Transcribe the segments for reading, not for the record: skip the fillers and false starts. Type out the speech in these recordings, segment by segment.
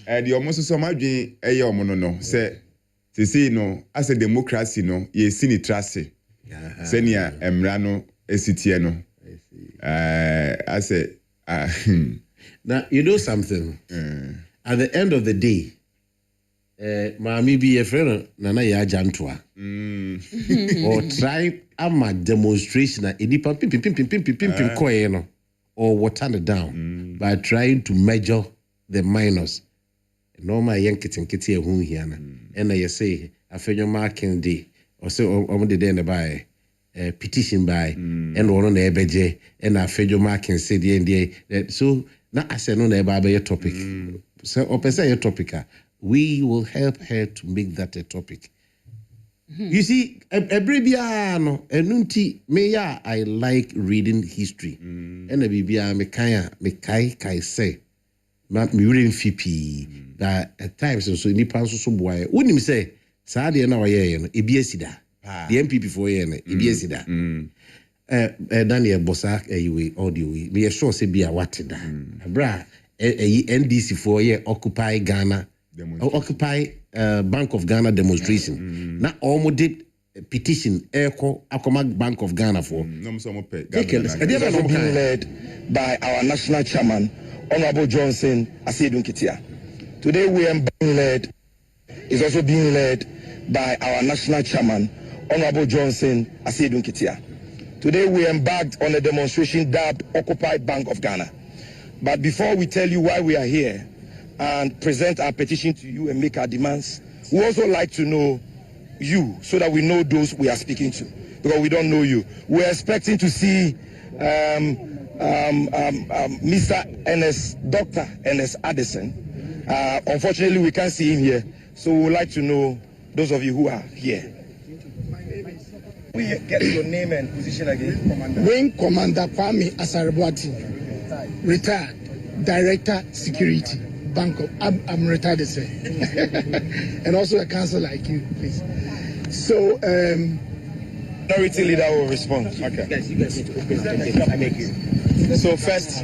The almost so much in a year no say no as a democracy no ye sini trust senior emrano esitieno I say now you know something at the end of the day Mami be a friend Nana ya jantua or try a demonstration at any pim coin or water it down by trying to measure the minors. No my young kitten kitty who here and I say I feel your marking day or so on the day by petition by and one on the EBJ and I feel your marking say the NDA so now I say no never be a topic so open say a topic we will help her to make that a topic. You see, Ebrebiano, Enunti, Meya, I like reading history. And Ebibia, Mekai say, Murin Fipi, that at times, so Nipan so boy, wouldn't him say, Sadi and our yen, Ibiesida, the MPP for yen, Ibiesida. Daniel Bossak, a audio, me a sure say be a wated. Bra, a NDC for ye, Occupy Ghana. Occupy Bank of Ghana demonstration. Now almost did petition Echo Akoma Bank of Ghana for. It has been led by our national chairman, Honorable Johnson Asidun Kitia. Today we are being led, is also being led by our national chairman, Honorable Johnson Asidun Kitia. Today we embarked on a demonstration dubbed Occupy Bank of Ghana. But before we tell you why we are here and present our petition to you and make our demands, we also like to know you so that we know those we are speaking to, because we don't know you. We're expecting to see Mr. Dr. Ernest Addison. Unfortunately, we can't see him here, so we would like to know those of you who are here. We get your name and position again, Commander. Wing Commander Kwame Asarabwati, retired Director Security. I'm retired, sir. And also a council like you, please. So, minority leader will respond. Okay. So first,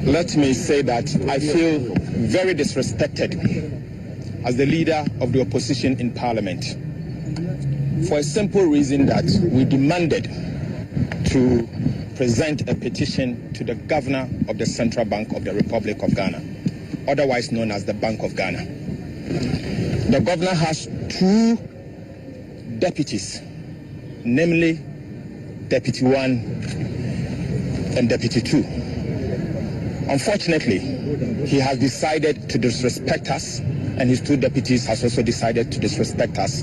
let me say that I feel very disrespected as the leader of the opposition in Parliament for a simple reason that we demanded to present a petition to the governor of the Central Bank of the Republic of Ghana, otherwise known as the Bank of Ghana. The governor has two deputies, namely Deputy 1 and Deputy 2. Unfortunately, he has decided to disrespect us, and his two deputies has also decided to disrespect us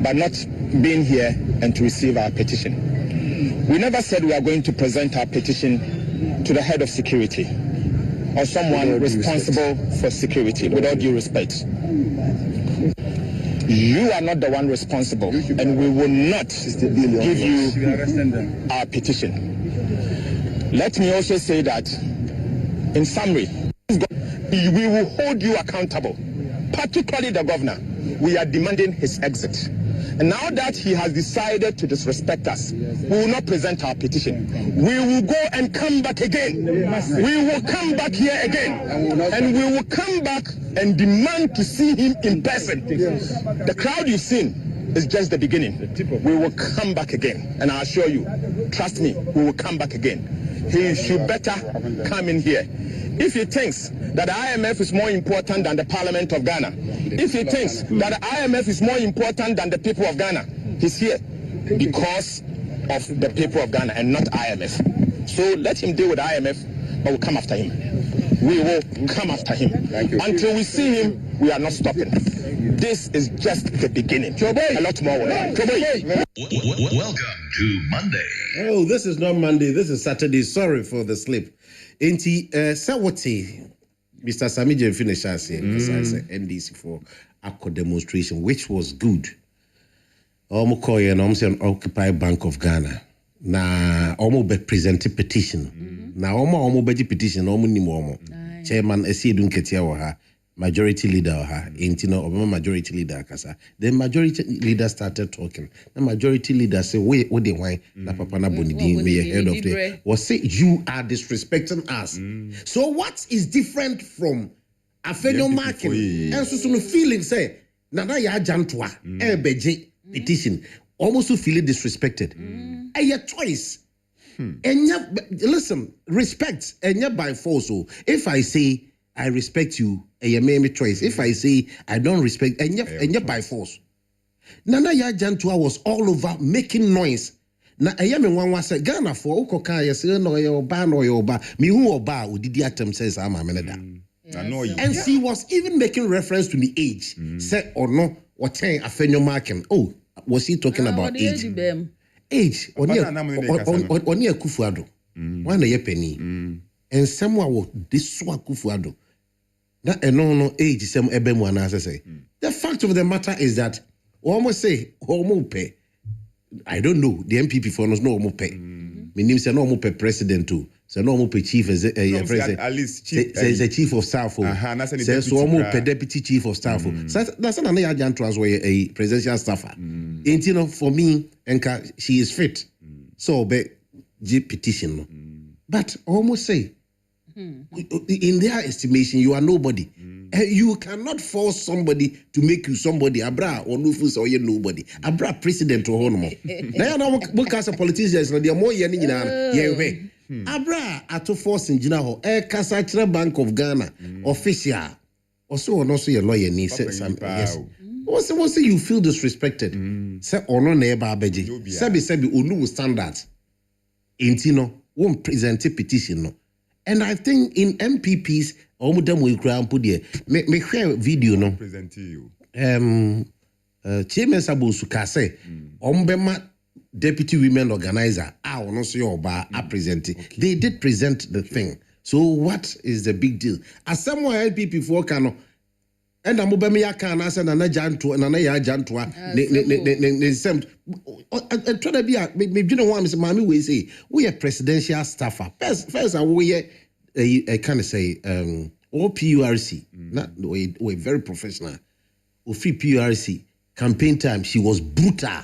by not being here and to receive our petition. We never said we are going to present our petition to the head of security or someone responsible for security, with all due respect. You are not the one responsible, and we will not give you our petition. Let me also say that, in summary, we will hold you accountable, particularly the governor. We are demanding his exit. And now that he has decided to disrespect us, we will not present our petition. We will go and come back again. We will come back here again. And we will come back and demand to see him in person. The crowd you've seen is just the beginning. We will come back again. And I assure you, trust me, we will come back again. He should better come in here. If he thinks that the IMF is more important than the Parliament of Ghana, if he thinks that the IMF is more important than the people of Ghana, he's here because of the people of Ghana and not IMF. So let him deal with the IMF, but we'll come after him. We will come after him. Until we see him, we are not stopping. This is just the beginning. A lot more. Welcome to Monday. Oh, this is not Monday. This is Saturday. Sorry for the slip. Inti Sawati, Mr. Sami Jemfine Shasi, NDC for ACO demonstration, which was good. Omukoye and Omse Occupy Bank of Ghana. Na Omo be presented petition. Na Omo be petition, Omo ni Omo. Chairman Esidun Ketia waha. Majority leader Obama majority leader kasa. The majority leader started talking. The majority leader say, "Wait, what they want? Na Papa na Bonidi, we head of the was say you are disrespecting us." So what is different from afenyo marking enso so no feeling say nana ya agyantoa beje petition almost feeling disrespected a choice listen, respect by force. So if I say I respect you, a me choice. If I say I don't respect, and by force. Nana ya Jantua was all over making noise. Na ayame one was a Ghana for Okoka, yes, no, your ban or your bar, me who or bar who did the atom says I'm a meneda. And she was even making reference to the age, said or no, what saying a fenyo marking. Oh, was he talking about age? Age on your Kufuado. One year penny. And someone will this one Kufuado. That no age is some ebemu as I say. The fact of the matter is that almost say almost pay. I don't know. The MPP for us no almost pay. My name say no almost pay president too. So no almost pay chief as president. At least chief says a chief of staff. Says so almost pay deputy chief of staff. So that's another agent transfer a presidential staffer. And you know for me, and she is fit. So be petition. But almost say in their estimation, you are nobody. You cannot force somebody to make you somebody. Abra or Nufus or you nobody. Abra president or Honomo. Now, because of politicians, they are more yearning in Abra at to force in Jinaho, Kasachra Bank of Ghana, official. Also, or also your lawyer needs yes. What's you feel disrespected? Say or no neighbor beji. Sebi unu standards. Intino won't present a petition no. And I think in MPPs, Omudam will cry and put there. Me share video no. Present you. Chairman Sabu Sukase, Ombema Deputy Women Organizer, I will not say Oba are presenting. They did present the thing. So what is the big deal? As someone MPP for Kano, and I'm Obama can answer Nana Jantua, Nana Jantua, and try to be a maybe you know what Mr. Mami will say. We are presidential staffer. First, I kind of say, or PURC, not we're very professional. Or free PURC campaign time, she was brutal.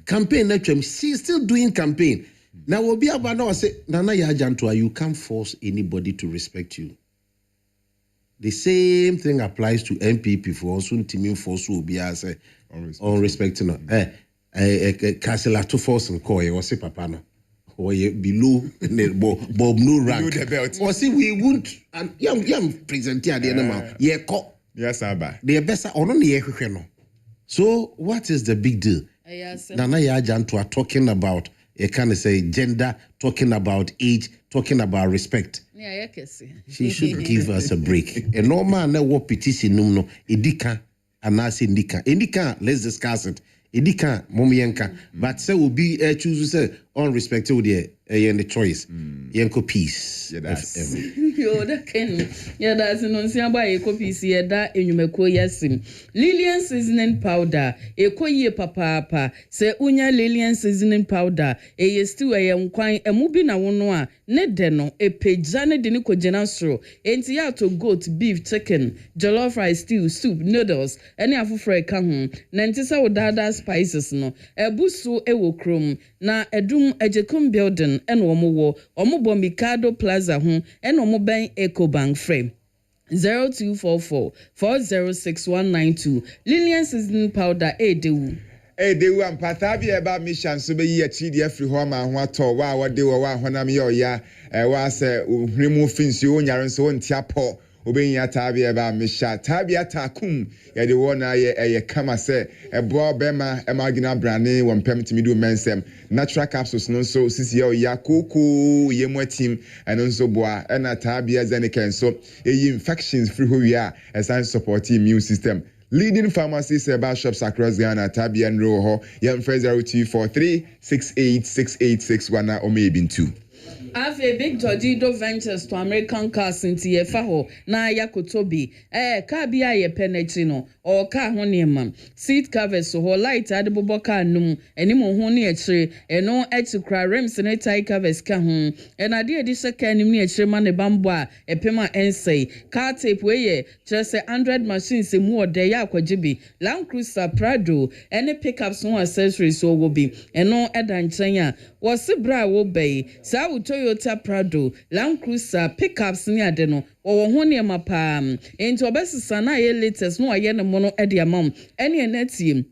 Campaign next time, she's still doing campaign. Now we'll be about now. I say, Nana Jantua, you can't force anybody to respect you. The same thing applies to MPP for also teaming force will be as unrespecting. Castle to force and call you or say papa no. Or below Bob no rank. Or see we won't and young present here the animal. Yeah, yes, Abba. They are best on the no. So what is the big deal? Nana Yajantu are talking about a kind of say gender, talking about age, talking about respect. Yeah, I see. She should give us a break. A normal no petition no edika and I say indika. Let's discuss it. Edika momienka. But say will be choose to say unrespected the the choice. Yenko peace. Yeah, that's yo that can. Yeah, that's no siamba eko peace. Yeah, that enyumeko yasim. Lillian seasoning powder. Eko ye papa. Se unya Lillian seasoning powder. Ye still a nkwan emubi na wonoa. Ne deno e pejane deni ko jenasro. Enti ya to goat, beef, chicken, jollof rice, stew, soup, noodles. Any afufre ka ho. Na ntisa wodada spices no. Ebusu ewo krom. Na edum ejekum building and omo Mikado Plaza ho and omo ben EcoBank frame 0244 406192 Lillian seasoning powder edewu ampata bi eba mission so be yi achi de afri ho ma ho ato wa de wa honam ye oya wa se ohrimu finsi onyare so ntiapo obeyin tabi eba misha tabi atakum ye de wona ye kama se ebo bema emagina brane wompem timi do mensem natural capsules no so sisi ye Akoko ye mwatim eno so boa na tabi azeniken so ye infections free ho wi a esan support immune system. Leading pharmacies about shops across Ghana, Tabian Roho, Yam 0243 686861 or maybe 2. Have a big Tordido Ventures to American cars into ye faho na yakotobi car bia ye penetino or car honeyman seat covers so light adibobo car num animo honi echre eno etikra rims ne tie covers ka ho and ade edi seka nim ne echre ma ne bambo a epema ensay car tape we ye just 100 machines mu ode ya akwajibi Land Cruiser Prado any pickups no accessories so will be eno edan chenya was bra wo bay sa wo Toyota Prado, Land Cruiser, pickups near Deno, or Honiama Pam, into Obesana latest no ayena mono ediamum, any netium.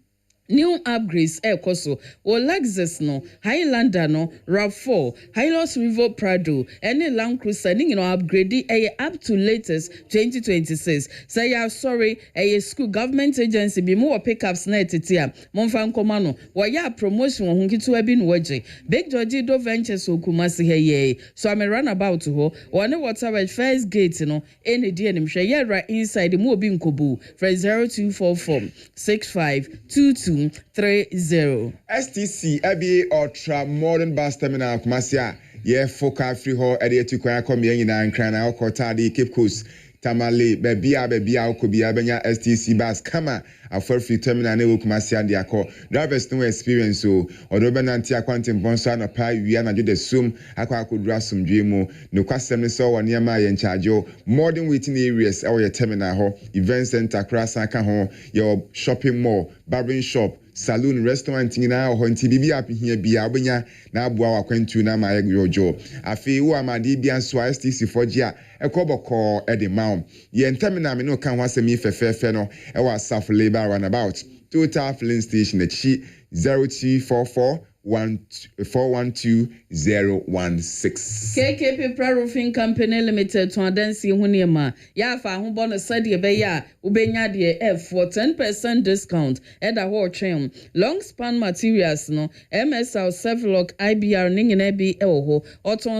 New upgrades Koso or Lexus no Highlander no RAV4 Hilux Revo Prado any Land Cruiser upgrade up to latest 2026 say ya sorry a school government agency be more pickups na etitia monfan komano wa ya promotion ho nkitu abi no waje Big George do ventures okumasi heye so am run about ho one water with first gate no any die nim hwe ya right inside mo obi nkobu for 0244652230. STC Abi Ultra Modern Bus Terminal Kumasia ye foka free ho ede tu kwa kom ye nyina nkran na okota de Cape Coast Tamale bebia okobia benya STC bus kama after free terminal na Kumasia de akọ drivers no experience so odo benanti akwantin bonso na pa wi na de sum akwa akodura sumdwe mu no kwasem ne so wone ma ye charge modern waiting areas or your terminal ho event center krasa ka ho your shopping mall barbering shop saloon restaurant nyina ho nti bibia apihia bia obenya na aboa wakwantu na ma yojo afi wo amade bia so STC fogia ekoboko edemount ye terminal me no kan wasemi fefefe no e wa South Labor runabout total filling station echi 0244 412-016. KKP Roofing Company Limited to adansi hunema ya fa ho bono sade be ya ubenya de F for 10% discount at the whole chain long span materials no MSL Sevlock IBR ningina bi ewo ho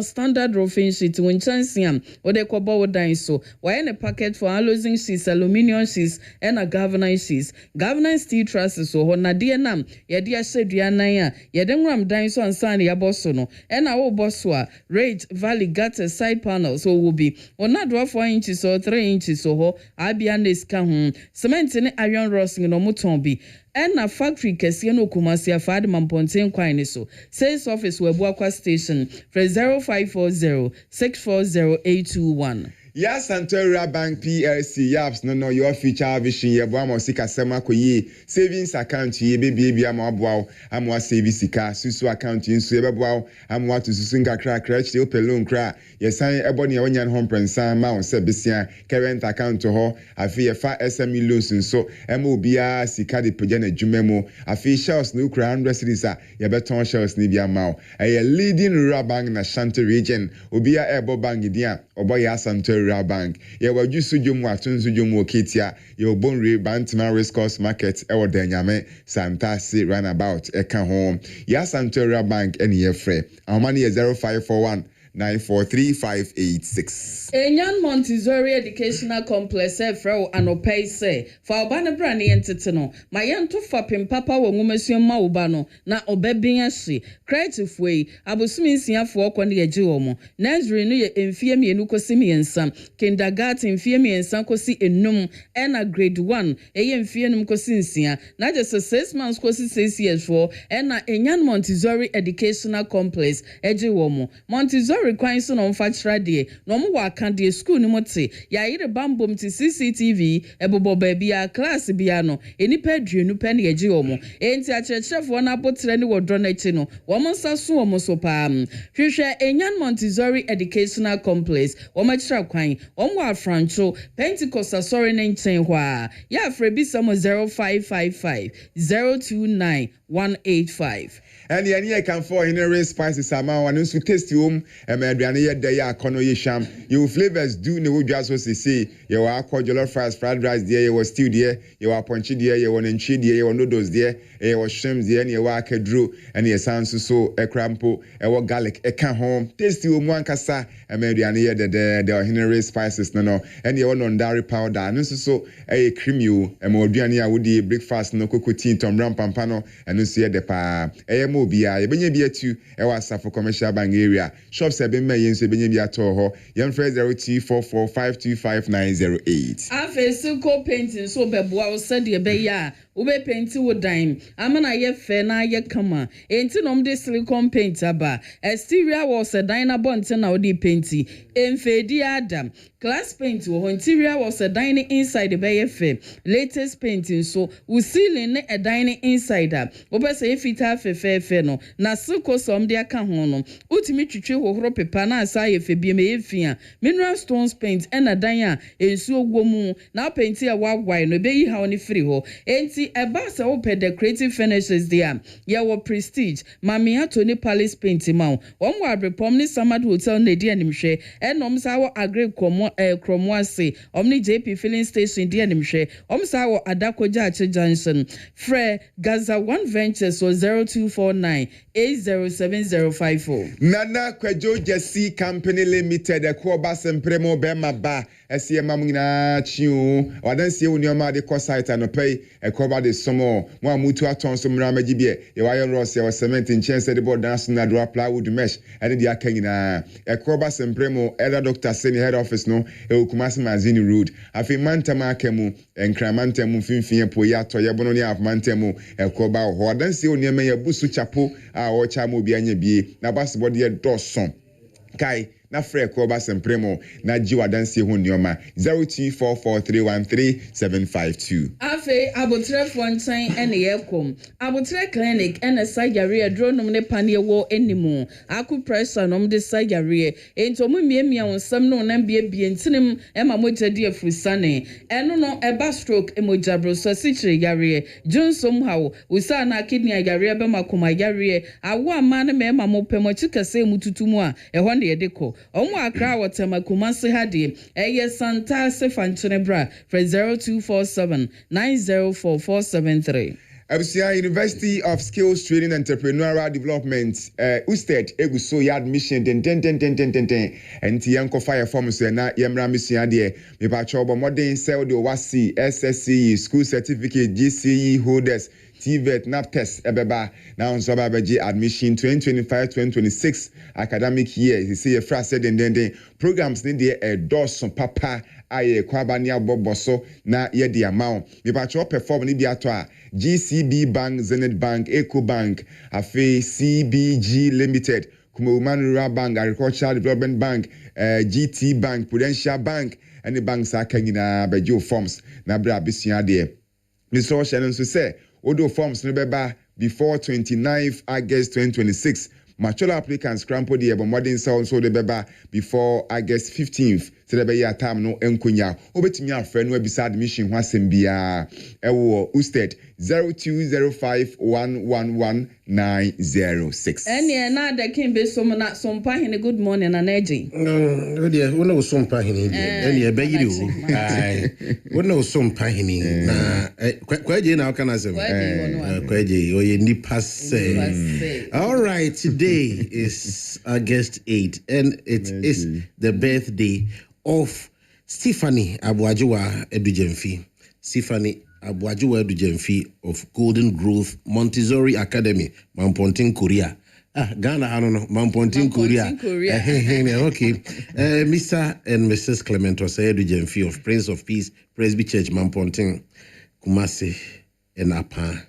standard roofing sheet won chansiam ode kobo wodan so why ne packet for housing sheets aluminium sheets and a governance sheets governance steel trusses so ho na de nam ye de ahedua nan a ye Ram Dines on Sunday Abosono, and our Boswa, Rage Valley Gutter side panels, so will be on not 4 inches or 3 inches or Abianes Kahun, cement in iron rossing no mutombi. And a factory Kesiano Kumasia Fadman Pontain Quiniso, sales office Webuakwa Station, for 0540 640 821. Ya Santora Bank PLC yaps no your future vision ye bo amosika sema koyi savings account ye be amwa amwa savings sika susu account nsu ye bebo amwa to susu nkakra crach de opelon kra ye san eboni ye onyan homprensa ma on se besia current account ho afi ye fa SME loans nso ema obia sika de pagya na dwumemu afi shells no kra 100 cities a ye beton shells ni bia ma e leading rural bank na Shanti region obia ebo bank dia obo ya Santora Bank. Ye waju sujumu atunzujumu oketia. Ye obonre Bantima Race Course Market. Ewo denyame Santasi Runabout. Eka home. Ya Santora Bank eni ye fre. Amani ye 0541 943-586. Enyan Montessori Educational Complex Efrao Anopay say for Obana Brani Entitino. My yan to fapim papa wo ngumesio ma ubano na obebin shi. Creative way abusumi nsia for kwani ye jiwomo. Nursery no ye enfie mienu kosi miensa. Kindergarten enfie miensa kosi enum ena grade 1 eye enfie enum kosi nsia. Na just 6 months kosi 6 years for ena Enyan Montessori Educational Complex ejiwomo. Montessori requires no factory de no mo waka de school ni mote ya yire bambom ti CCTV ebobo bia class bia no enipa aduenu pe na yeji omo enti acherechefo na abotre ni wodro na chi no wo mo nsaso omo so pa hwehwe Enyan Montessori Educational Complex wo ma kira kwan wo mo afrancho Pentecost sorry na nchen hwa ya afrebi samo 0555 029 185. And the idea can for in a race spices amount and also taste home and aduane ye dey akono ye sham you flavors do ne wodu aso say you wa akọ jollof fries fried rice there you was stew there you wa ponchi there you want nchi there you want noodles there you was shrimp there you wa akedro and you sound so ekrampo e wa garlic e kan home taste home wankasa and aduane ye the ordinary spices no and you want ondari powder and also so e creamy o e mo aduane a wodi breakfast no cocoa tom ram pampano and also ye de pa mo bia ye benye bia tu e wa Safo commercial bank area shops e ben mayen so benye bia to ho ye mfre 0244525908 afesuko painting so beboa o said ye be ya ube painti wo dime amana ye fe na ye kama enti nom de silicone paint aba exterior was a dina bonte na odi painti emfedi adam glass paint wo interior was a dining inside the be ye fe latest painting so we ceiling ne a dining inside Obese efita fefefe no na siko som de aka ho no utimi twitwe hohoro pepa na asa ye fe biem efia mineral stones paint ena dan a ensu ogwo mu na painti a wagwai no be yi ha oni free ho enti eba se wo pe decorative finishes there ye wo prestige mami Anthony Palace paint ma wo wa brepom ni Samad Hotel na di animhwe enom sa wo agri kromo ase omni JP filling station di animhwe omsa wo Adakoja Ache Junction Fre Gaza One Ventures so 0249 807054 Nana Kwejo Jesse Company Limited Ekoba Sempremo Bema ba esiema mungina chiu wadansie unioma de ko site anopai Ekoba de somo mo amutu aton so mra magibie ye wayo rose ye cement chense de board dance na do plywood mesh ade dia kanyina Ekoba Sempremo elder Dr. Seni head office no Kumasi Mazini Road afi mantama akemu enkramantam finfin po ya to ye bono ni afmantemu Ekoba ho wadansie unioma ye busu chapo a o cha mo bi anya bie na basketball de doson kai na frɛ Ekoba Sempremo na jiwa dansie ho nioma 0244313752 afe abotre fontain ene yekom abotre clinic ene surgery dronom ne panie wo enimu aku pressure nom de surgery entomu miemia wonsam no na bie ntinem ema mojadi afusane eno no eba stroke emojabro so sichire yare junsom hawo usa na kidney yare be makoma yare awo ama ne mema mopemo chikase mututumu a ehɔ ne yedeko Omu akra watema kumase hadi eye santa sefanchene bra for 0247 904473. Abusia University of Skills Training and Entrepreneurial Development usted eguso ya admission den enti yanko fire form so na yemra mission de me pa chobo modern sell the wasi SSCE school certificate GCE holders TVET NAPTES ebeba na onso ba beji admission 2025-2026 academic year he say fra said den programs ni de doson papa aye kwaba ni aboboso na ye de amount me pa cho perform ni bi ato a GCB Bank, Zenith Bank, Eco Bank, Afe CBG Limited, Kumaman Rural Bank, Agricultural Development Bank, GT Bank, Prudential Bank, and the banks are coming by Joe Forms. Nabra Bisia there. Mr. Shannon so say, Odo Forms Nebeba before 29th August 2026. Machola applicants crampo the modern sound so the beba before August 15th. So the be time no enkunya. Obetimi afre no bisa admission ho asembia. Ewo usted 0205111906. Ene na da kimbe so na sompa hene good morning na neji. No dear, we know sompa hene dear. Ene be yiri o. Ai. We know sompa hene na kwaje na kana say. Kwaje oye nipa say. All right, today is August 8 and it is the birthday of Stephanie Abuajiwa Edujemfi. Stephanie Abuajiwa Edujemfi of Golden Growth Montessori Academy, Mamponting, Korea. Ghana, I don't know, Mamponting, Korea. Okay. Mr. and Mrs. Clement Edujemfi of Prince of Peace Presby Church, Mamponting, Kumasi, and Apa,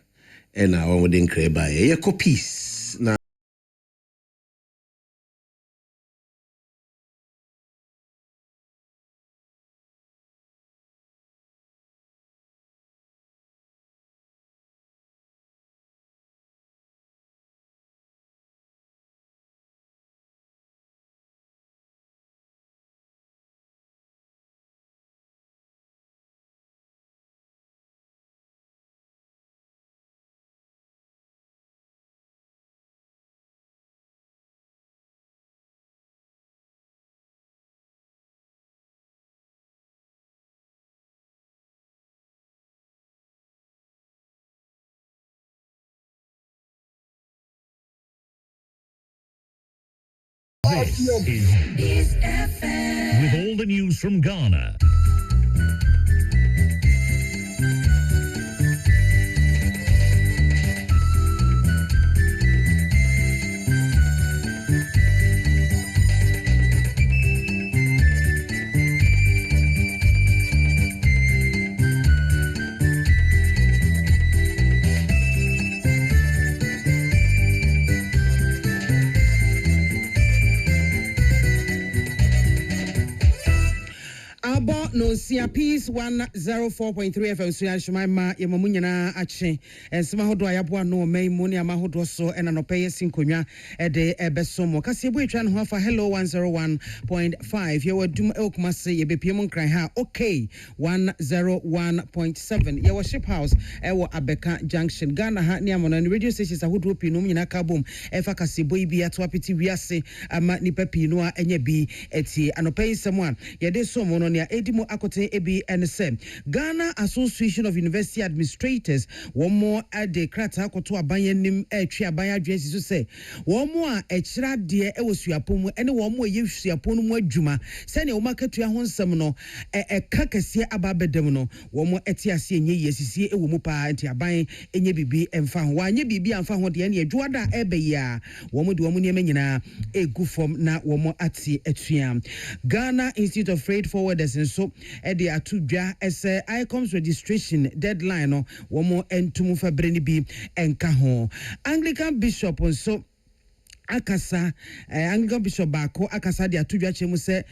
and our wedding creba. Yeko peace. Now, This is FM. With all the news from Ghana. no sia peace 104.3 FM so ya shema ya mamunyana ache ensema hodo ayaboa no mai mu ne amahodo so ena no peye sinkonwa de ebesomo kase ebo etwa no ho afa hello 101.5 ya wadum ekumase ye bepiem nkran ha okay 101.7 ya worship house ewo Abeka Junction Ghana ha ne amono radio stations ahodo pi no nyina ka bom efa kase ebo ibi ato apeti wiase ama nipa pi no a enye bi eti anopai semwa ye de so mo no ne edimo akote ebi NSM Ghana Association of University Administrators one more ade krata akoto abanyanim etwe abanya adwensi so se one more ekira de ewosuapom ene one more yesuapom mu adwuma se ne wo maketua ho nsem no eka kase ababedem no one more etiase enye yesisie ewo mu pa enti aban enye bibi emfa ho wanye bibi amfa ho de ne adwuada ebe ya one more de one more niam nyina egu form na one more ati etua Ghana Institute of Freight Forwarders and so the atudwa as ICOMS registration deadline no one more entum fabreni bi enka ho Anglican Bishop so akasa Anglican Bishop Bako akasa de atudwa chemu se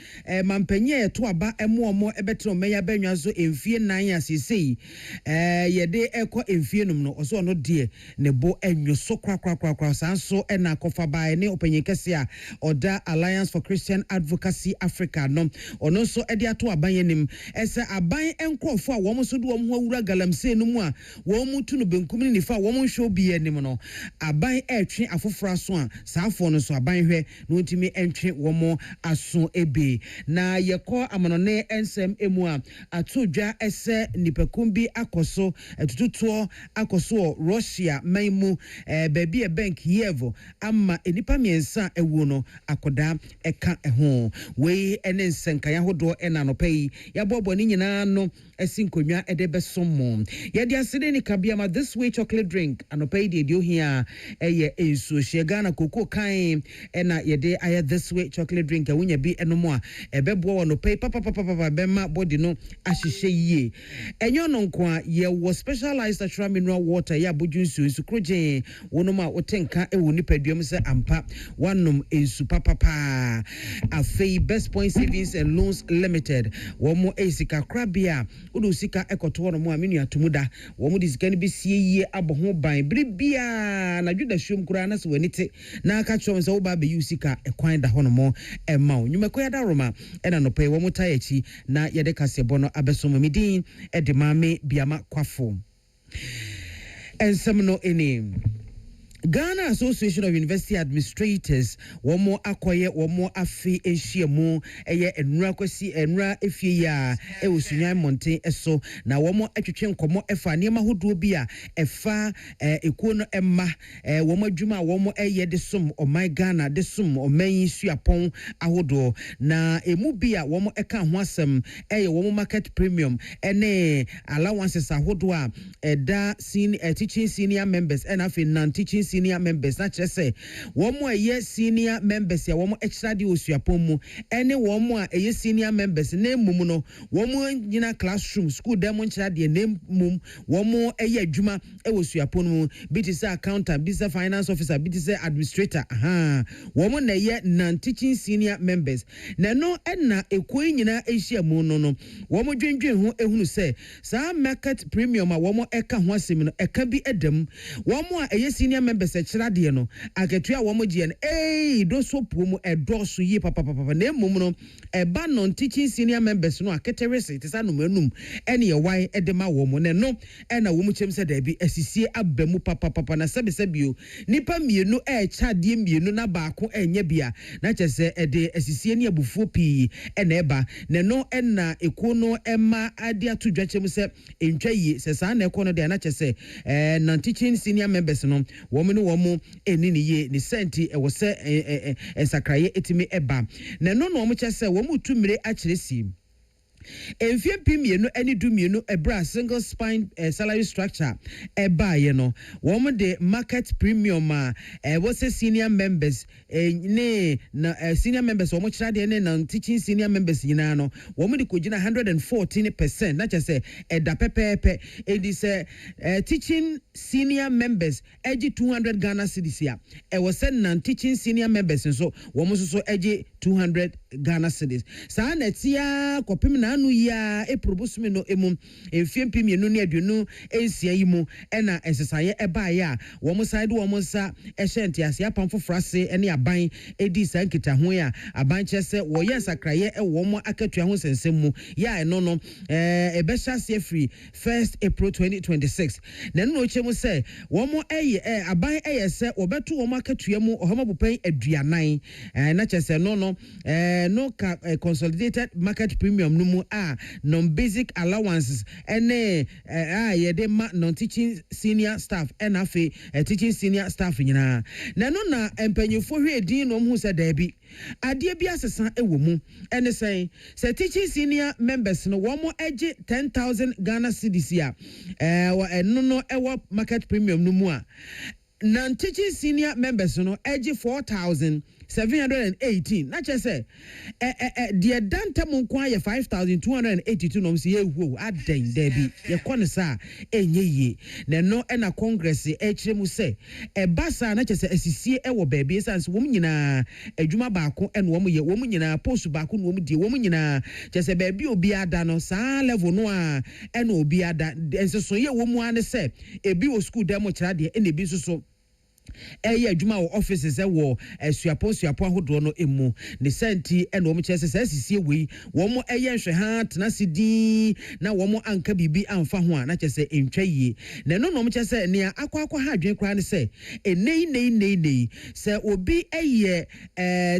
mampanyi to aba emo ebetro meya banwa so emfie 9 asisi yede ekọ emfie num no oso no de ne bo enwo so kwakwa sanso ena kofa bae ne opanyi kese a oda Alliance for Christian Advocacy Africa no ono so ede ato abanyenim ese aban enkrofo a wo mo so do wo ho awura galamse no mu a wo mu tu no benkum ni fa wo mo hwe obi anim no aban etwe afofra so a afọ no so aban hwe no ntimi entwe womo aso ebe na yekọ amanone ensem emu a atodwa ese nipakumbi akoso tututuo akoso Russia maimu baby bank yevo ama enipa miensa ewu no akoda eka ho we ene nsenka ya hodo ena no pay ya bobo ni nyina no esinkonwa edebesomo ya dia sede ni kabiama this way chocolate drink anopai de dio hia eye enso Ghana koko kan ena yede aya this way chocolate drink awunya bi enomo a ebebo wo no pay papa bema body no ahihye yie enyo no nko a ye wo specialized natural mineral water ya bodunsu nsukroje wonom a wotenka ewo nipaduam se ampa wanom ensu papa afei Best Point Savings and Loans Limited womo esika krabia udu sika ekoto no mo aminu atumuda womo disika ni besie yie aboho ban bribia na juda shom kura na so wanite na aka chom se wo ba be usika ekwan da hono mo ema onwumako ya da roma ena no pe womo tayechi na yede kasebo no abesomo midin ede mame biama kwafo ensemno enim Ghana Association of University Administrators womo akoye womo afi ehyiemu eye enura kwasi enura efie ya ewosunyan monte eso na womo atwetwe nkomo efa niema hodo bi a efa ekuo no emma womo adwuma womo eye de som o my Ghana de som o man suapon ahodo na emu bi a womo eka ho asem eye womo market premium ene allowances ahodo a eda teaching senior members and afi non teaching senior members na chese womo eye senior members ya womo extra di osuapon mu ene womo a eye senior members na emum no womo nyina classroom school dem nchira de na emum womo eye adwuma e osuapon mu bitise accountant bitise finance officer bitise administrator womo na eye non teaching senior members na no ena ekoi nyina ehia mu no womo dwendwen ho ehunu se sa market premium a womo eka ho asem no eka bi edam womo a eye senior members chirade no aketua womo gye no do so pomu edoso yi papa na emum no eba non teaching senior members no aketerese tesa no manum ene ye wai edema womo ne no ena womo chem se da bi asisie abamu papa na sebisebio nipa mienu chade mienu na baako enye bia na chese ede asisie ne abufuo pi ena eba ne no ena eko no ema ade atodwa chem se entwa yi se sa na eko no de na chese non teaching senior members no womo no womo enini ye ni senti e wose ensakraye etimi eba na no no mo chese womo tumire akiresi Enfie pimienu eni dumienu ebra single spine salary structure eba ye no womo de market premium wose senior members ne na senior members womo chirade ne na teaching senior members yina no womo de kojina 114% na chese eda pepepe edi se teaching senior members eji 200 Ghana cedis ya wose na teaching senior members so womo so eji 200 Ghana cedis sa na tia kopim na sanu ya eprobosumi no emu emfie mpimienu ne aduonu ensia yi mu ena ensesaye ebaya wo mo side wo mo sa ehye ase apam fofrase ene aban edi sankita ho ya aban chese wo ye sakraye wo mo akatua ho sensem mu ya eno no ebesha se free 1st April 2026 na no chemu se wo mo aban se obeto wo mo akatua mu ohama bupan aduanan na chese no consolidated market premium no mu non basic allowances ene yede ma non teaching senior staff and afi teaching senior staff nyina na no na empanyefo hwe edin no hu se da bi ade bi asesa ewo mu ene say teaching senior members no wo mo age 10,000 Ghana cedis ya no ewo market premium no mu a non teaching senior members no age 4,718 na che say the danta mon kwa ye 5,282 no msi ye hu aden debi ye kone sa enye na no na congress mu say basa na che say asisie wo baabi sans wo nyina adwuma baako wo nyina post baako no wo die wo nyina che say baabi obi ada no sa level no a obi ada enso ye wo mu ane say ebi wo school demo kira de ebi so adwuma wo offices wo suapo ahodo no emu ne senti wo mchese sisie wei wo mo nhwe ha tena sidi na wo mo anka bibi amfa ho a na chese entwa yie na no mchese ne akwa ha adwen kra ne se nei se obi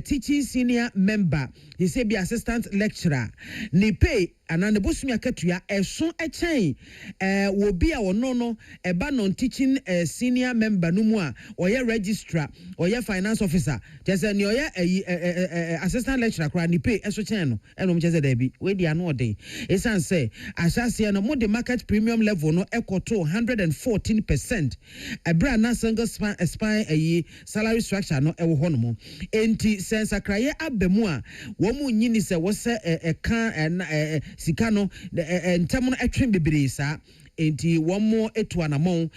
teaching senior member he say be assistant lecturer ne pay anane bosumi akatua eso echen wo bi a wono no eba non teaching senior member no mu a oye registrar oye finance officer just ni oye assistant lecturer kra ni pay eso chen no eno mcheze da bi we dia no ode esan say asase no mo the market premium level no ekoto 114% ebra na single spine salary structure no ewo ho no mo enti sense akraye abemu a wo mu nyini se wo se sika no ntem no atwen bebre sa enti one more etuanamon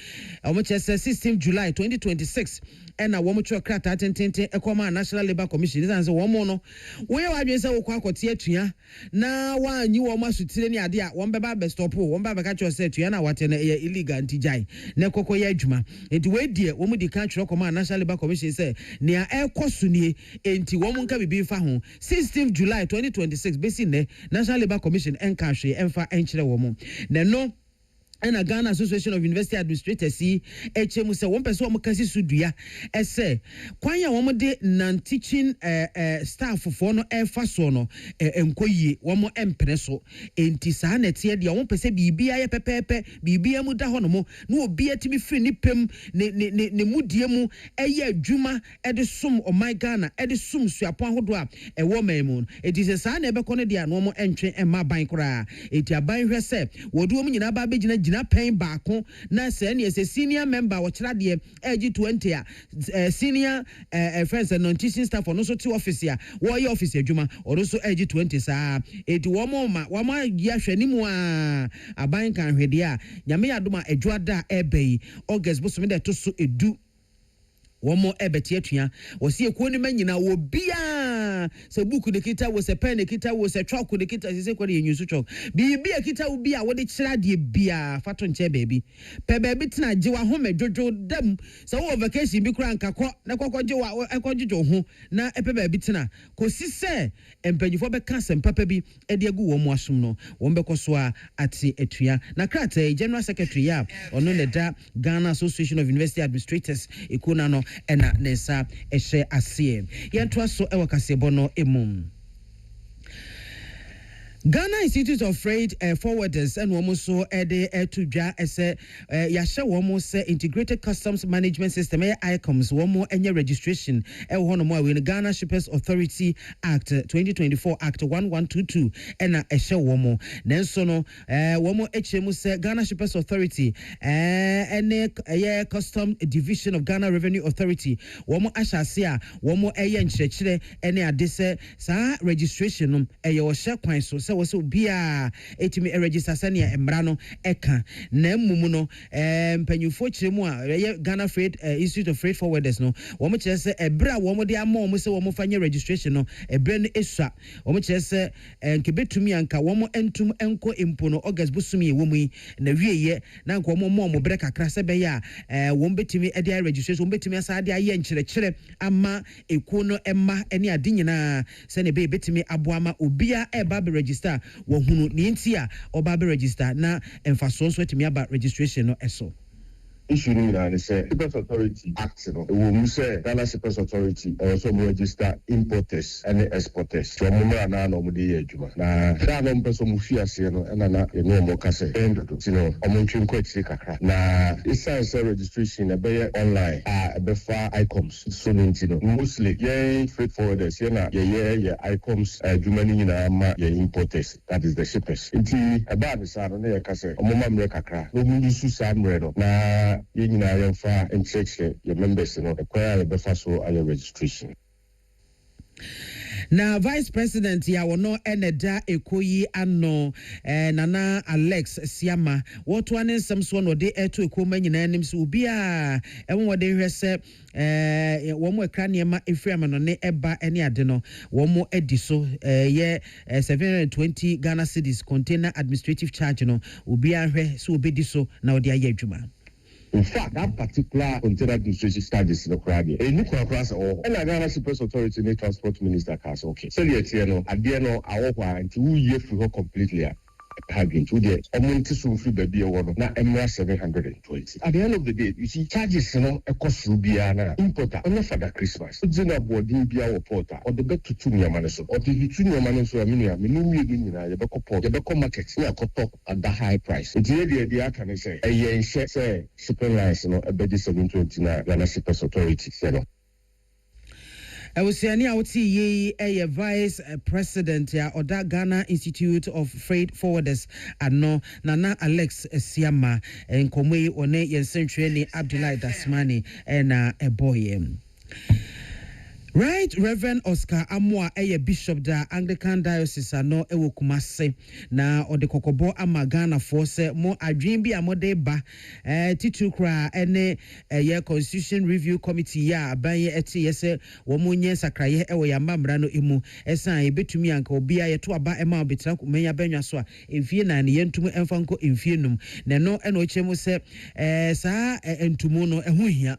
omochese 16 July 2026 ena wo motwe krata tentente ekoma National Labour Commission isanse wo mo no wo ye wadwen se wo kwa akote atua na wanyi wo masutire ni ade a wo beba be stop wo beba ka cho se atua na wate na illegal ntijai na kokko ye adwuma enti we die wo mu di kan twere koma National Labour Commission se ne ekoso nie enti wo mu nka bibi fa ho 16 July 2026 besi ne National Labour Commission enka hwe emfa enkyere wo mu na no and a Ghana Association of University Administrators see HM say one person mukasi sudua ese kwanya wo de non teaching staff for no so no enkoyie wo mo empene so enti saa na tie de wo pese bibia ye pepepe bibia mu da ho no mo na obi atimi free ni pem ne mudie mu eye adwuma de som o my Ghana de som suapo ahodo a wo memu enti se saa na ebekọ ne de a no mo entwe emma ban kora enti aban hwe se wodu mu nyina ba begina gina pen baako na se ne se senior member wo kira de age 20 a senior friends and non-teaching staff no so ti office a wo ye office adwuma or so age 20 saa eti wo mo ya hwani mu a aban kan hwede a nyame ya doma adwada ebei August bosome de to so edu womo ebeti atua wosi ekuo ni manyina wo bia se book de kita wo se pen de kita wo se chalk de kita se ko de nyusu chalk bibia kita wo bia wo de kira de bia fato nche baby pe baby tena je wa ho medwojo dam se wo vacation bi kura nkakọ na kokọ je wa ekọjojo ho na epe baby tena ko sise empanyifo be ka sem papa bi e de agu wo mo asom no wo mbekọ so a ati atua na krata general secretary ya ono ne da Ghana Association of University Administrators ekuna no ena nesa ehye asie yentoa so ewa kasebo no emum Ghana Institute of Freight Forwarders and womo so ede etudwa ese yahye womo se Integrated Customs Management System ICOMS womo enye registration hono mo awe Ghana Shippers Authority Act 2024 Act 1122 ena ehye womo nenso no womo ehemu se Ghana Shippers Authority ene Custom Division of Ghana Revenue Authority womo ashase a womo eye nkyerɛkyerɛ ene ade se sa registration no wo hye kwan so se was so bia etimi register sania emra no eka na mmumu no panyufo chire mu a Ghana Freight Institute of Freight Forwarders no wo mo kire se ebra wo mo de ama mo se wo mo fanye registration no ebre no esua wo mo kire se nkebetumi anka wo mo entum enko impo no August busumi wo mu na wieye na nko mo bre kakra se be ya wo mbetimi e de registration wo mbetimi asa de aye nkyere ama ekuo no emma ene ade nyina se ne be betimi aboama obia e ba be register wo hunu ni ntia oba be register na emfaso so etimi aba registration no eso issue in say Shippers Authority Act, we say Ghana Shippers Authority also register importers and exporters. So mumra na no mudi ejuma. Na da no mpeso mufia se no na na eno mo kase endo to no omontwe kwetire kakra. Na isa say registration e be online e be fa ICOMS so no mostly ye freight forwarders ye na ye ICOMS ejuma ni nyina ma ye importers, that is the shippers. Nti e ba be sa no na ye kase omoma mre kakra no mundu su sa mre no na yina yamfa and check your members acquire the befaso aya registration. Na Vice President ya wono eneda ekoyi ano Nana Alex Siama woto ane nsɛm no de eto ekoma nyina anim so ubia enwo de hwese wo mo ekra niema efriama no ne eba ene ade no wo mo edi so ye 720 Ghana cedis container administrative charge no ubia hwe so obedi so na ode aye adwuma. In fact, that particular container administration charges in the crowd, a new class or Ghana Shippers Authority and Transport Minister cast okay. So yet, at the end of our and 2 years for her completely. Having to the amount to free baby one now MR 720. At the end of the day, you see charges a cost rubiana importer only for the Christmas. It's in a boarding beer or porter or the bet to 2 year manager or the 2 year manager the market at the high price. It's the idea can say a yen say shipping lines a bed 729 Ghana Shippers Authority. I was saying out ye a Vice President ya Oda Ghana Institute of Freight Forwarders ano Nana Alex Siama and Komwe one yen century Abdullah Dasmani and a boy. Right, Reverend Oscar Amwa Bishop da Anglican Diocese ano ewo Kumase na ode kokobo ama Ghana force mo adwen bi amode ba titu kra ene ye Constitution Review Committee ya abanye eti yese wo mo nye sakraye ewo ya mamra no emu esan ebetumi anka obi a yeto aba ema obetira kumenya banwa so a emfie na ne yentum emfanko emfie num ne no eno chemu se saa entumu no eho hia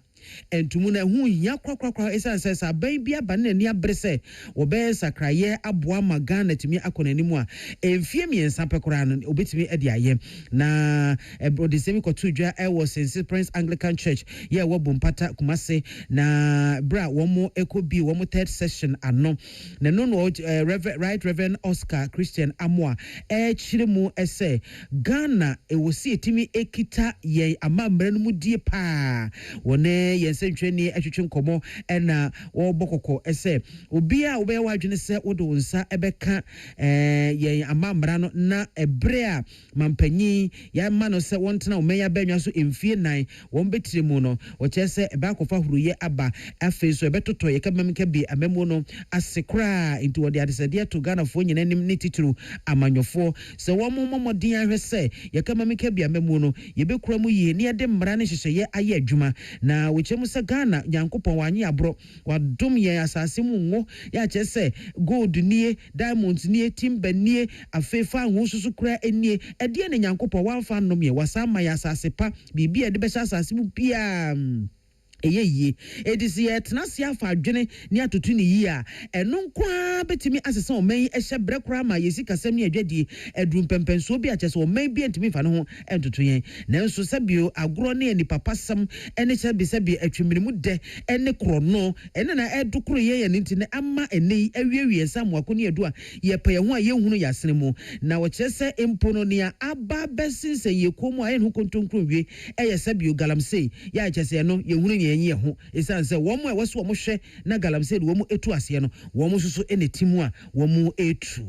entumu na hu hia kwakwa esanse sa ban bia ba na ni abrese wo be sakraye aboa magana timi akonanimu a emfie miensa pekora no obetimi edi aye na brother semi kotudwa was St. Prince Anglican Church ye wo bompata Kumase na bra wo mo ekobi wo mo third session ano na no Reverend Oscar Christian Amwa chiremu ese Ghana ewosi etimi ekita ye amamre no mu die pa wone yensentweni atwetwe komo ena wo bokoko ese obia obe wadwene se wodo nsa ebeka ye amamra no na ebre a mampanyi ya ma no se wontena omeya banwa so emfie nan won betiremu no wo chese eba kofa huruye aba afi so ebetoto ye kamamka bi amemo no asekra into wo de adesede to Ghana fo nyina nim ne tituru amanyofo se wo momodin ahwese ye kamamka bi amemo no ye bekura mu ye ne ede mmara ne hyehyeye aye adwuma na chemu se Ghana nyankopon wanyi abro wadom ye asase mu ngo ya chese gold nie diamonds nie timber nie afefa nwosusu kura enie ede ne nyankopon wanfa nom ye wasama ya asase pa bibia de be asase mu pia eyeye edisi etnase afa adwene ni atotu ni yi a eno nkwa betimi asese oman ehye brekora ma yesi kasem ni adwadi edrum pempenso bi achese oman bi entimi fa ne ho entoto yen nanso sabio agro ne ni papasam ene sebi atwimirimu de ene krono ene na edukro ye ne ntine ama ene awiewie samwako ne edu a ye pa ye ho a ye hunu yasene mu na wo chese empono ne aba besinse ye komu a ene ho kontonkro wie eye sabio galamsey ya achese no ye hunu yenye ho esanse wo mo ewoso mo hwe na galamsey wo mo etu ase no wo mo susu ene timu a wo mo etu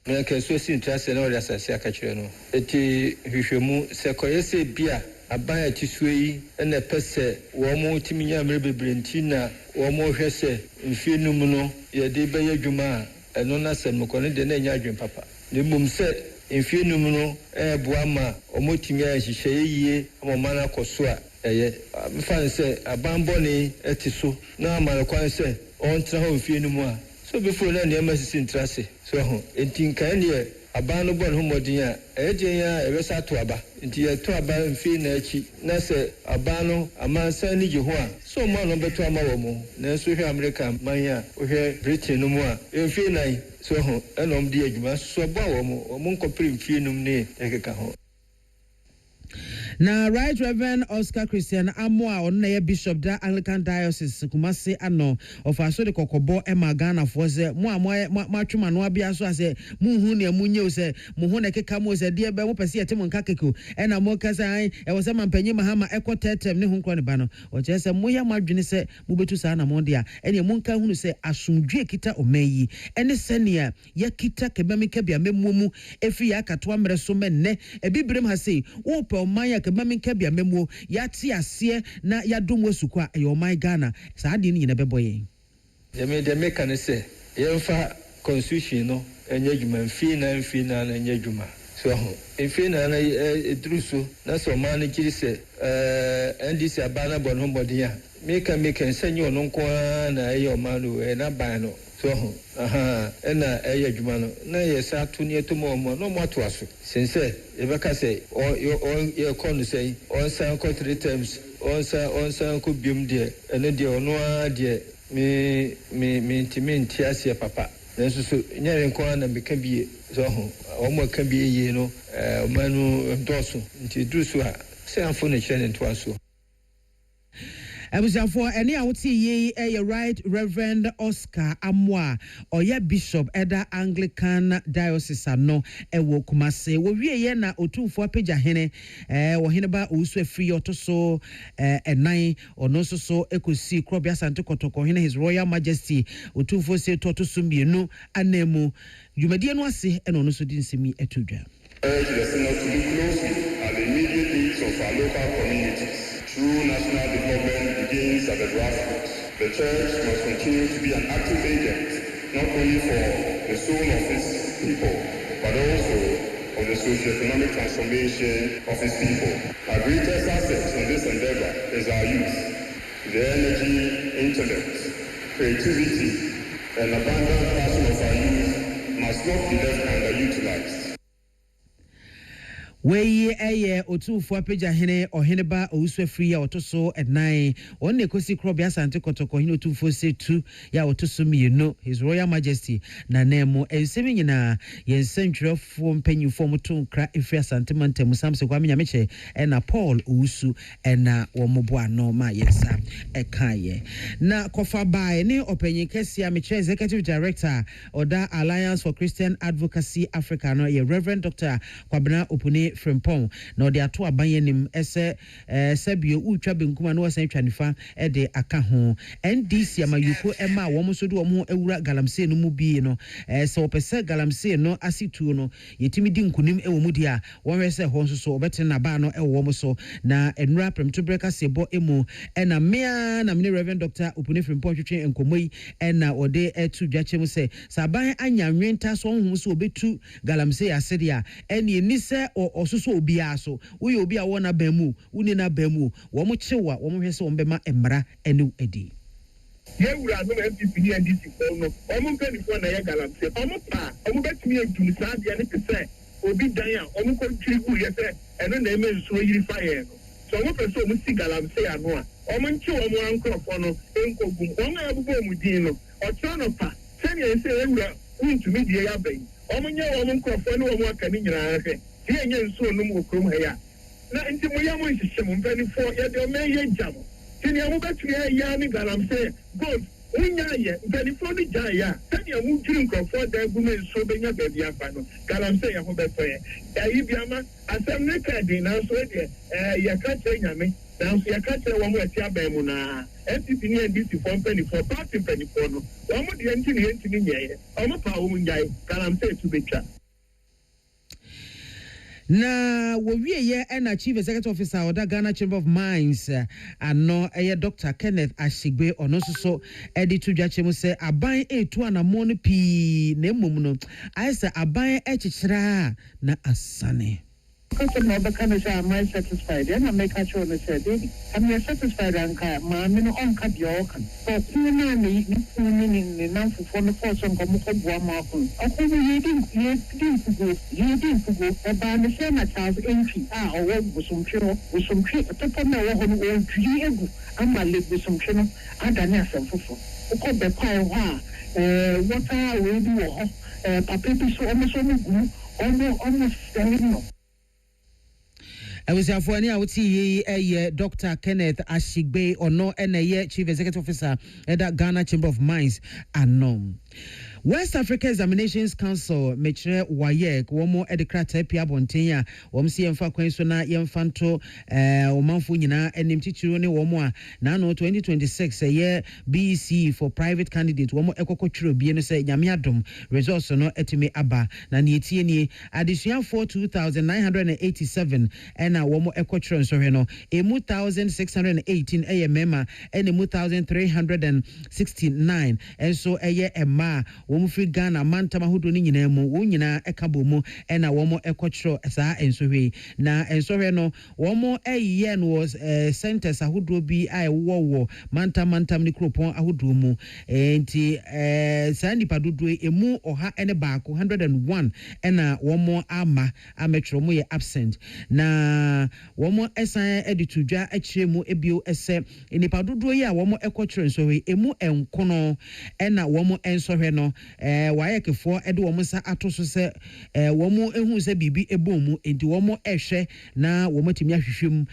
na ke so si ntrase na ori asase akachire no eti hwehwemu se koyese bia abaya tisui ene pese wo mo timi nya mre bebrenti na wo mo hwese mfie num no ye de be yadwuma eno na se mko ne de na nya adwen papa ne mum se mfie num no boa ma omotimi a hihye yie amoma na koso a eye mfa se abamboni etiso na amana kwan se ontra ho mfie num a so before na ne masisi ntrase so ho entinkan ne aban no bon ho modin a ejen ya ewesa to aba nti ya to aba mfie na achi na se aban no amansa ni je ho a so mo no beto ama wo mo na so hwe America man a hwe Britain no mu a mfie nan so ho enom di adwuma so bo wo mo nkopere mfie num ne ekeka ho. Na Right Reverend Oscar Christian Amoa on na Bishop da Anglican Diocese Kumasi ano of aso de kokobo e magana for se mo matwuma no abia so ase mu hu ne munye se mu hu ne keka mo se de be mo pese yete mo nka keko e na mo kasa an e wo se mampanyi mahama ekotetem ne hu nkro ne ba no o che se mo ya madwene se mo betu sa na mo de a e ne mo nka hunu se asomdwe kita omayi ene se ne ya kita kebamika bia memumu efi ya katoa mre so menne e bibrem ha se wo pe oman mami kabia memo ya ti ase na ya dom wasukwa e my Ghana sa ade ni na beboye de me kan se yemfa constitution no enye djuma mfi na enye djuma so ho mfi na edruso na so man ni kiri se ndc abana bon ho bodia me kan senye ono nko na eyo manu na ban no so ho ena eya djuma no na yesa to ni etomo no mo to aso sense ebeka say o konu say on san ko 3 times on san ko biom de ene de ono a de me intimate asia papa na so nyere nko na me ka bie so ho o mo ka bie yi no manu ndoso nti drusu a say afo na kire nto aso. Abusafo eni a wuti ye Right Reverend Oscar Amoa oya Bishop Eda Anglican Diocese ano ewo Kumase wo wie ye na otufo apagya hene wo hene ba osu afri otoso enan ono so ekosi krobia sante kotoko hene His Royal Majesty otufo se totoso mienu anemu dwumadie no ase eno ono so di nsemi etudwa. Urge the Synod to look closely at the immediate needs of our local communities. True national development begins at the grassroots. The Church must continue to be an active agent, not only for the soul of its people, but also of the socio-economic transformation of its people. Our greatest asset in this endeavor is our youth. The energy, intellect, creativity, and abundant passion of our youth must not be left underutilized. Weye eye otufo apagya hene ohene ba osu afri ya otoso enan on ne kosi krobia sante kotoko hene otufo se tu ya otoso mienu His Royal Majesty na nemo ensemi nyina yensentwerefo mpanyifo moto kra efri asante mantem samse kwa menyameche na Paul osu na womoboa no ma yensa ekaye na kofa bae ne opanyin kesi ameche Executive Director Oda Alliance for Christian Advocacy Africa no ye Reverend Dr. Kwabena Opune Frimpong na ode ato abanyenim ese sabio utwa benkuma na wasan twanifa de aka ho NDC amayuko ema wo so de wo ewura galamsey no mu bi no se opese galamsey no asitu no yetimi di nkunim ewo mu dia won hwese ho so so obete na ba no ewo mo so na enura premto breaker sebo emu na mea na mine Reverend Dr. Opune Frimpong twetwe enkomoyi na ode etu dwachem se saban anya nwenta so honhom so obetu galamsey asede a ene ni se osusu obi aso wo ye obi a wona bamu woni na bamu wo mo chewa wo mo hwese wo mbema emra enu edi ye wura no MPP ni NDC ko no o mo mpani fo na ye galamsey o mo pa o mo betumi edum sa dia ne pese obi dan a o mo ko twiri ku ye se eno na eme nso yiri fa ye no so o mo pese o mo si galamsey ano a o mo nche wo mo ankrofo no enkogum o mo abubo mu din no o tro no pa se ni ese ye wura ntumi die ya ban o mo nye wo mo ankrofo ne wo mo aka ni nyina hwe ye nye nso no mu krom ha ya na nti mo ya mo nhihye mo mpani fo ye de o me ye jamo tini amu betumi ya ni galamsey good unya ye mpani fo ni ja ya tani amu jiri nkrofo da gume nso benya baabi afa no galamsey ya ho beto ye yi biama asem ne kadi na so de ya ka kire nyame na so ya ka kire wo mo ati aban mu na NPP ni NDC fo mpani fo party mpani fo no wo mo de ntini ye ntini nye ye o mo pa wo mu nyai galamsey tu betwa Na we ye and Chief Executive Officer of the Ghana Chamber of Mines and no Dr. Kenneth Ashigbe or no so edit to Jachemu say aban to an amon p nemuno. I say aban echichra na asane. Customer am I satisfied? And I make a show and said, I'm satisfied and mammy on cut your can. But you know me, meaning enough for the force on Comuco. You didn't go about the same as entry. Or with some channel, with some trick, a top of my own old tree. I'm a live with some channel. I don't know some for. Okay, the pile, what I will do, Papa, so almost selling. I was here for any. I would see Dr. Kenneth Ashigbe or no, and Chief Executive Officer at the Ghana Chamber of Mines and West Africa Examinations Council, Metre Wayek, Womo Edicrate Pia Bontenia, Womsi Mfa Quensona, Yemfanto, Omanfunina, and Nimtichuni Womoa, Nano 2026, a year BEC for private candidate, Womo Akoko Abon, Yamiadum, results no etime Abba, Nanietini, addition for 2,987, and a Womo Equatron Soreno, a 1,618 AMM, and a 1,369, and so a year Emma. Womfri Ghana mantama hudu ni nyina mu wonyina ekabo mu ena womo ekotro saa ensohwe na ensohwe no womo eyiye no was centers ahudu bi ai wowo mantam ni kropon ahudu mu enti saa nipa dodo emu oha ene baako 101 ena womo ama ametro mu ye absent na womo esan editudwa akire mu ebio ese nipa dodo yi a womo ekotro ensohwe emu enkono ena womo ensohwe no wayekefo ede wo msa atoso se wo mu ehu se bibi ebomu enti wo mu ehwe na wo matimi ahwehwem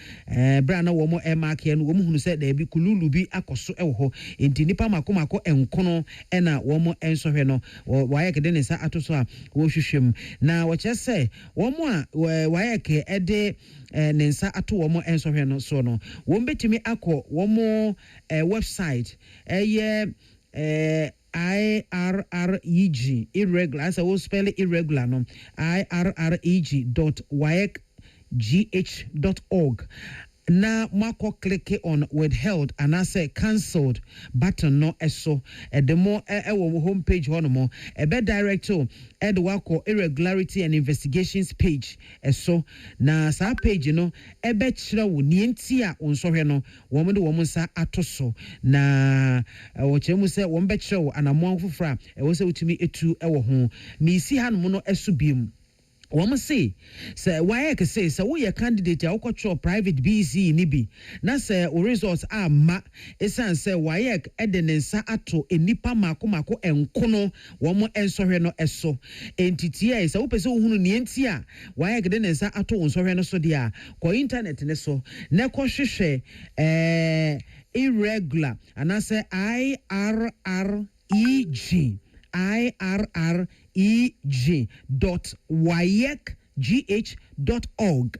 bra na wo mu emake no wo mu hunu se da bi kululu bi akoso ewo enti nipa makomako enkono ena wo mu ensohwe no wayekede ne sa atoso a wo hwehwem na wo kyese wo mu a wayeke ede ne nsa ato wo mu ensohwe no so no wo mbetimi akọ wo mu website IRREG irregular as I will spell it irregular no irreg.wayekgh.org na mako click on withheld and I say cancelled button no eso the more homepage honomo be direct to wako irregularity and investigations page eso na sa page no ebe kire wo nienti a onsohwe no wo mo de wo sa atoso na wo chemu se wo be kire wo anamon fofra wo se utimi etu ewo ho mi si hanom no eso biem Wama say why say we a candidate a okotro private BC nibi na say o results are ma esan say why edenensa ato enipa mako enkono womo ensohwe no eso entity e say wo pese ohunu ne enti a why edenensa ato onsohwe no so dia ko internet ne so ne ko hwehwe irregular and I say IRREG.wayekgh.org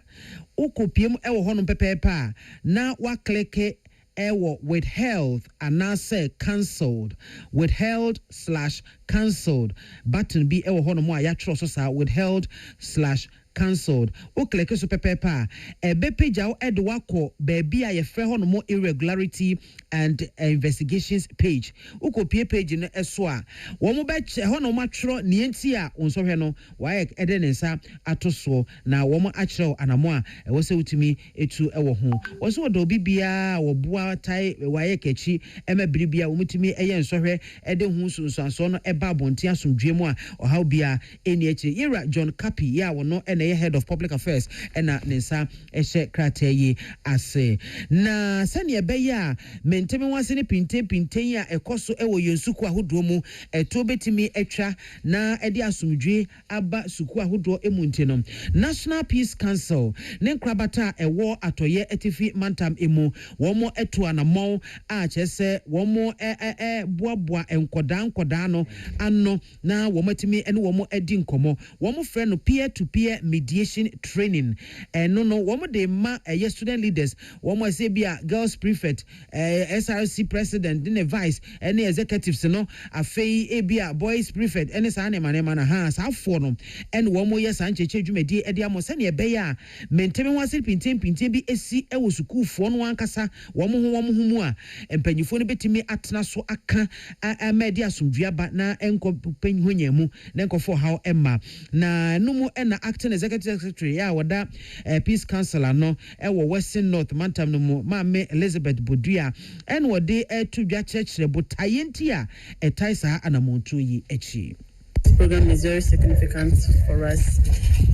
ukopiem ewo hono pepepa na wa click ewo withheld and now say cancelled withheld/cancelled button be ewo hono mo ya tro so sa withheld/cancelled o click so pepepa ebe page awo edwako baby a ye frɛ hono mo irregularity and investigations page ukopie page no eso a wo mo be hono ma tro nienti a onsohwe no waye ede ne nsa atoso na wo mo akyerɛw anamo a wo se utimi etu ewo ho wo se odo bibia wo boa tai waye kachi ema biribia wo mutimi eye nsohwe ede hu sunsanso no eba bonte asomdwe mu a ohaw bia eni echi Ira John Kapi ya wo no ene head of public affairs ena ne nsa ehye kratayi ase na sane ebe ya mentemi wase ne pinten a ekoso ewo yensuku ahodo mu eto betimi etwa na ede asomdwe aba suku ahodo emunte no National Peace Council ne nkrabata ewo atoye etifi mantam emu womo eto anamo a chese womo boaboa enkoda no anno na womatimi ene womo edi nkomo womo frɛ no peer to peer mediation training. And no, one more day, student leaders, one more say be a girls prefect, SRC president, then a vice, any executives, no, a fay, be a boys prefect, any son, man, has half for them. And one more yes, and Chechumedi, Edia Mosania Beya, maintain was it pintin, be a sea, I was cool for one cassa, one more, and penufone betimi atna so aka a media some via but na enko penhunyemu, nenko for how Emma. Na no more and acting executive secretary, ya wada peace councillor no, Western North, Mantam no more, Mame Elizabeth Boduya, and what they to their church, but Tayentia, a Taisa and a Montuyi Echi. This program is very significant for us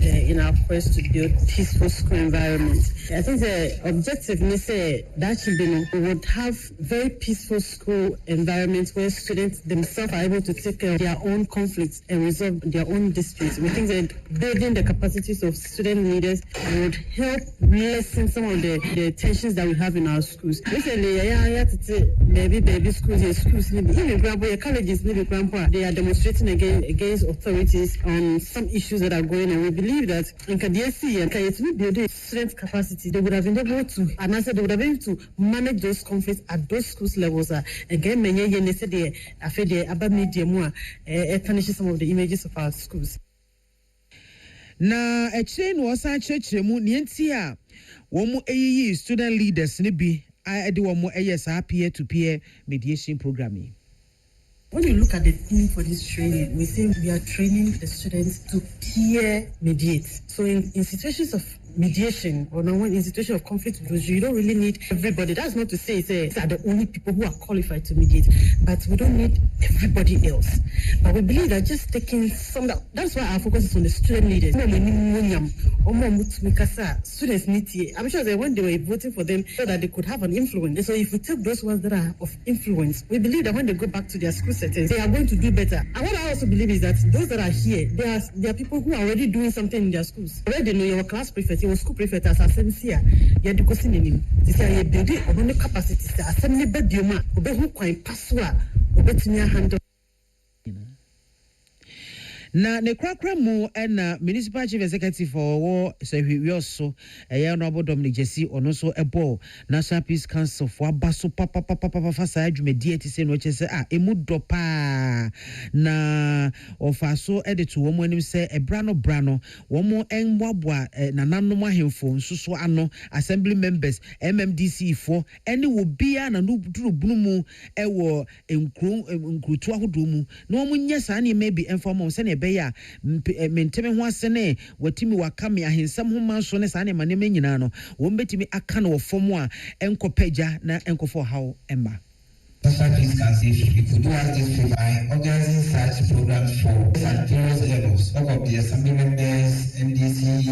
in our quest to build peaceful school environment. I think the objective is that we would have very peaceful school environments where students themselves are able to take care of their own conflicts and resolve their own disputes. We think that building the capacities of student leaders would help lessen some of the tensions that we have in our schools. Recently, baby schools, even colleges, they are demonstrating against authorities on some issues that are going on. We believe that in KDSC and KSB building student capacity, they would have been able to, and I said they would have been able to manage those conflicts at those schools levels. Again, many years they after the about media more tarnishes some of the images of our schools. Na a chain was a church nientia womu student leaders nibi I do one more peer-to-peer mediation programming. When you look at the theme for this training, we say we are training the students to peer mediate. So in situations of mediation or in situation of conflict, you don't really need everybody. That's not to say these are the only people who are qualified to mediate, but we don't need everybody else. But we believe that just taking some, that's why our focus is on the student leaders. Students need, I'm sure that when they were voting for them, so that they could have an influence. And so if we take those ones that are of influence, we believe that when they go back to their school settings, they are going to do better. And what I also believe is that those that are here, they are people who are already doing something in their schools. Already know your class prefect, your school prefect as here. You are discussing in him. This is a building of the capacity. Assembly bedroom, obey who can pass what, obey to handle. Na ne kwakra mu na municipal chief executive for we also honorable Dominic Jesse ono so ebo National Peace Council for abaso papa fa adwumadi ati se no chese emu dopa na ofaso edit wo mu anim se brano wo mu enboaboa nananom ahemfo nsuso ano assembly members MMDC for ene wo bia na no duru bunu mu ewo nkrutu ahodo mu na wo mu nya sa na maybe inform se na ya menteme ho asene watimi wakame ahensam ho manso ne sa ne maneme nyina no wo mbetimi aka no fomu a enkopaja na enkofo hawo emba. National Peace Council, we could do us this favor by organizing such programs for at various levels. All of the assembly members, MDCs,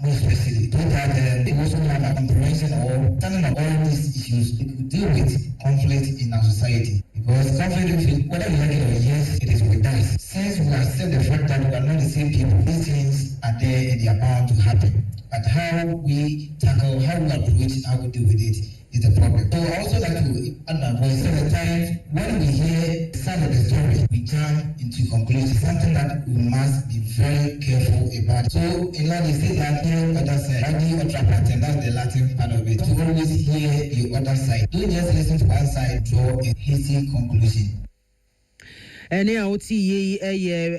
more specifically, so that they also have a comprehension or understanding of all these issues. They could deal with conflict in our society. Because conflict, whether we like it or yes, it is with us. Since we accept the fact that we are not the same people, these things are there and they are bound to happen. But how we tackle, how we approach, how we deal with it is the problem. So I also like to avoid several times when we hear some of the story, we jump into conclusion, something that we must be very careful about. So in Latin, they say that hearing other side, radio or trapatent, that's the Latin part of it. To always hear the other side. Don't just listen to one side, draw a hasty conclusion. Ene a oti ye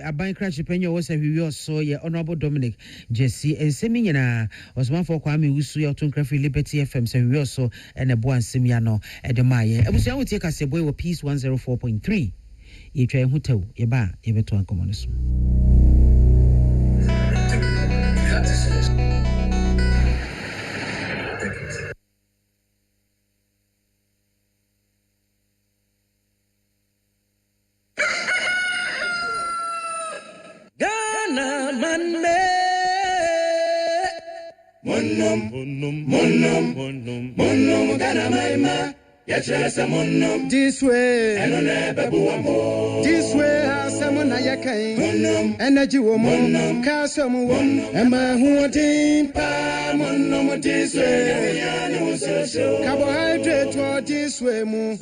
aban crash penyo wo se hwiwe so ye honorable Dominic Jesse ensemi nyina osman for kwame wusu ye otonkrafi Liberty FM se hwiwe so ene bo ansem ya no e de maye abusia wotie kase boy wo peace 104.3 ye twa hu taw ye ba ye beto ankomo no so. Monum gana maima ya chelesa monum this way and on this way has Samona Yakai, Energy Woman, Castle Woman, Emma Huatin, Pam, carbohydrate, what is Wemu,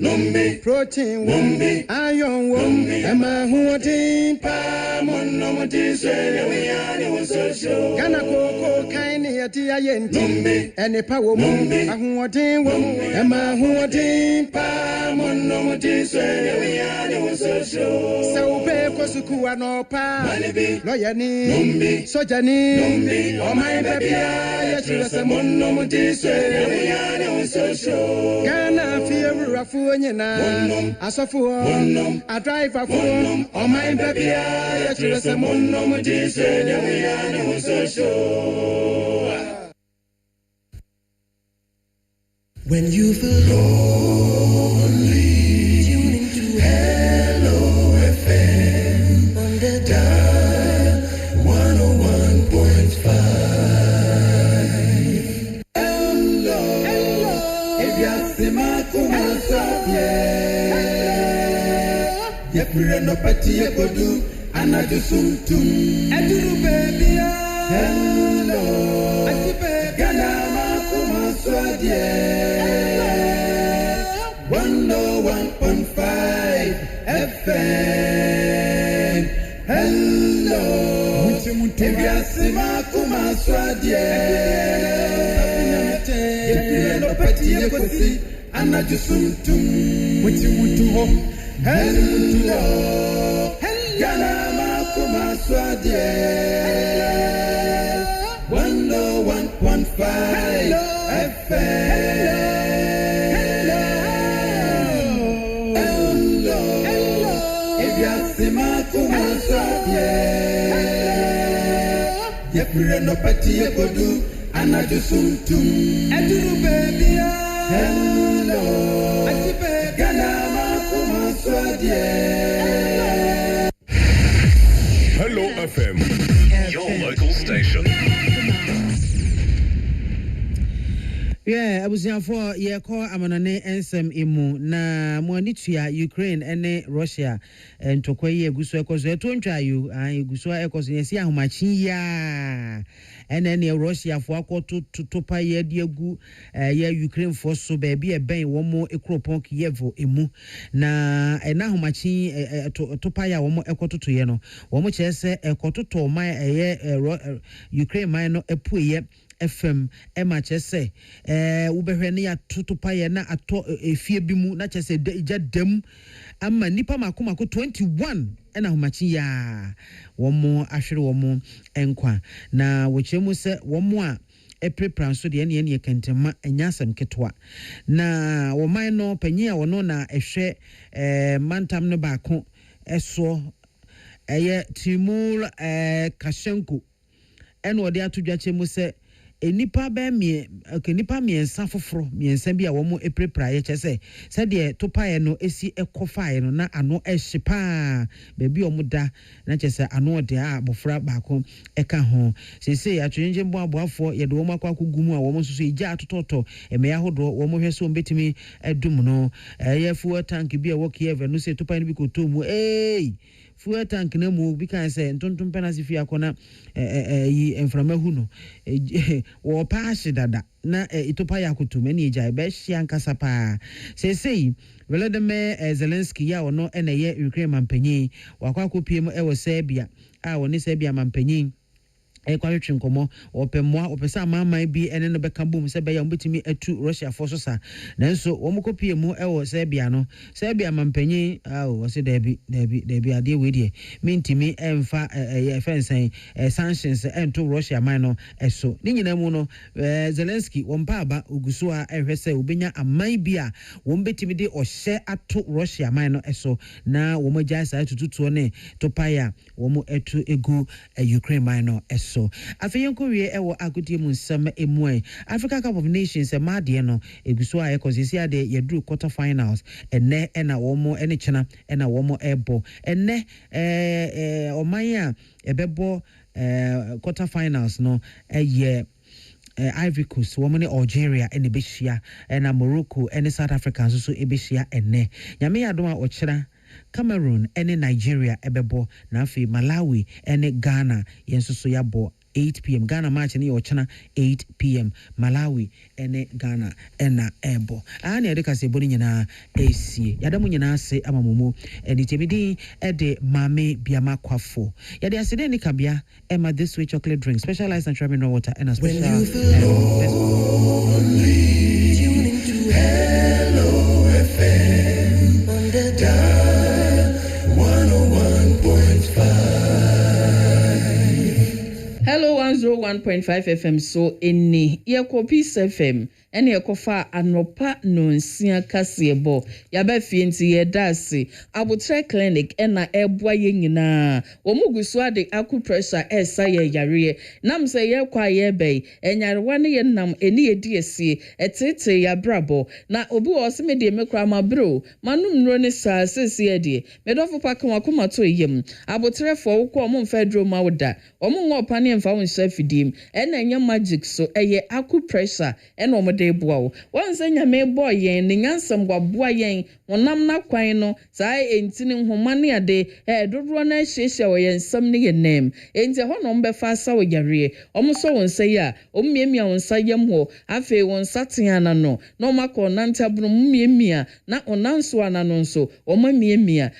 protein, Wumbi, iron, Wum, Emma Huatin, Pam, Ghana Coco, Kine, Tia, and a power Mumbi, Ahuatin, Wum, Emma Huatin, Pam, so pay Kosuku no pa, Loyani, Sojani, or my baby, yes, you are no Ghana fear Rafuana, Asafu, a driver for, or my baby, yes, you are no when you feel lonely, tune into Hello FM on the dial 101.5. Hello, if you see my kumasabye, ye pray no party ye go do, and I do something. Aduru baby, hello, atipe Ghana kumasabye. 101.5 FM. Hello. Ebiasima kumaswadie. Ebieno pati yekosi anajusumtum. Mutu ho. Hello. Galama kumaswadie. 101.5 FM. Ye pray no party ye go do, and I just something. Aduru baby, hello. Atipe Ghana kumaswadie. Hello FM, your local station. Yeah, abusiafo ye call amanane ensem imu na mwanitua Ukraine ene Russia ntokwaye eguso ekozo etontwa yu eguso ekozo yesi ahomachi ya ene ne Russia fo akoto topa ye de agu ye Ukraine fo so ba bi eben womo ekropon Kiev emu na ena ahomachi topa ya womo ekototo ye no womo chese ekototo man Ukraine man no epuye FM Emma chese ubehwe ne ya tutupa ye na ato efie bi mu na chese ja dem ama nipa makomako 21 ena homachi ya womo ahwere womo enkwa na wochemu se womo a eprepran so de ne kentema enyasem ketwa na woman no panyi a wono na ehwe mantam no baako eso eye Timur Kashenko eno ode atodwa chemu se enipa ba enipa miensa foforo miensa bi a wo mo eprepra ye chese se de topae no esi ekofae no na ano ehyepa ba bi o muda na chese ano de a bofra baako eka ho sese atwenje mbo aboafo ye de wo makwa kogumu a wo mo soso ija atototo emeya hodo wo mo hwese o betimi edum no ye fuel tank bi a wo Kiev no se topae no bi ko tomu fuel tank na mu bi kan se ntontom penasi fi akona yi enframahu no wo paasi dada na itopa ya kutume ni ejai be hia nkasa pa sesei Volodymyr Zelensky ya ono ene ye Ukraine mampanyi wakwa kopiem ewo Serbia a woni Serbia mampanyi kwatwe nkomo opemwa opesa mama bi ene no beka bom se be ya mbetimi atu Russia for so sa nanso wo mkopie mu ewo Serbia no Serbia mampanyi wo se debi ade we die mintimi emfa fensan sanctions ento Russia man no eso ni nyina mu no Zelensky wompa aba oguso a ehwese obenya aman bi a wo mbetimi de ohye ato Russia man no eso na wo magya sa tututuo ne topaya wo mu etu egu Ukraine man no eso so afeyenko wie ewo agudie mu nsam emue Africa Cup of Nations maade no eguso a ekosisi ade yedru quarter finals enne ena womo ene chena ena womo ebo enne omanya ebebo quarter finals no eye Ivory Coast woman Algeria and Ebeshia and Morocco and South Africa so Ebeshia enne nyame adoma ochera Cameroon ene Nigeria ebebo na afi Malawi ene Ghana yenso so yabo 8 p.m. Ghana match ni ochana 8 p.m. Malawi ene Ghana ena ebo. Ani edeka se boni nyina esie. Yada mu nyina se amamumu eni temidi ede mame biama kwafo. Yade asede ni kabia ema this way chocolate drink specialized natural mineral water and a special when you feel lonely, tune into Hello FM on the dial 101.5. Hello 101.5 FM so inni yeko Peace FM ene yekofa anopa nonsia kasebo yaba fienti yedase abotre clinic ena eboa yenyina omugusu ade aku pressure esa ye yare nam se yekwa yebe enyarewa ne yenam eni edi esie etete ya brabo na obi wo se medie mekra mabro manum nro ne sa sesi ede medofo pak wakoma to yem abotre fo wo ko mo mfedro mawda omo ngopa ne mfa won shafidim ena enya magic so eye aku pressure ena omode boa once nyame boy yen ne nyansam gwaboa yen wonam na kwan no sai entini nhoma ne ade dodoro na hyehye wo yen sam ne yenem enti ho no mbefa sa wo yare omso won sai a ommiemia won sayem ho afi won sateana no no makọ nantabru mmiemia na onanso ana no nso omamiemia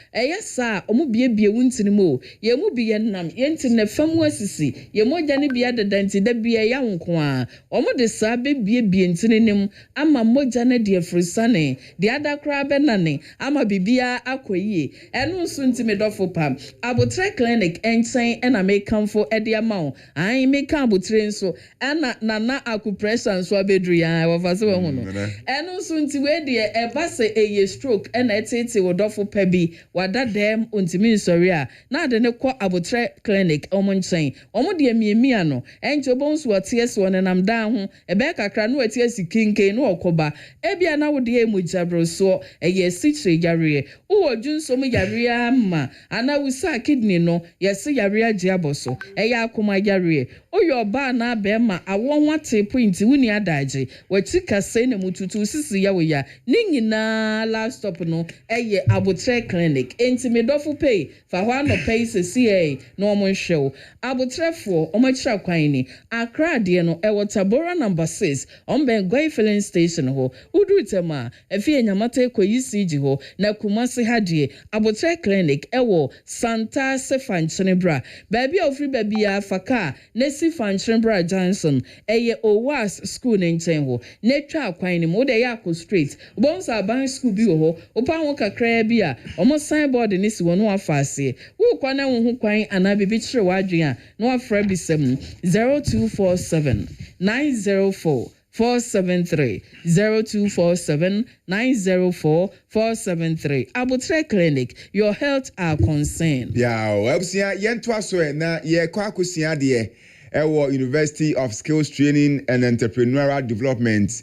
sa omubiebie wuntini mo ye mu bi yenam yentine famu asisi ye moja ne bia dadanti da bia ya nko a omude sa bebiebie ntini nim ama moja ne de frisane de adakra benane ama bibia akoyie enu nso ntime dofo pam abotre clinic enchen ena mekamfo ede amawo an meka abotre nso ena nana akupressure nso abedru ya wafase wo hu no enu nso nti we de ebase eye stroke ena etete wodofo pabi wadadem ontimi nsori a na de ne kọ abotre clinic omonchen omode miemia no enche bonso waties wonenam dan ho ebe kakra no waties kinke no okoba ebia na wode emujabro so eye sitre yare uwo junsom yare ama ana wusa kidney no yesi yare age aboso eye akoma yare oyo ba na be ma awo nwate point wuni adaje wachi kase na mututu sisi ya woya ninyina last stop no eye abotre clinic entimidofo pay fa ho no pay CCA no mo nhwew abotrefo omachira kwan ni Accra de no ewo Tabora number 6 omben Gwai filling station ho udurutema efie nyamata ekoyisiji ho na Kumasi hadie abotre clinic ewo Santa Sefanchenebra baby ofri baby ya faka nesi Fanchenebra Johnson eye Owas school nchen ho netwa kwan ni mo de yakọ straight bonsa aban school bi ho opa ho kakra bi a omo signboard ni si wono afase wo kwana wo hu kwan ana bibi kire wadwen a no afra bi sem 0247 904 473 0247 904 473 Abotre Clinic, your health are concerned. Websia yento aso na ye kwa akosia de University of Skills Training and Entrepreneurial Development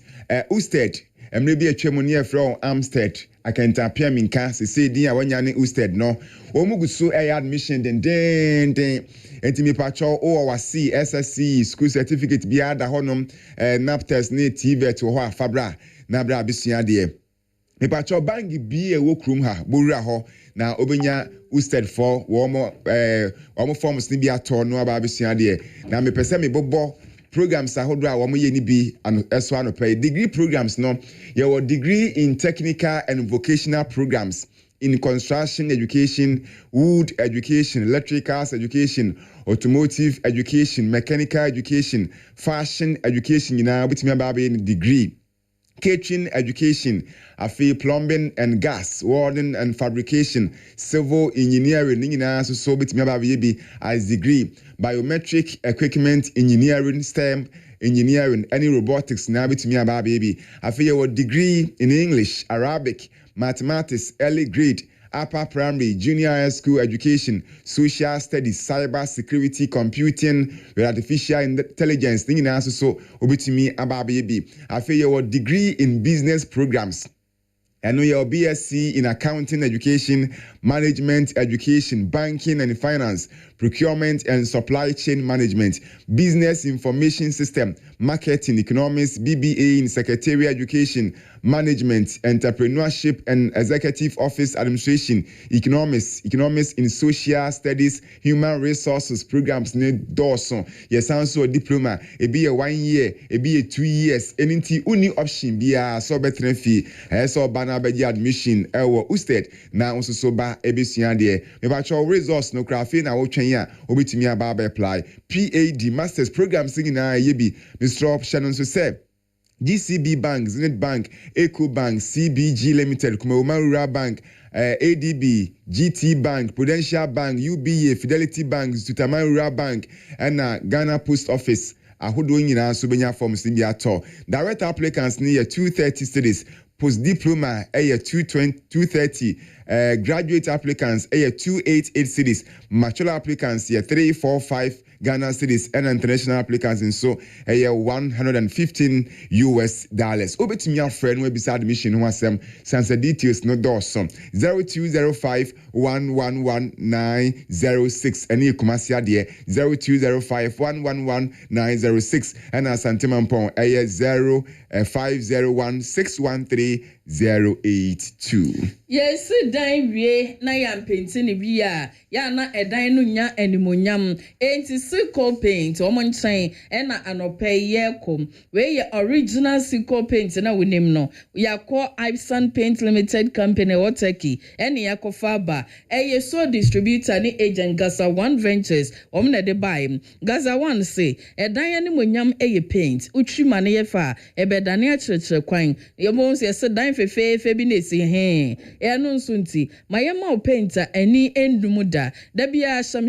USTED emrebi atwemoni from Amstead akenta pia minka se din a wanya ne USTED no omuguso admission den entimi pacho o wasi SSC school certificate bia da honom NAPTES ne TVET ho afabra na bra bisua de me pacho bangi bi e wo krum ha borura ho na obenya USTED for wo forms ni bi ato no aba bisua de na me pese me bobo programs ahodo a wo ye ni bi eso anopa degree programs no your degree in technical and vocational programs in construction education, wood education, electricals education, automotive education, mechanical education, fashion education, betimi ababe degree. Catering education, plumbing and gas, welding and fabrication, civil engineering, so betimi ababe as degree. Biometric equipment engineering, STEM engineering, any robotics, betimi ababe. Your degree in English, Arabic, mathematics, early grade, upper primary, junior high school education, social studies, cyber security, computing, artificial intelligence, so obitimi ababebi. Your degree in business programs. And your BSc in accounting education, management education, banking and finance, procurement and supply chain management, business information system, marketing, economics, BBA in secretarial education, management, entrepreneurship and executive office administration, economics in social studies, human resources programs ne dawson. Yes, also a diploma, it be a 1 year, it be a 2 years, anything only option be a so better fee, so banner admission, usted, now also so ba ebisian there. Me ba cho resource no craft na wo twen ya obetimi aba apply. PAD masters program singing na yebi Mr. Shannon so say GCB Bank, Zenith Bank, Eco Bank, CBG Limited, Kumawoma Rural Bank, ADB, GT Bank, Prudential Bank, UBA, Fidelity Bank, Zutama Rural Bank, and Ghana Post Office. Ahodo nyina so benya forms ni bi ato. Direct applicants near 230 studies. Post diploma 230, graduate applicants 288 cities, bachelor applicants 345 Ghana cities, and international applicants in so $115. Obetimi afred we beside admission who asem sense details no dawson 0205 111906 and Kumasi ade 0205 111906 and Asantemampon 0501 613 Yes, dan wie na ya mpenti ne bi a ya na edan no nya animonyam enti sickle paint o mo nchen e na anope ye kom we ye original sickle paint na wonim no ya ko Ibson Paint Limited Company Oteki ene ya ko Faba ye so distributor ni agent Gaza One Ventures o mo na de buy Gaza One say edan animonyam ye paint utri mane ye fa e bedane a chirechire kwan ye mo se dan fefefe bi na si he eno nsunti mayema o painter eni endumuda da bia sham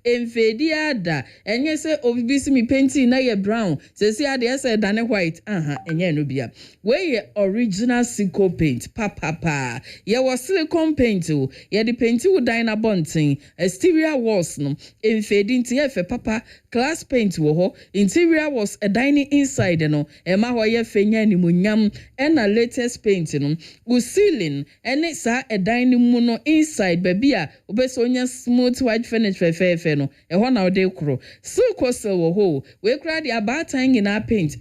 enfedi ada enye se obisi mi painting na ye brown se si ade se dane white enye no bia we ye original sickle paint papa ye was silicone paint o ye the paint wo dan na bonten exterior walls no enfedi nti ye fe papa glass paint wo ho interior walls a dining inside no ema ho ye fenya ni munyam na latest paint no wo ceiling ene sa a dining mu no inside baby a obeso nya smooth white finish fe no e ho na ode kro silk sel wo ho we kra di abatan na paint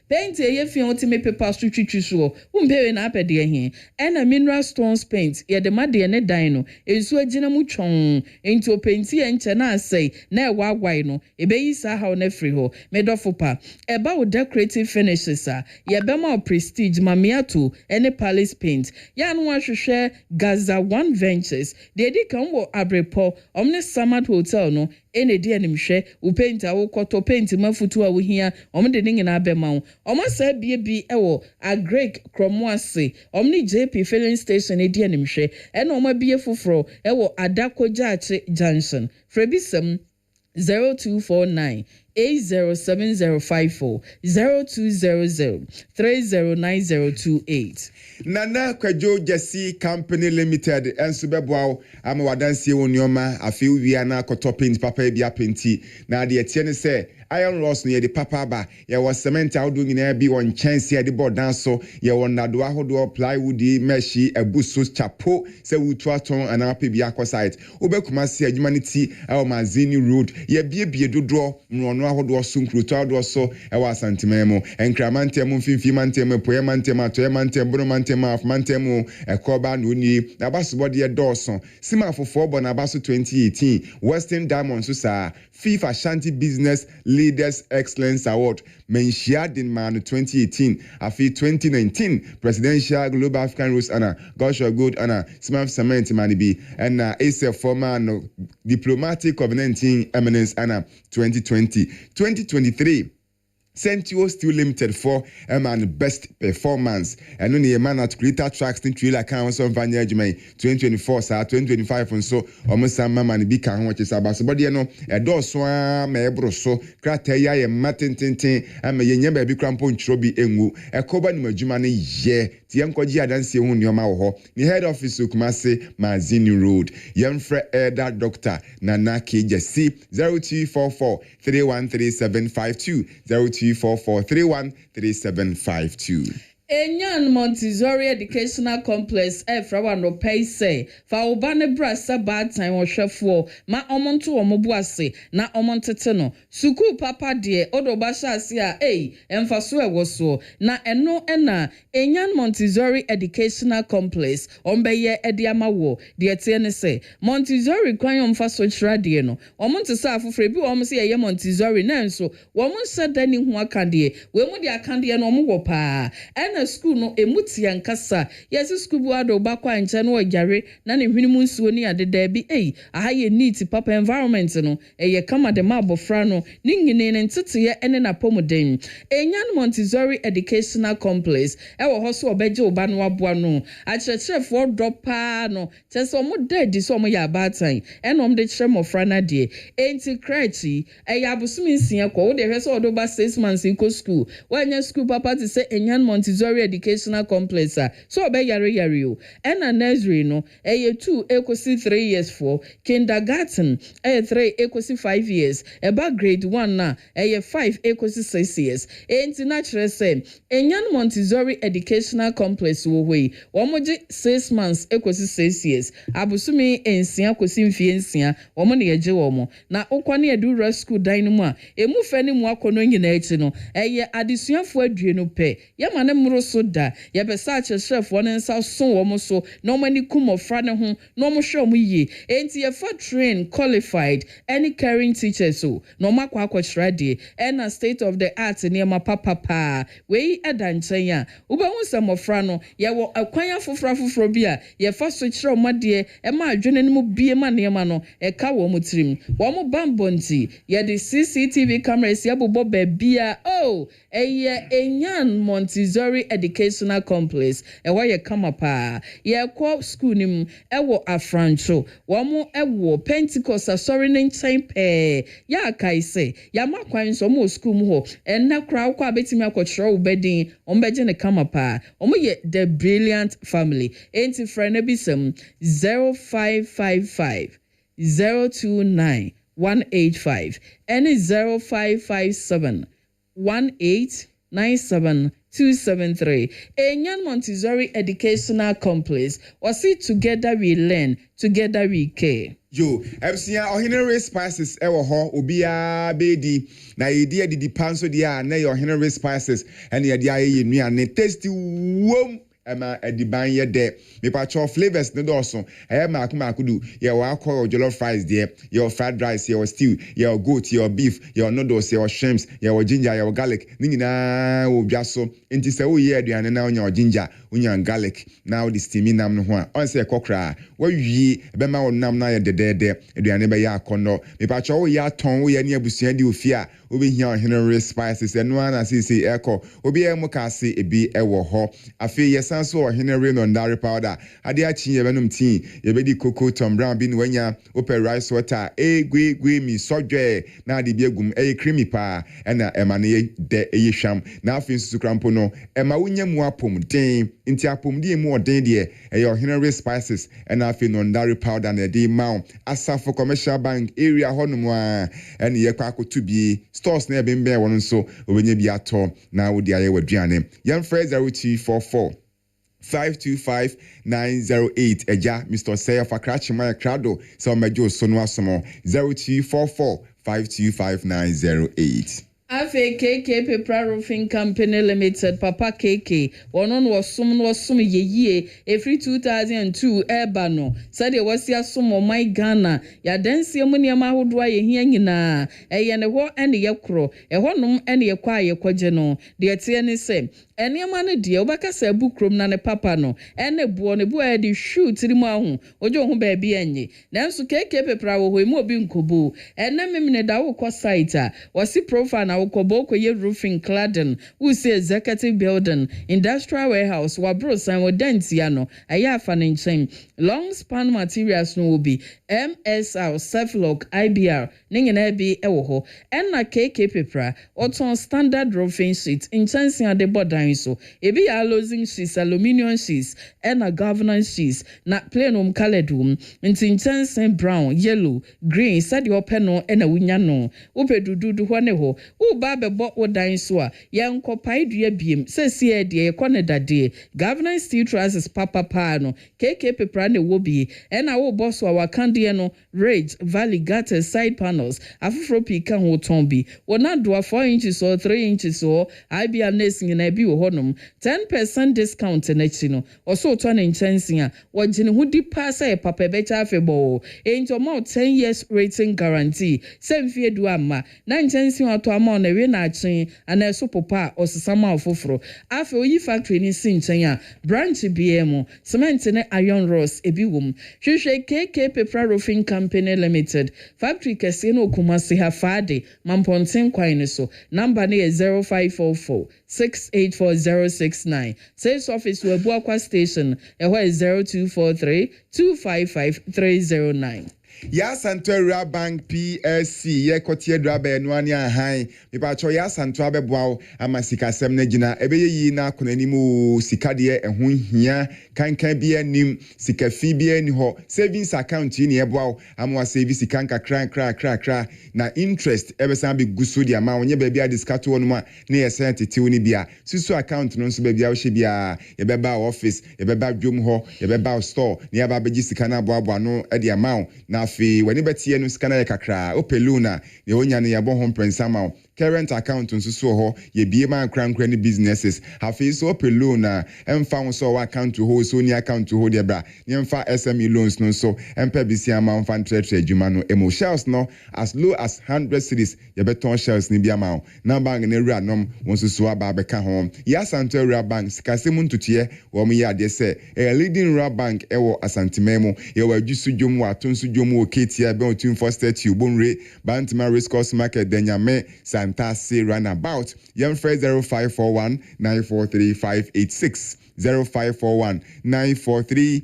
paint e ye fi on me paper twitwi so umpewe na apede he ena mineral stones paint ye de made ne dan no ensu agina mu twon enti paint ye nche na asai na e wagwai no e be yi sa ha na free ho me dofo pa e ba wo decorative finishes ye be ma prestige mamiato ene palace paint ya no ahwehwe Gaza One Ventures de di kan wo abrepo omne Samad Hotel no ene di animhwe wo painter wo koto paint mafutu a wo hia omde ne nyina be ma wo omasa bi ewo agrek kromoase omne JP filling station e di animhwe ene omabie foforo ewo Adakojache Junction Frebisem 0249 807054 0200 309028 Nana Kwajo Jesse Company Limited enso beboa ama wadansie wonioma afi wi na kotopint papa bia penti na de etie ne se iron rods no ye de papa ba ye was cement awdo nyina bi won chance ye de board so ye won nado ahodo plywood mesh ebuso chapo se wutu aton ana pa bia ko site obekuma se adwumaniti e Mazini Road ye bie dodo no ahodo so nkruto ahodo so e wa santememo enkramantem mfimfi mantem poemantem atoemantem bromantem afmantem ekoba no ni na basobode ye dawson sima fofo bo na baso 2018 Western Diamond so sa FIFA Shanty Business Leaders Excellence Award mentioned in man 2018 afi 2019 Presidential Global African Rose Anna Goshua Good Anna Smith Cement Manibi and ASF former Diplomatic Covenanting Eminence Anna 2023 Century Steel Limited for man best performance and only a man at greater tracks in trailer council of Vanya Jumay 2024 sa 2025 and so almost some man be can watch his abas body no a door swam ebroso krateya ye matin tintin and me yen baby crampon trobi enwu a coba ni majumane ye tiam koji adansi hu nyoma wo ni head office Kumasi Mazini Road yemfre elder doctor Nanaki Jesse 0244 313752 0244313752 Enyan Montessori Educational Complex Efrawa no pay say fa obane brasa bad time or shefo ma omonto omobuase na omonteteno suku papa de odobasha asia emfaso ewoso na eno ena Enyan Montessori Educational Complex ombeye ediamawo de tiene say Montessori kwan omfaso chira de no omonte sa afofre bi wo se ye Montessori na nso wo mo sedani hu akande we mu de akande no mo wo pa ena school no emuti yankasa yes school bu ado ba kwa nche no agyare na ne hwinimu nsuo ni adeda bi aha ye neat papa environment no ye kama de mabofra no ningine ne ntete ene na pomoden Enyan Montessori Educational Complex wo ho so obeje oba no aboa no akyerɛkyerɛfo dopa no kyese omo dead so omo ya abatan ena omo de kyerɛ mofra na de enti krachi abusumi nsia kɔ wo de hwɛ so odo ba 6 months in school wanya school papa to say Enyan Montessori Educational Complex so be yare o ena nursery no 2 ekosi 3 years for kindergarten 3 ekosi 5 years eba grade 1 na 5 ekosi 6 years enti na kyerɛ sɛ Enyan Montessori Educational Complex wo hoi omoje 6 months ekosi 6 years abusumi ensia kosi mfie ensia omo ne yeje wo na okwa ne edura school dan mu a emu fa ne mu akono nyina echi no adesuafo adue no pe yama ne mro so da ye besa kyerɛkyerɛfo ne nsa so wo mo so na omani kumofra ne ho na omo hwɛ omo yie enti ye fa train qualified any caring teachers so na omo akwa akwɔkyerɛ de na state of the art ne ma papa we ɛda nkyɛn a wobɛhu sɛ mofra no ye wo akwan afoforo bi a ye fa so kyerɛ omo de ma adwene ne mu bie ma ne ma no ɛka wo mo tirim wo mo bambonti ye de CCTV cameras ye bobɔ baabia Enyan Montessori Educational Complex ewa ye kama pa ye kwa school nim ewo afrancho womo ewo Pentecost asori ne nkyɛn pe ya kaise ya makwan so mo school mu ho enna kra kwa betimi akɔkyerɛ wo bedin ombeje ne kama pa omo ye the brilliant family enti friend ebisem 0555 029 185 and 0557 1897273 Enyan Montessori Educational Complex was it together we learn together we care Ebsia ohinere spices ewo ho obia bedi na yedi adidi panso dia na your ohinere spices and ye dia ye nuane tasty wom ema ediban ye de me pacho flavors no doso makudu ye wa call jollof fries there your fried rice your stew your goat your beef your noodles your shrimps your ginger your garlic ni nyina wo dwaso enti se wo ye aduane na onya ginger onya garlic now the steamy nam no ho a on se kokra wa wi be ma wonam na ye dedede aduane be ya akono me pacho wo ya ton wo ye ne abusua di ofia obehia ohenere spices eno ana sisi eko obi e mukase ebi ewo ho afi yesanso ohenere no ndare powder ade achi ye benum tin ye bedi cocoa tom brown bi no wanya open rice water gwe mi sodwe na ade bi egum creamy pa na emane de hwam na afi susu krampo no ema wonya mu apom den nti apom de mu oden de ohenere spices na afi no ndare powder na de maun asafo commercial bank area honum a ene ye kwa akotu bi stores na ebembe won so obenye bi ato na wodi aye waduane yam phrase 0244 525908 eja Mr. Sayer Fakrachi Maya Krado so mejo so no asomo 0244 525908 Afe KK Paper Roofing Company Limited Papa KK wonon wasum yeye every 2002 ebano said was ya sumo my Ghana ya dansi mu niam ahodo ye hia nyina eye ne ho ene ye kro ehonum ene ye kwa ye kwaje no de tie ne se eniama ne de obaka sa bukrom na ne papa no ene buo ne buo de shoot ri mu ahu ojo ho ba bi enye nanso KK Paper wo ho mu obi nkobo ene memne da wo kwa site a wasi profile na Ukoboko ye roofing cladding, we say executive building, industrial warehouse, wabros and wadentiano, ayafa ninchen, long span materials no will be MSR, Self-Lock, IBR, Ningenebi Ewoho, and na KK Paper, Oton standard roofing sheet, intention at the border so, ebi losing sheets, aluminium sheets, and a governance sheets, not plenum colored room, intention brown, yellow, green, said your penno, and a winyano, upe dudu waneho, ba bebo odan so a yenkopai dua biem sesi de ekone dade governance steel trusses papa no KK pepra ne wo bi ena wo boss wa wakande no rage valley gutter side panels afufro pika ho ton bi wona doa 4 inches or 3 inches or IBM nesing na bi wo honom 10% discount na chi no oso to na nchansin a wogine ho di pa say papa becha afebo ento mo 10 years rating guarantee semfie du amma na nchansin ato ama na we na achen ana so popa osesama ofoforo afi oyi factory ni sinchen a branch BM cement ne iron rods ebi wom hwehwe KK Pepra Roofing Company Limited factory kese no Kumasi ha fade mamponten kwan ne so number ne 0544 684069 sales office webu akwa station eho 0243 255 309 Ya Santora Bank PSC ye kotie draba enuani ahan me pa cho ya Santora beboa amasika sem na gina ebeye yi na konanimu sikade ehun hia kankan bi anim sikafi bi ani ho savings account ni eboa amwa save sika kra na interest ebesan be guso di ama onye ba bia discount wonu ma na yesen tetew ni bia susu account no nso ba bia wo hye bia ye beba office ye beba dwom ho ye beba store ni aba beji sika na aboa no e di ama na fi wani betie no sika na ye kakra opeluna ye onya ne yabo ho mpensama current account nso ho ye bie man krankra ni businesses hafi so opeluna emfa ho so account ho so ni account ho de bra ni emfa SME loans no so empa bisi ama mfa trade adwuma no emo shells no as low as 100 cities ye beton shells ni bia ma na bank na rua nom wonso so aba beka ho ya Santo Rua Bank sikasemu ntutie wo mo ya de se a leading Rua Bank ewo asantememu ye wadwisu dwom wa tonso dwom wo ketia be otum for state ubonre bantima race course market denyame Santasi runabout yem 0541 943 0541 943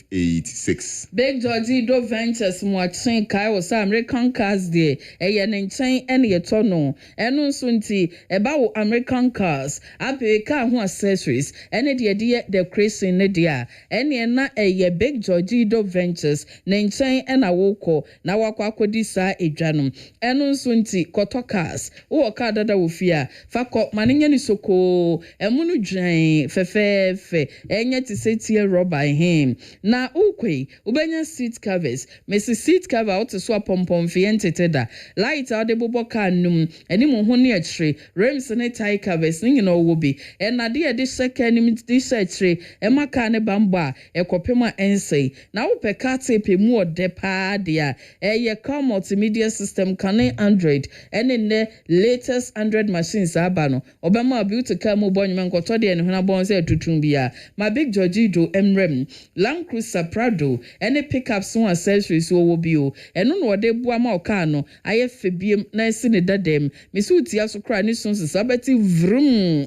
586 Big Georgie Do Ventures mwachin kai wo sa American cars de eye ne nchen ene ye tono eno nso nti eba wo American cars ape ka ho accessories ene de decoration ne dia ene na eye Big Georgie Do Ventures ne nchen ena wo na wakwa akodi sa edwanom eno nso nti koto cars wo ka dada wo fia fakọ manenya ni soko emunu dwan fefefe enye ti setie rubber him na ukwe ubenya seat covers mesi seat cover out so pompom fiente da light out de bobo car num eni mo ho ne akire rims ne tie covers ni no wo bi na de second ni di search ma car ne bamba ekopema ensei na wo pe car tape mu ode pa dia ye car multimedia system kan Android ne latest Android machines aba no obema beauty car mu bonnyuma nkoto de ne hona bon se tutum bia ma Big Georgie Do emrem Land Cruiser Prado any pickups one accessories wo bio eno no de bua ma oka no aye febiem na esi ne dadem misuti aso kra ni sonso sabati vrum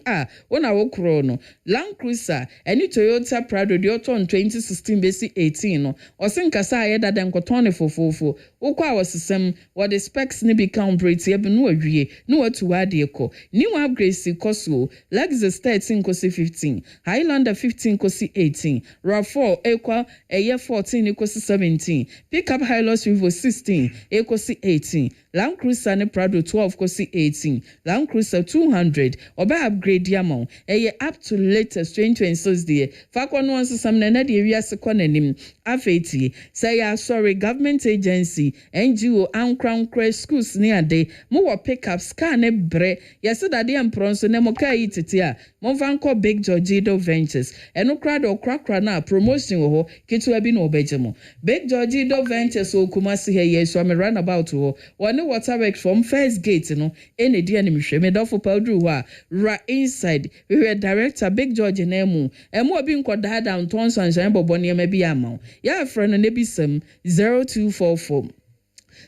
wona wo kro no Land Cruiser any Toyota Prado de oton 2016 basi 18 no osenkasa aye dadem koton ne fofofo ukwa wasesem what the specs ni become break ye be no awie no watu ade ko new upgrades koso Lexus 13 kosi 15 Highlander 15 kosi 18 RAV4 ekwa eye 14 equals 17 pickup Hilux Revo 16 equals 18 Land Cruiser ne Prado 12 equals 18 Land Cruiser 200 oba upgrade yamo eye up to latest 2026 die fakọ no nsesam na de wiase konanim afeti say ya sorry government agency NGO Ankra schools ni ade mo wo pickups car ne bre yeseda de empronso ne mo kai tete a mo vanko Big Georgie Do Ventures eno krado krakra na promotion ho kitu abi no obejemo Big Georgie Do Ventures o Kumasi he yeso am runabout ho one waterworks from first gate no ene dia ni mhwe me dofo powder ho a ra inside we were director Big George na emu obi nkoda down ton sunshine bobo ne ma bi ama ya friend ne bi sam 0244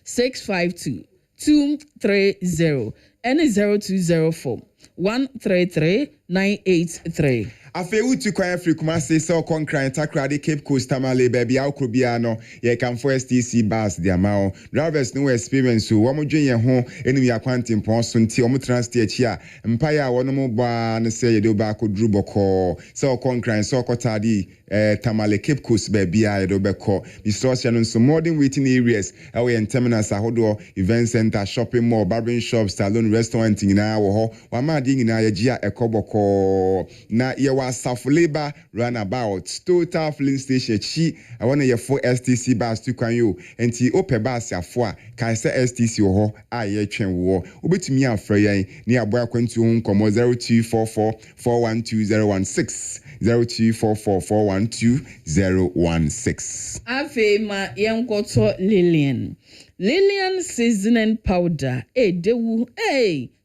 652 230 and 0204 133 983 Afe utu kwa Africa Kumasi so konkra Takrade Cape Coast Tamale baby Aukrobiano ye can for STC bus the amount drivers no experience so wo mo dwen ye ho enu ya kwantim pon so nti o mo transit achia empire wono mo ba ne say ye do ba ko dru boko so konkra so kotadi Tamale Cape Coast baby a ye do beko distortion no so modern waiting areas away in terminals ahodo event center shopping mall barbering shops salon restaurant nyina wo ho wa ma di nyina ye gia ekoboko na ye wa South Labor runabout total filling station chi I want ye for STC bus to kwan yo enti ope bus afo a kan se STC wo ho a ye twen wo obetumi afra yen ni aboa kwantu ho nkomo 0244 412016 0244412016 Afe ma yenkoto Lillian seasoning powder dewu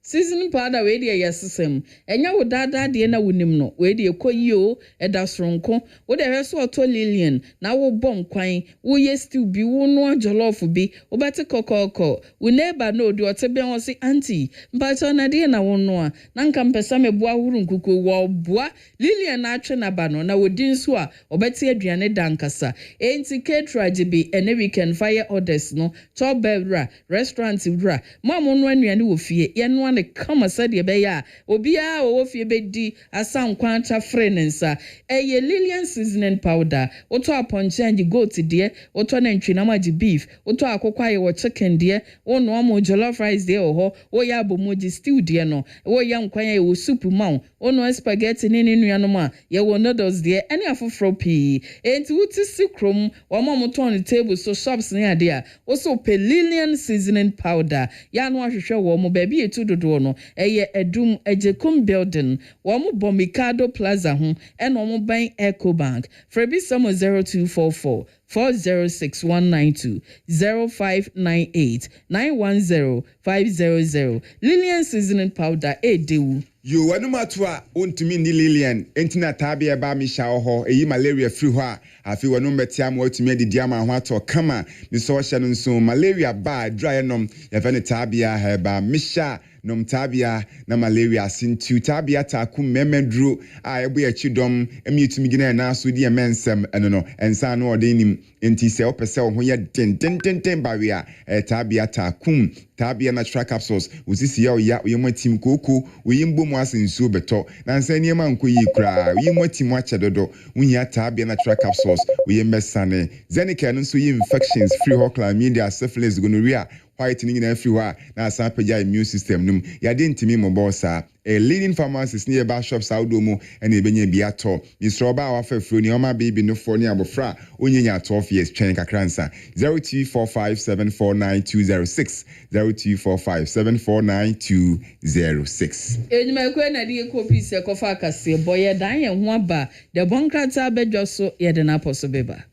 seasoning powder we dey yesesem enya wo dada de na wonim no we dey koyio edasronko wo dey hweso oto Lillian na wo bom kwan wo ye stew bi wo no jollof bi wo bete kokoko wo neighbor no de otebe won say auntie mpacho na de na wo no a na nka mpesa mebua huru nkuku wo boa Lillian na atwe na ba no na wo din so a obete aduane dankasa enti caterage bi ene weekend fire orders no top bevra restaurant bra mamo no anuane wo fie ye no ne kama sade be ya obia wo fie be di asankwan cha frenensa eye Lillian seasoning powder oto aponche and goat de oto na ntwi na maji beef oto akokwa ye wo chicken de wo no mo jollof rice de ho wo ya bomoji stew de no wo ya nkwan ye wo soup maw wo no spaghetti ni nuano ma ye wo noodles de any afofro pi enti wuti sikrom wo mo ton table so shops ni ade a wo so pe Lillian seasoning powder ya no ahwehwe wo mo ba bi etu dodo no eye edum ejekum building wo mo Bomikado Plaza ho e no mo ban Ecobank Frebi Samo 0244 406192 0598 910 500 Lillian seasoning powder dewu yo wanu matwa ontumi ni Lillian entina tabe e ba mi sha ho eyi malaria free ho a afi wanu metia ma otumi adidi ama ho ato kama mi so hye no nso malaria ba dry nom ye fe ne tabe a ha ba mi sha nom tabia na malaria sintu tabia ta ku memedro a ebo ya chidom emietumi gina na so di emensem eno no ensa no odenim enti se opese ho ye den bawia tabia ta kum tabia natural capsules usisi ya oya oyematim koko oyimbomu asensu beto na nsa niema nkoyi kra oyematim ache dodo wunya tabia natural capsules oyemesane zenica no so infections free chlamydia syphilis gonorrhea white ning na everywhere na asapeja immune system num ya de ntimi mo bossa a leading pharmacist near bar shops audomo and ebenye biato Mr. Oba wa fefro ni oma baby no for ni abofra onyenya 12 years twen kakransa 0245749206 0245749206 enyuma kwe na die kopi se kofa akase boye dan ye ho aba de bonkrata bedwo so ye de na poso beba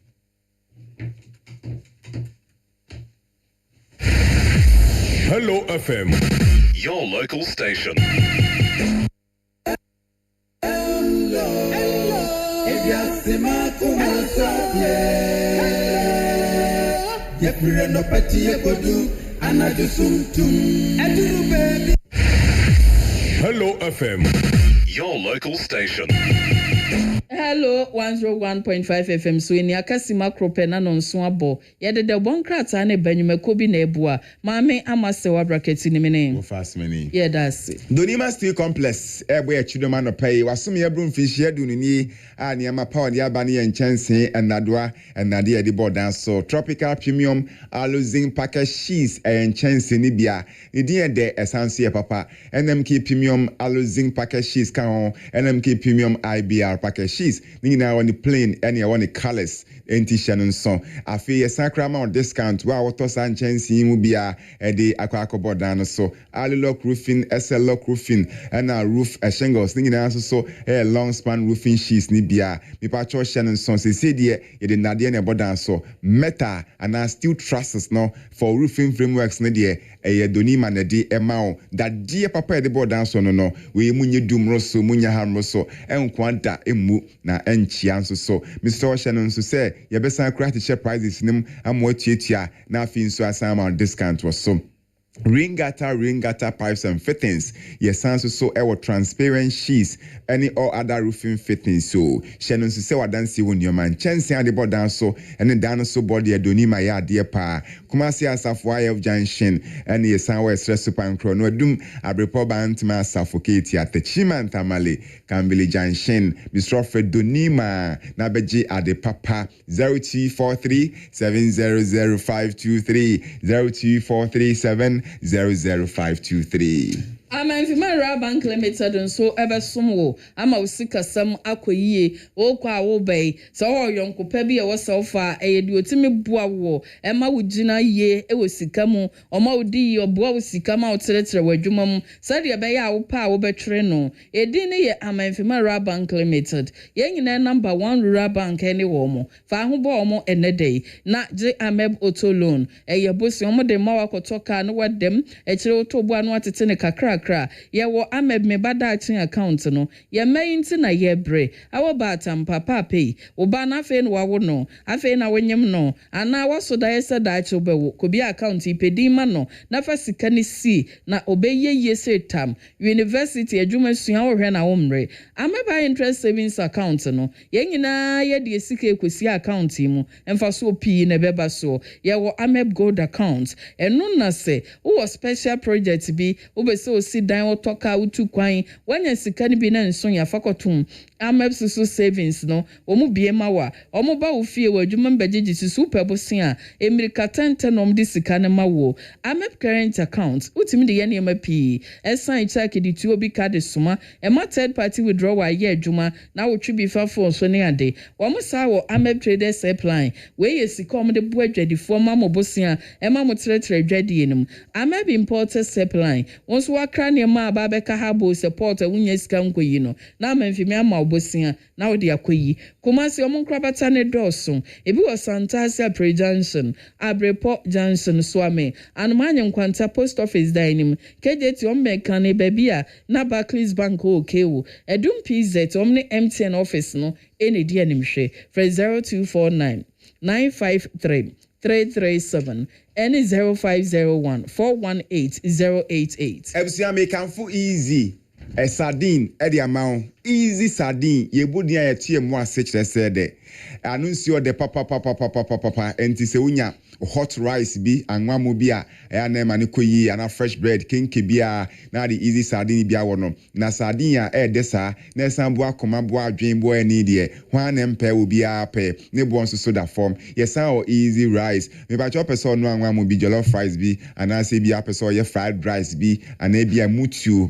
Hello FM, your local station. Hello FM, your local station. Hello 101.5FM so ni akasi makrope na nonso abo ye de bonkrata na banyumako bi na ebua maame amase wa bracket ni mene fast many yeah that's it Donima Steel Complex ebo ya chidoma no pay wasum ye brum fish ye du ni a ne ma power ya ba ne ye nchense enadoa enade ye de bodan so tropical premium aluzing package cheese nchense ni bia edin de essence ye papa NMK premium aluzing package cheese kan NMK premium IBR package cheese ni na woni plain and ya woni colors enti hye so afi ye sakra ma discount wa woto san chensi mu bia e de akwa bodan so Alloc roofing SLOC roofing and roof shingles ni na so long span roofing sheets ni bia mi pa cho hye so se de ye de nade na bodan so metal and steel trusses no for roofing frameworks ni de Donima na de emao that dear papa de bodan so no we munye dumro so munya hamro so enkwanta emu na enchia so Mr. Ocean so say yebesa craft share prices nim amwa tietia na afi nso asama discount was so rain gutter pipes and fittings. Yes, so our transparent sheets, any or other roofing fittings. So, Shannon to say what dance when your man chance and the board down so and then down so body a doni my yard dear pa. Kumasi as of YF junction and yes, our stress super and chrono doom a report band ma suffocate at the Chiman Tamale Cambili junction. Mr. Donima Nabeji at the Papa 0243 700523 02437 00523. Amamfima Bank Limited and so ever sumo. Ama usika sam akoyie. Okwa obey. So yonko pebi e so far e di otimi bua wo. Ema wujina ye e wosika mu. Oma odi obua wosika ma oteretere wadwuma mu. Sadi e be ya wo pa wo betwere no. Edi ne ye Amamfima Bank Limited. Ye nyina number 1 rural bank ene wo mo. Fa ho bo omo enedey. Na je Ameb Auto Loan. E ye bosi omo de ma wakotoka no wadem. E kire oto bua no atete ne kakra ye wo Ameb me bada chin account no ye mayinti na ye bre awo batam papa pay oba na fe no wawo no afe na wonyem no ana waso da yesa da achi obewo kobi account ipedi ma no na fa sika ni si na obeye ye setam university adwuma sua wo hwe na wo mre Ameba interest savings account no ye nyina ye de sika ekosi account mu emfa so opi na beba so ye wo Ameb gold account eno na se wo special project bi obese si dan otoka utu kwan wanya sika ni bi na nso ya fakotum Ameb so savings no omu biema wa omu ba ofie wa adwuma mbagye super bosia emirika tente nom di sika ne mawo Ameb current account utimi de ye ne ma pi esan check di tu obi card suma e ma third party withdrawal ye adwuma na wo twi bi fa phone so ne ade omu sa wo Ameb traders supply we ye sika omu de bo adwadifo ma mo bosia e ma mo tretre adwadie nim Ameb importer supply wonso wakra ne ma aba beka habo support wunya sika nkoyi no na Amamfimi ama obosia na wo de akoyi Kumasi omunkrabata ne doso ebi wo Santasa Pre Junction Abrepo Junction Swame anumanye nkwanta post office dining KJT ommeka ne babia na Barclays Bank okewo edum PZ omne MTN office no ene di animhwe for 0249 953 337 and 0501 418 088. Ebusia make am for easy. A sardine at the amount easy sardine ye budi ya tie mo asechre said anuncio de papa enti se unya hot rice bi anwa mo bi a ya na ma ne koyi ana fresh bread kinki bia na the easy sardine bia wono na sardine a desa na sambo akoma bo adwen bo ani de hwan na mpa wo bia pe ne bo nso soda form yesan o easy rice me ba cho person no anwa mo bi jollof rice bi ana se bia person ye fried rice bi ana bia mutu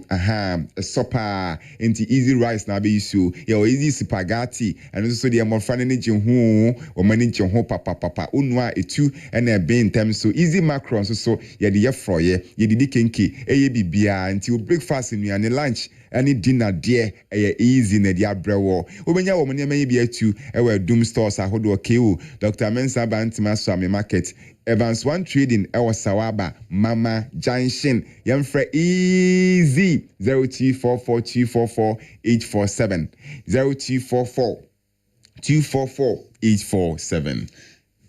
sopa enti easy rice na be isu ye o easy spaghetti and so de mo fa ne ho o mani ho papa unwa etu na be ntem so easy macarons so ye de ye froye ye didi kenke eye bibia until breakfast nuane lunch any dinner there easy na dia brewo obenya wo ne meyi bia tu we doom stores ahodo KO Dr. Mensa Bantima Swami Market Evans One Trading Sawaba Mama Junction yemfre easy 0244244847 0244244847.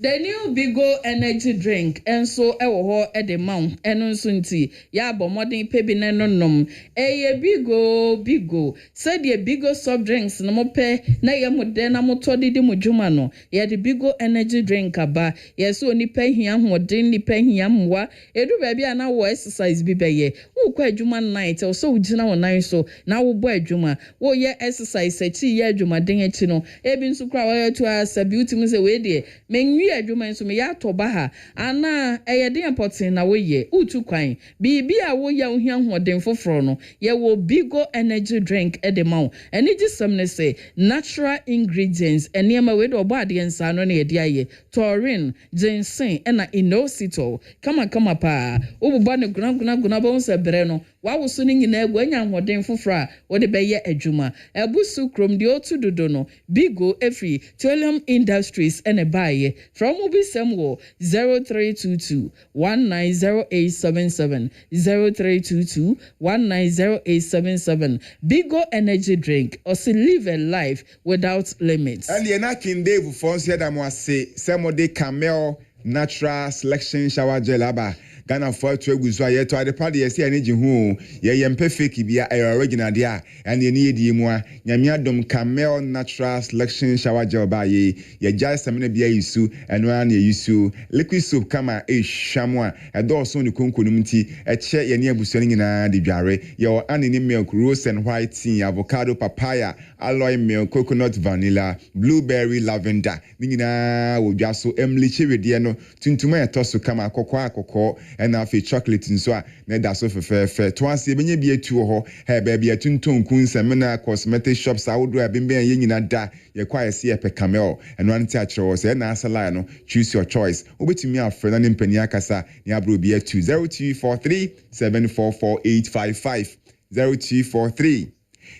The new Bigo energy drink and so ewo at the mount and unsunti ya bo modern pebi na nom Bigo said ye Bigo soft drinks no mo pe na ye modern moto di mo dwuma no ye the Bigo energy drink aba ye so ni pe hia hoden ni pe hia mwa edu ba bia na wo exercise bi be ye wo kwa adwuma night so wo gina wo nan so na wo bo adwuma wo ye exercise echi ye adwuma den echi no ebi nso kra wo to asabi utim se we de menwi adwuma nso me ya toba ha ana eyede important na wo ye utu kwan bibia wo ya ohia hoden foforo no ye wo Bigo energy drink edema eni gisem ne say natural ingredients eniema we do obo ade nsa no na ye de aye taurine ginseng ena inositol kama pa obuba ne guna bo nsa bere no wawo so ni nyina egwa nya hoden foforo a wo de be ye adwuma ebusu krom de otu dodo no Bigo efri Trillium Industries ene baye from Ubisem 0322 190877 0322 190877 Bigo energy drink or live a life without limits. And ye na kin Dave for said am was say some de Camel natural selection shower gel aba Ghana for to egu so aye to ade pa de ye se ane ji hu ye yempe fake bia original de a ane ye di mu a nyame adom Camel natural selection shower gel ba ye just semina bia yisu eno an ye yisu liquid soap kama shamu a do so ni konkonum ti che ye ne abusuani nyina de dware ye ane ni milk rose and white tea avocado papaya alloy milk coconut vanilla blueberry lavender ni nyina wo dwa so emli chewede no tuntuma etoso kama akoko and afi chocolate nso a na da so fefe to ase ebenye bi etu ho he ba bi atunton kun semina cosmetic shops awodo abembe ye nyina da ye kwa ese ye pe Camel and one ti akere say na asala no choose your choice obetimi afre na mpani akasa ni abro bi 0243 744 855 0243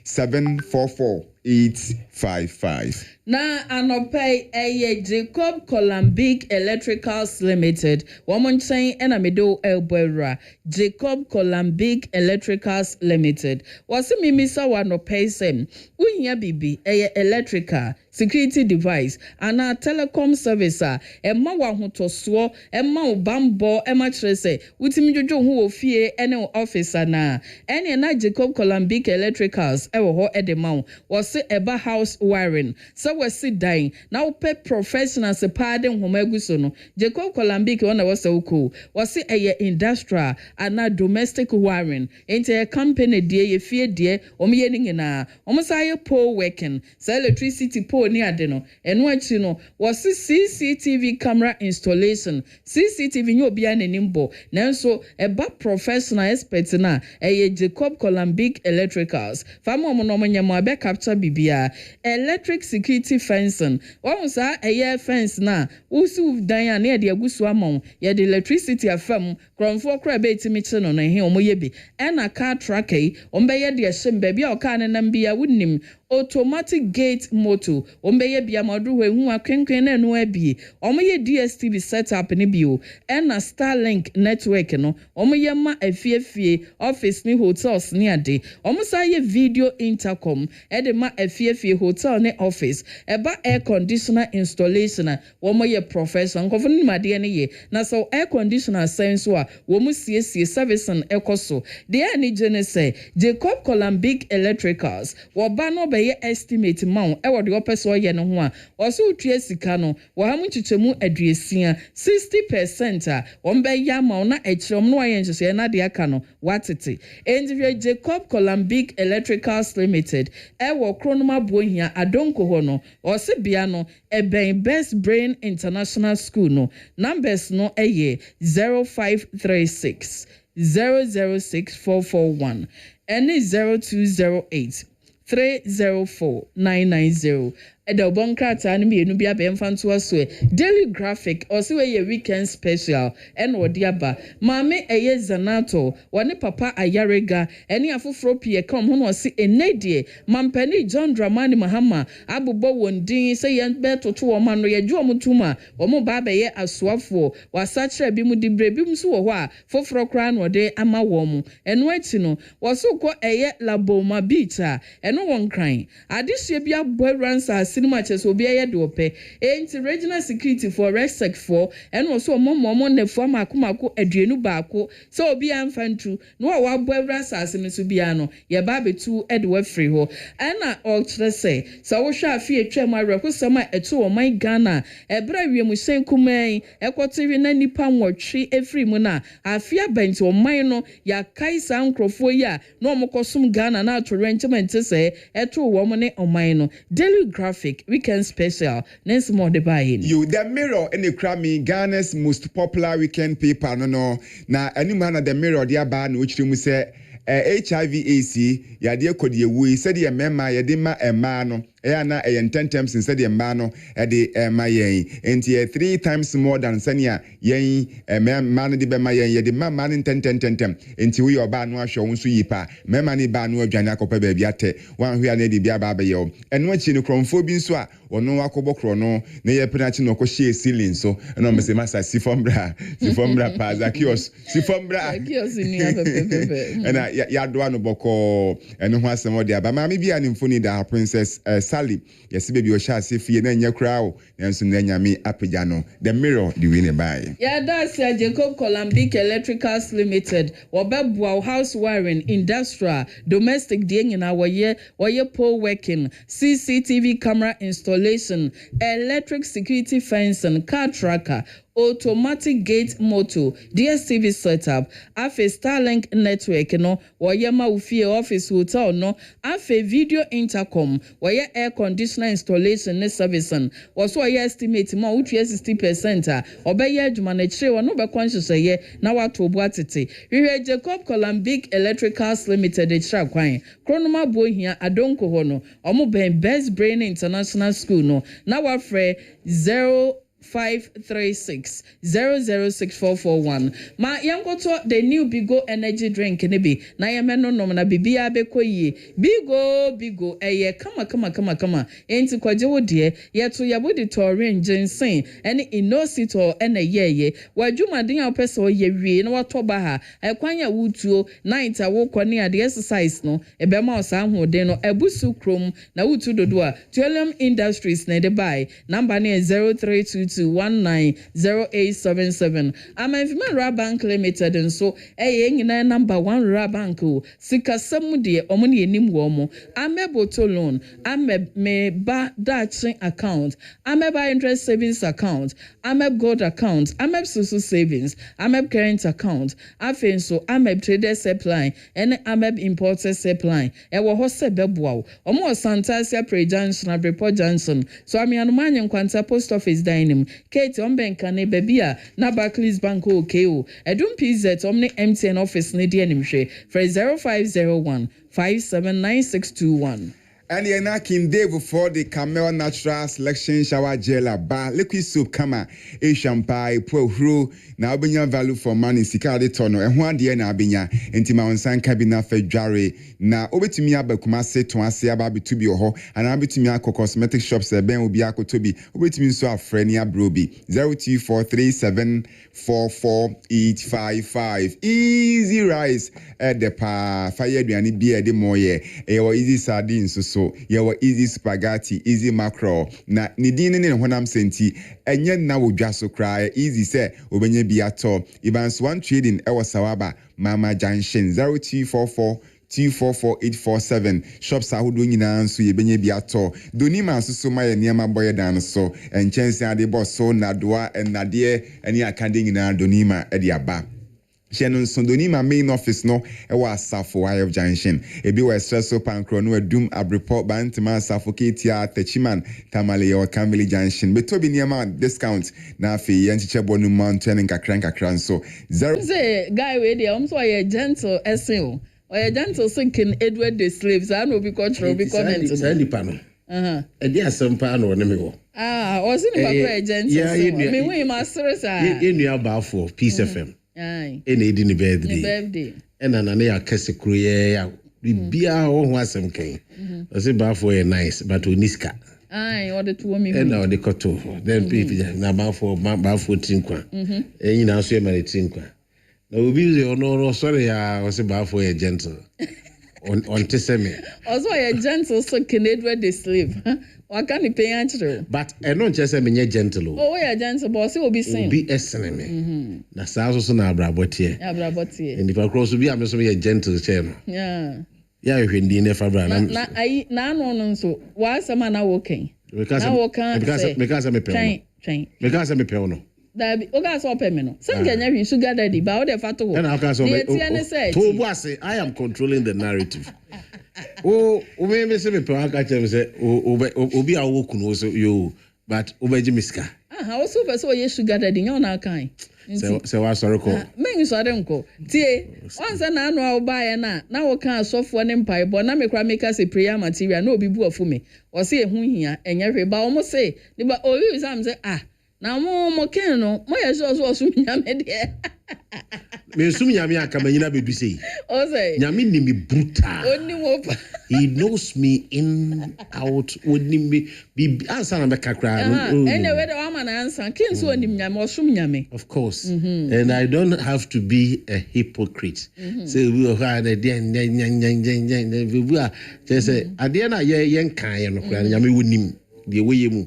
744 Na anopay Jacob Columbic Electricals Limited. Woman saying enamido elbera. Jacob Columbic Electricals Limited. Wasi mimisa wanopay sem. Unya bibi electrical security device ana telecom servicer emma wa hotoswo emma obambo emma trese utimi jojo hu ofie ene officer na ene na Jacob Columbic Electricals ewo ho edema wasi eba house wiring so wasi dying now pay professionals pardon homaguso no Jacob Columbic wana wasa uko wasi industrial ana domestic wiring ente company die ye fie die omiye ningina omusaye pole working so electricity pole ni ade no eno achi no wasi CCTV camera installation CCTV nyo bia nanimbo nanso eba professional expert na Jacob Columbic Electricals famo omo nyama be capture bibia electric security fencing won sa fence na usu dan na de agusu amon ye de electricity afam kronfo kra be timi chi no na he omo yebi ena car tracker ombe ye de hye bia o car na bia wunim automatic gate motor ombeye bia modu hu akwenkwen na no abi omoye DSTV setup ni bio na Starlink network no omoye ma afiefie office ni hotels ni ade omosaye video intercom de ma afiefie hotel ni office eba air conditioner installation omoye professional nkofo ni made ne ye na so air conditioner sense a womu siesie servicing ekoso de ani genese Jacob Columbic Electricals wo ba no be estimate maun e wode opeso ye no ho a oso utue sika no wo ha mu chichemu aduesia 60% a ombe ya maun na echirom no aye nhese na de aka no watete endiwe Jacob Columbic Electricals Limited e wo kronoma bohia adonko ho no ose bia no eben Best Brain International School no numbers no eye 0536 006441 and 0208 304-990. Eda bonkrata ni mienu bia be mfanto aso daily graphic osiwe ye weekend special en odiaba maame eye zanato wone papa ayarega eni afoforo pie kom ho no osi enedie mampani John Dramani Mahama abubo wondin se ye betoto wo ma no ye ju omutuma omo ba be ye asoafo wasachira bi mu dibre bi mu so wo ho a foforo kra no de ama wo mu eno achi no woso eye Laboma Beach a eno won kran adehye bia boyransa cinema chess obi aye de ope enti regional security for resec for and also momo nefo makomako aduenu baako so obi amfantu no wa boyra sase ne so bia no ye ba betu ede wa free ho ana okire say so wo hwa afie atwam arekosama eto o man Ghana ebra wiemu sen kuman ekotiwi na nipa nwotwe efri mu na afia bent o man no ya kaisa nkrofo ya no omokosum Ghana na atrenchment say eto wo mo ne o man no daily graphic weekend special next more the buy-in. You the Mirror in the Grammy Ghana's most popular weekend paper no na anima the Mirror dia ba na ochiri mu say HIV/AIDS ya de kodi ewu said ye mema ye de ma ema no na 10 times instead the man no de ma yen enti 3 times more than senia yen man de be ma yen ye de ma man 10 enti we oba no ahwe won so yipa mema ni ba no adwane akopa ba bi ate wan hwe na de bia ba ba ye eno achi no kromfo bi nso a ono akobokro no na ye penachi no ko share ceiling so no me se masa sifombra pa zakios sifombra ni apepepe na ya do ano boko eno ho asem ode aba ma me bia ni mfoni da princess Sally yes baby o sha se fie na nya kra o nanso na nyame apagya no the mirror the way ne buy yeah that's Jacob Columbic Electricals Limited wobebua house wiring industrial domestic de nyina woye pole working CCTV camera installation electric security fencing car tracker automatic gate motor DSTV setup afe Starlink network no woye ma ufie office hotel no afe video intercom woye air conditioner installation ne servicing woso woye estimate ma utu 60% obeye adwuma na chire wono be kwanhyehyeye na wato obu atete hwe Jacob Columbic Electricals Limited chira kwan kronoma bohia adonko ho no omo ben Best Brain International School no na wafre 0536006441 ma yankoto the new Bigo energy drink ne bi na yemeno nom na bibia bekoyie bigo eye kama enti kwaje wo de yeto yabodi torin ginseng ene inosito ene yeye wadwumaden a peso ye wie na watoba ha ekwanya wutuo night a wo kone ade exercise no ebema osa ahode no ebusu krom na wutu dodo a Tuelium Industries na de buy number ne 0322190877 Amafimara Bank Limited and so nyina number 1 Ra Bank sikasam de omune enim wo mo ameboto loan ameba daching account ameba interest savings account ameb gold account ameb social savings ameb current account afenso ameb trader supply and ameb importer supply ewo ho se beboa omo Santasia Pre Junction Abreport Johnson so amianumanye nkwanta post office dining Kate ombenka ne babia na Barclays Bank okeo edum PZ omne MTN office ne de animhwe for 0501 579621 and you're knocking day before the Camel Natural Selection Shower Gel Bar Liquid Soap Kama a Champagne Po Hru now benya value for money Sikade Tono and one day na benya intima on San Cabina Fedjare na obetumi abakuma se to ase ababi to be ho and abetumi akọ cosmetic shops ben obi akotobi obetumi so afrenia brobi 0243744855 easy rice at the pa fire aduane bia de moye e easy sardines so yewo easy spaghetti easy mackerel na nidin ne honam senti enye na wodwa so kra easy say obenye bia to Evans One Trading ewo Sawaba Mama Junction 0244244847 shops ahodo nyina nso ye benye bia to donima nso ma ye niam boye dan so enchense ade boss so na doa enade eni akade nyina donima e dia ba Shannon Sondonima main office no ewa Safo of Junction. Ebi wa Stresso Pancro no Doom Abreport Bantima Suffocatia Techiman Tamale or Camville Junction. Betobi niama discount na fi yanchiche bonu mountain and kakran so 0 say guy we dey so a gentle SEO or a gentle sinking Edward the slaves I no be control be comment Sandy panel. E dia sampa no ne me wo. O si ni ba a gentle. Me we master sa. Enu aba for Peace FM. Aye. Ene di ni birthday. Ena na ne yakase kruye ya bibia ho ho asem kan. O se ba for nice but oniska. Aye, o de to me. Ena o de koto. Then people na ba for trinkwa. Enyi na so e mare trinkwa. Na obi ze ono sorry ya o se ba for gentle. On teseme. Also a gentle so Canadian the slave. What can you pay answer? But I don't just say me gentle. Oh, we are gentle, boss. Will be seen. Be estimate. Na sazo so na abrabotie. Abrabotie. And if I cross be am so be gentle chair. Yeah. Yeah, you can dinner for bra. Na I na no so. Why some na working? Because me pay. Train. Because me pay no. Dabi oga so pay me no. Some get nya sugar daddy ba o de fato ho. And I can so me. To boase I am controlling the narrative. Me say me pe aka chem say obi a wo kunu so yo but obeji miska. How so be so ye sugar daddy nya na kan. Se wa sorry ko. Me so dem ko. Tie, once na anu a oba ye na wo kan asofo ne mpai bo na me kra make us prayer material na obi bu afu me. O say ehun hia enye hwe ba o mo say, ni ba o use am say na mo ken no mo ye so nyame de me sum nyame aka manyina bedu sei o say nyame ni me brutal oni mo pa he knows me in out oni me bi answer na me kakra anyway the woman answer ken so oni nyame o sum nyame of course and I don't have to be a hypocrite say we are the nya say ade na ye nkan no kra nyame wonim de woye mu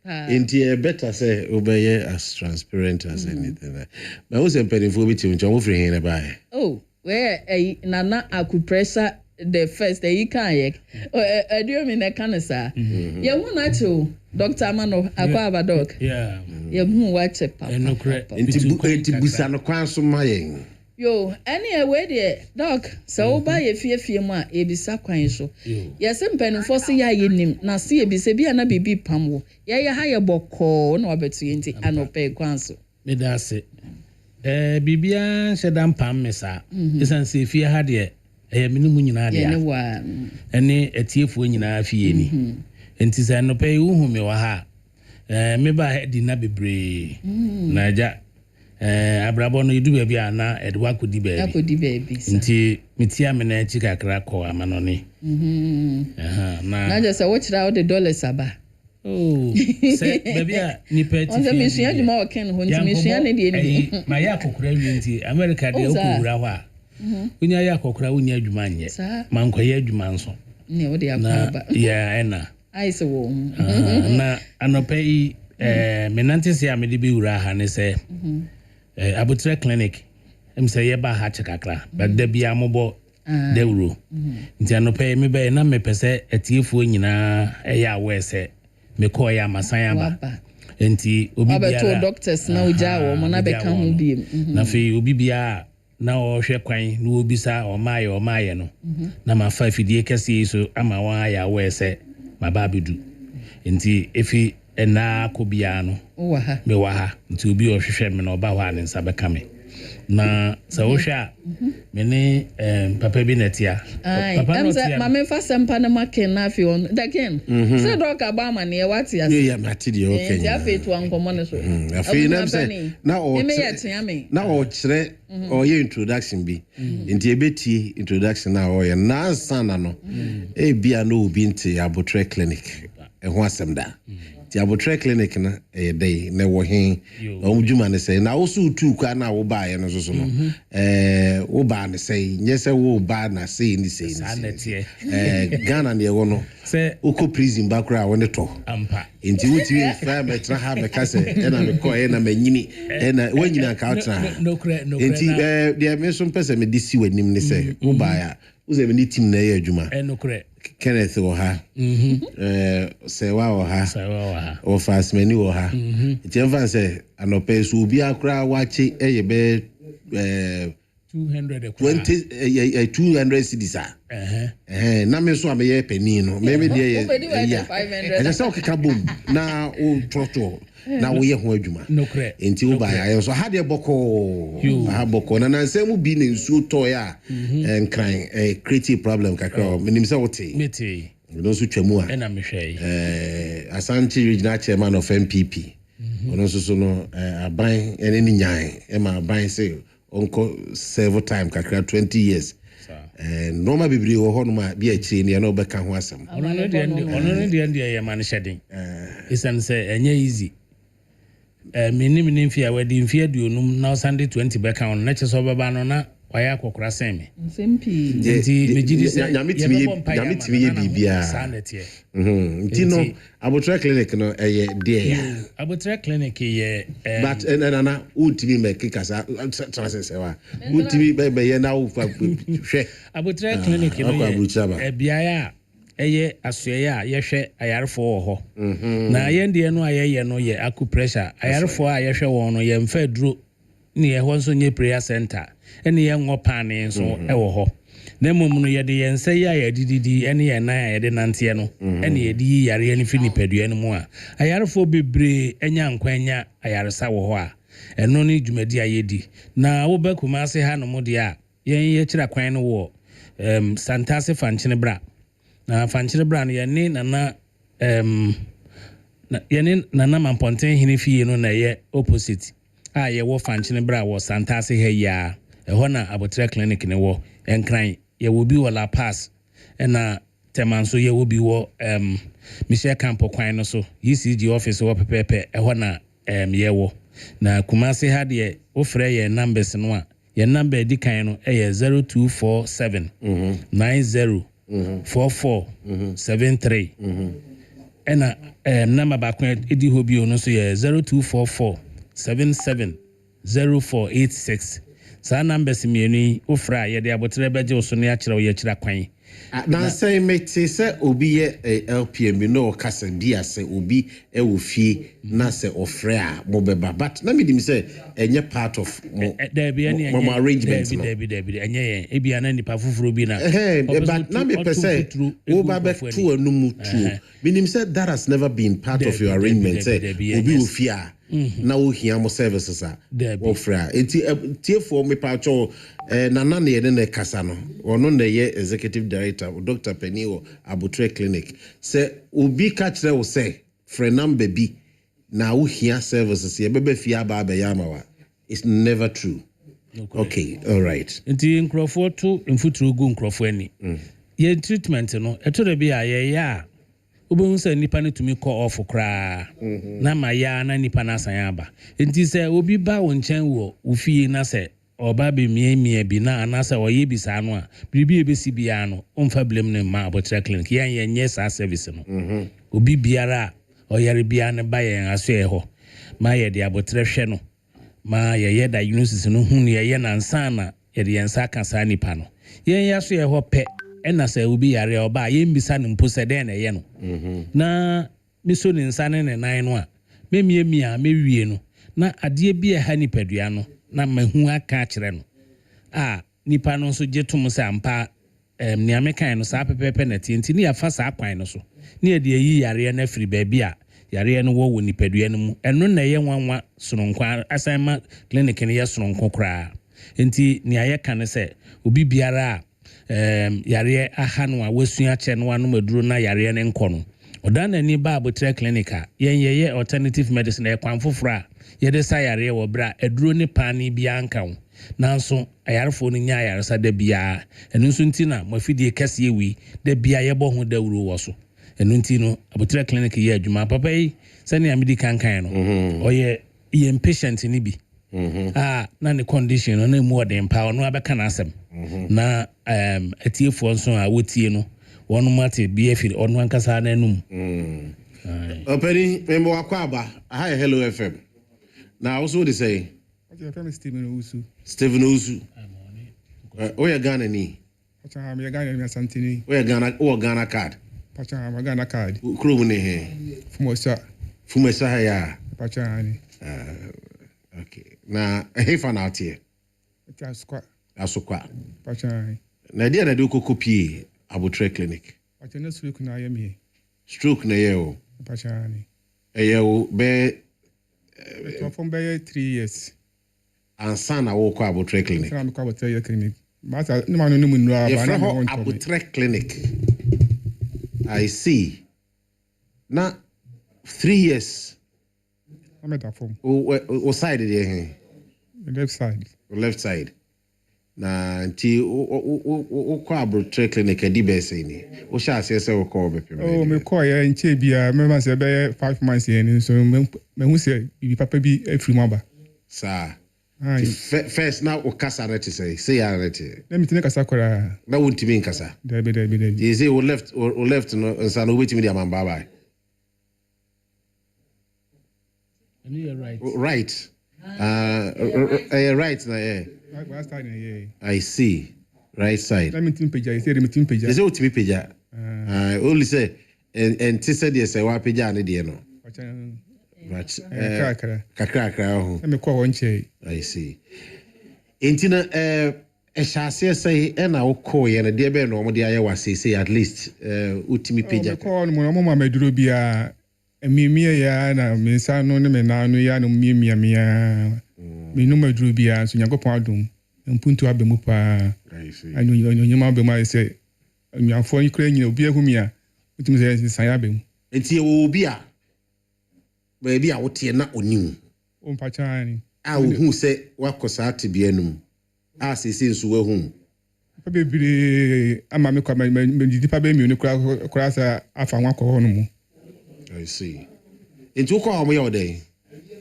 Inti better say obey as transparent as anything. But who's a penny for me to free here by? Oh, where a nana acupressor the first day you can I do mean a cancer. Yeah, one natural Dr. Mano Akoko Abon. Yeah, you watch it. No correct. Into Busano Quanso Maying. Yo, anyway, dear dog, so buy a fear ma a bisa kwan so. Yes, and pen for say ya nim, na see a bisabi and a baby pamwo. Ya higher boko no opportunity and no pay kwanso. Me that's it. Bibia shedam pam mesa. Isan se fie ha de minimum nyina de. Ene etiefo nyina fie ni. Enti se no pay hu me wa ha. Me ba di na bebre. Na ja abrabo no yidu bia na edwa kodi baabi akodi baabi nti mitia me na chika kra ko amanoni na just watch out the dollars aba oh say bia ni peti on the mission you more ken ho nti mission ne de ni ma ya kokura wi nti America de okura ho a unya ya kokura unya adwuma nye man ko ya adwuma nso ne wo de akaba ya ena ai se wo na anopai menante se amede bi wura ha ne se Abutre clinic say ye ba ha chekakra but there be amobo dewro nti anope me be na me pese etiefuo nyina ya wese me call ya masan aba nti obi bia to doctors na uja wo mo na be kan ho bi na fe obi bia na o hwe kwan na obi sa o maye no na ma fa fidie kese so ama wa ya wese ma ba bedu nti efi ena akobia no me wa ha nti obi o hwehwe me na oba ho ane nsa beka me na sa wo hwa me ne papa bi netia papa no tia mama fa sempa na maken na afi on da ken se do ka ba ma ne wati ase yeah mati de okay ya fe to ankomo ne so afi na se na o na o kire o ye introduction bi nti ebetie introduction na o ye na sana no e bia no obi nti Abutre clinic e ho asem da ti Abutre clinic na dey na wo hin o djuma ne say na wo su tu kwa na wo ba ye no so no wo ba ne say nye say wo ba na say ni say Ghana ne wo no say uko prison bakra wo ne to ampa nti wuti fa me tra ha be ka say e na me ko e na manyini e na wanyina ka tra no nti dia me so pese me disi wanim ne say wo ba ya wo say me ni team na ye adwuma no correct Kenneth wo ha sewa wo ha o fasmeni wo ha ntemfa se anope so obi akra wache eye be 200 cedis na me so ameye peni no me de ye ya e se o keka bom na o troto na wo ye ho adwuma enti wo ba ya so ha de boko ha boko na nsem bi ne nsuo to ya enkran creative problem kakra minim se wote meti no so twemu a na me hwei Asante regional chairman of MPP ono so no aban ene ni nyan e ma aban se onko several time kakra 20 years normal bibiri wo ho no ma bi akire ne na obeka ho asem ono ne de ye man shedding isan say enye easy minim fi awadi mfi aduonum na Sunday 20 beka on na cheso baba no na waya akokora seme sempi nti mejidi se nyamitimi ye bibia sanetie nti no Abutre clinic no eye there Abutre clinic ye but na ultimi make kasa transesewa ultimi be ye na ufa hwe Abutre clinic no biaya eye asoya ye hwe ayarfo wo ho na yende no ayeye no ye acupressure ayarfo a ye hwe won no ye mfa duro ni ye ho so nye prayer center ene ye ngo pane nso e wo ho na mom no ye de ye nsa ya ya dididi ene ye na ya de nante no ene ye di yare ene fi nipadua no mu a ayarfo bebre enya nkwanya ayaresa wo ho a eno ni dwumadi ayedi na wo ba kuma ase ha no mo de a ye kira kwan no wo santase fanchene bra na fanchene bra no ye ne na yɛne nana mampɔnten hene fie no na yɛ opposite a yɛwɔ fankyene bra wɔ santase ha yi a ɛhɔ na abotre clinic ne wɔ ɛnkran yɛwɔ bi wɔ La Paz ɛna tema nso yɛwɔ bi wɔ Michelle Campo kwan no so ECG office wɔ pɛpɛpɛ ɛhɔ na yɛwɔ na Kumasi ha deɛ wofrɛ yɛ numbers no a yɛ number di kan no ɛyɛ 0247 90 44 73 ɛna number baako edi hɔ bio no so yɛ 0244 77 0486 saa numbers mmienu wofrɛ a yɛde abotre bɛgye wo so ne akyerɛ wo yɛkyerɛ kwan na say mete say obi ye LPM no kasa dia say obi e wo fie na say ofre a mo beba but na me dim say enye part of mo arrangement no enye yen e bia na nipa fufuro bi na but na me pese wo ba be to anumu tu me dim say that has never been part of your arrangement say obi wo fie a na wo hia mo services a ofre a tiefo me pa cho nana ne yene ne kasa no ono na ye executive director Dr. Penio Abotre Clinic say obi ka kire wo say frɛ number bi na wo hia services ye bebe fia ba ba ya mawa. It's never true. Okay, all right. Nti nkrofo to mfuturo gu nkrofo ani ye treatment no eto da bi a ye ya obehu sɛ nipa ne tumi kɔ off kra na ma ya na nipa na asan aba nti sɛ obi ba wo nkyɛn wo ufie na sɛ oba be mie bi na anasa oye bi sa no a biribi ebesi bia no omfa blem ne ma Abotre Clinic yɛn nyɛ saa service no obi biara oyare bia ne ba yɛn aso yɛ hɔ ma yɛ de Abotre hwɛ no ma yɛ diagnosis no hu ne yɛ nansa na yɛ de yɛn sa ka sa nipa no yɛn yɛ aso yɛ hɔ pɛ ɛna sɛ obi yare oba yɛn bisa ne mpo sɛ den na yɛ no na miso ne nsa ne nan no a memie a mewie no na adeɛ bi ha nipadua no na mahu aka kyerɛ no nipa no nso gye tom sɛ ampa niame kan no saa pepepe na tienti ne yafa saa kwan no so ne yɛde ayi yare na afiri baabi a yare no wɔ nipadua no mu ɛno na yɛ nwanwa soronko asanma clinic no yɛ soronko koraa enti ne ayɛ ka ne sɛ obi biara yare aha no a wasua kyɛ no ano maduro na yare ne nkɔ no ɔdan ni ba Abotre Clinic a yɛn alternative medicine kwan foforo a yɛde sa yare wɔ bra aduro ne pani bia anka wo nanso ayarefo no nya ayaresa da bia ɛno nso nti na mafidie kɛse wi da bia yɛbɔ ho dawuro wɔ so ɛno nti no Abotre Clinic yɛ adwuma papa yi sɛnea medi kankan no ɔyɛ patient ni bi na ne condition no na mu ɔden pa ɔno abɛka na asɛm na atiefoɔ nso a wotie no one mate be afiri ono ankasa na enum openi membo akwaba hi Hello FM now also they say Stephen Usu oya Ghana ni pacha me Ghana mi asantini oya Ghana card pacha ma Ghana card kuro ne he fumesa ya pacha ni okay na hefa na atie asukwa pacha na dia na do kokopie Abotre Clinic. Pacha na stroke na yemi. Stroke na yeo. Pacha ni. Yeo be from be 3 years. Ansa na wo kwa Abotre Clinic. Ansa na kwa Abotre Clinic. Mata no man no mu nura ba na ho Abotre Clinic. I see. Na 3 years. I'm at that form. O side there. Left side. Left side. Na nti o kwa Abotre Clinic edi be say ni o sha ase se o ko be pem me ko ya nche bia me ma se be 5 months yen so me hu se bi papa bi afiri mu aba sa first now o kasa na te say ya na te na mi tine kasa kora na wonti mi kasa da be you say o left no nsa no wetimi dia man baba and you're right right right na yeah I see. Right side. Let me team page. I say me team page. You say what me page? Only say and say yes say what page na dey no. But kakra. Let me call one che. I see. Entina ehase say e na wo call ye na dey be no mo dey aye wa say at least utimi page. Me call mo mo maduro bia emimie ya na me sa no ne me na no ya no mimia me no maduro bia so nyakopon adom mpuntu abemu pa anu nyoma abemu say nyafo ikra nyina obi ahumi a utimi say san abemu enti e wo obi a baabi a wote na onim Ompachani. A wohu se wakosa tebea num. A sese nso wahu. Bebre ama me kwa me dipa be mi kura sa afa nwa ko hono mu. I see. Into ko amu ya odai.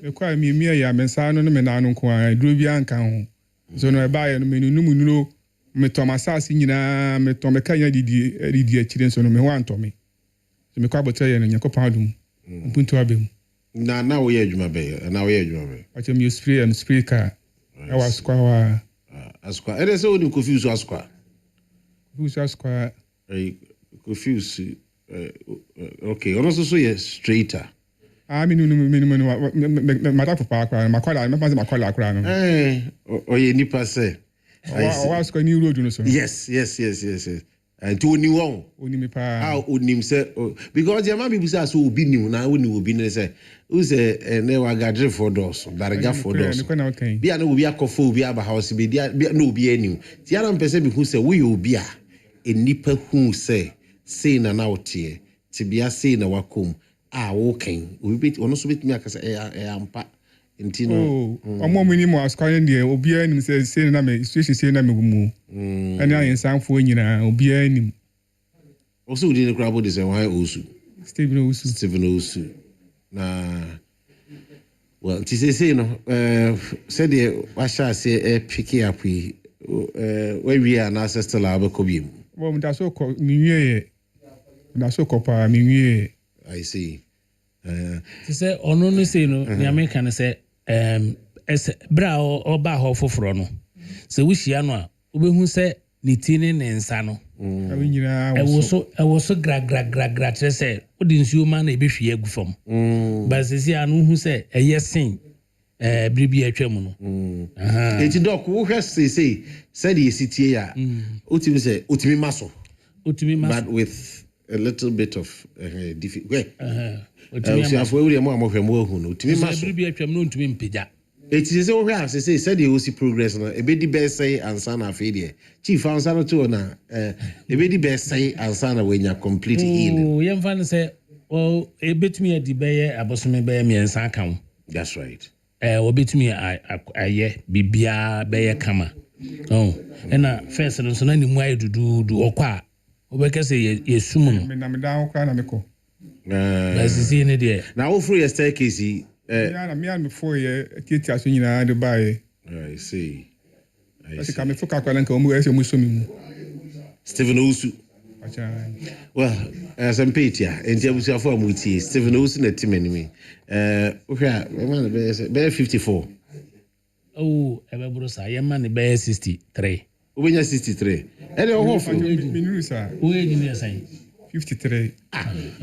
Me kwa mi ya me sa no me na no ko an duro bi anka ho. So no e ba ye no me nunu nuro me to masasi nyina me to me kanya didi akire so no me ho anto me. So me kwa botre ye no nyakopa adum. Mpuntu abem. Na wo ye adwuma be. Na wo ye adwuma be. Ache me spray and spray car. I was kwa Asqua. And so you confuse Asqua. Who's Asqua? Confuse. Okay. Also, so yes, straighter. I mean, my doctor park, my collar, my collar crown. Or ye nipa say. Was going new road, Yes. And to new one. How would him say? Because your man people say so be new now. When you be say, who say never got 4 doors, but I got 4 doors. Be no be a coffee, be a house, be no be any. The other person who say we will be a nipa who say na out here to be a say na wakum. Walking. We beat on also bit me because I am pa. Oh, more minimum as calling the Obia and says, say, na me, especially say, na me gumu. And I in some for you know, Obia and also didn't grab this and why also Stephen Osu. Nah, well, say, no, said the Washa say, pick up where we are an ancestor lab cobium. Well, that's so called me. That's so called me. I see. To say, on only say, no, the American say, as brow or baho for frono. So we see anwa, who say, Nitine and Sano. I was so grag, say, what didn't you man a biff ye from? But see, I know who say, a yes sing, Bribi a tremono. It's a dog who has to say, said he sit here, Utimi say, Utimi muscle, but with a little bit of difficult. It is all right. Say, said you see progress. A bit the best say and son of failure. Chief found Sana to na a bit the best say and son when you're completely ill. Oh, young fan say, oh, a bit me at the bay, a bosom bay me and Sakam. That's right. A bit me a ye, Bibia Bayer Kama. Oh, and first and so many more to do okwa. Obeka say, yes, soon. I'm down, Cranamico. Now, for your staircase, me before you get us in the buy. I see. I see. I'm a fuck and come as a Muslim. Stephen Osu. Well, as I'm Petia, and James Form with you, Stephen Osu, a team enemy. Bear 54. Oh, I am man, bear 63. When you're 63. And you're hopeful. 53.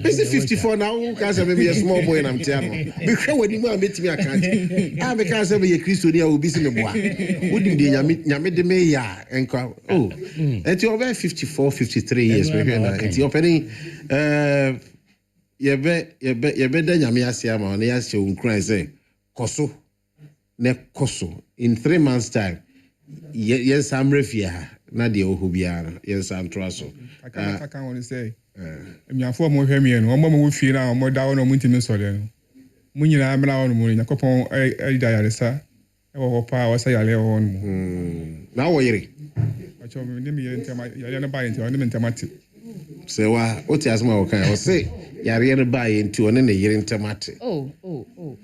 Is it 54 now? Because I'm a small boy and I'm telling. Because when you meet me, I can't. I'm because I'm a Christian who be in the boy. Wouldn't you the mayor and come? Oh, and you're about 54, 53 years. It's opening. You bet Yamiasiama and yes, you cry say, Koso, ne Koso. In 3 months' time, yes, I'm refia. Nadia Ohubiana, yes, I'm trussel. I can't want to say. I'm your former Hemian, or Mamma will feel now more down on Winter Minnesota. Munina, I'm now on the moon, a couple a diarisa, or power say I lay on. Now, weary. I told me, you're buy into an intimate. Say, what has more kind of say? You're buy into an year in tomato. Oh,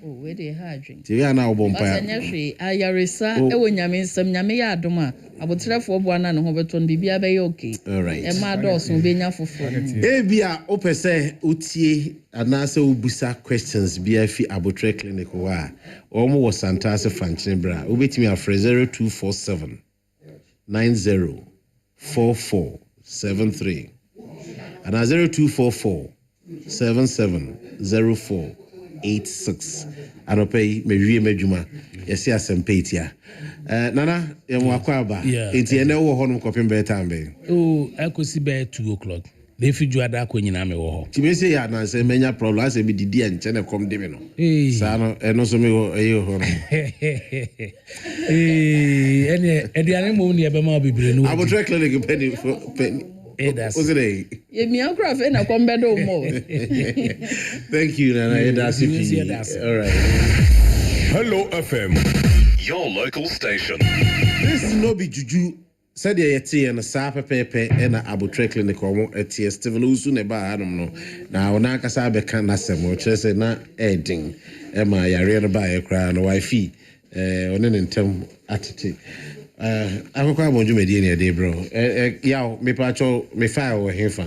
where they had drink. You are now bomb. I yarisa, when Yamin some Yamia Doma. I would try for one and Hoverton be okay. All right. And my doors will be enough for Ebia opese utie anase ubusa questions BFI Abotre Clinic wa omo was Santase Fanchine bra ubetimi afre 0247 904473 and 0244 770486 anope mewie medjuma yesi asempetia nana yemo akwaba enti ene wo ho no kopem be tambe oh akosi be 2:00 na fiju ada ko nyina me wo ho ti me say ya na say menya problem as e bi didi enche na kom de me no sa no eno so me eyo ho no ene ediane mo ni e be ma bibire no Abotre Clinic penny Was it ye mi akra fe na kombedo mo. Thank you, Nana. That's it. All right. Hello FM, your local station. This no be juju. Said ye tea and a sapa pepe and a abutre clinic or a tea Steven Usu neba I don't know. Now na kasabe can nasem or chese na edding. Emma ya read by a crown or wifey. On an intem attitude. Akoko Abon Jumedi day, bro. Yaw me pacho me fire or hefa.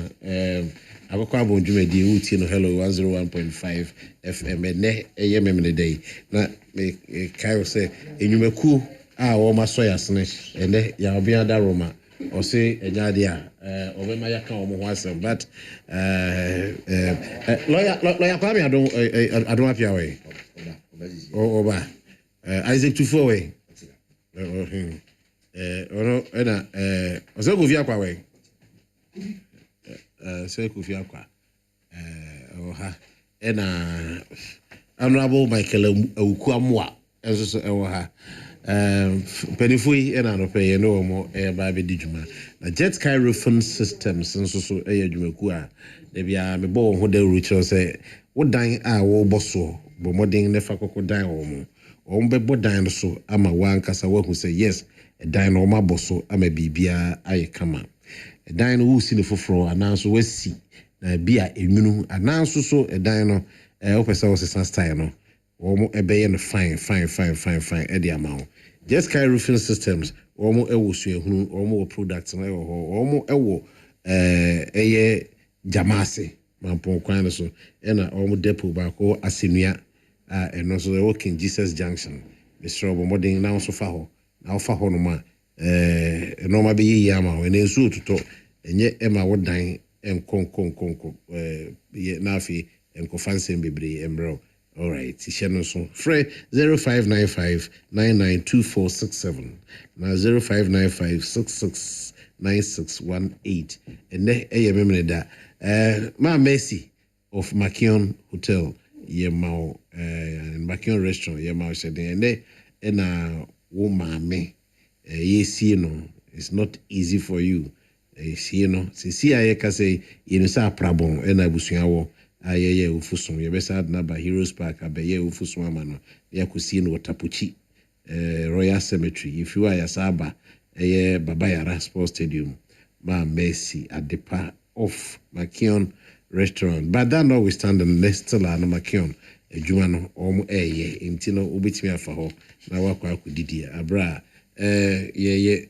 Akoko Abon Jumedi uti no hello 101.5 FM ne eye memene day. Na me Kyle say enyumeku o masoya snitch ene ya obi ada Roma o say enyade a obema ya kan o mo asem but lawyer Kwame adon apia we oba Isaac Tufo we ono ena ozo go via kwa we say ku via kwa oha ena honorable Michael Awukuamwa enso ewo penifui ena no pay no mo ba be dijuma na jet sky roofing systems nso so adwumaku a de bia me bo ho da rucho say wo dan a wo boso bo modern ne fa kokko dan wo mo o mbe bo dan so ama wan kasa wo hu say yes dan no ma boso ama bibia aye kama dan no wo si ne foforo ananso wasi na bia enwunu ananso so dan no wo pesa wo se style no Omo ebeye no fine edi amount. Just Sky Roofing Systems, omo ewo suehunu, omo products na ewo, omo ewo eye jamase mampon kwan so ena omo depot ba ko asenua eno so ewo King Jesus Junction. Mr. Obo modern na so fa ho. Na ofa ho no ma eno ma be yi ama ene nsu otuto enye ema wodan enkonkonkonko ye na afi enkofansem bebre embro. All right, so Frey 0595 992467 now 0595 669618 and then remember that Ma Messi of Makion Hotel Yemao and Makion Restaurant Yemao said and then woman me yes you know it's not easy for you you know see I can say you know sa problem and I busuawo ayeye ufusun yebesa na ba Heroes Park abeye ufusun amano ya kusi no tapuchi Royal Cemetery if you are yasaba Baba Yara Sports Stadium Ma Messi at the part of Makion Restaurant but that notwithstanding next still na Makion adwuma no omo intino obetimi afa ho na wakwa akudidi abra ye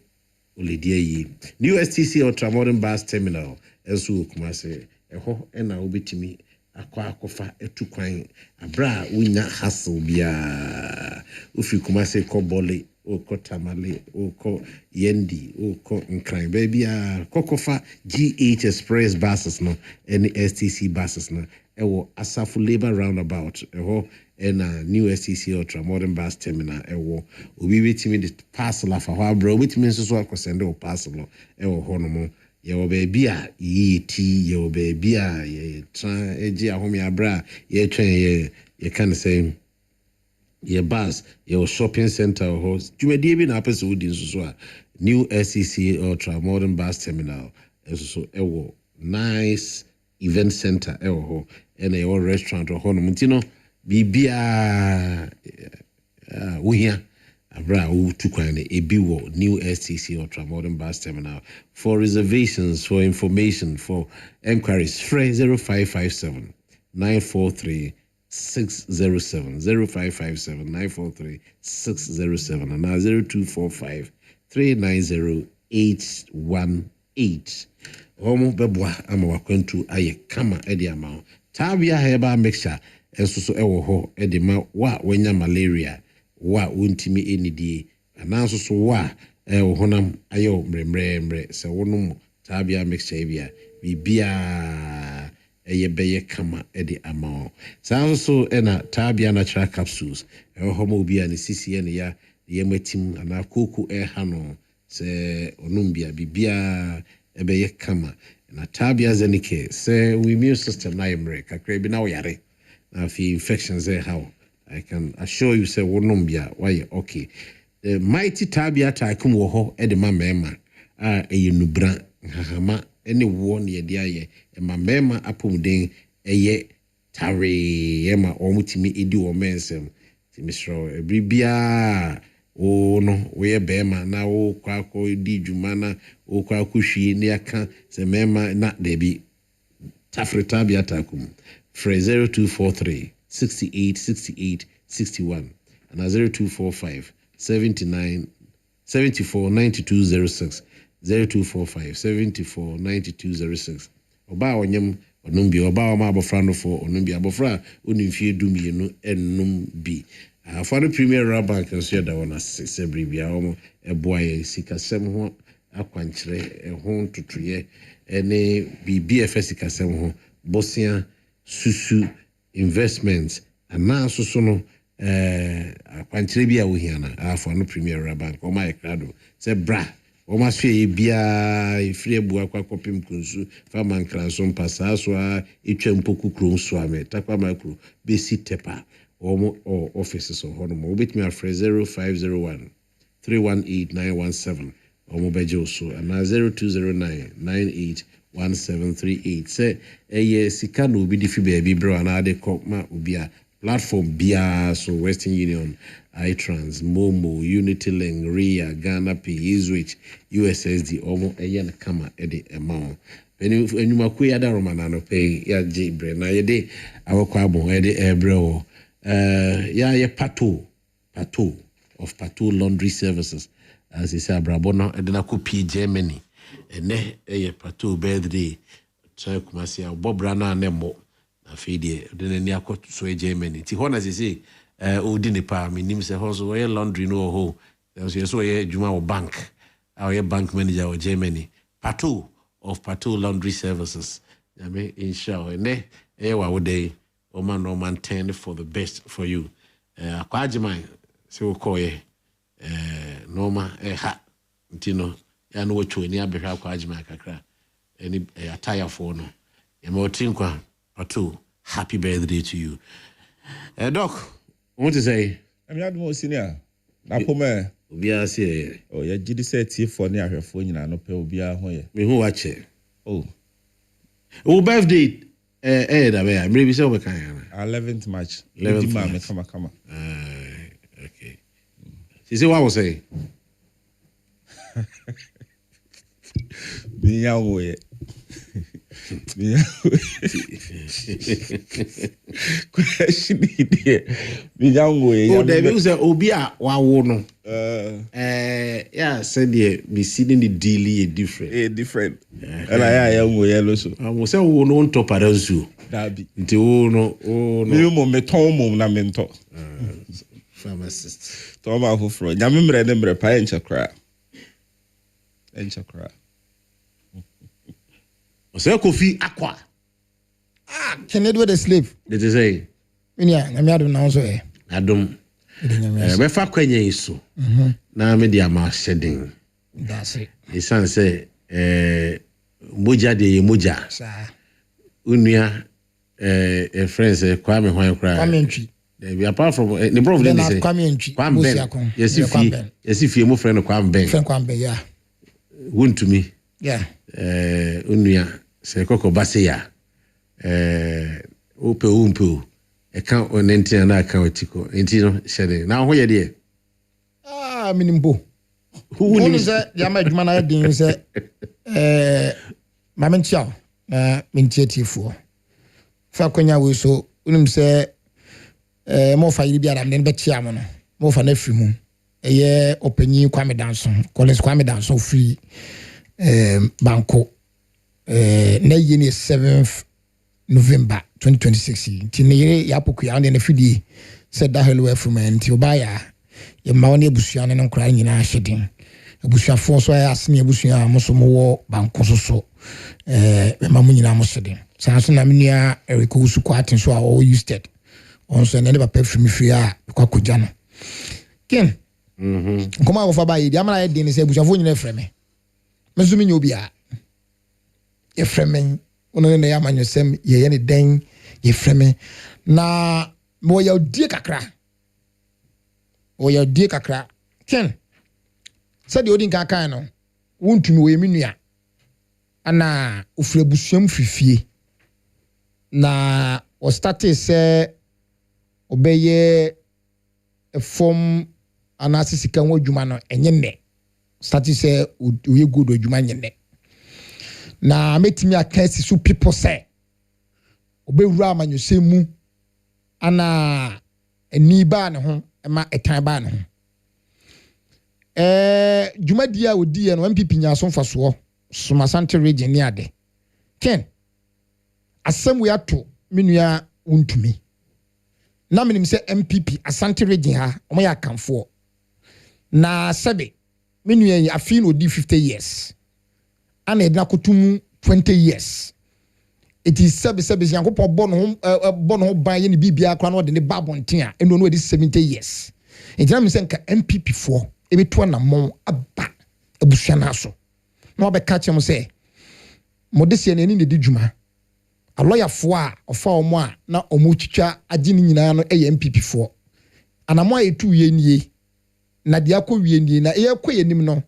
olidie yi New STC Ultramodern Bus Terminal enso kumase eho na obetimi akofa etukwan abra unya hustle bia ufi kumase ko bole o ko tamale o ko yendi o ko nkran baby kokofa GH Express buses no any STC buses no ewo Asafu Labor Roundabout eho ena New STC Ultramodern Bus Terminal ewo obi betimi the parcel afa ho abra obetimi nso so akosende o parcel ewo ho no mo Yo baby ye tea yo baby ye try eji ahomi abra ye twen ye can say ye bus your shopping center ho dwumadie bi na apese wodi nso a New SCC Ultra Modern Bus Terminal so ewo nice event center ewo ho and a restaurant ho no mtino bibia wohia abra utukwane ebiwo New STC Ultramodern Bus Terminal. For reservations, for information, for enquiries, free 0557 943 607 0557 943 607 and now 0245 390 818. Homo bebwa ama wakwentu aye kama edi amao. Tabia heba mixture ensuso ewo ho edi ma wa wenya malaria wa untimi enidie ananso so wa honam ayo mremre se wonum tabia mixture bia bibia beye kama edi amao sanso ena tabia natural capsules homo bia ne CCN ya yemetim ana koku hano se onumbia bibia beye kama na tabia zenike se we immune system na yemre kakra bi na wo yare na fi infections how I can assure you say wonumbia why okay the mighty tabia taikum wo ho e de ma mema a yenubra hahama any one ye dia ye ma mema apomden eye tare ye ma omutimi edi wo mensem ti misro ebribia o no we bema na o kwako di dwuma na o kwako hwie ne aka se mema na debi tafreta bia takum fra 0243 68 68 61 and 0245 79 74 9206 0245 74 9206 oba onyem onumbi oba ma abofra no fo onumbi abofra onimfie dumienu ennum bi afare premier bank nso da wona sebri bia omo eboaye sikasem ho akwankyere ho ntotoye ene BBFS sikasem ho bosia susu investments ana so no akwankyere bia wo hiana afare premier bank o ma ekrado se bra o ma hwe bia ifri ebu akwakopim kunsu fama nkranso mpasa so a etwa mpoku krom so ame takwa makro besi tepa or offices or hono with me at 0501 318 917 or mobile so and 0209 981738 say sika no be difi baby bro and ade ma ubia platform bia so Western Union iTrans Momo Unitylink Ria Ghana Pay Switch USSD omo na kama ede amount enuma ku ya da romana no pay ya jibre na yede Akoko Abon ede ebro yeah, Pato of Pato Laundry Services. As he said, Brabona, and then I could P Germany. And then a Pato birthday. Try Kumasia, Bob Rana Nemo. I feed it. Then I got to sway Germany. Tihon, as he say, Udinipa, me name say, also, a laundry no ho. There was so a Juma bank, our bank manager of Germany. Pato of Pato Laundry Services. I mean, inshallah, and then, would they. Oman 10 for the best for you. Kwajima se okoye Norma ha ntino ya no wotwe ni abehwa kwajima kakra any attire for no. Emotinkwa Pato, happy birthday to you. Doc, what to say? I'm not more senior. Na pome obia se oh ya gidi set for ni ahwefo nyina no pe obia ho ye. Me hu wache. Oh. Birthday da be maybe say we kan 11th March. 11th March come. Okay. She say what was say? Biyawo ye. Question idea. Biyawo ye. Oh, there be say obi a wawo no. Yeah, said the be seeing the deal different. Different. And I am yellow so. I was say wo no top aranzu. Dabi. Nti wo no. Me mo meton mo na mento. Pharmacist. To ma foforo. Nyame mre ne mre pa enchakra. Say Kofi Akwa. Can it with the slave? Did you say? Yeah, I'm not now so. Adom. Me fa kwanya iso. Na me dia ma shedding. That's it. The son say moja de moja. Sa. Unua friends Kwame hwan kra. Kwame ntwi. They apart from the problem they say. Kwame ntwi. Kwame Ben. Yes if mo friend Kwame Ben. Friend Kwame Ben, yeah. Won to me. Yeah. Unua se koko baseya. Ope umpo. Account on entity and account tiko. Entino shedding. Now where you minimbo. Who is that? Yama Jumana Din said, Maman Chow, Minchetifu. Fakonya will so, say, more for you, and then bet Yaman, more for nephew. A year open you Kwame Danson, Collins Kwame Danson free Banco. Nay 7th November 2026. Tinere Yapuku and a few said that hello from Antibaya. Your money busian and crying in our shedding. A bushia force why ask me a bushia Mosomo Banco so. Mamuna Mosseding. Sanson Aminia, Erico Suquatin, so I all used it. Also, never pay for me free. Quacujano. Ken, come out of a bay. The Amala Din is a bushavoon frame. Mesuming you be a framing. Ono ne ya manyosem ye ne den ye freme na mo ya die kakra ken said the odin kakan no wontumi we minua ana ofre busuam frifie na o started say obeye a form anasisika wo dwuma no enye ne started say we good dwuma nye na metimi akasi so people say obewura amanyosemu ana ani ba ne ho ma etan ba ne ho dwuma dia odi no MPP nyaso mfaso Sumasante region ni ade ken asem we ato menua wontumi na menim se MPP Asante region ha omo ya kanfo na sebe menua yi afi no di 50 years ana edna kotum 20 years it is sebe yankopɔ bɔ no ban ye ne bibia akra no de ne babonten a eno no edi 70 years entina me se nka MPP fo ebeto na mon aba abusua na so na obeka chem se modese ne ni di dwuma a lawyer fo a ofa omo a na omo twitwa agi ni nyina no eye MPP fo anamo etu ye nie na dia kɔ wie nie na kɔ yenim no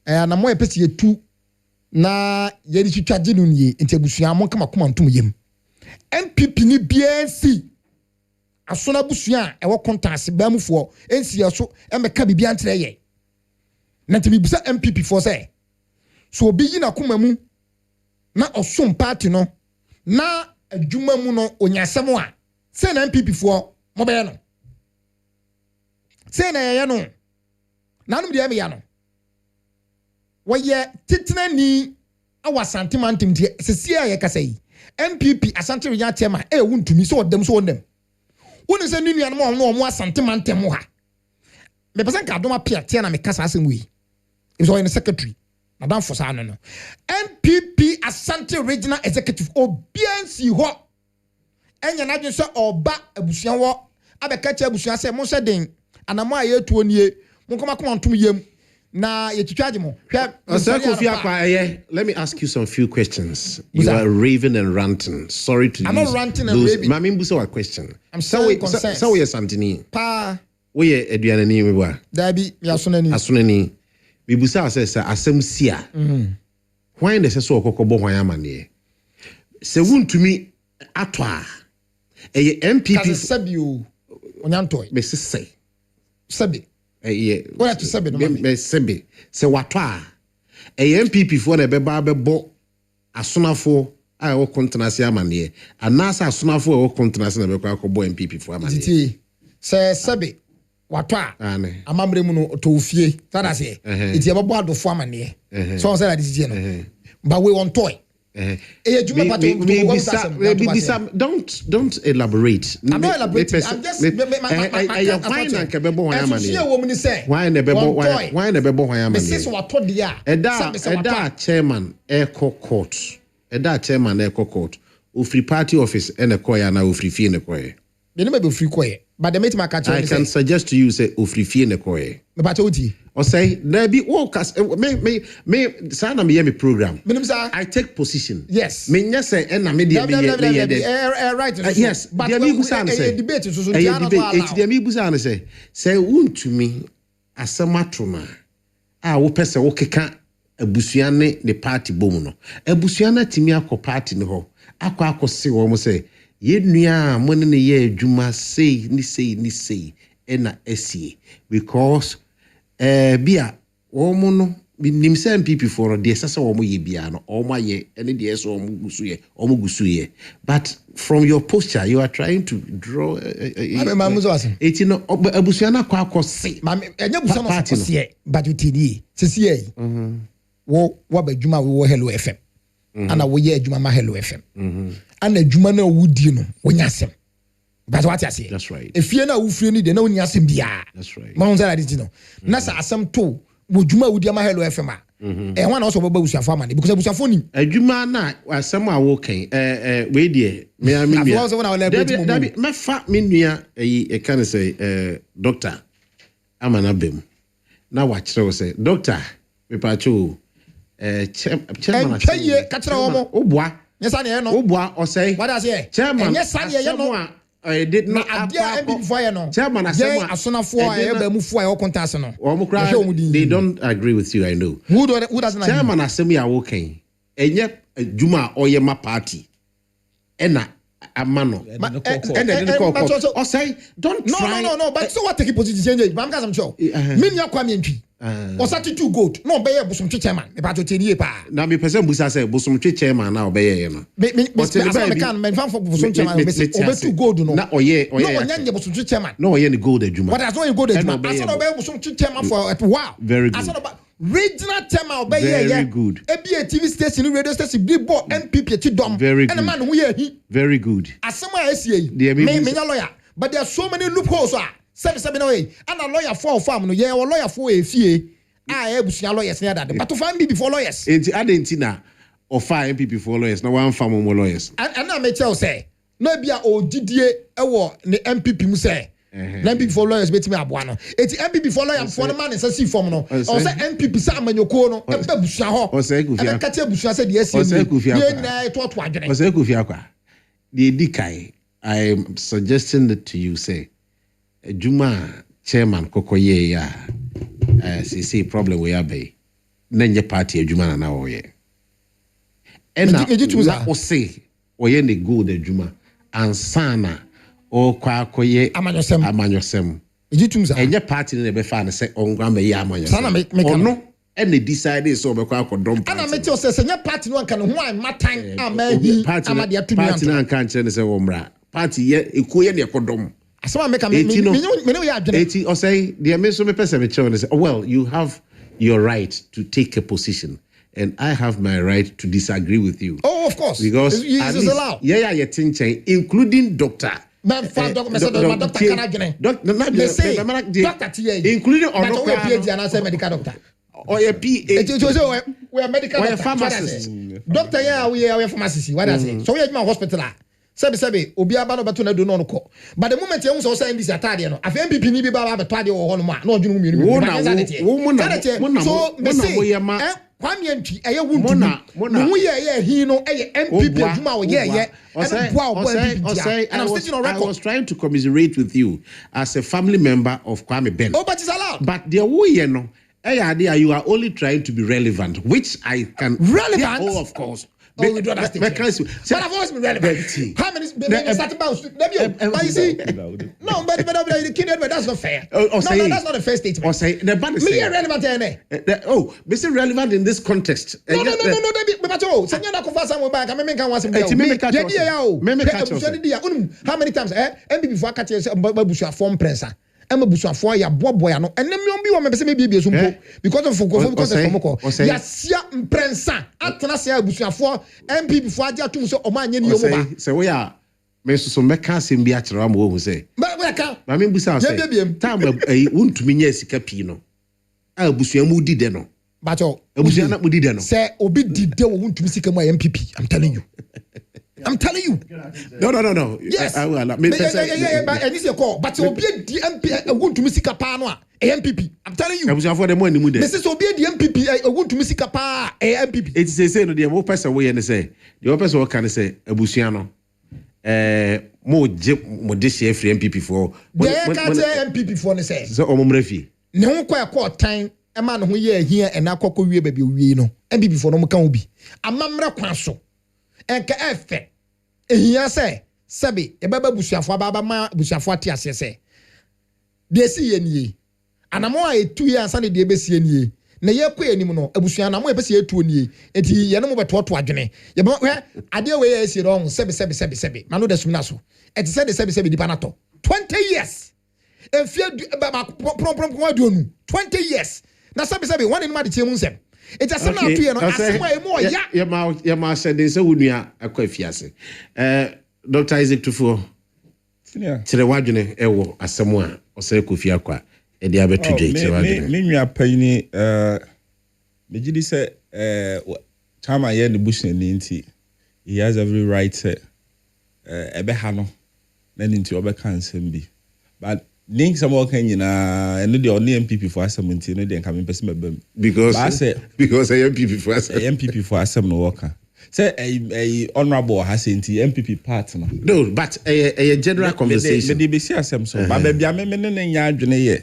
anamo pese etu na ye di twitwa agi no nie enti abusua mo kama koma ntom yem MPP ni BNC asona busua e wo kontanse ba mufo ensi aso emeka bibia ntre ye na timi busa MPP fo say so obi yi na koma mu na osom party no na adwuma mu no onyasem a say na MPP fo mo be no say na ye no na no de me ya no woye titena ni awasante mantim tie sesia ye kasa yi MPP Asante Regional Chairman wuntumi so odem so onem woni se nunu ya no mo asante mantem ha me pese nka adoma pia tie na me kasa asem wi so in secretary madam for sa no MPP Asante Regional Executive obiansi ho enya na dwen so oba abusuan wo abeka cha abusuan se mo hwe den anamo ayetuo nie mo koma koma ntom yem na ye twitwaje mo let me ask you some few questions. You are raving and ranting. Sorry to I'm not ranting and raving. Mami mbuso a question. I'm sorry concerned. So we santini pa we eduane ni me ba dabi me asonani asonani me busa say asem sia why dey say so okokobo hwan amane se wuntumi ato a eye MPP sabio onyantoy me say sabi what to say me sebe se wato a MPP fo na beba bebo asonafo a wo kontenase amane anasa asonafo a wo kontenase na bekwa akọbọ MPP fo amane se sebe wato a amamre mu no to fie tada se iti ababo adofo amane so on say that this no but we want toy don't elaborate. I'm not elaborating. I'm just chairman Eko court. Free party office and a koya na free fee in a koya. Be free koya. But the meeting I can suggest to you say free fee in a koya. But or say there be workers me sana me me program I take position yes me nya say and na me dey right yes but there me busa say debate so there me busa say wontumi asamatoma a wo pese wo keka abusua ne party bom no abusua na timi akọ party ne ho akọ se wo mo say ye nua mo ne ye adwuma sei ni na esie because bia omo no nim se MPP for de sese omo ye bia no omo ye ene de so omo gusuye but from your posture you are trying to draw eti no abusua na kwa se enya busa no se but you tidi sisi yi wo badwuma wo Hello FM ana wo ye adwuma ma Hello FM ana adwuma na wudi no wonya asem. But what I say? That's right. If you know who ni de na onya asem bia. That's right. Man say that no. Na sa asem to wodwuma wudi ma Hello FM a. Wan also baba busuafo amane because busuafo ni. Adwuma na asem a wo kan we de me Dabi me fa me nua e kan say doctor amana bem. Na wa kire wo say doctor me pa cho chairman chaye ka kire wo mo. Obua. Nyesa ne no. Obua o say. What I say? Chairman. Nyesa ne ye no. I did not Chairman they don't agree with you, I know. Who doesn't Chairman assembly are okay. enye adwuma oyema party ena amano and say don't try no but so what take position change but I'm sure me nya kwa me ntwi osati too good no be ye busum chairman me ba to tenie pa na me person busa say busum chairman na obeye ye no me can me fan for busum chairman me say obe too good no na oye no nya busum chairman no oye ni gold adwuma what as no gold adwuma as no be busum chairman for wow very good regional tema obey very good ebi a TV station radio station big boy MPP ti dom and man who ye very good asema esie me nya lawyer but there are so many loopholes seven no way and a lawyer for farm no ye a lawyer for efie ebusunya lawyers near that but to find MPP for lawyers enti adentina or five MPP for lawyers no one farm more lawyers and na me tell say no bia odidie ewo ne MPP mu say MPP for lawyers betimi aboa no eti MPP for lawyers for no man say see form no o say MPP sa amanyoko no ebe busua ho o say kufia ka te busua say de asie ni na to adwene o say kufia kwa the dikai I am suggesting that to you say Juma chairman kokoye ya see problem we abe nenye party Juma na oye ena o say oye ne go the Juma ansana o kwa koye amanyosem ejitumza enye party ne be fa ne say ongwa me ya amanyosem sana me ono and they decided so be kwa kodom ana me tell say nya party no anka no ho an matan amahi amade atumi party na anka nche ne say wo mra party ye ekoye ne kodom asema make me no ya adwene eti o say the me so me person me tell say well you have your right to take a position and I have my right to disagree with you. Oh, of course. Because it is allowed. Yeah, including doctor. Man, doctor can doctor TA, including PhD and I say medical doctor. Or a PhD. We are medical doctor. Pharmacist. Doctor, yeah, we are pharmacist. What I say? So we are my hospital. Sabi obi aba no beto na do no ko but the moment you so say this atade no afi MPP ni bi ba ba atade wo ho no ma na odwunu mi ni so me say kwame antwi eye wuntu no hu ye hi no eye MPP adwuma wo ye and I'm sitting on record. I was trying to commiserate with you as a family member of Kwame Ben. Oh, but it's allowed. But the wo ye no you are only trying to be relevant, which I can relevant. Yeah, oh, of course. Oh, we do understand. But I've always been relevant. How many started about? But you see, no, but the kid, that's not fair. No, that's not a fair statement. Or say the ban is relevant. Oh, Mr. Relevant in this context. No. But oh, send you for some back. I mean, can want some. How many times? MPP for catch Babusha form prensa. I'm a bushafo ya boy no and them be one me say be so because of focus ya sia mprensa atena sia bushafo MPP for adia tum so o ma anye ni yomo ba say we are me so meka asem bi akere am wo say we ka ma me busa say time wontumi nya sika pi no a busua mu di de no bacho busua na mu di de no say obi di de wo wontumi sika mu MPP I'm telling you. No. Yes. I will. But and this is call. But so be the MP. I want to miss a MPP. I'm telling you. I was for the money. This is so be the MPP. I want to miss a MPP. It's say no. The more person we and say the other person can say Abusiano. More this year free MPP for. The MPP for ne say. So omumrefi. Ne ho kwa court time. A man who here and Akoko we baby we no. MPP for no can be. Amamra kwanso. Enka efe ehia se sabi e baba busuafo baba ma busuafo ate ase se de si ye nie anamo a etu ye ansa ne de be si ye nie na ye kɔ anim no abusua na mo e be si etu nie enti ye no mo betoto adwene ye ba ade we ye si wrong sebi ma no da sum na so eti se de sebi di panato 20 years efie baba prom ko aduonu 20 years na sebi one in ma de chemu nsem. It's a summer to no asema more ya ma said they say wunua akwa fiase Dr. Isaac Tufo tire wadwene ewo asemo a ose kofi akwa e de abetu dwe tire wadwene me nua pani me gidi say chama ye ne bushne ni nti he has every right ebe ha no na ni nti obeka nsem bi but link some more can and the only MPP for some no then come person because MPP for MPP for some no worker say a honorable has MPP partner no but a general conversation me be see asem so but be me ne nya adwene ye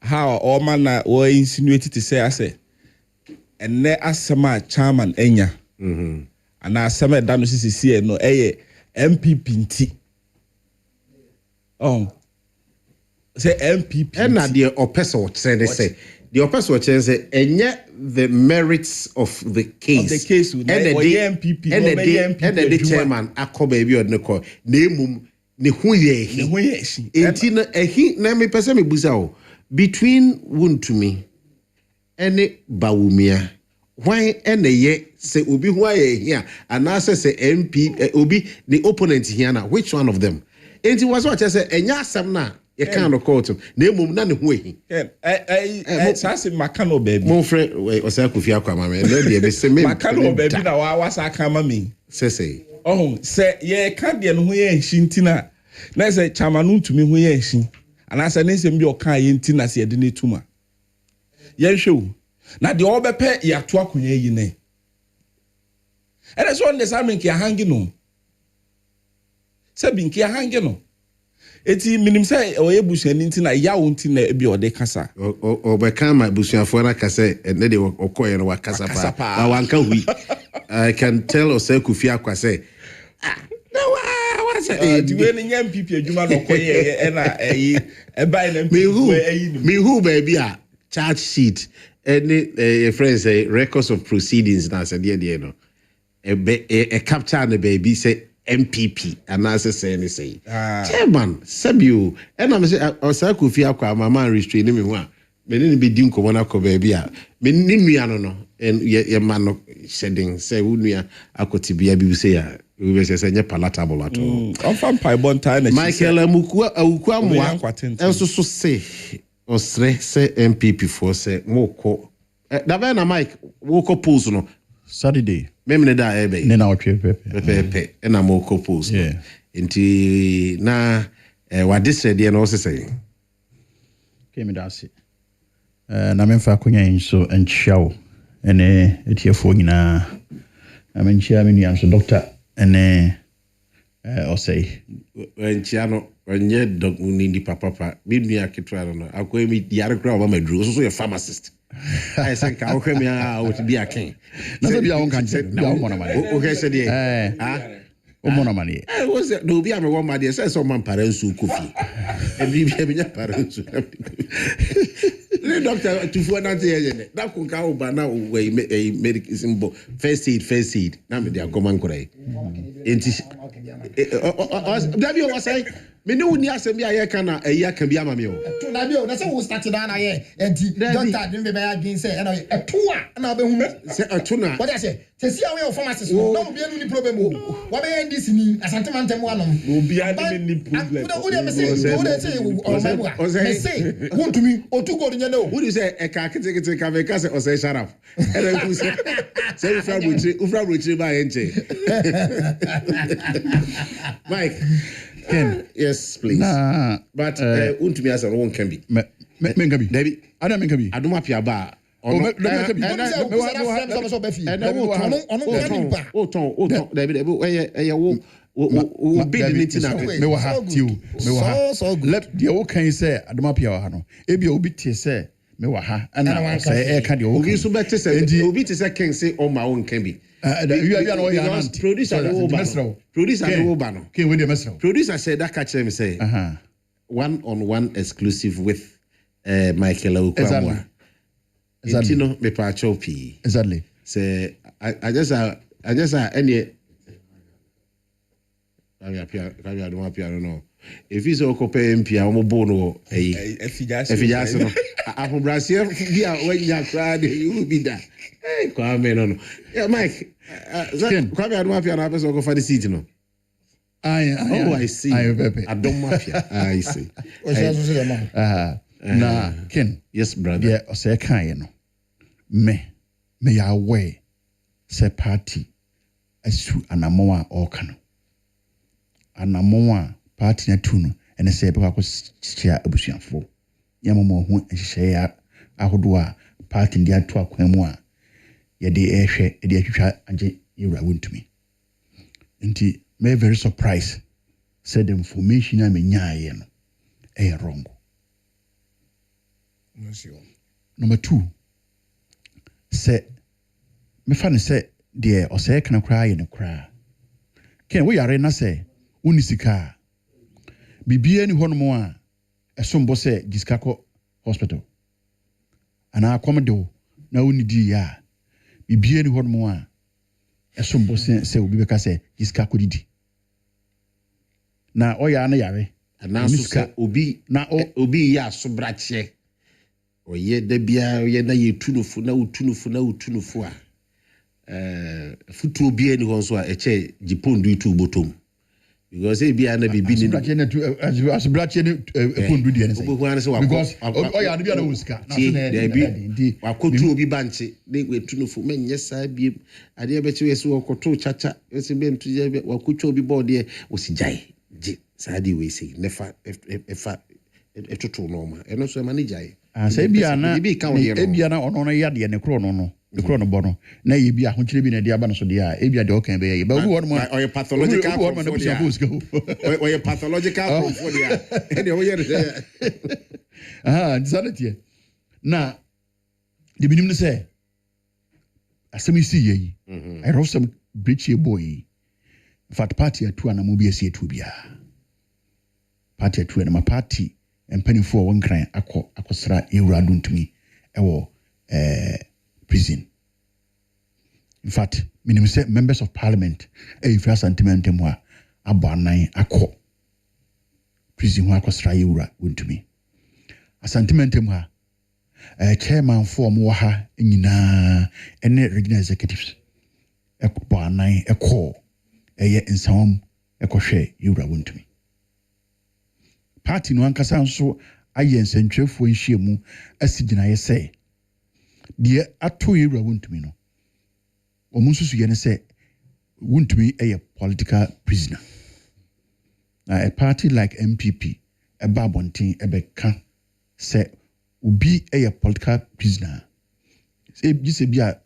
how all man na o insinuate to say ase enne asema chairman enya ana asɛm ɛda no sisi no ɛyɛ MPP nti say MPP ɛna deɛ ɔpɛ sɛ ɔkyerɛ ne sɛ the opposite was say the merits of the case and the MPP and the chairman akɔ baby or ne call name ne ho ye enti na ehi na me pese me busa o between Wontumi and Bawumia why and ye say obi who aye here and I say MP obi the opponent here now which one of them enti was what I say enya asem na you can't court him. Name none of way. Sassy Macano baby. Mon friend was a Kufia Kama, maybe a semi Macano baby. Now I was a Kamami. Say, yeah, can't be an way Shintina. Let's say Chamanu to me who she. And I said, Nation be your kind in Tina, see a dinner tuma. Yes, sure. Now the over pet ya talk when ye ne. And that's one that's having Kia hanging on. Sabin Kia hanging on. Eti minim say oyebusu nti na ya wonti na ebi ode kasa obeka ma busuafo na kasa ene de okoye no wakasa pa na wanka hui I can tell Osekufi akwa say no wa say di we ni MPP adwuma no okoye e na e buy na me who baby a charge sheet any friends say records of proceedings na say de no e capture na baby say MPP and I say chairman Sabio and I'm say Osekufi akwa mama restrain me ho a me ne be din komo na ko baby a me ni nua no and ye man no shedding say unua akotibia bi say a we say nye palatable at all on fam pai bon time na Michael awuku amwa enso so say osre say MPP for say moko da be na Mike woko polls no Saturday memne da ebe ne na otwe pepe na moko polls nti na wadise de na osese kemi da se na memfa konya inso enchiawo ene etiefo nyina amenchia me nua so doctor ene osei enchia no onye dog ni papa me nua ketwa no akwa mi diare kra oba madru so ye pharmacist I think I will be a king. Not be a one country. No one money. Okay, said money. I was no be a one my dear says some parents who coffee. And be parents. The doctor to for that that could go by now way a medicine first aid. Now they are common correct. W was say me no ni asem ya kana eya kan bi amame o to na bi o na say we start na ye enti doctor dem be again say na eto a na be hu say eto na what I say si awe o pharmacist no be enu ni problem o wa be ndc ni asante mantem wa nom obi ade ni problem o dey me say o say wontumi o tu go nya no who do say e ka kete ka be ka say o say sharap e dey say ufra brochi ba enche Mike Ken. Yes, please. But untumi asa no one can be. Me can be. David. I don't can be. Aduma piaba. Ono. David. We bid meeting na. Me wa ha tiu. Me wa ha. Let the o kan say Aduma piaba ha no. Ebi obi tie say me wa ha. Ana say e ka the o. Obi so better say obi te say ken say on my own can be. Producer said that catch me say one-on-one exclusive with Michael Okramwa. Exactly. No, me pa chopi. Exactly. Say I just any. I don't know. If he's a copy MP, I'm a bono. If you just know, I'm Brazil. When you are crying, you will be there. Hey, come on. Yeah, Mike. Come here, mafia. I'm going to for the seat, no. I see. I don't mafia. I see. Na Ken. Yes, brother. Yeah, say kind, no. Me ya way. Say party. Esu anamoa okano. Anamoa party na tuno ene se be kwa chia abusuafo yamamo ho ehye ya ahodo a party ndi ato akwanu a ye de ehwe de atwitwa age yewura Wontumi nti me very surprised said the information I menyaye no wrong. Number 2 say me fan say deɛ ɔsɛe kana koraa yɛ ne koraa ken wo yare na sɛ woni sika bibia ni hɔ nom a ɛsombo sɛ gisika kɔ hospital ana akɔm de wo na woni di ya bibia ni hɔ nom a ɛsombo sɛ obi bɛka sɛ gisika kɔ didi na ɔya na yare ana so obi na obi ya sobrache oye da bia oye na yetunufu na utunufu a futu obi ani ho so a eche jipondu itu botom because e bia na bibi ni sobrache na sobrache ni pondu di ense because oya na bia na wuska na so na bi wakotu obi banche na wetunufu menye saa biem ade be che so wakoto chacha ese be mtuje wakotu obi board e osijai ji sadi we say nefa efa etoto no ma eno so manager ah say bia na ono no yade ne kro no bo no na ye bia ho kire bi na de aba no so de a e bia de o kan be ye ba wu won mo oye pathological oye pathological for dia e de o ye insanity na de binim ne say asemi si ye I wrote some bridge boy fat party atu ana mo bi esi atu bia party atu na ma party empanifo won kran akosra ewura duntumi ewo prison. In fact, minimum say members of parliament if you sentiment mo abanan akọ prison ho akosra ewura duntumi a sentiment mo chairman for mo ha nyina ene regional executives abanan ekọ eye nsawm ekohwe ewura duntumi party no ankasa nso aye nsentwefo nhyiemu asigina ye say de ato ewura wontumi no omunsusu ye ne say wontumi eye political prisoner na a party like MPP e babontin e be ka say obi eye political prisoner say bi se bia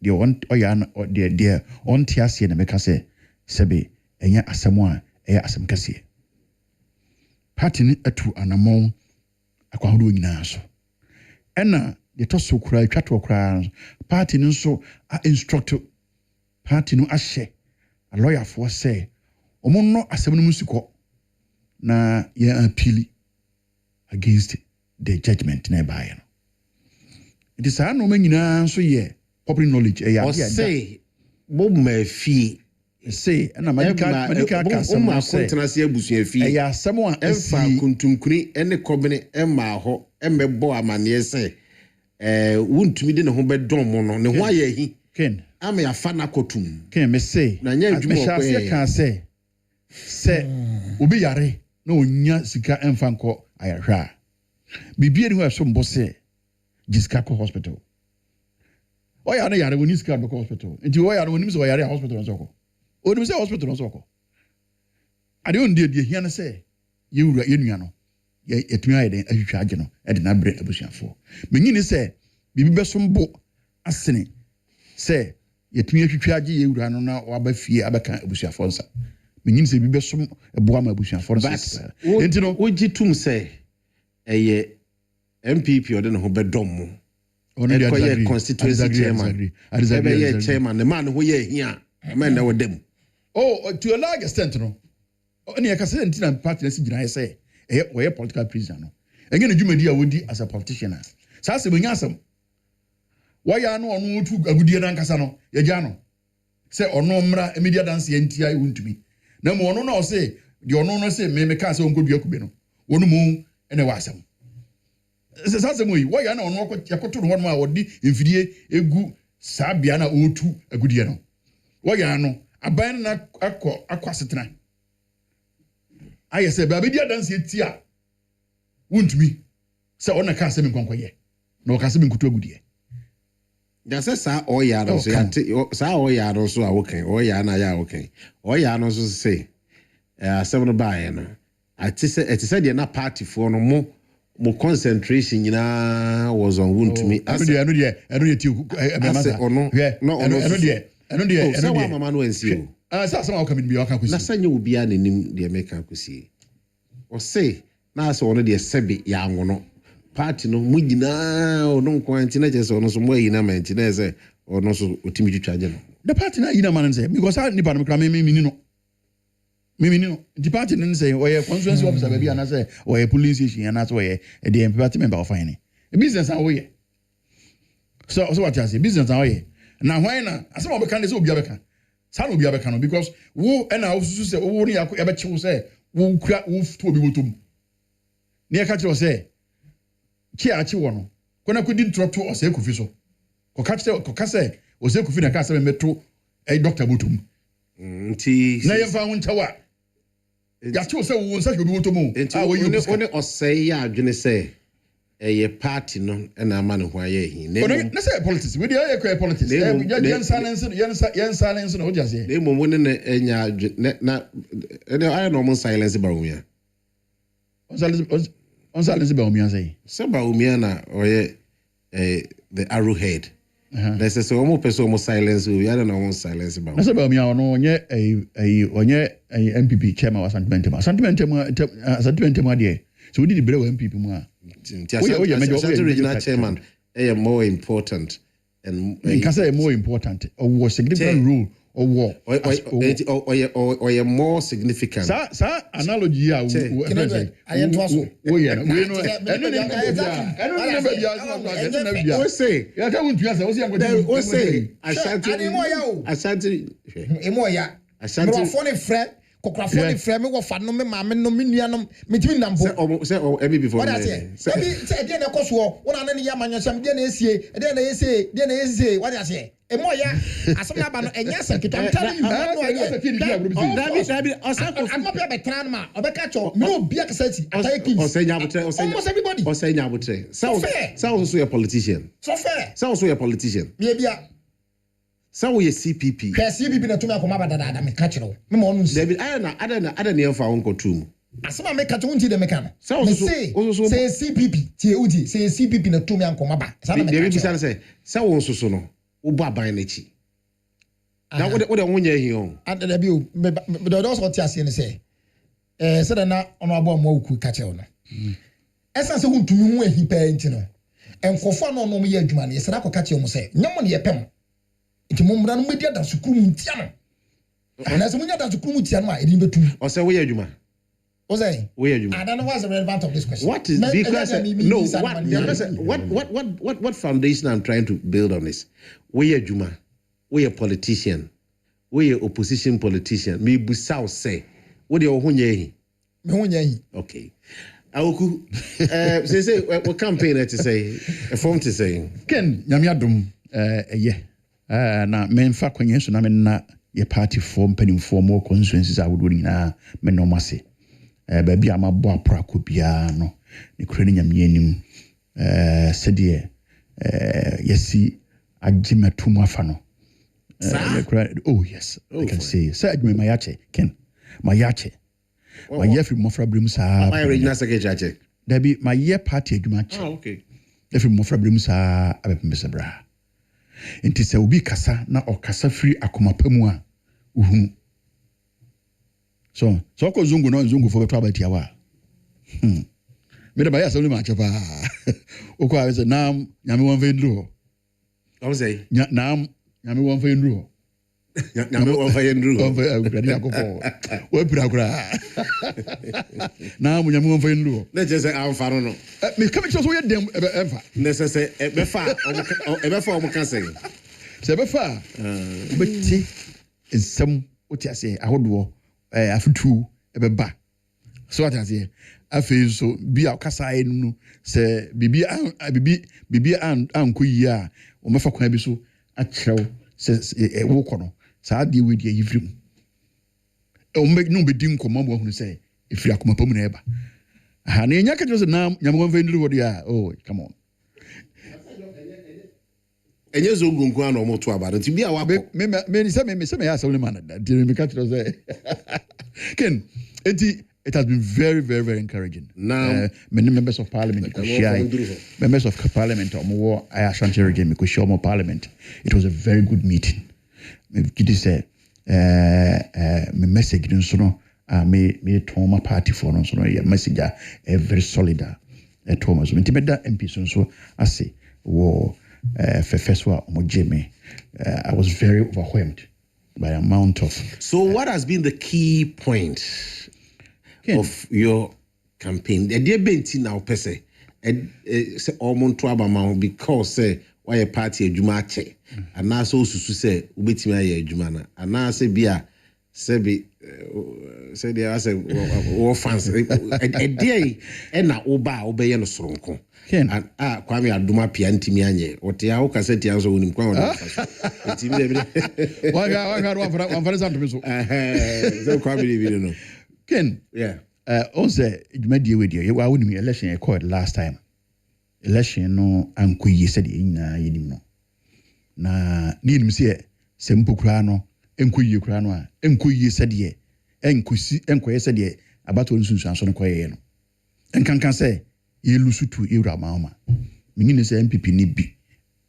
de on oya na de on tiase na meka say sebe enya asemo a eye asem kase party ni atu anamon akwahodo nyina so ena de to so kura twato kura party ni so a instruct party no ahye a lawyer for say omo no asem no musiko na ye appeal against the judgment na buy no it is no nyina so ye public knowledge e ya say bob ma fi say na madika ka sama say kontrase abusua fi e ya samo a emfa kuntumkuni ene kobene emma ho emmebo amane say wontumi de ne ho bedon mo no ne ho aye hi ken ama ya fa na kotum ken me say na nya adwuma ko e ka say obi yare na onya sika emfa nko ayahwa bibie ne ho eso mbo say jiska ko hospital oya na yare woni sika ko hospital nti oya na woni so yare hospital nso ko oni say hospital nso ko ade on de hia na say yewura yenua no etumi aye den ahwehwa age no e de na bre abusuafo menyini say bibi besombo asene say yetumi ahwehwa age yewura no na waba fie abeka abusuafo nsa menyini say bibi besom eboa ma abusuafo nsa enti no ogitum say eye MPP ode ne ho bedom mo ekoye constituency chairman ebe chairman the man who ye here man na wodem to a large extent no oni e kase nti na party na sigina say we political prisoner no enye na dwumadi a wodi as a politician sa se benya asem waya no ono otu agudie na nkasa no ye gya no say ono mra media dance ye ntia wontumi na mo ono na o say de ono no say me ka say onkodua kube no wonu mu ene wa asem sasa moyi waya na ono yakoto no hono a wodi mfidie egu sabia na otu agudie no waya no aban na akwasetena ayese ba be dia dance etia wontumi se ona ka se me nkonkoye na o ka se me nkutu agudie da se sa oya no so ya sa oya no so a wokan oya na ya wokan oya no so se asem no bae no atise de na party for no mo concentration nyina was on wontumi anu de ti eno de so wa mama no ensi o sa sama ka bi aka kwesi na sanye obi a nanim de meka kwesi o say na so ono de sebe ya ngono party no mu nyina ono nko anti na je so ono so mo yi na menti na se ono so otimi twitwaje no the party na yina man say because I nipa no kra me no the party no say oye constituency officer baby and say oye police station and that's oye the party member of fine business and oye so what you say business and oye na why na asem obeka say obi abeka sa no obi abeka no because wo na osusu say wo ni yakọ ebe chiwo say wo kura wo to obi wotom na ya ka kire say chi achi wo no kona kudi ntroto o say kufi so ko ka say o say kufi na ka say metro doctor botom nti na yemfa ho ntawa ya chiwo say wo nsa obi wotom a wo yi one o say ya adwene say a party no na ama no ho aye hi na say politics we dey aye politics yen silence no just say na mo ne enya na I no silence ba umia on silence ba umia say ba umia na oye the arrowhead there's a so mo person mo silence we I don't know silence ba na say ba umia no onye MPP chairman wa sentiment ma dey so we did the better MPP mu a regional chairman more important and you can say more important or was significant role or war or more significant sa analogy I am to aso we no say ya ka wontu asa we say ashanti phone friend Kokra phone frame wo fa no me maame no me nuanom metimi nampo say every before say dey na koso wona na ne yamanyasam dey na esie dey na esie what you say emoya asomna ba no enya sekito I'm telling you David I'm not be tran ma obeka cho me no bia kasati atay kings almost everybody so a politician so a politician bia so we CPP CPP na tumi akoma badada me catch no me mo no David I na ne fa won kotum asema me catch unti de me kan say CPP tie uji say CPP na tumi akoma ba David bisa say won soso no wo bo aban na chi na wo de wonya hi on and da bi o me do so tie ase ne say say da na ono abo mo oku catch no esa se huntumi hu ehi pa enti no enkofo na ono mo ye adwuma ne yesra ko catch mo say nyamo ne ye pem iti mumra no media da sukuru mutia no ana se munya da sukuru mutia no a edi betu o say we adwuma o say we adwuma I don't know what's the relevance of this question what is because what foundation I'm trying to build on is we adwuma we a politician we a opposition politician me busa say what the ohunye hi me hunye hi okay Awoku say we campaign to say a form to say ken nyamiadum na memfa kwenye so na menna ye party form penimfo more constituencies awodo nyina me no mase baabi amabo aprako bia no ne kure ne nyame anim sede yesi agimatum afa no oh yes I can say agime mayache ken mayache my yefi mofra brim sa my regional secretary dabi my year party adwuma che okay yefi mofra brim sa abepembe bra Inti se obi kasa na okasa free akomapamu a uhunu so ko zungu no zungu fo beto abati awa me da ba ya so ni ma chepa o ko awe se nam nyame won fe ndru o say nam nyame won fe ndru nyame won fe ndru o fe agradi akoko o pira kura nam nyame won fe ndru na je se amfa no me come so ye dem emfa na se ebefa o mo kan say se ebefa beti ensem o ti ase ahodo afutu ebeba so what ase afi so bi akasa enu se bibi an koyi a o mefa kwan bi so a kyerɛw se wo kono saa de we de yifrim o me no be din komo mo hunu se efiri akoma pam na eba ha na enya ka jo se na nyamgo mfa nduru wodi a oh come on enye zo gungun an o mo to abado ti bi a wa me ni se me ya so le man da de me ka jo se ken it has been very, very, very encouraging. Now, many members of parliament, members of parliament, I Ashanti region, parliament. It was a very good meeting. It say, my message, me Toma party for no, so no, message, very solid. Thomas, when Tibeda MP, so I say, war, Fefeswa, Mojeme, I was very overwhelmed by the amount of. So, what has been the key point of your campaign? The dear Benti now, Pese, say almost to Abama because say why a party a Jumache, and now so say Ubitima a Jumana, and now say Bia, Sebi, say there are orphans a day, and now Oba obey and Stronko. And Kwame Aduma Pianti Mianye, or Tiaoka said Tiazo in Kwame. Ken, yeah. Also, it made you with you. I wouldn't be election. I called last time. Election no, and Kuyi said in Yidino. Na need me say, Sempu Crano, and Kuyi Crano, and Kuyi said ye, and Kusi, and Kuyi said ye, about one Susan Koyeno. And can say, you lose to Ira Mama. Meaning say MPP need be.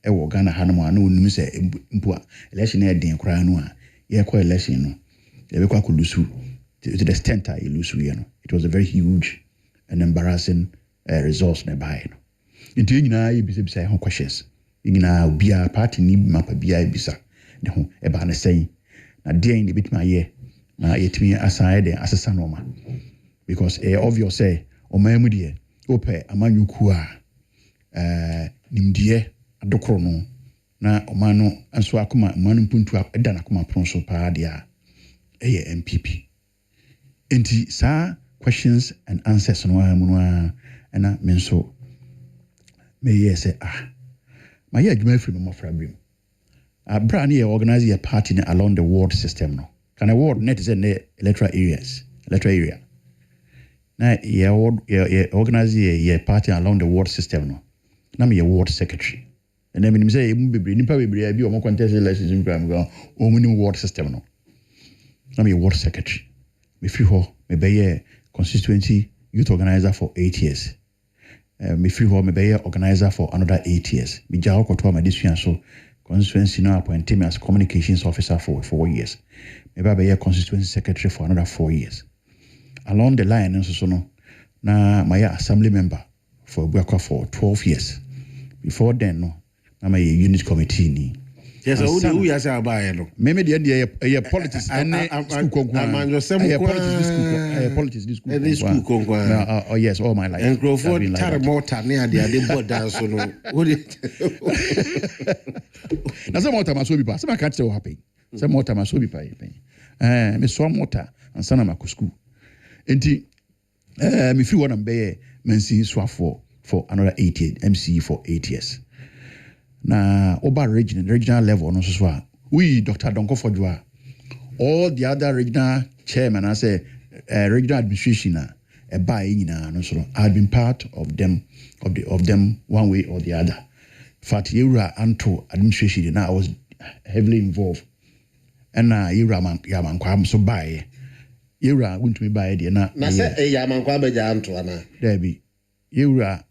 Ewo Ghana Hanama, no one say Impua, election air den Crano, ye call election no. They were called Lusu. To the extent I lose, it was a very huge and embarrassing resource nearby. Into you be beside questions. You know, be a party need map a bisa. No, a banner saying, now dear in the bit my year, now it me aside as a sanoma. Because obvious say, O Mamudie, Ope, a man you kua, Nimdie, a docrono, na Omano, and so Akuma, Manum Puntua, a Danakuma Pronso Paradia, a MPP. Enti sa questions and answers no amuna and I so may say my adwuma free me mofra brim brand here organize a party along the ward system no can a ward net is in the electoral area na organize a party along the ward system no na me ward secretary and then me say nipa bebre bi o mo contest elections in program o mo ward system no na me ward secretary. Me free ho me be constituency youth organizer for 8 years. Me free ho me be organizer for another 8 years. Me jaho koto ma disua so constituency now appointed me as communications officer for 4 years. Me be constituency secretary for another 4 years. Along the line nso no na my assembly member for Buakwa for 12 years. Before then no na my unit committee ni. Yes, who you say about no? Maybe the politics and school politics oh yes, all my life. And grow for Taramota near the board dance so no. Now some more time I saw be pass. Some can't say what happen. Some more time I saw be pay. Me so motor and sana ma school. Enti me free one be mensi swap for another 8 years, MC for 8 years. Na Oba regional level no so we Dr. Donko Fodua all the other regional chairman I say regional administration a buy no so I've been part of them one way or the other. Fat Yura Anto administration now I was heavily involved and Yura man kwam so buy Yura went to me buy the na say Yaman kwa beja Anto ana there be Yura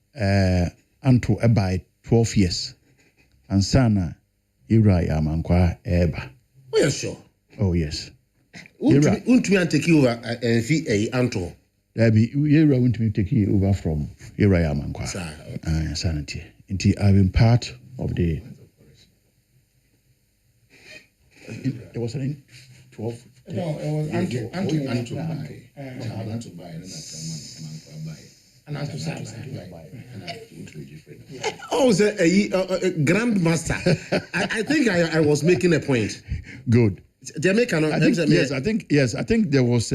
Anto buy 12 years. And sana Ira Yamankwa Eba. Oh, yes, sure. Oh, yes. Won't me take you over and fee a Anto? Ira won't me take you over from Ira Yamankwa. Sanity. Indeed, I've been part of the. There was an 12. No, it was Anto buy. Oh, a grandmaster. I think I was making a point. Good. Jamaica, no, yes, I think there was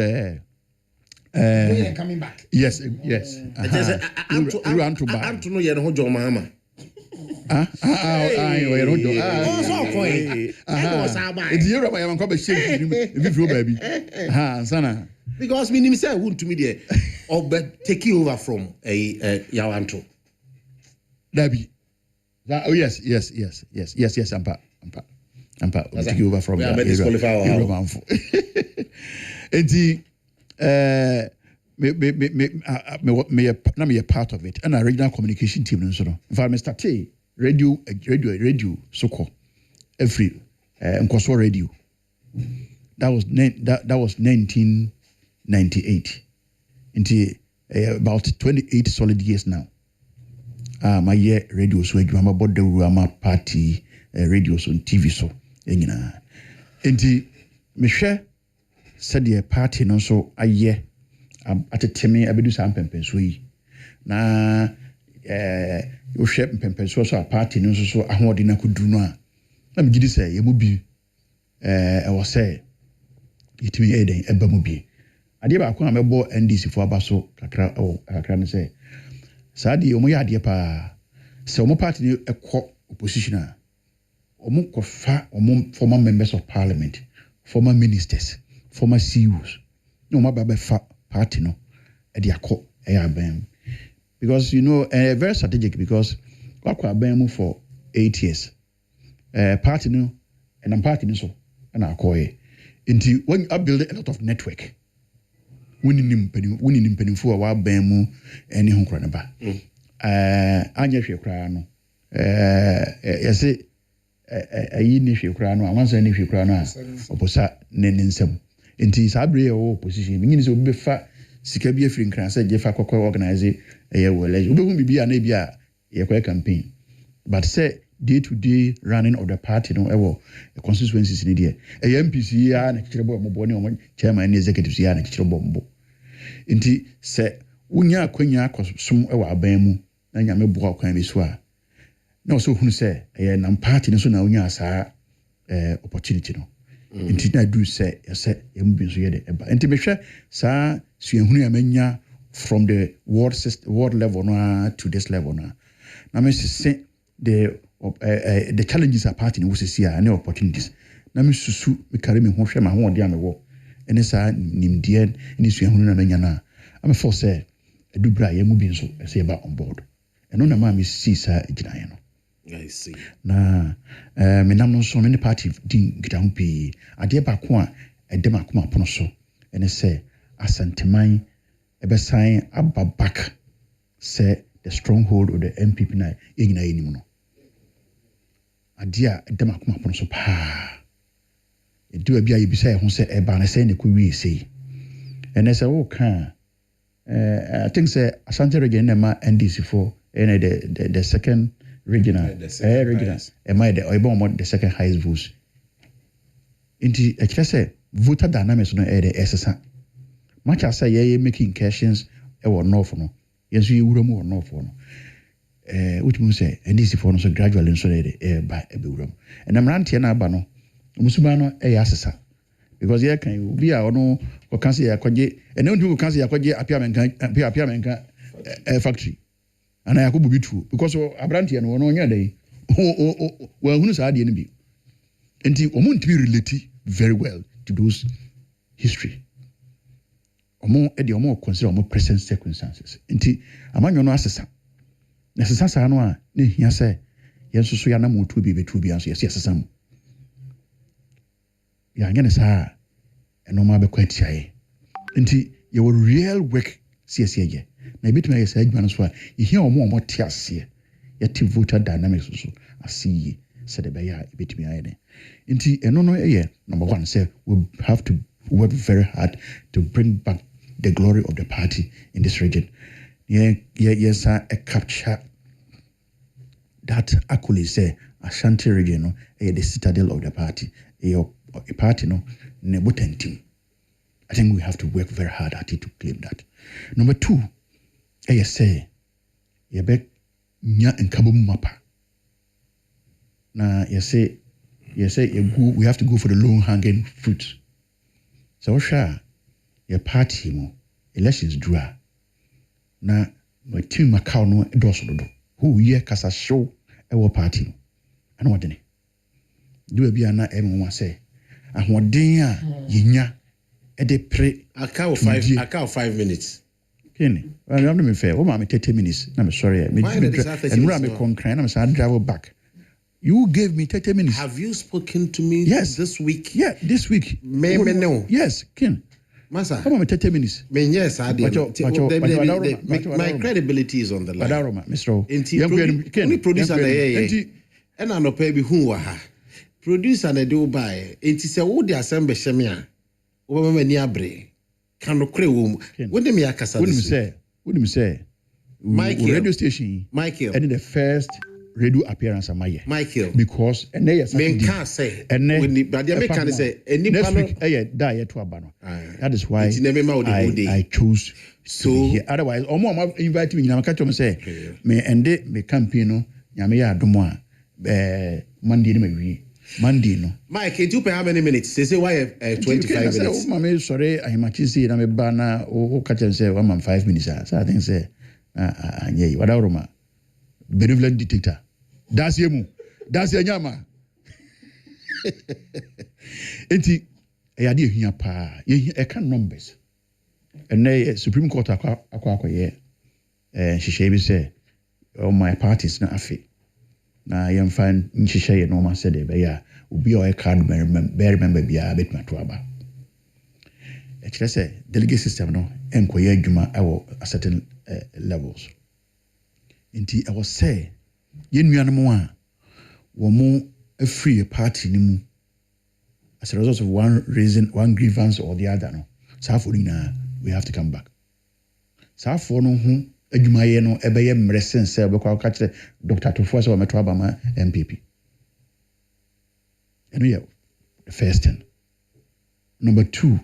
coming back. Yes. Anto no yen ho jo mahama. Because me say won't to me there or take you over from a Yawanto. Dabi. Oh yes. Ampa. We'll take you over from the disqualify. Me a part of it, and a regional communication team. In fact, I started radio so called every Nkoso radio. That was 1998. Into about 28 solid years now. My year radio so I'm about the Rama party radio so TV so nyina enti mehwɛ sɛdeɛ party no so ayɛ ateteme abedu saa mpɛmpɛnso yi na wohwɛ mpɛmpɛnso so a party no so ahoɔden akoduru no a na megidi sɛ yɛmu bi ɛwɔ sɛ yɛtumi ɛden ɛba mu bi adeɛ baako a mɛbɔ NDC fo aba so kakra no sɛ saa deɛ ɔmo yɛ adeɛ paa sɛ ɔmo party no ɛkɔ opposition a ɔmo kɔfa ɔmo former members of parliament, former ministers, former CEOs na ɔmo aba bɛfa party no ɛde akɔ ɛyɛ aban because very strategic because wakɔ aban mu for 8 years party no and party no so ɛna akɔɛ nti when I build a lot of network winning mpanimfo a waban mu ɛne ho kora ne ba anya hwɛ koraa no yɛse ayi ne hwɛ koraa no awansa ne hwɛ koraa no a ɔposa ne nsɛm nti saa bere yɛ opposition menyini sɛ obi bɛfa sika bi afiri nkran sɛ gye fa kɔkɔ organize ɛyɛ wɔ election wobɛhu bibi a na bi a yɛkɔyɛ campaign but say day to day running of the party no ɛwɔ constituencies ne deɛ ɛyɛ MPC ya na kyerɛ bɔ mbɔ ne ɔmo chairman ne executives ya na kyerɛ bɔ mbɔ nti sɛ wonya akwanya akɔsom ɛwɔ aban mu na nyame boa kwan bi so a na ɔsɛ hunu sɛ ɛyɛ nam party no so na wonya saa opportunity no nti na do sɛ yɛsɛ yɛmu bi nso yɛ de ɛba nti behwɛ saa suahunu ya manya from the world level no to this level no na me sese the challenges a party no was see and opportunities na me susu me carry me ho hwɛ ma ho ɔde a me wɔ ɛne saa nimdeɛ ne suahunu na manya na am for say edubra yɛmu bi nso ɛsɛ yɛba on board ɛno na ma me see saa gyinaeɛ no I see. Na me nam no so me party din gita ho pii adeɛ baako a ɛdem akoma pono so ɛne sɛ asanteman ɛbɛsan aba back sɛ the stronghold of the MPP na ɛnyina yɛnim no adeɛ a ɛdem akoma pono so paa ɛdiwa bi a yɛbisa yɛ ho sɛ ɛba na sɛ ne kɔ wie sei ɛnɛ sɛ woka I think sɛ Asante region na ma NDC for ɛne the second regional regional the second highest votes inti ɛkyerɛ sɛ voter dynamics no ɛyɛ ɛsesa much as say making incursions ɛwɔ north no yɛnso yɛwura mu wɔ north no wotumi sɛ NDC for no so gradually nso ɛyɛ ba ɛbɛwura mu ɛna mmeranteɛ no aba no musuma no ɛyɛ asesa because yɛ kan obi a ɔno ɔka sɛ yɛakɔgye ɛna wotumi ɔka sɛ yɛakɔgye apiamenka factory and I could be true because Abranti and one on your day. Well, who's the enemy? And the Omont be related very well to those history. Or more consider more present circumstances. Inti among your assessor. Necessary no, he say, yes, so yana mo to be true beyond yes, some. Yangan is and no matter quite shy. Inti your real work, CSA. Na bit me say adwuma no so a yehia omo te ase yɛte voter dynamics so asiye said the beya ebetimi ayɛ nti eno no ɛyɛ number 1 say we have to work very hard to bring back the glory of the party in this region yes capture that accolade say Ashanti region no the citadel of the party a party no ne botantim. I think we have to work very hard at it to claim that. Number 2, I say, yebe nya nkabom mapa. Na you say we have to go for the low hanging fruit. So sure, your party mo elections draw. Na my team Macau no doso do. Who ye kasa show our party. Ano wadene. Do be ana everyone say. Ahoden a yenya account 5 minutes. Kenny, well, I'm not fair. Oh, I'm 30 minutes. I'm sorry. And I'm concrete. I'm saying travel back. You gave me 30 minutes. Have you spoken to me? Yes, this week. Yeah, this week. Me no. Yes, Ken. Masa. Come on, 30 minutes. Yes, I did. My credibility is on the line. Mr. Only producer na and I no pay be who ha. Producer na do buy. It is a wood assemble shemia. Obama ni abre. Can no kre wo. What dem ya kasa. What do you say? Michael radio station. Michael. And the first radio appearance amaye Michael because and they men can't say and when the but they can say any next week die to abano. That is why I chose so here. Otherwise omo invite me na catch me say me ende me campaign no nyame ya adomo a Monday no Mike, it took how many minutes? Say why 25 minutes. Mama sorry I machisi na me bana o catch and say 1 man 5 minutes. So I think say anye wadauroma benevolent dictator. That's yemu. That's nyama. Enti eyade ehia pa. Ye can numbers. And the Supreme Court akwa ye nhihye bi say my parties na afi. Na yem fan nhihye no ma say de be ya obi o card remember bia betma to aba. E kire say delegate system no enkoye adwuma ewo a certain levels. Enti I was say yenuanom a wo mo free party ni mu as a result of one reason, one grievance or the other no. Safo we have to come back. Safo no hu adwumaye no ebeye mresen se obekwa ka kire Dr. Tufo so meto abama MPP. And yeah, the first thing. Number 2,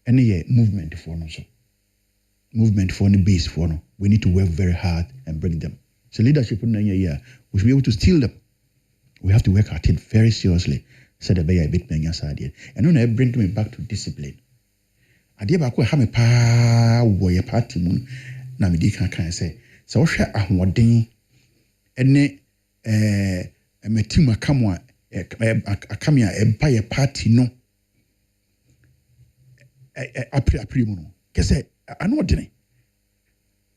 any movement for no so. Movement for the base for no. We need to work very hard and bring them. So leadership in year, we should be able to steal them. We have to work at it very seriously. Said the bay a bit many aside. And when I bring me back to discipline. I did back have a pa warrior party moon. Na me can say. So share a wedding and a metima kamwa a kamia a buy a party no. A primono. Kese I know dinner.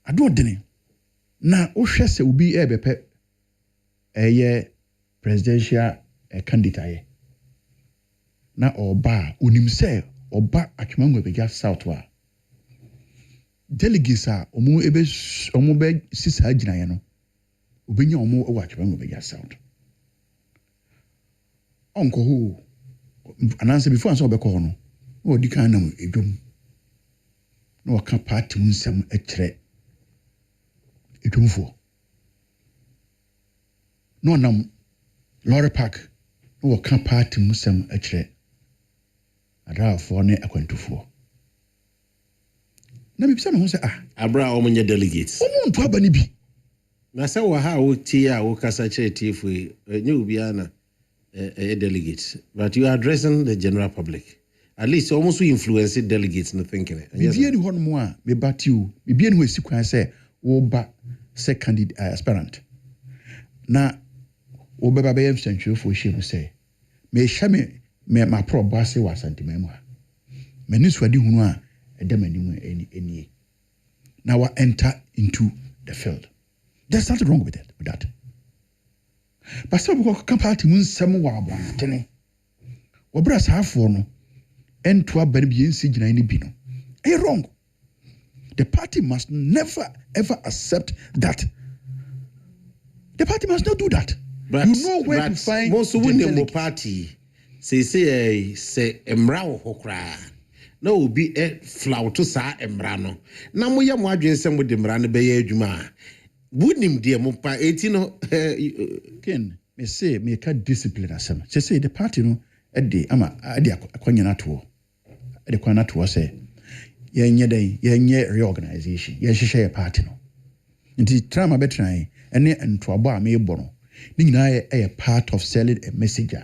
I don't dinner. Na Oshese will be a bepe a presidential candidate. Na oba unimse oba atwamangwe beja south wa. Delegates a omo be sisa agina ye no. Obenya omo o atwamangwe beja south. Onko ho ananse before anso obekọ no. O di kan na edwom. Na waka party nsem ekire edwumfo. No nam Lorry Park no waka party nsem ekire adafo ne akwantufo. Na me bisa me ho se abra omunye delegates. Omuntu aba ni bi. Na se wo ha wo tie a wo kasa kire tiefo nye obi ana delegates, but you are addressing the general public. At least almost we influence delegates no thinking it. Bibia ni hon mo a me batiu. Bibia ni ho esikwan se wo ba second aspirant. Na wo beba be mfantwe fo hye mu se me hya me ma probo ase wa santimemu a. Me ni swadi hunu a edem animu eni. Now we enter into the field. There's nothing wrong with that. But some people come party mun sem wa abantene. Wo bra saafo no ento abane bi ensi gina ni bi no. Wrong. The party must never ever accept that. The party must not do that. But, you know where to find most winning party. Say emra wo hokra. Na obi flout to sa emra no. Na mo ya mo adwensem wo de emra no be ya adwuma. Bunim de mo pa eti no Ken me say me ka discipline asem. Say the party no ede ama ade akwanya na to. Ede kwa na to say yenye reorganization. Ye hwehwe party no. Nti trama betran ene ntoabo a me bo no. Ni nyina ye part of selling a message.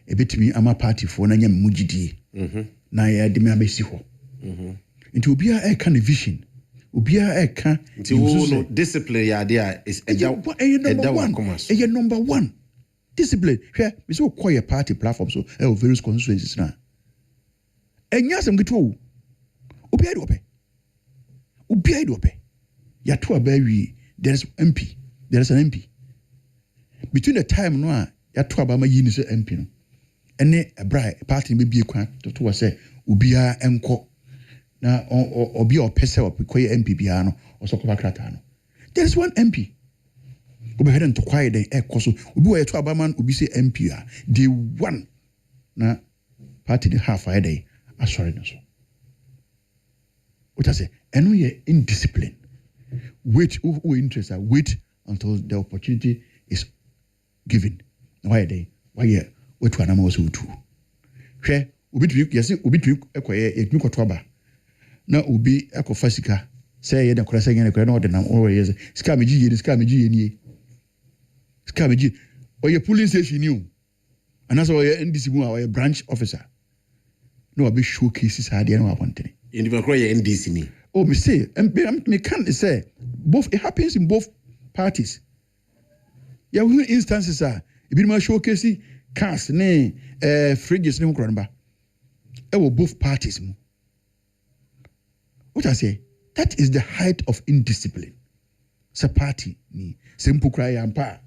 E betimi ama party for na nyam mugidi. Na ye de me abesi ho. Nti obia e ka ne vision. Obia e ka nti wo discipline ya dia is number one. Discipline. Hwe me so call your party platform so various constituencies na. Enya sem gitu. Obia do ope. Ya to abawi there is MP. There is an MP. Between the time no a ya to abama yi ni so MP no. Ene ebra party be kwan to say obia enko na obi opese opikoye MP bia no osokoma krata no. There is one MP. Obi head to quiet the ekoso obi wa to abaman obi say MP a the one na party the half a day asori no so. What I say eno ye indiscipline. Wait who interest wait until the opportunity is given. Why they? Why what to anama also too? Hwɛ obi tu yɛsi obi tu ɛkɔyɛ yɛtumi kɔtɔ aba na obi ɛkɔfa sika sɛ yɛ de kora sɛ yɛn kora na ɔde nam ɔwɔ yɛ sika megye yɛ sika megye yɛ nie sika megye ɔyɛ polling station ni o anaasɛ ɔyɛ NDC mu a ɔyɛ branch officer na ɔbɛ showcase saa deɛ na wabɔntene individual kora yɛ NDC ni oh me say me can say both it happens in both parties yeah we instances are ebi ma showcase cars ne fridges ne nkora nba both parties mu what I say that is the height of indiscipline sa party ni simple cry ampa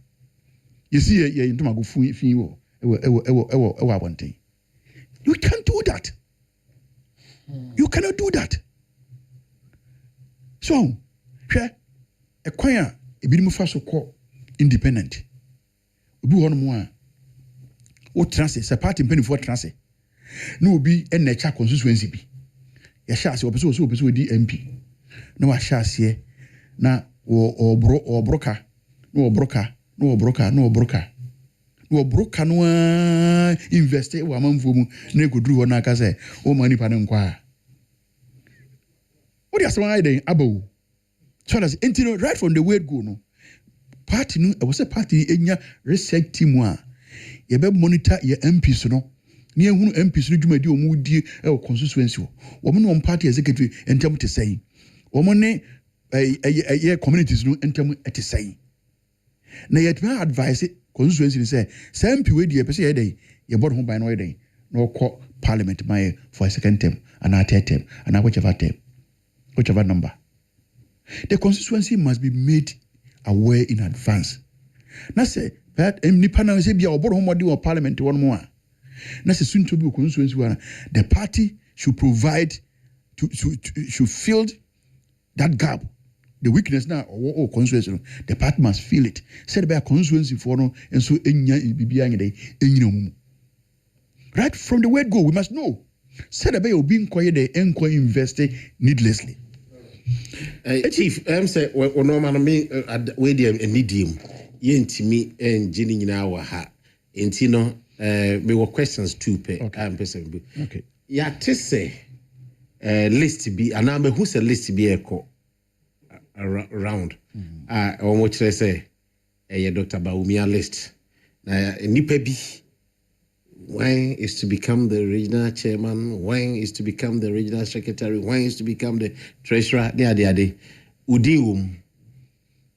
you see ye ntoma go fi wo abonten you can't do that you cannot do that so hwɛ ekwan a ebi mu fa so kɔ independent obi wɔ no mu a o transe sa party mpanifo transe no obi na echa constituency bi ya sha ase opeso di MP na wa sha ase na obroka no invest e wa manfo mu na ekoduru ho na aka say o mani pa ne nkwa what you say den abawo so that's right from the word go no party no was a party enya research team a ye be monitor your MPs no ni ehunu MPs no dwumadi omu die e constituency wo mo no party executive entem te say wo mo ne communities no entem te say na yet me advise constituency say MP we die pese ye dey ye board ho ban no ye dey no call parliament my for a second term and a third term and whichever number the constituency must be made aware in advance na say that nipa na say bia obodo ho modi or parliament one more na say soon to be constituency one the party should provide should fill that gap the weakness now or constituency the party must feel it said by constituency for no and so enya bibia ngede enyina mu right from the word go we must know said by obi nkoye the enko invest needlessly chief say we normal me we dey need him yentimi engine nyina wa ha enti no me were questions too pe am person okay ya tese list bi ana me who say list bi eko around on which they say Dr. Baumia list na nipa bi when is to become the regional chairman, when is to become the regional secretary, when is to become the treasurer, there. Udium.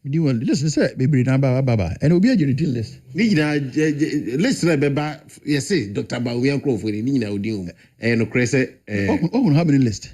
Listen, say, baby, baba, and will be a unity list. List, baba, yes, Dr. Baumia Crawford, Nina Udium, and Cresse. Oh, how many list?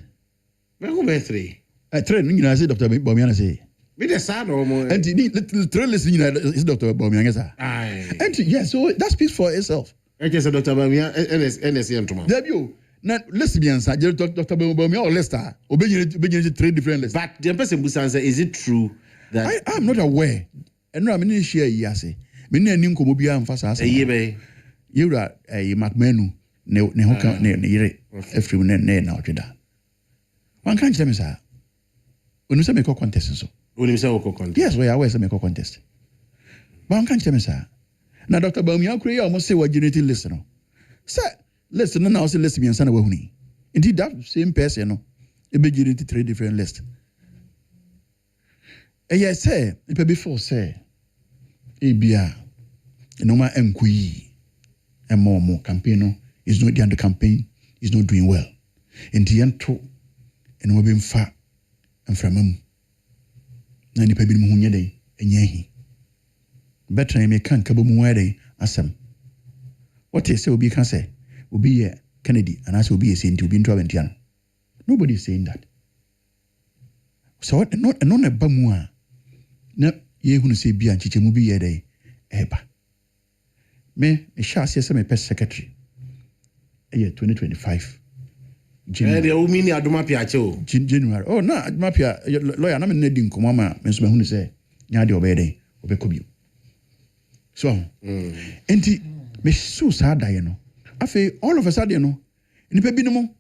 Well, over 3. I train, you know, I say Dr. Baumia say. With the son or more. And the trail list, you know, is Dr. Baumia. And yes, so that speaks for itself. I guess Dr. Baumia, NSC, tomorrow. Debut. Now, lesbians, Dr. Baumia or Lester, obeying 3 different lists. But the person who answer, is it true that I'm not aware? And no, I mean, share Yase. Many a Ninko Mobia and Fasa. You're a McMenu, Nehoka, Nere, every now to that. One can't tell me, sir. When you say make a contest, so. When you say a contest? Yes, we are always make a contest. But one can't tell me, sir. Now, Dr. Baumia, I almost say what you need to listen. Sir, listen, now say lesbian son of Wahuni. Indeed, that same person, it be getting 3 different lists. And yes, say, it before say, Abia, no more MQE, and more campaign is not doing the campaign, is not doing well. In the end, and we've been fat and from him. And the baby Munya day, and yehi. Better I may can't kabo muade asem. What they say will be can say will be a Kennedy and as will be a saint to be in Traventian. Nobody is saying that. So not a bamua. No, ye who say be and chiche be a day. Eba. Me, a shall say some pest secretary. A year 2025. January. Oh, no, Mapia, lawyer, I'm in Nedin Comama, Miss Mahoney say, Yadi obey, obey. So, enti me so sad you know. Afi all of a sudden you know. Nipa bi no mo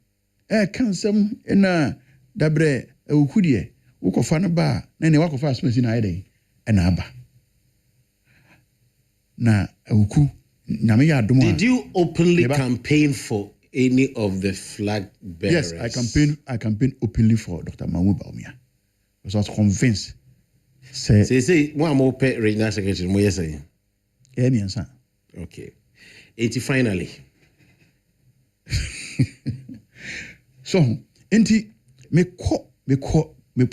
kansam na dabre ukudie. Ukofa no ba na ne wakofa asmasi na ayede na aba. na awuku nyame ya adom. Did you openly campaign for any of the flag bearers? Yes, I campaigned openly for Dr. Mahmoud Bawumia. I was convinced. Say one more regional secretary mo yesay. Yes, okay. 80 finally. So, enti me ko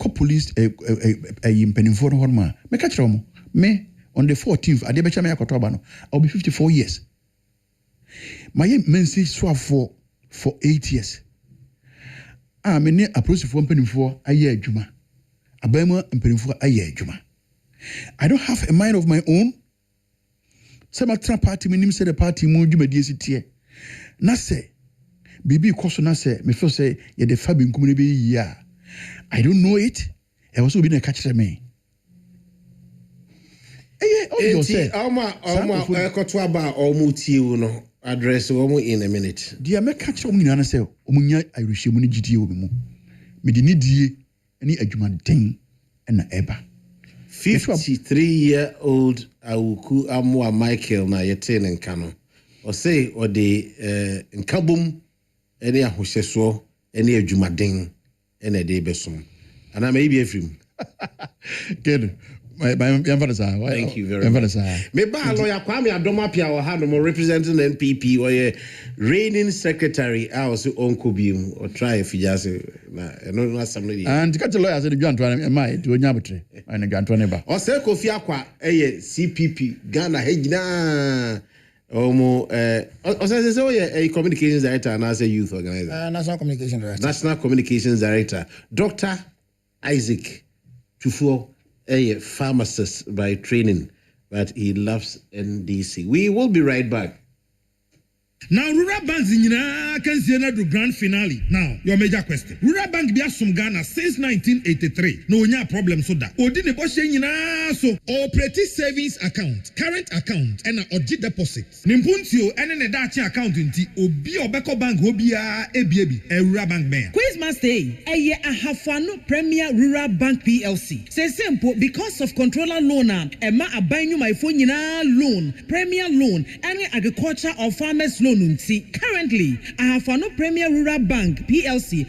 police impenifo no horma. Me catch them. Me on the 14th, ade becha me akoto aba no. I'll be 54 years. My mensi swap for 8 years. Me ne approach for impenifo aye adwuma. Abema impenifo aye adwuma. I don't have a mind of my own. Some party minim say the party mo dwuma die sitie. Na say bibi koso na say me feel say ye the fabi nkum ne be yi. I don't know it. I also be na catch me. Oma ekoto aba omutie wo no address wo in a minute. Dia me catch omu nyina say omunya irehwemu ne gidie wo mu. Me di ne die ani adwuma den na eba. 53-year-old Akoko Abon Michael na yeten nkano. O say o de nkabum ene ahohyeso ene adwumaden ene de besom. Ana may be afrim. Good. Thank you very much. Me ba lawyer Kwame Adomapia or had more representing NPP or a reigning secretary also Uncle Beam or try if you just no somebody. And got the lawyer said you Antoine my to Nyabutre and Antoine ba. O say Kofi Akwa CPP Ghana hegina omo o say a communications director and as a youth organizer. National Communications Director. Dr. Isaac Tufuo, a pharmacist by training, but he loves NDC. We will be right back. Now, Rural Bank can see another grand finale. Now, your major question. Rural Bank be from Ghana since 1983. No problem so that. Odine so operating savings account, current account, and a OG deposit. Nimpuntio and an edachi account inti obi obeko bank obia ebi a Rural Bank man. Quiz must stay. A Ahafano Premier Rural Bank PLC. Say simple because of controller loan Emma abanyu my phone loan, premier loan, and agriculture or farmers loan. Currently, I have no Premier Rural Bank PLC.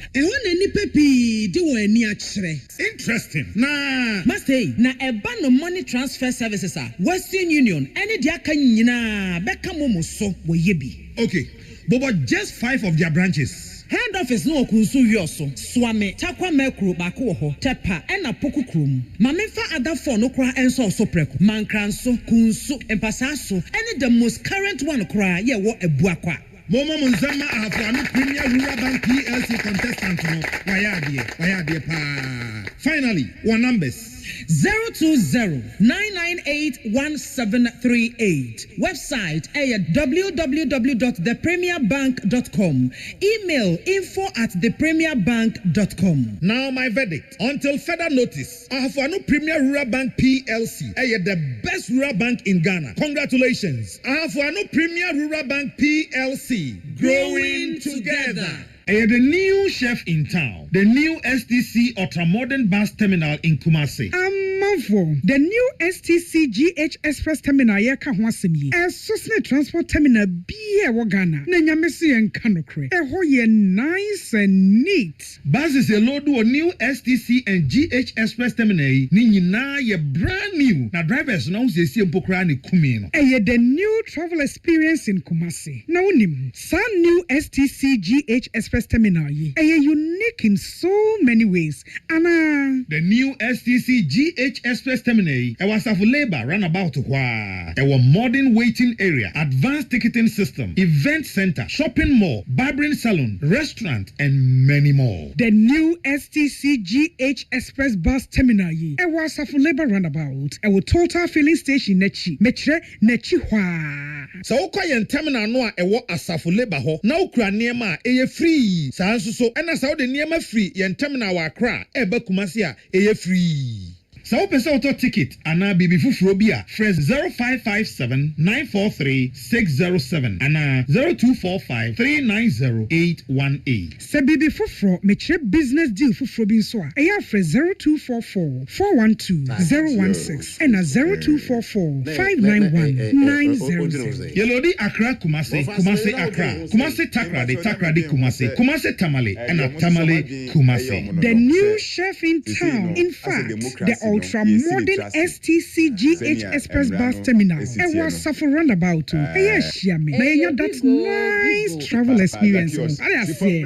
Interesting. Nah, must say na a ban of money transfer services are Western Union. Any diakanyina bekamomo so yebi. Okay, but just 5 of their branches. Head office no kunsu yoso swame takwa mekru bako ho tepa ena poku krum mamefa other phone no kra enso so preko mankranso kunsu empasaso any the most current one kra ye wo ebuakwa Momo Munzama Ahafano Premier Rural Bank PLC contestant no wayade pa. Finally, one numbers 020-998-1738. Website www.thepremierbank.com. Email info@thepremierbank.com. Now my verdict. Until further notice, Ahafano Premier Rural Bank PLC the best rural bank in Ghana. Congratulations. Ahafano Premier Rural Bank PLC. Growing together. The new chef in town, the new STC Ultra-Modern Bus Terminal in Kumasi. The new STC GH Express Terminal yeka hwasemi. Susne Transport Terminal biye Ghana. Nenyamesi en kanokre. Ye nice and neat. Buses a load to a new STC and GH Express Terminal. Ninyina ye brand new. Na drivers now se si empokra ni kumino. The new travel experience in Kumasi. Na unim. Sa new STC GH Express Terminal ye unique in so many ways. Anna the new STC GH Express Terminal was of labor runabout a modern waiting area, advanced ticketing system, event center, shopping mall, barbering salon, restaurant, and many more. The new STC GH Express Bus Terminal ye was of labor runabout a total filling station nechi metre nechi hwa. So quiet terminal no a wo asafo labor ho na ukra niema eye free. Sanso so and as how the niema free yen terminal wa kra eba kumasi a eye free. Sɛ wopɛ sɛ wotɔ ticket anaa biribi foforɔ bi a frɛ 0557 943 607 anaa 0245 390 818. Sɛ biribi foforɔ mekyerɛ business deal foforɔ bi nso a ɛyɛ afrɛ 0244 412 016 ɛna 0244 591 900. Yelodi Accra Kumasi, Kumasi Accra, Kumasi Takrade, Takrade Kumasi, Kumasi Tamale, and Tamale Kumasi. The new chef in town, in fact, the ultra-modern STCGH Express Bus Terminal. It was suffer roundabout. Yes, yummy. That's nice travel experience. I say.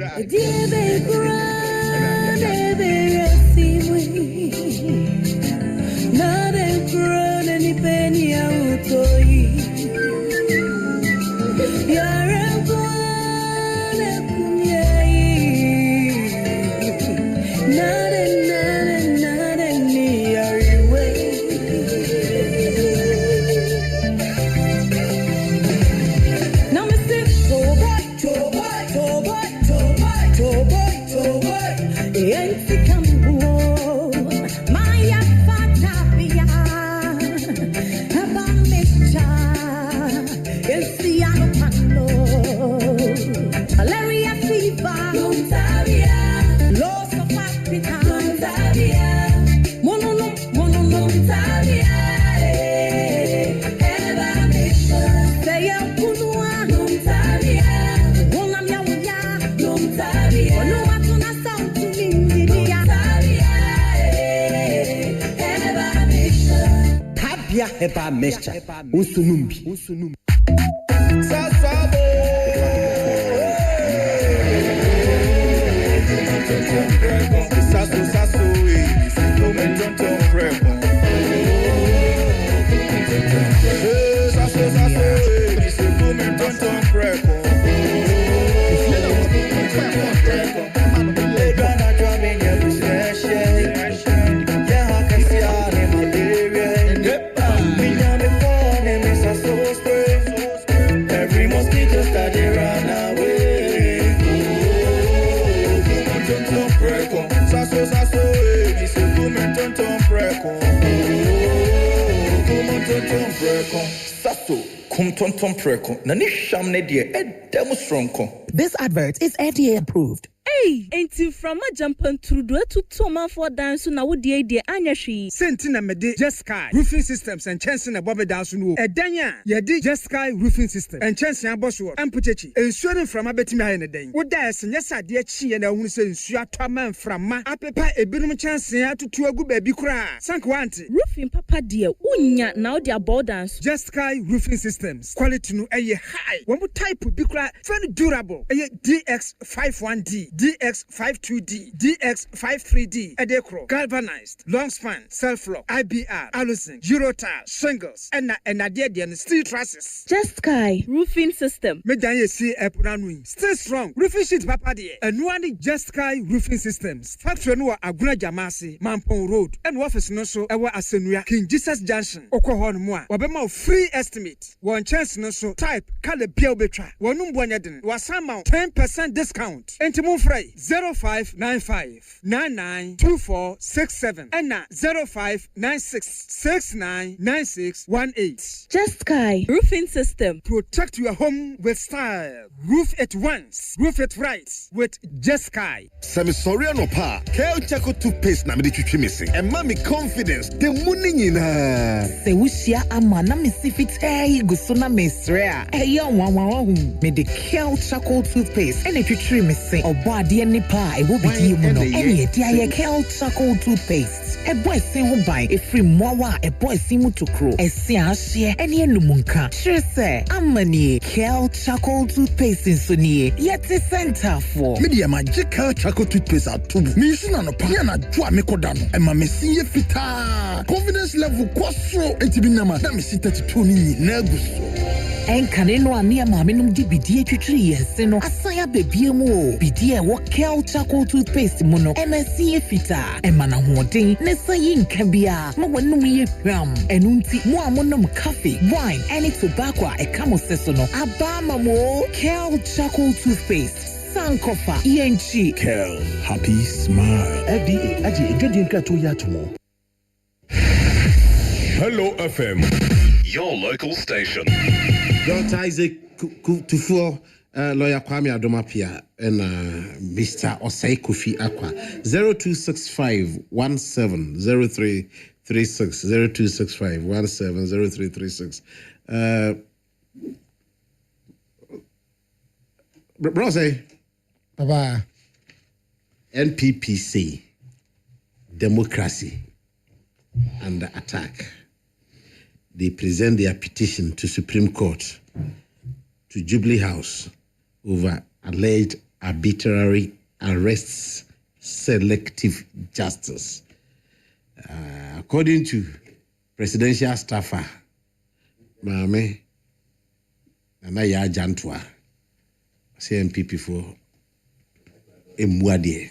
Hepa mixture. Usunumbi. Sasabo. Sasso, sasso, don't prep. Sasso, sasso, don't prep. This advert is FDA approved. Hey, ain't you from a jumping through to Toma for dance na would the idea Anyashi? Sentina Mede Jeskai Roofing Systems and Chanson and Bobby Dansu. Danya, Yadi Jeskai Roofing System and Chanson and Bosworth and Putechi, ensuring from a betima in a day. Would dance and yes, I dear chi and I won't say Suataman from Ma Apepa a binum chance to two a good baby cry. Sanquanti Roofing Papa dear, Unya now their borders. Jeskai Roofing Systems, quality no a high. One would type would be cry very durable. A DX51D. DX52D, DX53D, Edecro, galvanized, long span, self-lock, IBR, alusin, Eurotile, shingles, and the steel trusses. Jeskai Roofing System. Medanya see Epranui. Stay strong. Roofing sheet papa dear. And one Jeskai Roofing Systems. Factory no Aguna Jamasi, Mampong Road, and office no so our Asenua, King Jesus Junction, Okohon Moa. Wabema free estimate. One chance no so type Kale Bielbetra. One Buanyaden was somehow 10% discount. And to move 0595 992467 and 0596 699618. Jeskai Roofing System. Protect your home with style. Roof it once, roof it right with Jeskai. Semi sorry no pa. Kel Chaco toothpaste na me de twitwi missing. And mommy confidence. The morning in Se wushia ama na me si fitai gusuna mesrea. Eya wawahu. Me de Kel Chaco toothpaste. Ene twitwi missing. Obadi eni pa e wo bidi mu no. Ene edi aye Kel Chaco toothpaste. A boy say who buy a free mowa. A boy see mu to crow. A see ashie. Eni enumunka. Sure say amani Kel Chaco toothpaste in Sunye. Yet the center for media magic Kel Chaco toothpaste at tubu. Me shina no pa na dwa me kodano. E ma me see fita. Confidence level kwaso. Etibi na ma na me see 32 ni na guso. Enkane no ani amame num di bidie twitwiri yense no asaya bebie mu o bidie wo Kel Chaco toothpaste mu no MSC fita e mana hoden ne sayi nka bia ma wonum ye hwam enunti mu amonom coffee wine any tobacco e kamo seso no abama mo Kel Chaco toothpaste Sankofa ENG Kel happy smile FDA aji edwedin ka to ya to Hello FM, your local station. Dr. Isaac Tufo, lawyer Kwame Adomapia, and Mr. Osei Kofi Akwa. 0265-170336. 0265-170336. Brose. Baba. NPPC. Democracy under attack. They present their petition to Supreme Court, to Jubilee House, over alleged arbitrary arrests, selective justice. According to presidential staffer, Mame Anaya Jantwa, CNPP for Emwadie.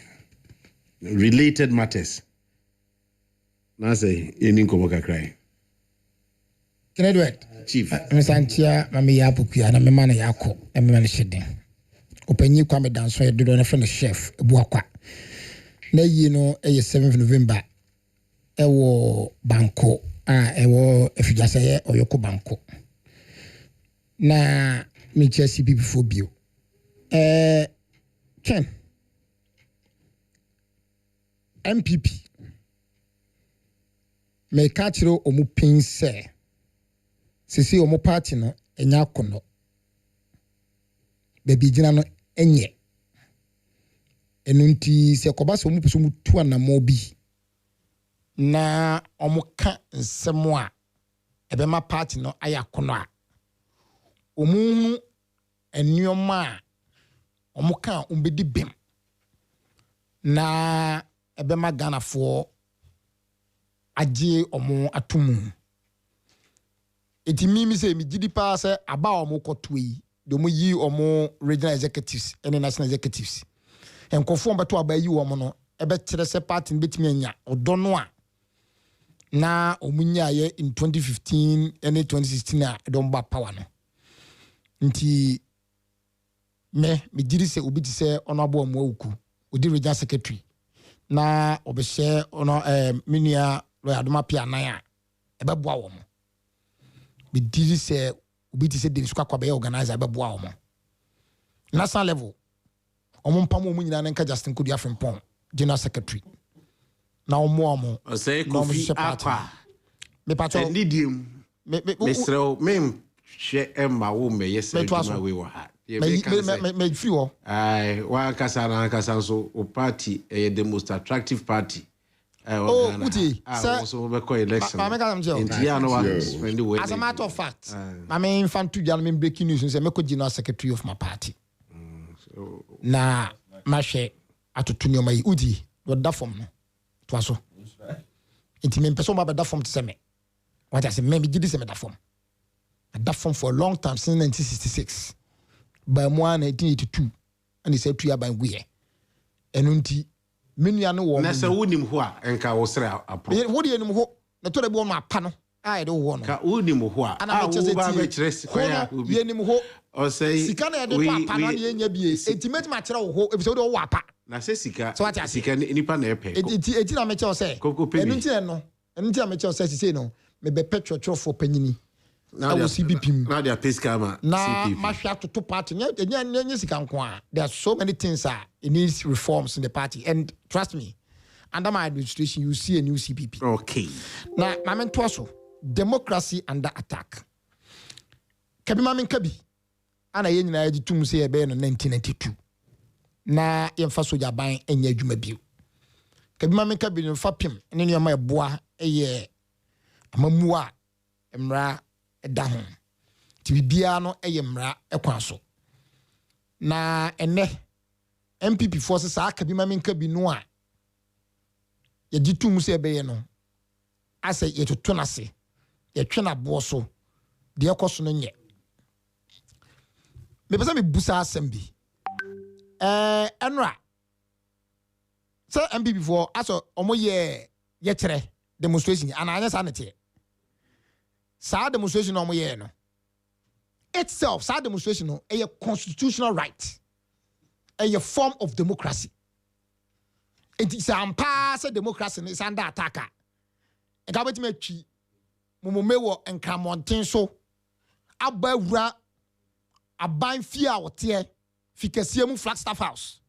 Related matters. Now say, Yeninko cry. Edward Chief Msantia mami ya pukuya na mema na yako emema ne hyeden opanyi kwa me danso ye dodo na friend chef ebuakwa na yi no eye 7th November ewo banko ewo efijase ye oyoko banko na mi chesi bi before bio Ken MPP me kachiro omu pinse sisi omo party no enya kono bebi gina no enye enunti se koba so mu puso mu tu anamo bi na omo ka nsemo a ebema party no aya kono a omu enuoma a omo ka ombedi bem na ebema Ghana fo agye omo atumu eti mimi se mi gidi pa se aba omo kotwe de mo yi omo regional executives and national executives enkofo mbeto aba yi omo no ebe kire se party betimi anya odono a na omunya ye in 2015 and 2016 a don ba power no nti me gidi se obi ti se ono aba omo awuku odi regional secretary na obehye ono minia lawyer Adomapia nan a ebe boa wo mo be did say obi ti say Dennis Kwakwa be organizer be boa wo mo national level omo mpam omo nyina nka Justin Kodu Afrimpon general secretary na omo say Kofi Akwa me pato ndidim me srew me hwe emma wo me yesa djuma we wo ha me free wo ai wa kasa na kasa so o party the most attractive party Uti, sir, so we call election. As a matter of fact, I mean, fan to Jan breaking news and say, Meko General Secretary of my party. Na, Mashe, atutunyo mai Uti, what that form, Twaso. Intimate person by that form to say me. What I say, maybe did this that form. That form for a long time since 1966. By 1982, and he said, 3 years by we. And unti. Minya no wo. Na se wonim ho a enka wo sere apro. Wo de enim ho. Na to de bo ma pa no. Ai de wo no. Ka wonim ho a. Ana me chese ba be kire sikaya obi. Ye enim ho. O say sika na de pa na ye nya bie. Ultimate ma kire wo ho. Ebi so de wo apa. Na se sika. Sika nipa na epe. Eti na me che o say. Enu nti no. Enu nti na me che o say say no. Me be petro for panyini. Na wo CBP. Na dia pesca ma. Na ma hwa to party. Nya sika nko a. There are so many things it needs reforms in the party, and trust me, under my administration you see a new CPP. Okay. Now mamen toaso democracy under attack. Kabi mamen kabi ana ye nyina ye tum se e be no 1992. Na ye mfa soja ban enya adwuma bio. Kabi mamen kabi no fa pim ne ne ma eboa eye amamua emra eda ho. Ti bibia no eye mra ekwan so. Na ene MPP forces are kabi mamen kabi no a ye ditum se be ye no ase ye to na se ye twena bo so de ekoso no nye me pesa me busa asem bi enra so MPP for aso omo ye kire demonstration ana anya sa nete sa demonstration omo ye no itself sa demonstration no a constitutional right a form of democracy. It is a pass democracy is under attack. And government momomewo enkramonten so aba wura aban fie a wote fikasie mu Flagstaff House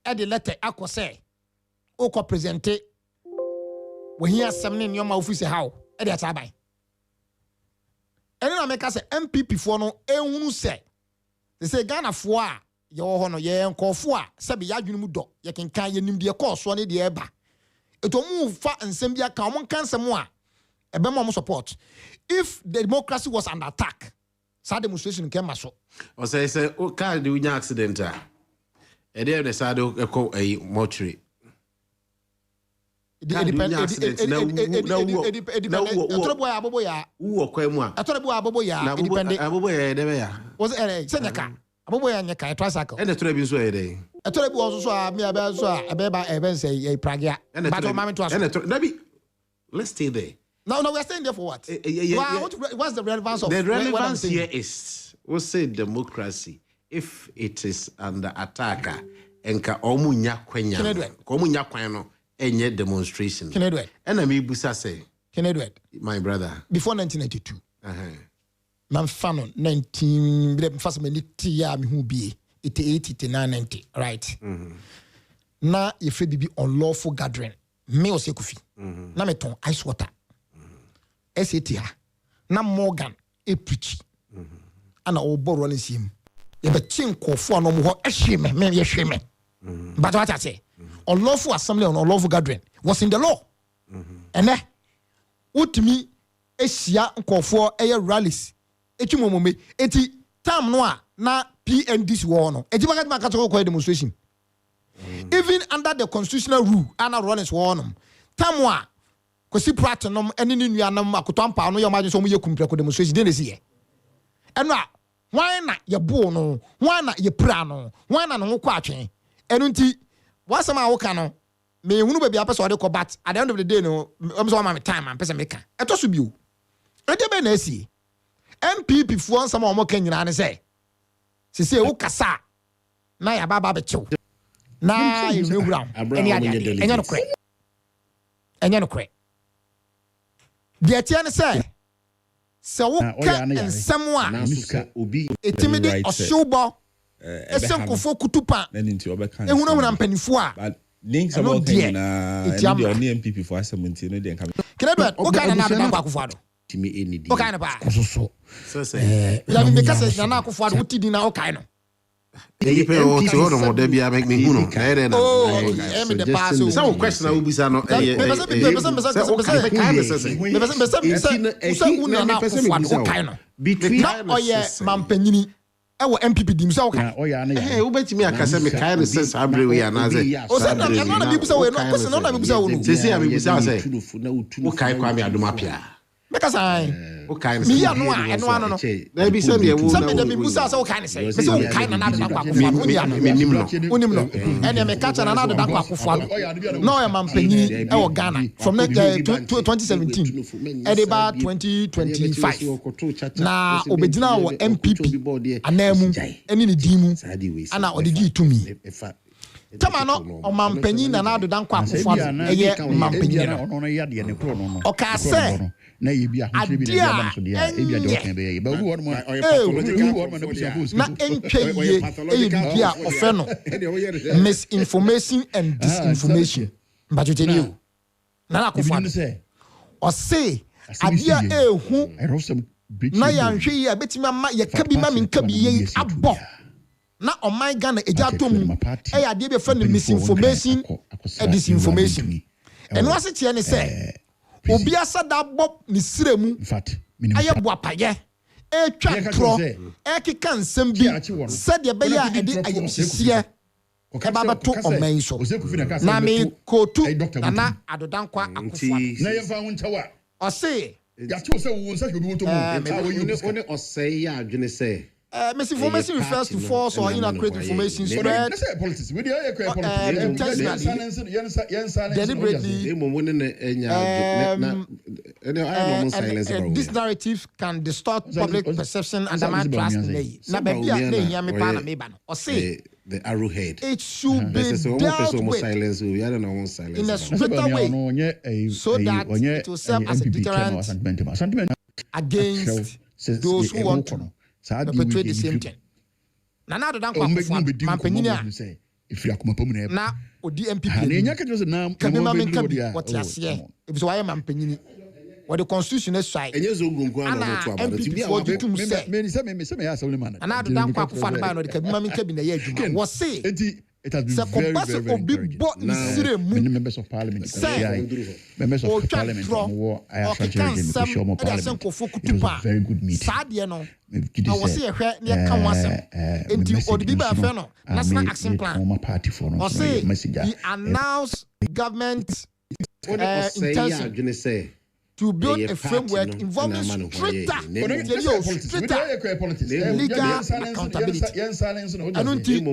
e de letter akose o ko presenter wo hia asem ne nyoma office how e de ataban ene na meka se MPP fo no ehunu se se Ghana fo a ye wo ho no ye nkofo a se be ya dwunu mu do ye kenkan ye nim de ko so ne de eba eto mu fa nsem bia ka mo kan nsem a ebe mo support if the democracy was under attack sa demonstration came maso o say o car de unya accident a e dey the side e ko a mortuary it depend atorobo ya abobo ya wo kwa mu a atorobo abobo ya depend abobo ya de be ya was senyaka abobo ya nyaka tricycle e na toro bi so ya dey atorobo oso so a me aba so a ebe ba ebe say e pragia but o mama to aso let's stay there. No, we're staying there for what? What's the relevance of the relevance here is we say democracy if it is under attack enka omunya kwan no enye demonstration and me busa say Edward my brother before 1992 man fano 19 first minute ya me hu bie 88 90 right na ye fe bibi unlawful gathering me osekufi na me ton ice water SATA na Morgan e preach ana oboro ne sim ye be chinkofo no mo ho ehwe me ye hwe me but what I say unlawful assembly and unlawful gathering was in the law and utimi ehia nkofo eye rallies etwumomome eti time no a na PNDs wo no ejiba ka to demonstration even under the constitutional rule ana Rollins wo no time a kosi platinum ene ni nuanam akotompa no ye ma so mo ye kumpreko demonstration dey see ye eno a wan na ye bo no wan na ye pra no wan na no kwa atwen eno nti wasama wo ka no me hunu ba bia pese ode ko bat at the end of the day no am so ma me time am pese me ka eto so bio ede be na asi MPP fu ansama o mo ka nyina ne se wo kasa na ya baba be chew na you know ground eni ade enye no kre the tian se wo ka ensem a etimide oshubo esenkofo kutupa ehunu na mpanifo a links about thing na any MPP for assembly no dey come Edward o kana na do akufo ado timi enidi o kana ba so ya me kase na akufo ado utidi na o kai no eyi pe o ti oro mo de bia make me hu no na ere na me de pass so question na ubisa no between oye mampanyini ewo MPP dim so ka ubetimi akase me kai research abre we na ze o se na na bibusa we no kwese na bibusa we no sesi a bibusa se wo kai kwa me adoma pia because I okay me ya no no na bi se me wo na me bibusa se wo kai ne se me se wo kai na na kwa akofo no ya unim no ene me catch na na do kwa akofo no ya mampanyi e wo Ghana from 2017 edeba 2025 na obegina wo MPP anamu eni ne dimu ana odidi tumi tama no o mampanyi na na do kwa akofo eye mampanyi no o ka se na yebi ahotwe bi na ba so dia ebi ade okan be ye ba wu won mo na entweye ebi a ofe no misinformation and disinformation but you tell you na akofo o say adia ehu na ya nhwe ye betimi ama ye ka bi ma me nka bi ye abo na o my Ghana eja tom e ya de be fa misinformation and disinformation and what it here ne say obi asada bob ni siremu aye boapaye etwa tro ekika nsem bi sade be ya ede ayemsisie e baba to oman so na me kotu na adodankwa akofo na yemfa ho nchawa o say ya to say wo nsa hwedu to mo one osay ya adwene say misinformation refers to false or inaccurate information spread politics we dey politics deliberately this narrative can distort public perception and demand trust in it. Now, baby, or say the arrowhead. It should be dealt with in a straighter way, so that it will serve as a deterrent against those who want to perpetrate the same thing. Now, don't come if you are na odi MPP can be what you say if so I am penini what the constitution is say MPP for the to say me and I don't come for ban no the can be na ye adwuma was say it has been very big members of parliament members of parliament it was a very good meeting I was here National Action Plan or say he announced government intention to build a framework involving stricter legal accountability. I don't think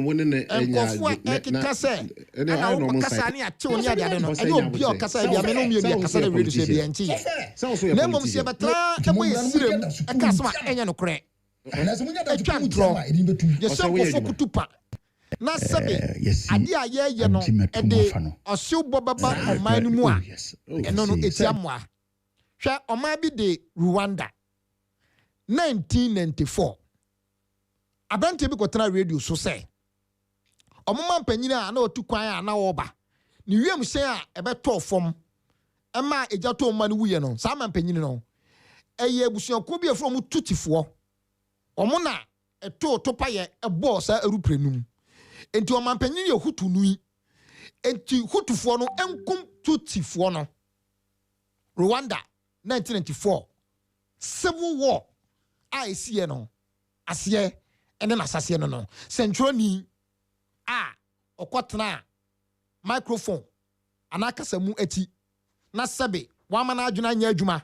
na sabe ade aye ye no ede osio bobaba oman mu a eno no etiamwa hwe oman bi de Rwanda 1994 abante bi kotena radio so say omoma mpanyina na otukwan a na woba ni wiem hyen a ebeto fom ema ejato man wuye no sa mampanyini no eye abusuako bi afro mu tutifo omona eto topaye ebo sa eruprenum enti o mampanyin ye hutu nui enti hutufo no enkum tutifo no Rwanda 1994 civil war ICE no asiye ene na asase no centroni okotena microphone anakasa mu ati na sebe wama na adwuna nya adwuma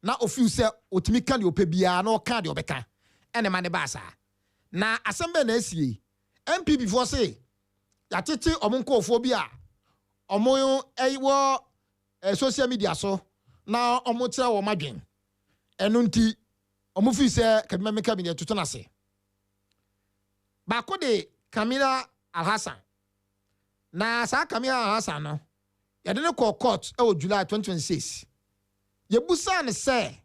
na ofiu se otimi ka de opebia na oka de obeka ene ma ne basa na asembe na asie MPP for say yatete omonkofo bi a omo ewo social media so na omo tira wo madwen eno nti omo fi se kabima cabinet tutu na se ba ko de Kamila Al-Hassan na sa Kamila Al-Hassan no yade ne court July 2026 ye busa ne se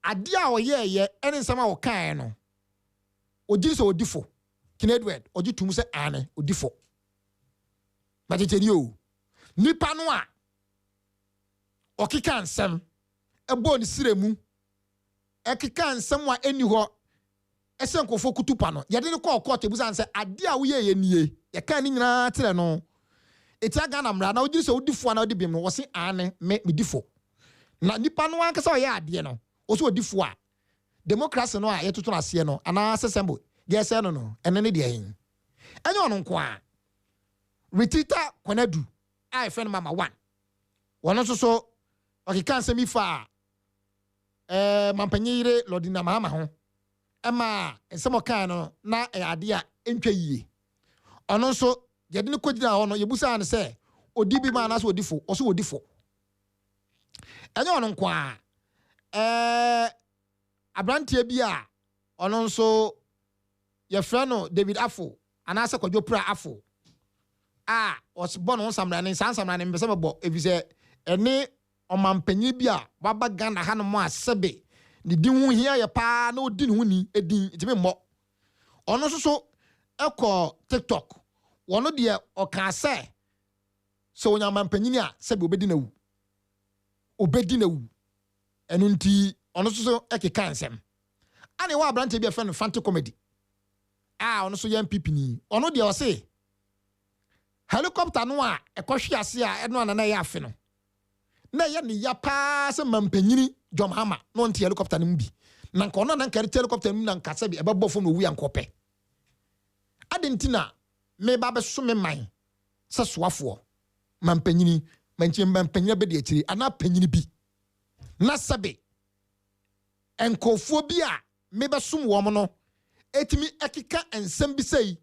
ade a oyeye ene nsama wo kan no oji so odifo King Edward oji tumu se ane odifo bajeteri o nipa no a okika nsem ebo ni siremu ekika nsem wa eni ho esenkofo kutupa no yade ne call court ebusa nse ade a wo ye nie ye kan ni nyina tere no etia Ghana mra na oji se odifo na odibim no wo se ane me difo na nipa no anka se o ye ade no o se odifo a democracy no a ye tutu na se no ana sesembo yes no enene de yin enye ono nko a retita kwanadu I friend mama 1 wono so okika nsemi fa mampanyire lodina mama ho ema nsemo kan no na ade a entwa yie ono so yede ne kogina ho no yebusa ne se odibi ma na so odifo o so odifo enye ono nko a abrantie bi a ono so your friend David Afo anasa Kwadwo Pra Afo was born on samrane sansamrane mbese mebo efise ene omampanyi bi a baba Ghana ha no mo asebe ni di hu hia ye pa na odi hu ni edin itime mo ono so eko TikTok wono de oka se so onyamampanyi a sebe obedi na wu enu nti ono so ekeka nsem ane wa abrante bi friend Fanti Comedy ono so ye MPP ni ono de o say helicopter no a ekohwe ase a eno na ye afe no na ye ne ya pa se mampanyini Jom Hama no nti helicopter no bi na nka ono na nka helicopter no na nka se bi ebebo fo no wi ankope adentina me ba be so me man se soafo mampanyini mampanyini be de akiri ana panyini bi na sabe enkofo bi a me be som wo mo no etimi ekika ensem bi sei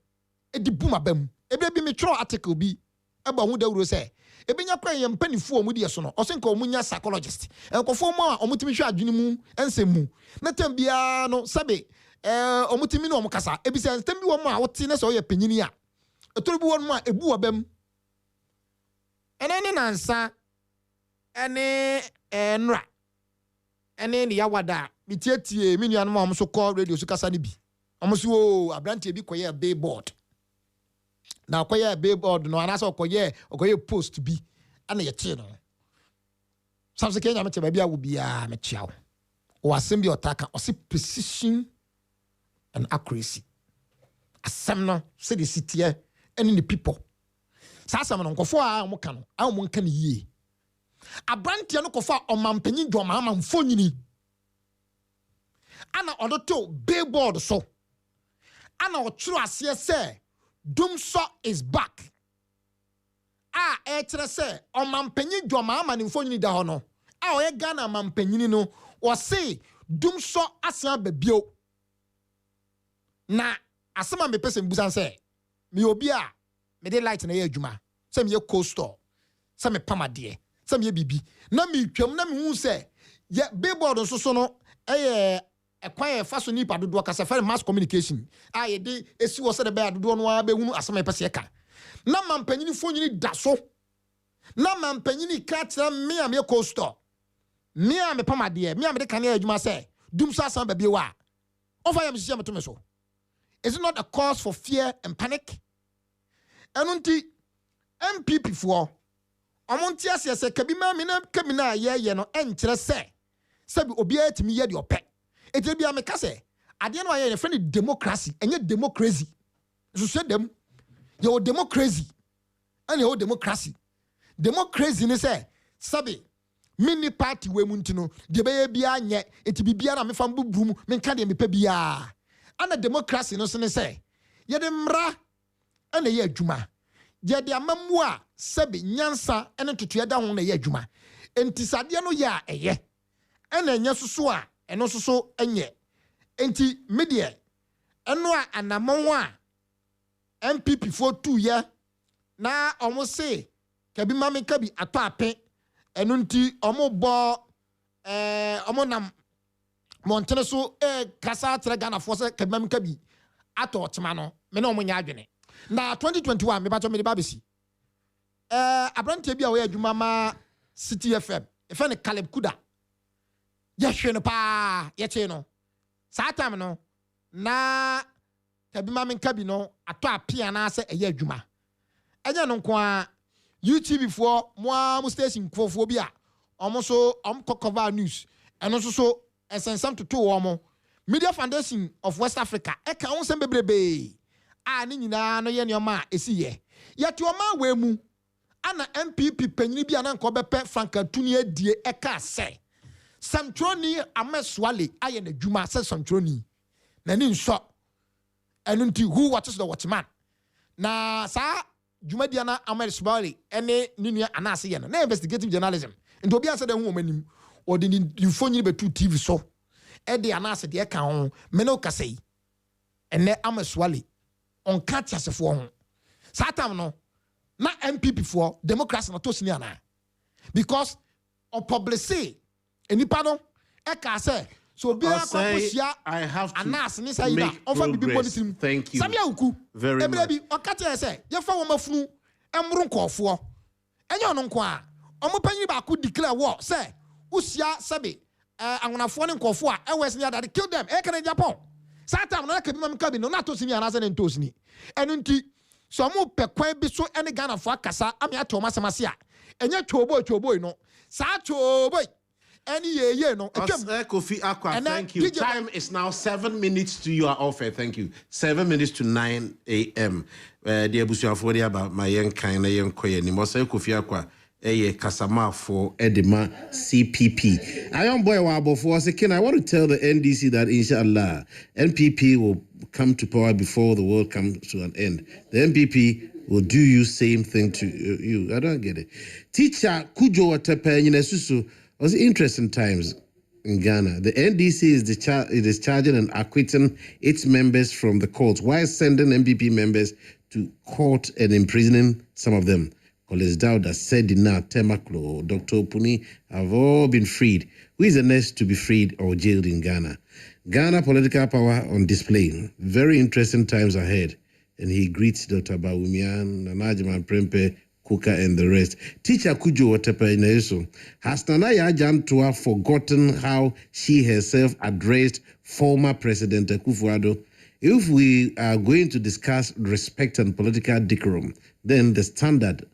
edi buma bam ebe bi me tro article bi eba hu dawuro se Ebinya kwa ye mpanifu omu die so no. Ose nka omunya psychologist. Enkofo mo a omutimi hwe adwene mu ensemu. Na tambia no sabe omutimi no omkasa. Ebisa tambi wo mo a wote na so ye panyini a. Etoro bi wo mo a ebu obam. Ene nansa ene nra. Ene ni yawada mitietie me nuanom a so call radio so kasa ni bi. Omo abrante bi koye billboard. Na koye billboard no anasa koye post bi ana ye tie no. Samse Kenya mete ba bia wo bia me chia wo. O asem bi otaka o se precision and accuracy. Asem no se the city and the people. Sa asem no nkofo a mo ka no, a mo nka ne yie. Abrante no kofa omampanyi dwoma ama mfonyini. Ana odoto billboard so. Ana ochuru ase se Dumso is back. Etre se omampanyi dwoma ama ne mfonyini da ho no. Oye Ghana mampanyini no o se Dumso ase babio. Na asema me pese mbusan se me obi a me de light na ye adwuma. Se me ye co-store. Se me pamade. Se me ye bibi. Na me twam na me hu se ye billboard so no ekwan faso ni pa dodo kasa fa mass communication ye de esi wo se de ba dodo no ba hunu asema pese ka na mampanyini fonyini da so na mampanyini ka tira me am ye co-store me am pamade me am de kan ye adwuma se Dumso asan babie wa ofa yam sisi am to me so. Is it not a cause for fear and panic? Enunti MPP for omonti ase se kabima mina ye no enkyere se bi obi atimi ye de opɛ. Eti bia me ka se ade no aye friend democracy enye democracy. So say dem your democracy and your democracy. Democracy ni se sabi mini party we muntino de be bia nye eti bibia na me fam bubrum me nka de me pa bia. Ana democracy no se say ye de mra ana ye adwuma ye de amamu a sabi nyansa ene totoya da ho na ye adwuma enti sade no ya eye ana enya soso a eno soso enye enti media eno a anamon a MPP for 2 ye na omo se kabi mame kabi ato ape eno nti omo bo omo nam Montana so kasa atra Ghana for se kabam kabi ato otema no me na omunya adwene na 2021 me bato me de babesi abrante bia we adwuma ma City FM e fa ne Caleb Kuda ye hwe no pa ye che no sa time no na kabima men kabi no ato apia na se eye adwuma enya no nko a YouTube for mo station fofo bia omo so cover news eno so essential to omo Media Foundation of West Africa eka won sem bebrebe ni nyina no ye neoma esiye yati oma we mu ana MPP panyini bia na nko bepe Frank Atuni adie eka se Samtroni ameswale aye na dwuma se Samtroni na ni nso enu nti who watches the watchman na sa dwuma dia na ameswale ene ninua anase ye na investigative journalism nti obi ase da hu omanim odi ni infonyini betu TV so ede anase de ka ho meno kasei ene ameswale on catch asefo ho satam no na MPP for democracy na to sini ana because on publicity enipa no e ka say so be akosia I have to anas ni say da on fa bibi policy. Thank you samia uku very much bi o catch say ye fa wo mafunu emru nkofo enye ono nko a omo panyi ba ko declare war say usia sabe anwonafo ne nkofo a ewes ni adade kill them e kan Japan satam no ka bi mam ka bi no na to sini ana se ne to sini enu nti so mo pe kwan bi so ene Ghana fo akasa ame ato masemase a enye chobo no sa chobo ene ye no Kofi Akwa, thank you. Time is now 7 minutes to your offer. Thank you. 7 minutes to 9 a.m. The abusuafo dey about my yen kan na yen koye ni mo say Kofi Akwa kasama for Edema CPP. Iron boy wabofo say, I want to tell the NDC that inshallah NPP will come to power before the world comes to an end. The NPP will do you same thing to you. I don't get it. Teacher Kujo Watepe Nyesusu was interesting times in Ghana. The NDC is discharging and acquitting its members from the court while sending NPP members to court and imprisoning some of them. Collins Dowda, Sedina, Temaklo, Dr. Opuni have all been freed. Who is the next to be freed or jailed in Ghana? Ghana political power on display. Very interesting times ahead. And he greets Dr. Bawumian, Nanajiman Prempe, Kuka, and the rest. Teacher Kujo Watepa Ineso. Has Nanaya Jantua forgotten how she herself addressed former President Akufo-Addo? If we are going to discuss respect and political decorum, then the standard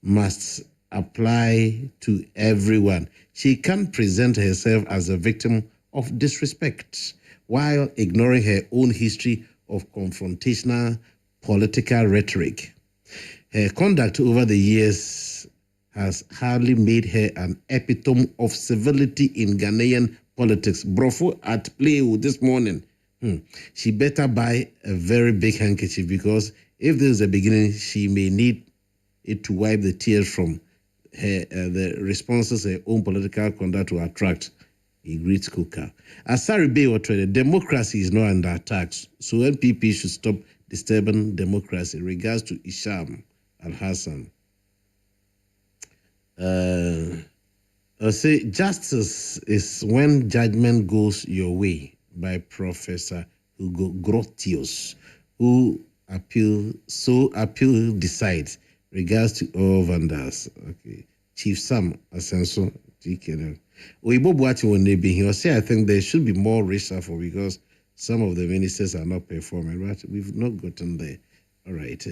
must apply to everyone. She can't present herself as a victim of disrespect while ignoring her own history of confrontational political rhetoric. Her conduct over the years has hardly made her an epitome of civility in Ghanaian politics. Brofo at play this morning. She better buy a very big handkerchief, because if this is the beginning, she may need it to wipe the tears from her, the responses her own political conduct to attract. He greets Kuka. Asari Bay or Trader, democracy is not under attack, so NPP should stop disturbing democracy. Regards to Isham Al-Hassan. I say justice is when judgment goes your way, by Professor Hugo Grotius, who appeal decides. Regards to all vendors. Okay. Chief Sam Asenso, TKN. Oibo Buachi when they be here, say I think there should be more reshuffle because some of the ministers are not performing, but we've not gotten there. All right.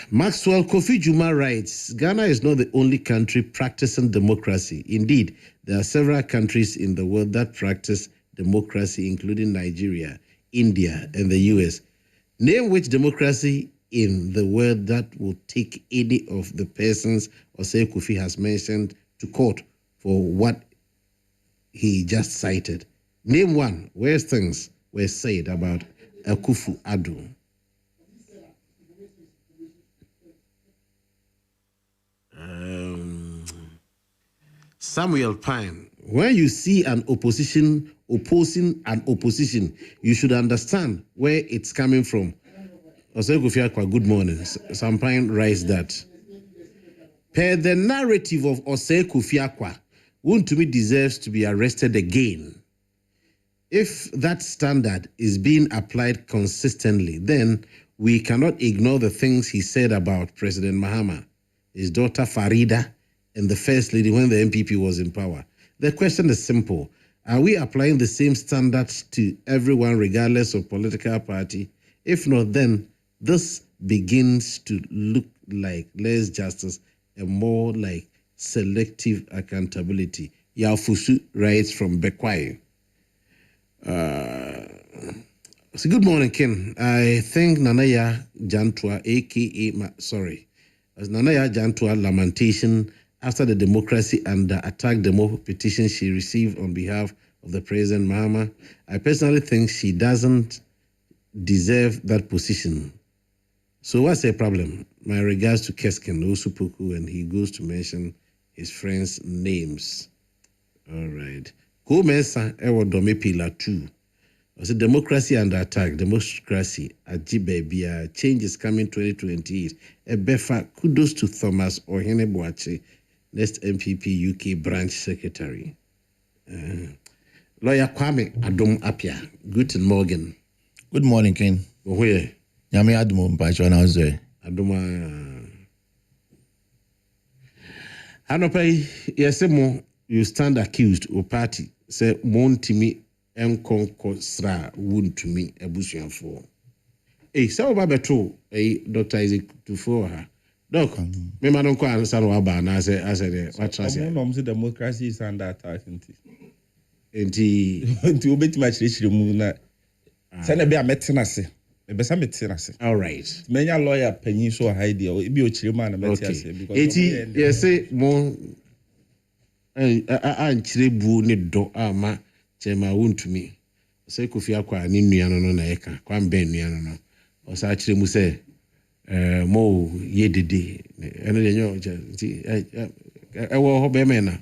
Maxwell Kofi Juma writes, Ghana is not the only country practicing democracy. Indeed, there are several countries in the world that practice democracy, including Nigeria, India, and the US. Name which democracy in the world that will take any of the persons Osei Kofi has mentioned to court for what he just cited. Name one where things were said about Akufo-Addo. Samuel Pine, when you see an opposition opposing an opposition, you should understand where it's coming from. Osei Kofi Akwa, good morning. Sam Pine writes that. Per the narrative of Osei Kofi Akwa, Wontumi deserves to be arrested again. If that standard is being applied consistently, then we cannot ignore the things he said about President Mahama, his daughter Farida, and the First Lady when the MPP was in power. The question is simple. Are we applying the same standards to everyone regardless of political party? If not, then this begins to look like less justice and more like selective accountability. Yafusu writes from Bekwai. So good morning, Ken. I think Nanaya Jantua, as Nanaya Jantua lamentation after the democracy and the attack demo petition she received on behalf of the President Mahama. I personally think she doesn't deserve that position. So what's the problem? My regards to Kesken Osupuku, and he goes to mention his friends' names. All right. Kumesa Ewo Dome Pillar 2. I said democracy under attack, democracy Ajibebia, change is coming 2028. Ebefa, kudos to Thomas Ohene Boache, next MPP UK branch secretary. Lawyer Kwame Adom Apia, guten Morgen. Good morning, Ken. Where? Yami Admo Mpacho House. Adoma. Hanopai, yesemo, you stand accused or party, say, Montimi Enkonko Sra, wound to me, a bushing for. Eh, so Babato, Dr. Isaac to for her. Doc, me man don't call San Waba, and I said, what I said. Democracy is under attack. And he to obey much rich remove that. Send a metinase. A better metinase. All right. Many a lawyer penny so high deal. It be a chairman and metinase. Eti, yes, say more. I'm Chirebu Nido Ama, Chema wound to me. Say Kofi Akwa, Niano no Naeka, Kwam Ben Niano. Or such mu say, Mo ye de, and then I will hope a man.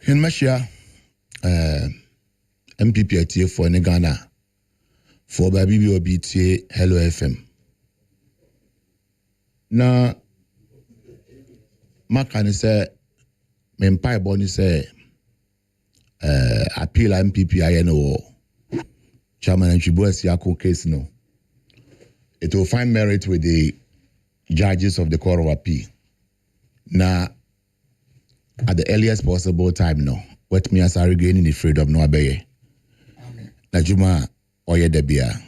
In Mashia, MPP ATF for Ghana for Baby BT Hello FM. na maka ne sɛ me mpaebɔ ne sɛ appeal MPP ayɛ no wɔ Chairman Chibuasi Akoko case no. It will find merit with the judges of the Court of Appeal. Now, at the earliest possible time, no, what me as I regaining the freedom no abeye. Na juma oye debia.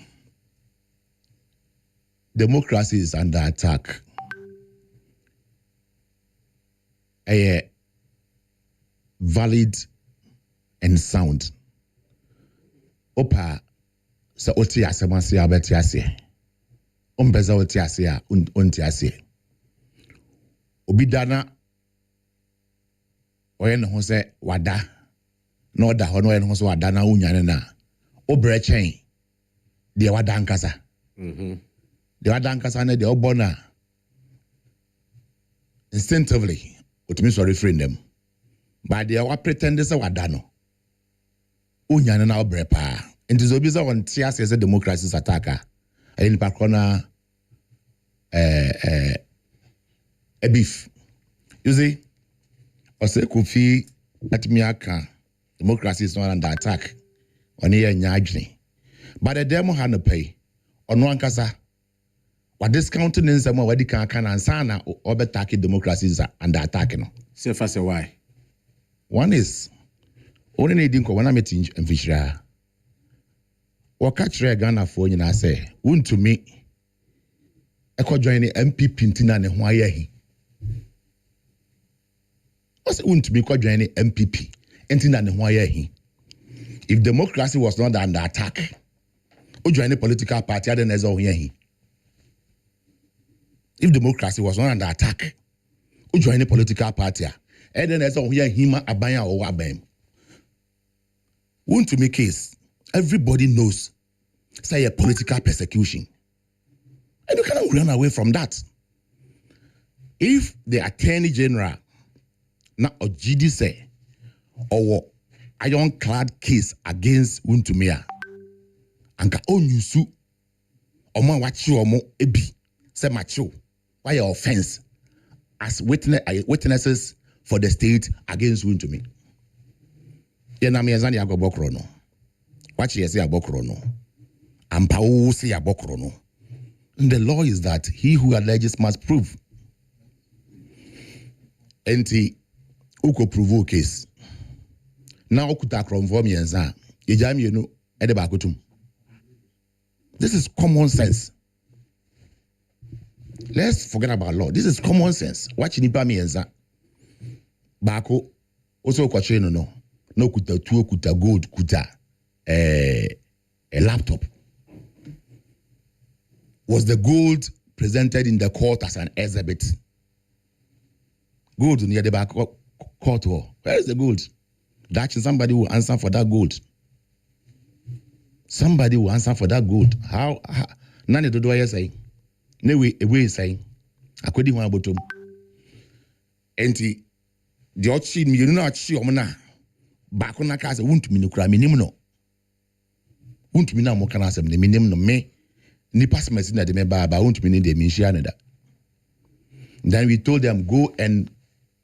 Democracy is under attack. A valid and sound. Opa sa oti asemasi abeti ase. Ombeza oti ase a unti ase. Obidana oye no se wada na oda ho no oye no se wada na unyane na obrechen de wada nkasa. De wada nkasa na de obona instinctively otimi so refrain them. But they are pretending say wada no unyane na obre pa. Nti zo biza on tia say democracy is attacker. Ayin pa kona a beef. You see, ose Kofi at miaka democracy is not under attack. On here nyajni. But the demo had no pay. On one kasa, what discounting in some what can and sana or attack democracy is under attack. No. Say first why? One is only needing one meeting and Fishra. Or catch Ghana for you na say, wouldn't to me. I could join the MPP in Tina and why he. What's it wouldn't be called join the MPP in Tina and why he. If democracy was not under attack, or join a political party, then there's all he. If democracy was not under attack, or join a political party, and then there's all here him abaya or wabem. Wouldn't to make case, everybody knows, say a political persecution. And you cannot run away from that. If the Attorney General, now or GD say, or ironclad case against Wuntumia, and ka onyusu, omo wachi omo ebi, say macho, why your offense as witnesses for the state against Wuntumi. Yena mi ezani agobokro no. Wachi yesi agobokro no. Ampa o si agobokro no. The law is that he who alleges must prove. Enti uko prove case. Now okuta kronform yenza. Ejami yenu ede bakutum. This is common sense. Let's forget about law. This is common sense. Watch nipa mi yenza. Bako also kwache no. No kuta tuo kuta gold kuta a laptop. Was the gold presented in the court as an exhibit? Gold near the back court wall. Where is the gold? That somebody will answer for that gold. Somebody will answer for that gold. How none of the do I say? No way say. According to bottom. Enti the ochi mi you know achi omna. Back on a case won't mean no crime no. Won't mean no more can answer me no me. Ni pass my sin that they ba won't mean the mission that. Then we told them go and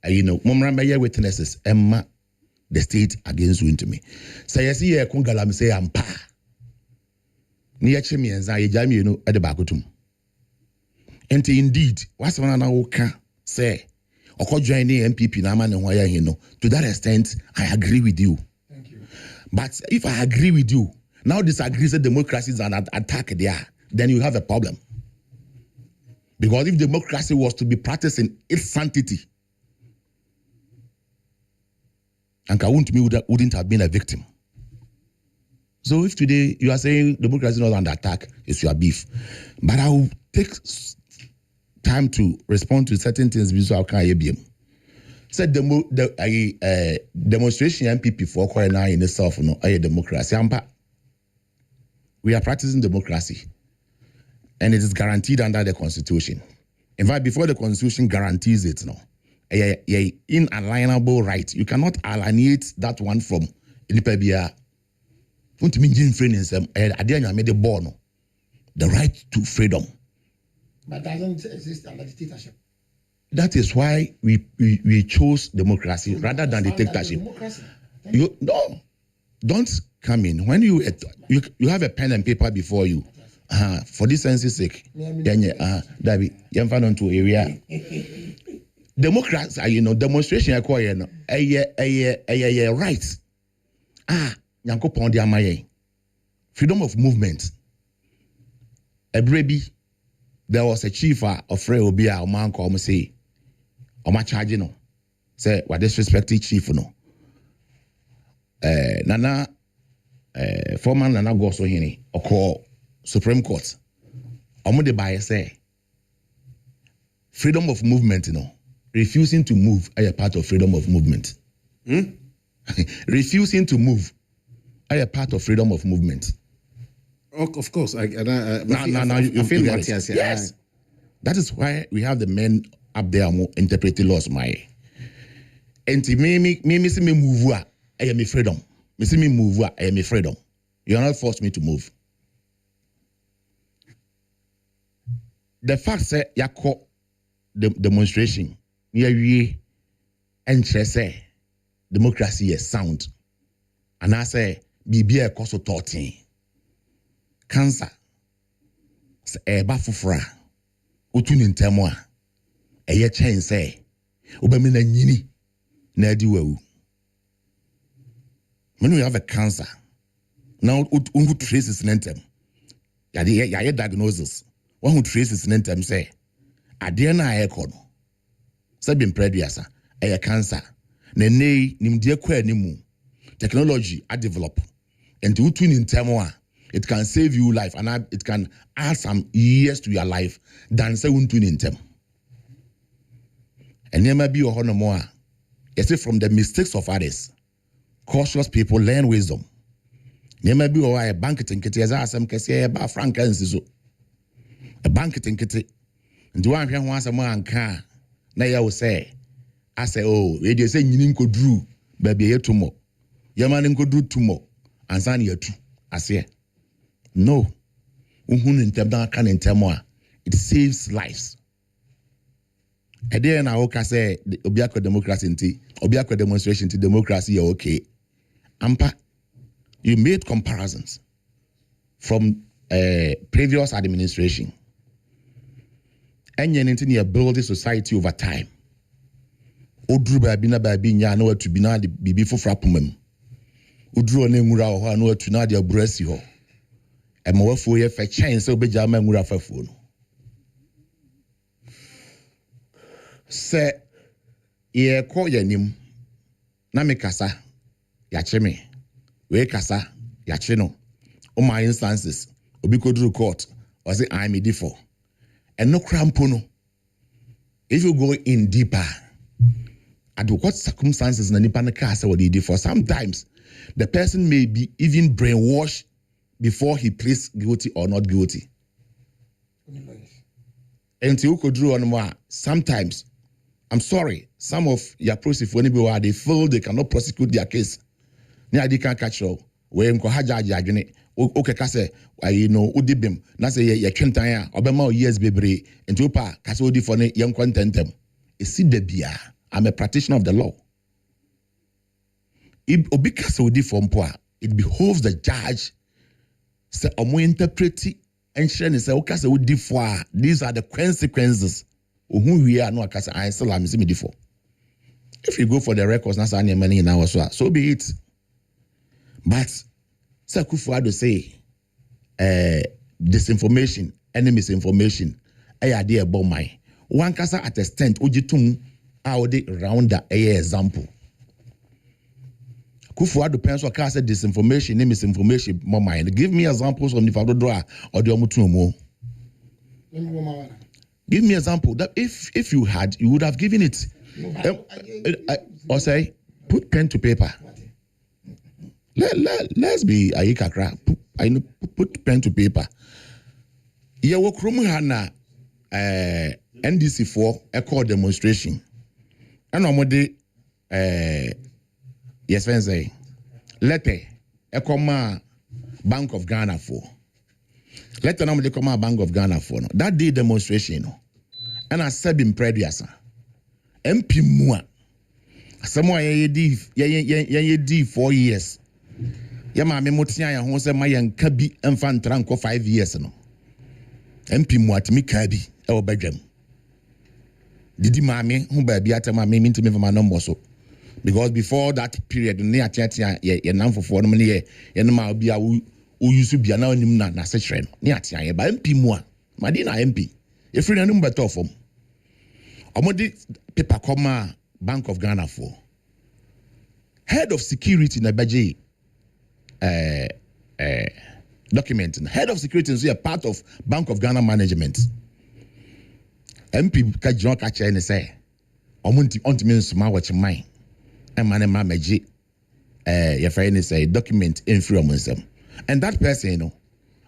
Momramba witnesses Emma the state against Wintumi. Say yes, here Kungalam say ampa. Ni achimi enza yejami at the bakutum. And indeed, what's one an say or join the MPP Naman and why to that extent I agree with you. Thank you. But if I agree with you, now disagree that democracy is an attack there, then you have a problem. Because if democracy was to be practiced in its sanctity, and Kawuntumi wouldn't have been a victim. So if today you are saying democracy is not under attack, it's your beef. But I will take time to respond to certain things because I can't hear said the demonstration MPP for Corona in itself, no, a democracy. We are practicing democracy, and it is guaranteed under the Constitution. In fact, before the Constitution guarantees it, no, a inalienable right. You cannot alienate that one from the right to freedom. But doesn't exist under dictatorship. That is why we chose democracy rather than dictatorship. No, don't come in. When you have a pen and paper before you, for this sense's sake, then David, you have found to area. Democrats, demonstration acquire a right. Yanko Pondi Amaye. Freedom of movement. A baby, there was a chief of Frey Obia, a man called say, Oma charge no. Say, what disrespected chief no. Nana, former Nana Goso Hini, or call Supreme Court. Omo de Baye say, freedom of movement, refusing to move are a part of freedom of movement. Refusing to move are a part of freedom of movement. Of course. I feel yes. That is why we have the men up there interpreting laws. And to me move, I am a freedom. Me move, I am a freedom. You are not forced me to move. The fact that you call the demonstration, and say democracy is sound. And I say, be a cause of 13. Cancer. Eba fufura. Utuni ntemwa. Eye chen say. Ubemina nyini. Na di wewu. When we have a cancer, now who traces nentem. Ya diagnosis. One who traces nentem say. Adiana ayekono. Sabim prediasa. Eye cancer. Nene nimdie kwe nimu. Technology I develop. And to utuni ntemwa. It can save you life and it can add some years to your life than say untuni intem. And there may be a honor more. You see, from the mistakes of others, cautious people learn wisdom. There may be a banqueting kitty as I some can say about Frank and Siso. A banqueting kitty. And do I hear once a man can? Now you will say, I say, oh, you say you could do, baby, here tomorrow. Your man could do tomorrow. And sign you too. I say. No. It saves lives. And then I say Obiako democracy, Obiako demonstration to democracy, okay. Ampa, you made comparisons from previous administration. And you build a society over time. Udru babina babinya no to be na the bibi for frapumem. Udru nemura ho no to na the abrasi ho. E mo wafo ye fe chen se obeja ma nwura fafo no se ye ko yanim na me kasa ya cheme we kasa ya che no o my instances obi kodru court or say I'm a D4 and no crampo no if you go in deeper at what circumstances na nipa na kasa what D4 sometimes the person may be even brainwashed before he pleads guilty or not guilty. And you could draw on more. Sometimes, I'm sorry, some of your prosecutors, they feel they cannot prosecute their case. They can't catch you. When Kohaja, okay, Kase, Udibim, Nasa, ya Kentaya, Obama, years, baby, and Tupa, Kasodi for young contentem. Is it the beer? I'm a practitioner of the law. If Obikasodi from poor, it behoves the judge. Say omo interpret and share say okay say we differ. These are the consequences. Who we are no akasa I still am see me differ. If you go for the records, that's any money in our so be it. But say Kufuor say disinformation, enemy misinformation. I idea about my one kasa at extent ujitum out around the example. Kufuor depends on case disinformation, misinformation, more mind. Give me examples of the Fabodra or the Omutumo. Give me example that if you had, you would have given it. Or say, put pen to paper. Let's be Ayikakra. Put pen to paper. Yeah, what Krumuhana NDC4 echo demonstration. And I'm yes, friends say letter Ekoma Bank of Ghana for Let the number come out Bank of Ghana for no. That day demonstration, no. And I said in Prediasa. MP Mua. Someone ye D 4 years. Yama me motia ya ho se ma yan kabi emfa ntranko 5 years no. MP Mua timi kabi e wo badwam. Didi maame ho ba bi atama me ntimi fa ma no so. Because before that period ne atiatia ye namfofo no ne ye no ma bia wo yusu bia na onim na se hwere no ne atia ye ba MP Mua. Madi na MP. E free na no beto fom. Omodi paper come Bank of Ghana for head of security na baje document. Head of security is a part of Bank of Ghana management. MP ka John ka che ne say omunti ontimi nsoma watch mine e mane ma meje your friend say document in free omunsem. And that person, you know,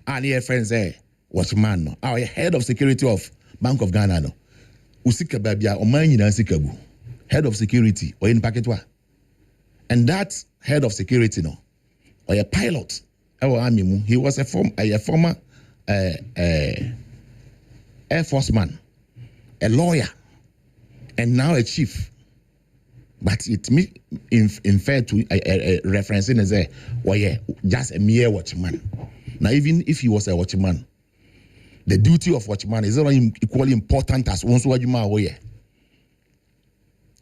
and your friend say watch man no our head of security of Bank of Ghana no usika babia oman nyina sikabu head of security or in packetwa. And that head of security no or a pilot he was a former Air Force man, a lawyer, and now a chief. But it me infer to referencing as just a mere watchman. Now even if he was a watchman, the duty of watchman is not equally important as once watchman away.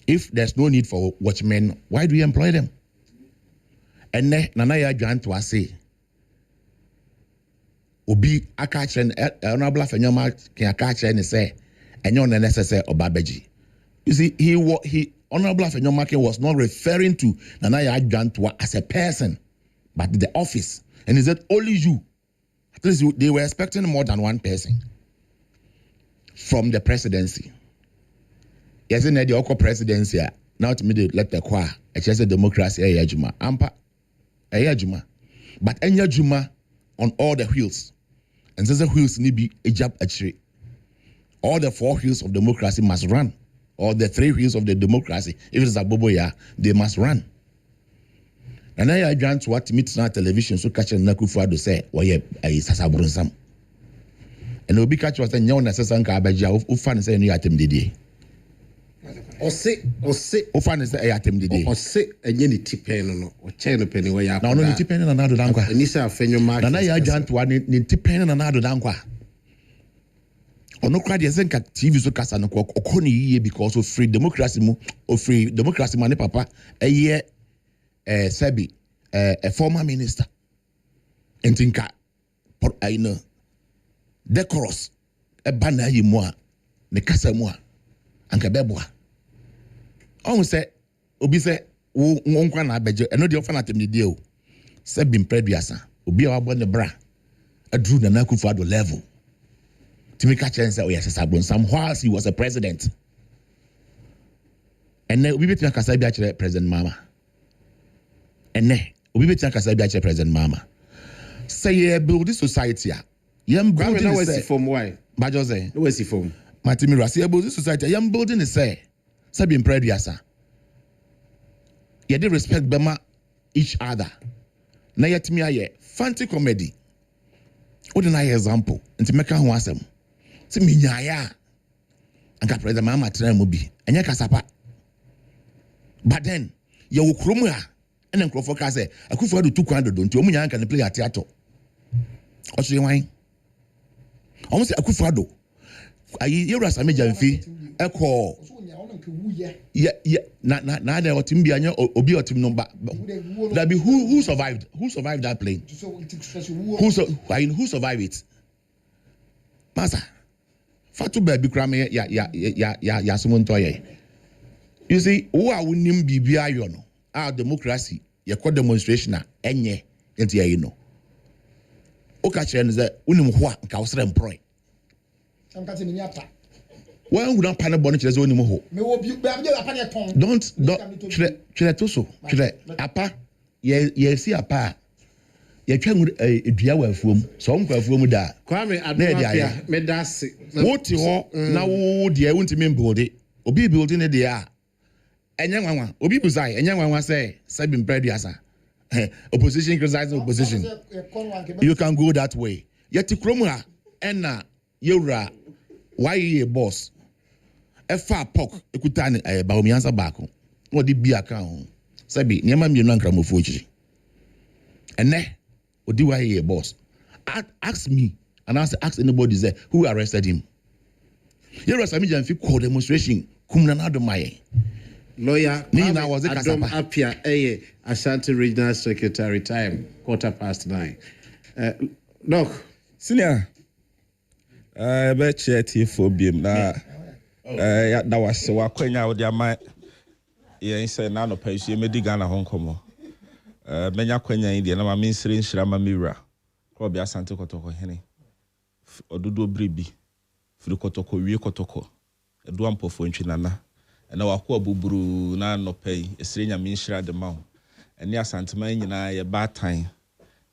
If there's no need for watchmen, why do you employ them? And then Nanaya Jan to say, Obi Akachen, Honorable Fenyoma can catch and say, and you're necessary or Babaji. You see, he Honorable Fenyoma was not referring to Nanaya Jan as a person, but the office. And he said, only you. At least they were expecting more than one person from the presidency. Yes, in the Akoko presidency, now to me let the choir, it's just a democracy, Juma, Ampa, Juma. But any Juma on all the wheels, and there's a wheels need be a job actually. All the 4 wheels of democracy must run, or the 3 wheels of the democracy, if it's a boboya, they must run. And I grant to what meets na television so catch Nakufuado say, why a Sasabronsam. And Obi catch was a young necessary Kabaja who fan say any atem didi. Or say, fan is the atem didi. Or say a yenny tipen or chain of penny way up. No, tipen and another dankwa. And Nisa Fenyo Mark. And I grant one in tipen and another dankwa. Or no crowd isn't TV so cast and a Okoni because of free democracy money papa a year. Sebi, a former minister, and Tinka, I know, decorous, a banner you moi, the casa moi, and Cabeboa. Almost say, Obi say, won't quan abejo, and no the often at the deal. Sebin Prediasa, Obi our bonne bra, a drew the Nakufado level. To make a chance that we has a sabon, some whilst he was a president. And then we between Casabia President Mama. And ne, we be think as President Mama. Say ye build this society. Yam building this form why? Bajose. No is form. Matimira say build this society. Yam building is say. Sabin Prediasa. Ye dey respect bema each other. Na yet me aye fancy comedy. What an example. Nti meka ho asem. Se me nyaya. Anka President Mama tena mo bi. Enya kasapa. But then ye wo kromu a and then Crawford say, I could for the 200 don't you can play at theater. Or say wine. Almost a kufado. I hear us a major fee. A call. Yeah, now there ought to be a be team number. That be who survived? Who survived that plane? Who survived it? Massa. Fatu baby crammy, ya, someone toy. You see, who are winning BBI? Our democracy, your co demonstration, enye, enti you know. Okachen is that unimwa, Kausra employ. Why would not panel bonnet as only moho? Don't, Chiletoso, Apa, ye see a pa. Ye can a diawa from some from da. Kwame, I made us what you now, dear, won't mean body, or be building a dear. And young one, Obi Buzai, and young one say, Sabin Prediasa. Opposition criticizing opposition. You can go that way. yɛte kurom ha ɛna yɛwura wayɛ boss ɛfa pok ekuta ne baomiansa baako na ɔde bi aka ho sɛbi nneɛma mmienu ankramofo akyiri ɛnɛ ɔde wayɛ boss ask me and ask anybody there who arrested him yɛwura sami jamfi call demonstration kumna na do maye lawyer Nina was a Adam kasapa. Apia Ashanti Regional Secretary time 9:15. Doc senior be chair for bim na ya da wase wakwanya wo dia ma yen say na no pasu me di Ghana ho nkomo menya kwanya yin dia na ma minsiri nshira ma miwra ko bia Asante Kotoko hene ododo brebi firi Kotoko wie Kotoko edu ampofo ntwi nana na wako abuburu na no pay esire nya minshira de ma eni Asante man nyina ye batan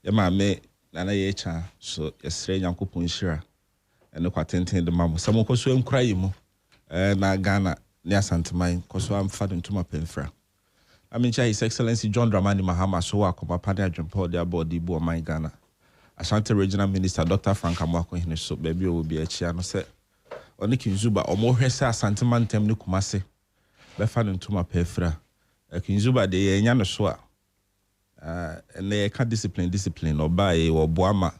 ye ma me na ye cha so esire Nyankopon nshira ene kwatenten de ma mo samo ko so enkura yi mo na Ghana ne Asante man ko so am fa ntuma penfra amincha His Excellency John Dramani Mahama so wa ko papa de adwempa de abodi bu o man Ghana Ashanti Regional Minister Dr. Frank Amwako hene so baby obi achia no se oni Kinzuba omo hwese Asante man tem ne kumase be fa ntuma penfra Kinzuba de ye nya no so a ene ka discipline oba e wo boama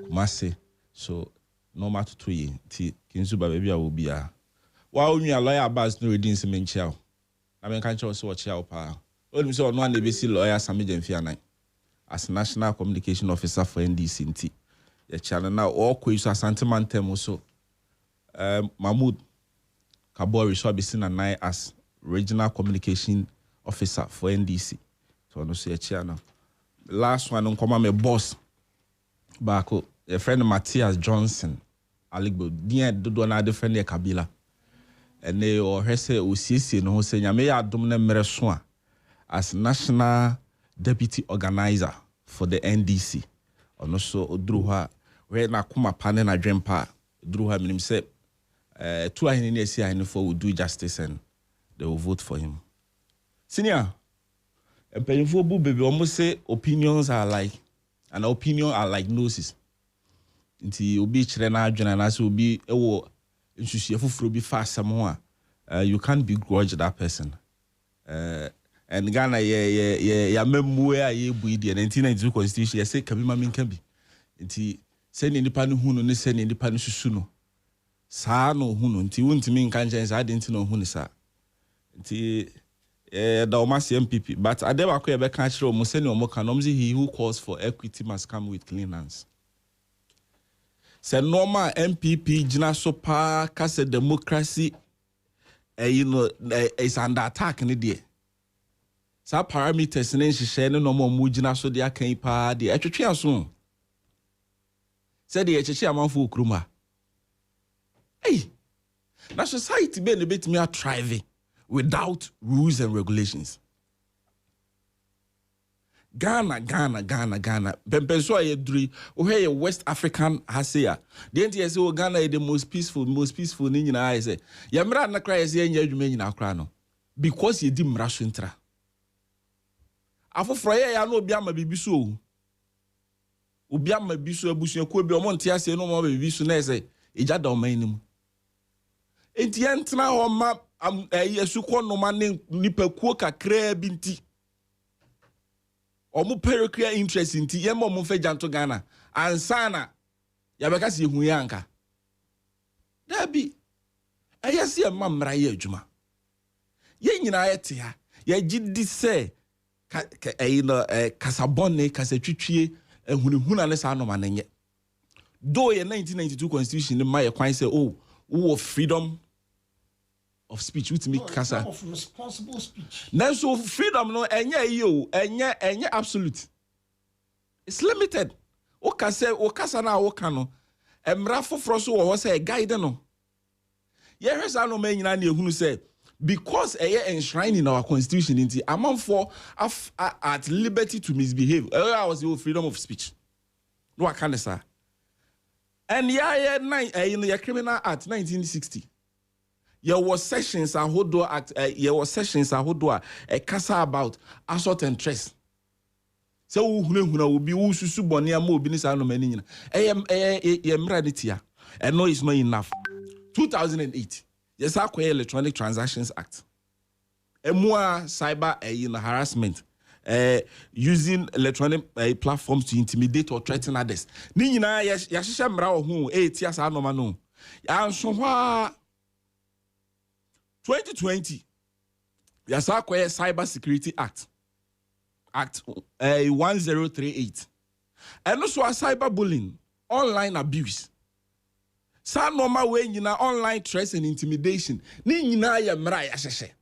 kumase so normal to yi ti Kinzuba baby a obi a wa onua lawyer Abbas no reading semenchia na men kan cho so chia pa onim se ono na be si lawyer Sami Jamfi anan as National Communication Officer for NDC nti ye channel na all kwesu Asante man tem so Mahmoud Kabori so be seen na as Regional Communication Officer for NDC so no so ye chia na last one nkoma me boss baako a friend Matthias Johnson Aligbo dia dodo na de friend Kabila ene o hwese osiesie no ho se nyame ya adom na mmere so a as National Deputy Organizer for the NDC ono so oduru ha we na kuma pane na dwempa oduru ha minim se two ahini na esi ahini for will do justice and they will vote for him senior empanyfo bu baby almost say opinions are like an opinion are like noses nti obi kire na adwena na so obi ewo nsusuye foforo bi fa asem ho a you can't begrudge that person and Ghana ya memmu a ye bu ide 1992 constitution say kabi ma min kabi nti se ni nipa no hunu ne se ni nipa no susu no saa no hunu nti wontimi nka nchen saa de nti no hunu saa nti da omasi MPP but adeba ko ye be kan kire o mo se ni o mo kanomzi he who calls for equity must come with clean hands. Se normal MPP gina so pa kase democracy is under attack ni de sa parameters ne nhihye ne no mo gina so de akan pa de atwetwe aso se de echeche amanfo okruma na society be ne betimi a thrive without rules and regulations. Ghana bempenso aye duri o West African hasia the enti say o Ghana is the most peaceful ni nyina aye say ya mra na kra yes enya adwuma nyina kra no because ye di mra so ntra afoforo ye ya no obi ama bibi so obi ama bibi so abusu ko bi o mo ntia se no mo bibi so na say eja da o man nim enti entra ho ma yesu ko no ma ne nipa kuo kakra bi nti omu periclear interest inti yema omu fe janto Ghana ansana yabeka se hu yanka dabi ayase e mamra ye adwuma ye nyina ayete ha ye gidi se kasabonne kasatwitwie ehunihuna ne sa no manenye do ye 1992 constitution ne ma ye kwan se wo freedom of speech with me kasa of responsible speech. Now so freedom no enye absolute. It's limited. O kasa na o kano. Emra foforo so wo say guide no. Ye hwesa no man nyina na ehunu say because enshrined in our constitution into amount for at liberty to misbehave. I was the freedom of speech. No I can't say. And your criminal act 1960. There was sessions a hodo act there was sessions a hodo a kasa about assault and threats. So huna obi wo susu bone ama obi ni sa no mani nyina. Emra ne tia. And no is not enough. 2008. Yes, Akoko Electronic Transactions Act. More cyber harassment. Using electronic platforms to intimidate or threaten others. Ni nyina ya hihye mra wo hu tia sa no ma no. Ya nso hwa 2020. Yes, Akoko Cyber Security Act 1038. And also cyberbullying, online abuse. Sa normal way nyina online threats and intimidation. Ni nyina ya mra ya hihye.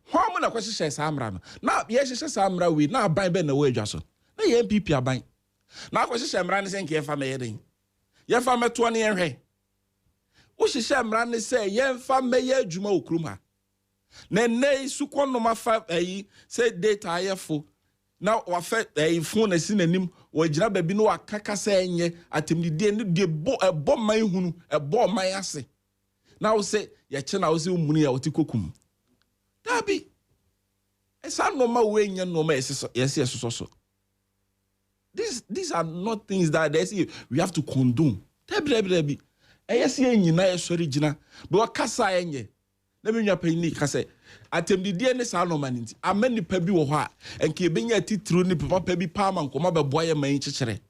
How many questions say Samra? Now, yes, Samra, we now buy Ben away, Jason. Na MPP are buying. Now, questions Samran is in Kefam. Yefam 20 years. What she Samran say, Yefam Mayer Juma Kruma. Nene Sukon no ma 5 say data ayefo. Now, what a phone is in a nim or Jabba Bino a kaka saying at him the bomb my hunu, a bomb my assay. Now say, Yachana was you money out to cookum. Dabi. Esa normal way nya normal yes. These are not things that they say we have to condone. Dabi. Yes nyina yesori gina. But kasa enye. Na me nwa pani kasa. Atem di ne sa normal nti. Amani pa bi wo ho a enke benya titru ni papa bi pa man koma be boye man kyekere.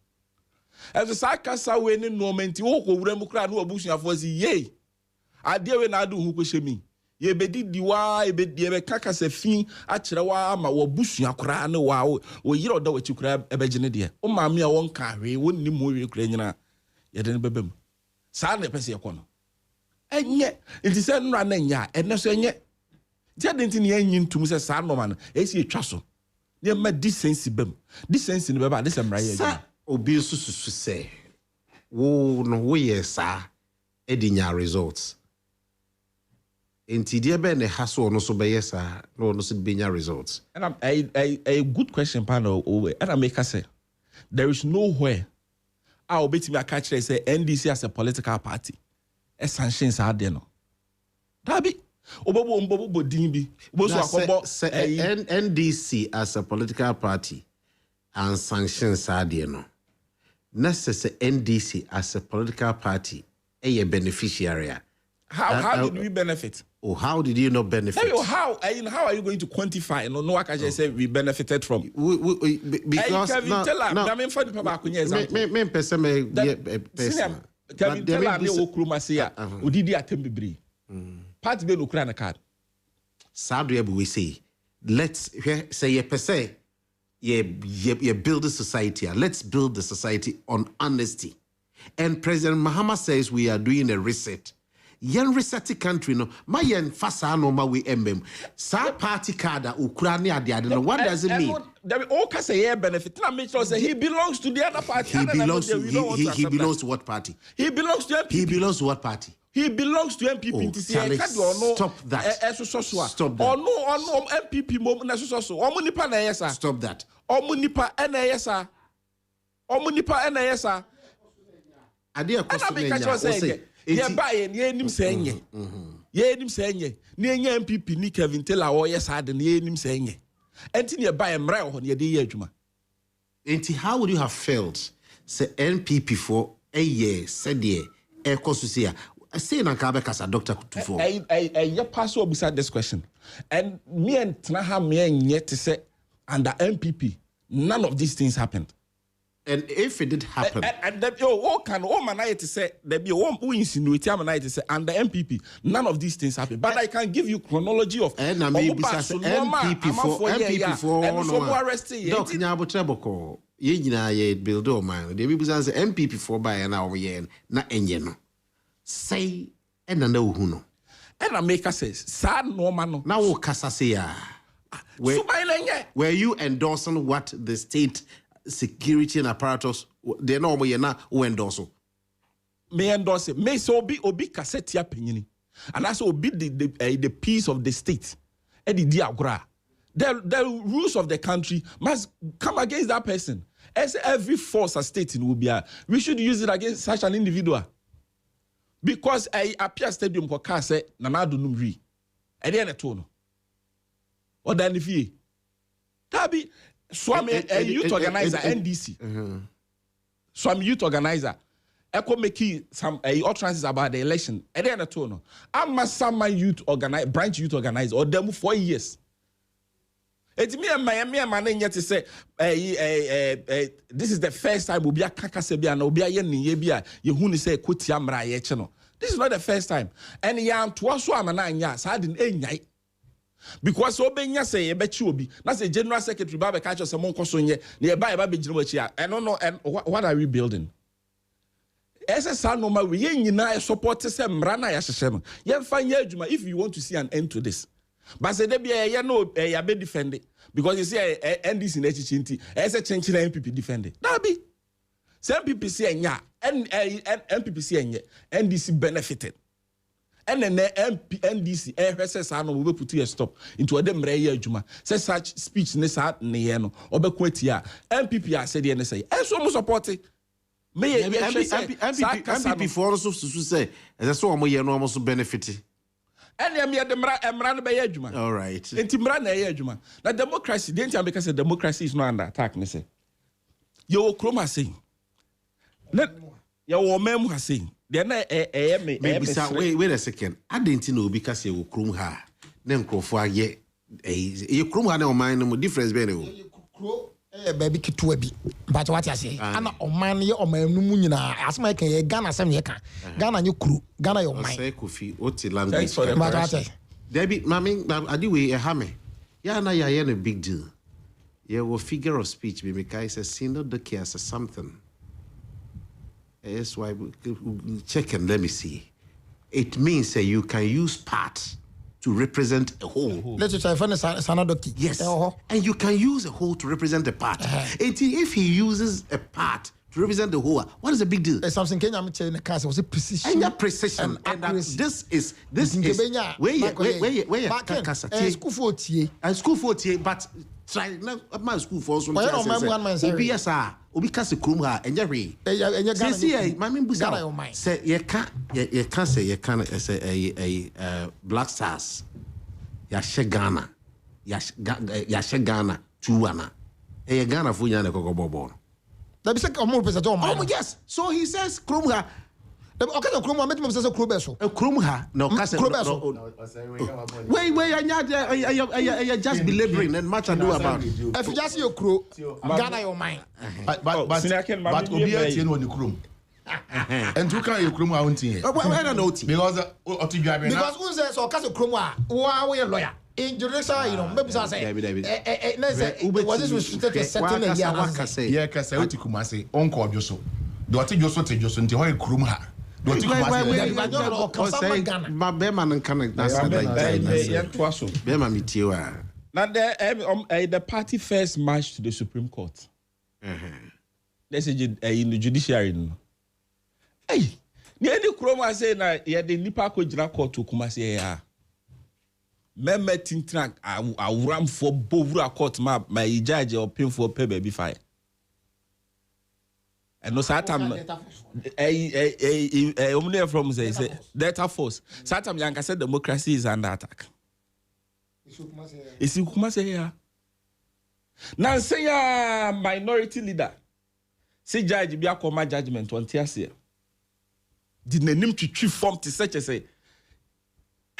Eso sa kasa we ni normal nti wo ko wura mu kra na obusuafo si ye. Ade we na adu hu ko shemi. Ye bedi diwa ye be kaka se fin a kire wa ma wo busua kora ne wa wo yire oda wachi kora ebegene de o maame a won ka hwe wonni mo hwe kora nyina ye de ne bebem sa na pese ye kono enye nti se nra na nya ene so enye je de nti ne enyi ntum se sa no ma no esi etwa so ne ma decency bem decency ne beba de se mra ye sa obi susu se wo no wo ye sa edinya results. Enti be ne haso no so be yes no so benya results. And a good question panel and I make us say there is nowhere I'll bet me a catch say NDC as a political party. A sanctions are there no. Dabi obobo dimbi. NDC as a political party and sanctions are there no. Necessary NDC as a political party a beneficiary. How did we benefit? Oh, how did you not benefit? How are you going to quantify? No, I can just say we benefited from. Because Kevin we say, let's say ye per se, ye build a society. Let's build the society on honesty. And President Mahama says we are doing a reset. Yen reset country no ma yen fasa no ma we emem sa party card Ukraine ade no what does it mean? There all can say benefit na make sure say he belongs to the other party. He belongs to what party? He belongs to MPP. He belongs to what party? He belongs to MPP. Stop that. Stop that. No MPP mom na so omo nipa na yesa. Stop that. Omo nipa na yesa. Ade akoso ye buy ye nim senye. Ye nim senye. Ni enye MPP ni Kevin Taylor o yes ade ni ye nim senye. Enti ni buy mra ho ne de ye adwuma. Enti how would you have felt say NPP for a year said ye ekoso sia say na ka be kasa Dr. Kutufo. I pass over beside this question. And me and Tnaha me enye to say under MPP none of these things happened. And if it did happen, and the man to say there be one who insinuate to say under MPP none of these things happen. But I can give you chronology of MPP for Doc Nyabo Treboko. Ye nyina ye build o man. They be say MPP for by na o ye na enye no. Say and na hu no. And I make us say sad no man no. Na wo kasa say ya. Were you endorsing what the state security and apparatus they know mo na o endorse me endorse me so obi cassette ya penyini and that's obi the piece of the state e di agora the rules of the country must come against that person as every force a state in Ubia we should use it against such an individual because I appear stadium ko ka say na do num ri e dey na to no o dan fie tabi So I'm a youth organizer, NDC. So I'm youth organizer. I could make some utterances about the election. And then I told no. I'm a summer youth organizer, branch youth organizer, or them 4 years. It's me and my man yet to say, this is the first time we'll be a kakasebia and obia yebia, you who say kutiamra yechano. This is not the first time. And yam twaso amana so I didn't because obenya say e bechi obi na say general secretary ba be catch us amon kosonye na e ba be gina wachi a no no and what are we building SSR no ma we nyina support say mra na ya hye no ye fa nya adwuma if you want to see an end to this but say dey be ye no ya be defend it because you say NDC na chichinti say chenchina MPP defend it that be say MPP say nya and MPP say nya NDC benefited. And then NDC SSR no we put a stop into a dem reye adwuma say such speech ne sa ne no obekwati a MPP said the say and so support it me MPP for also say as so omo ye no almost benefit and ya me the mra no be adwuma all right enti mra na ye adwuma na democracy the enti because democracy is not under attack me say you kroma say na ya wo mem ha say wait a second. I didn't know because you krum ha. Then crofo aye. You krum ha na man no difference be no. Baby kitu bi. But what you say? Ana o man ye o man no mu nyina. Asma kan ye Ghana sem ye kan. Ghana nye kru. Ghana your mind. Say Kofi oti language. Debbie, mami, adiwe e ha me. Ya na ya ye no big deal. Ye wo figure of speech be make say sino the case something. That's why check and let me see. It means that you can use parts to represent a whole. Let's try find another key. Yes, and you can use a whole to represent a part. If he uses a part to represent the whole, what is the big deal? Something Kenya in the case was a precision. And that precision and this is where school 40 and school 40, but try my school for so obi kase krum ha enye hwe see my mean busa say you can say Black Stars ya Ghana ya Ghana tuwana Ghana fu nya na kokobobo that be say omo pesa to oh yes so he says krum ha okay krum ha metim say krum beso krum ha no kase wait I just belaboring and much ado about if you just your crew Ghana your mind but obi atie no ni krum and who can you krum ha untie I don't know because otudwa because who says so kase krum ha we lawyer in jurisdiction, you know, maybe say, was this restricted to certain area? Yeah, kase uti kumase onko obyoso. Do ati joso te joso nti hoy krum ha. Do ati kumase. Ma be man kan na say be ma mitie wa. Now the party first marched to the Supreme Court. Let's say in the judiciary. Hey, ni any kroma say na ye the nipa ko jira court to kumase ya. Meme tintran awuram for bovura court ma my judge or pin for pay baby fire. And no satam omne from say data force. Satam yanka said democracy is under attack. Isi kuma say ya. Now say ya minority leader. Say judge bi akoma judgment on tiase. Did nanim to form to such as say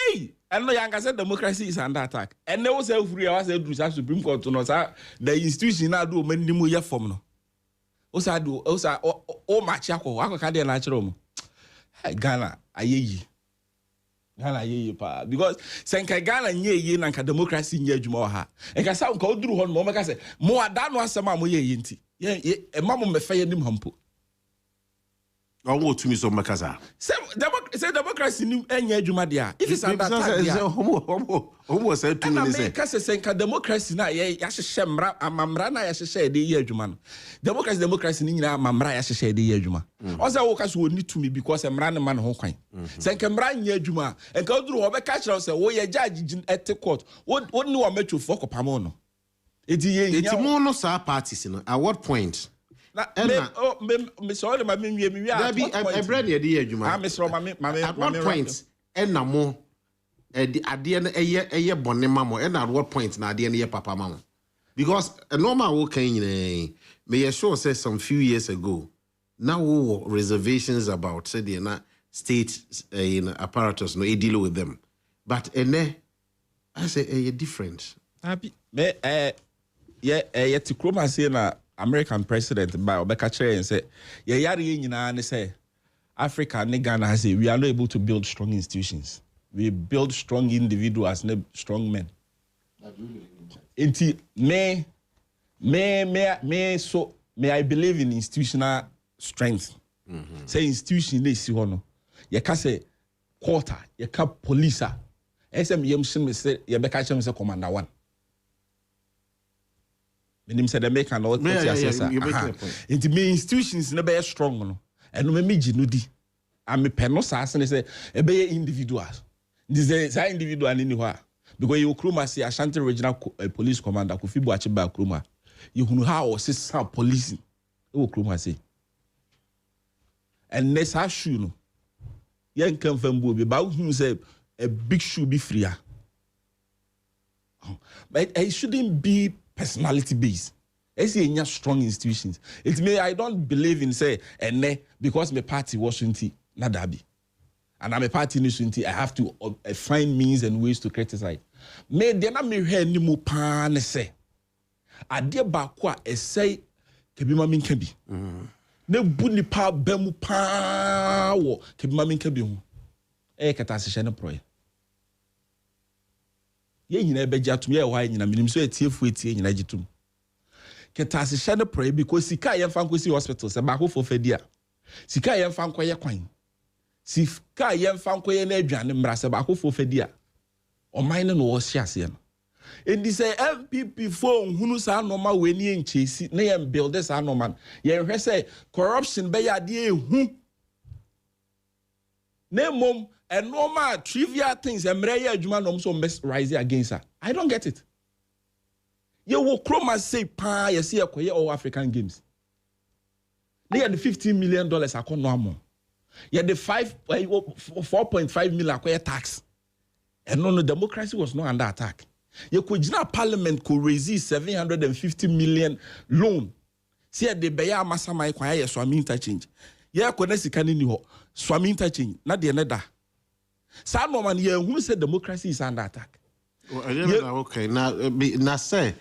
hey, and no young said democracy is under attack. And there was a free hours to Supreme Court to know the institution now do many more year form no. Osa do osa o match yako wako kade natural. Ghana ayeyi. Ghana ayeyi pa because senka Ghana nye nanka democracy nye adwuma ha. Enka sa nka oduru ho no meka say mo ada no asema mo ye nti. Ye mamo me fa ye nim hampo. Owo tumi so makaza. Say democracy ni enye adwuma dia. If it's under attack dia. Omo say tumi ni say. America say senka democracy na ye yahye mra amamra na yahye de ye adwuma no. Democracy ni nyina amamra yahye de ye adwuma. O say wo ka so oni tumi because mra ne man ho kwan. Senka mra nye adwuma. Enka oduru ho be ka kire say wo ye judge ete court. Wo ni wo metwofo kopamo no. Eti mo no sa parties no. At what point? Na me sorry ma me at what point na mo ade na eye bone ma mo na at what point na ade na ye papa ma mo Because a normal working may sure say some few years ago, now reservations about say the state in apparatus no deal with them. But I say different. Happy to Chroma say na American president by Obeka Chere and say yari nyina and say Africa and Ghana has we are not able to build strong institutions. We build strong individuals, not strong men. Inti may I believe in institutional strength. Say institution is no. You can say quarter, you can police. SM Yemshim say you be catch say commander 1. Menim say they make an all into me institutions no be strong no. And no me jinudi. I'm a penos as say e be individuals. This is individual anywhere. Because you Kruma say Ashanti Regional Police Commander Kofi Boachiba Kruma. You know how some policing. Oh Kruma say. And next has shoe no. Yen come from Bobi, but who say a big shoe be freer. But it shouldn't be personality based. I see any strong institutions. It may I don't believe in say because my party Washington Nadabi. And I'm a party in I have to find means and ways to criticize. Me de na me hwe ni mu pa ne se. Ade ba kwa essay kebima min kebi. Ne bu ni pa ba mu pa wo kebima min kebi ho. Kata se hye ne proye. Ye nyina be jatum ye wa nyina minim so etiefu etie nyina gitum. Kata se hye ne proye because sika ye fa nkosi hospital se ba ho fo fadia. Sika ye fa nkoye kwan. Sika ye fa nkoye na adwane mmra se ba ho fo fadia. O mine no was ase no. And this MPP phone hunu sa normal we ni enchesi na ye build this normal. Ye hwe say corruption be ya de ehu. Na mom and normal trivial things emre ye adwuma no so rise against her. I don't get it. Ye wo Chroma say pa ye see akoye all African games. They had the $15 million akon no amo. Ye the 4.5 million akoye tax. And no, democracy was not under attack. You could not parliament could raise 750 million loan. See the beya masama kwaya swami interchange. Yeah, konesi kanini ho swami interchange. Na de neda. Sa no man ye who said democracy is under attack. Okay, now say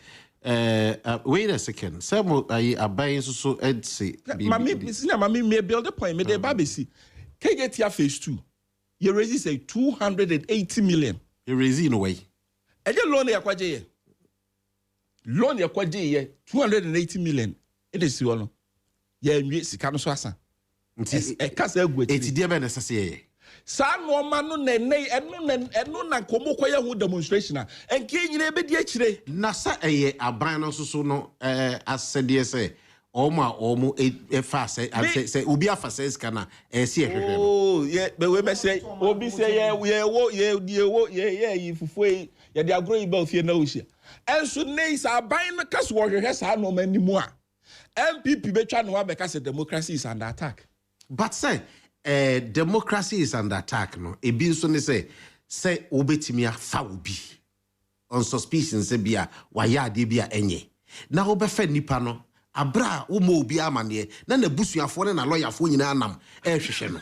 wait a second. Some are buying so say. Mami may build a point. Me de babesi. Can get here phase 2. You raise say 280 million. You raise in a way. And you loan your kwaje. Loan your kwaje 280 million. It is you. Yeah, you see, can swasa. A casa with it, dear necessary. San no man no ne and no na komo kwaya hu demonstration and king in a bit yet. Nasa a ban so no as said say. Omo fast say obi afa says kana see oh yeah but we say obi say yeah fufu ya dey agro iba ofie na ohia enso nei sa ban no kaso wo hwehwe sa no manimu a MPP betwa no abeka say democracy is under attack but say democracy is under attack no ebi nso ne say obetimi afa obi on suspicion say bia wa ya de bia enye na obefa nipa no abra umo obi amane na na busuafo ne na lawyerfo nyina anam hwehwe no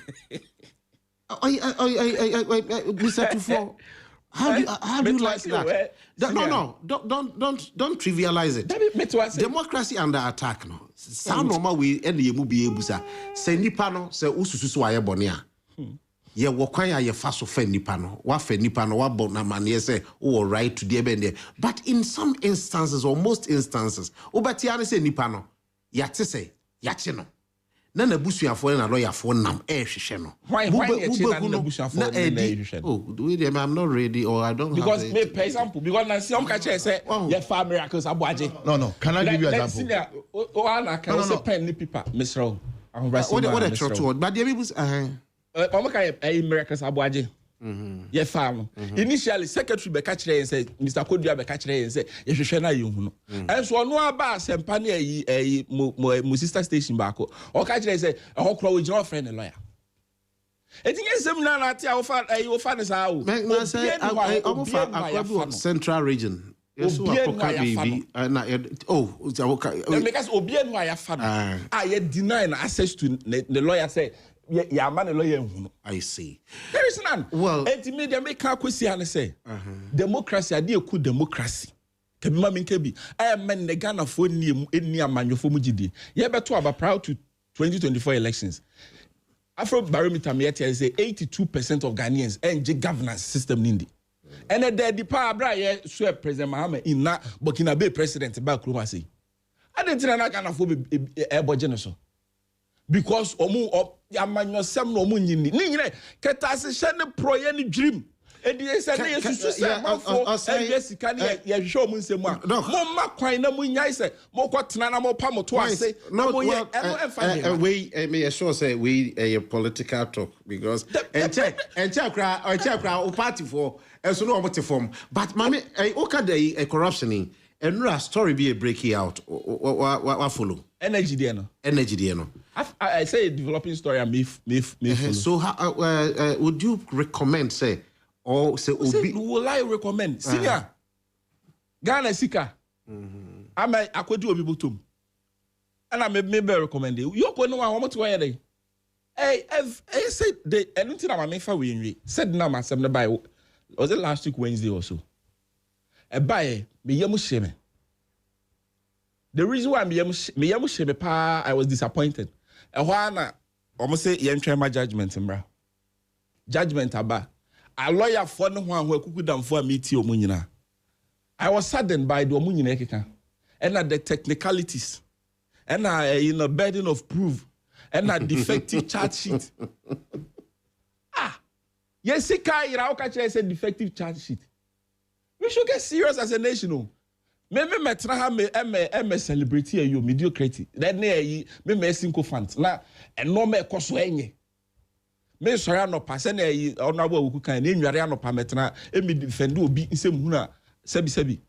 Mr. Tufo, how do you like that? No, don't trivialize it. Democracy under attack no. Sa normal we end ye mu bi ebusa. Se nipa no se usususu aye bone a. Ye wo kwan ya ye fa so fa nipa no. Wa fa nipa no wa bon na mane say o right to the bend. But in some instances or most instances, obati ane say nipa no. Ya te say ya che no. Na na busuafo na lawyerfo nam hwehwe no. Why na busuafo na hwehwe? Oh, I'm not ready or I don't because have me for example because na see catch say ye fa miracles abuaje. No, can I give you an example? Can say pen ni paper Mr. What a trot but the people miracles abuaje. Ye fa initially secretary be catch and say Mr. Kodua be catch and say ye hwehwe na ye hu no. And so no aba asempa na mo sister station back o catch say ehokro we jino friend lawyer. Etinye sem na ati a ofa ne sa o. Na say Central region Because Obien who I have found I deny access to the lawyer say yeah man lawyer. I see. There is none. Well, media make a question and say democracy I dear good democracy. Kabima minkebi. I am men the Ghana for any manufo mujidi. Yeah, but to about proud to 2024 elections. Afro barometer me say 82% of Ghanaians and governance system nindi. And the power bra swear President Mahama in na Burkina Faso president ba kromasi. I didn't know na Ghana for be because omu amanyo sem no omu nyini. Ni nyine ketase hye proye ni dream. And they said, yes, you say, yes, you can show me some more. No, more quite no more. Say, more what Nana more Pamo twice. Say, no, we may sure say we a political talk because and check or party for as no form. But mommy, okay, a corruption and a story be a breaking out. What follow? Energy, Diano. I say a developing story and me. So, how would you recommend, say? Or say, will I recommend? Senior Ghana Sika. I could do a people too. And I may recommend you. You could know how much why they. I said the anything I'm making for we said now my seven by was it last week Wednesday or so. A buy me yamusheme. The reason why me yamusheme pa I was disappointed. A while almost say you my judgment, bro. Judgment about. A lawyer for no one who could done for me to Munina. I was saddened by the Munina and at the technicalities and in a burden of proof and a defective charge sheet. Yes, I said defective charge sheet. We should get serious as a nation. Maybe me celebrity you mediocrity. Then me single fans. Now and no me cost me sorry no pass na honorable ku kan na nware no pa metena e me defend obi nsem hu na sebi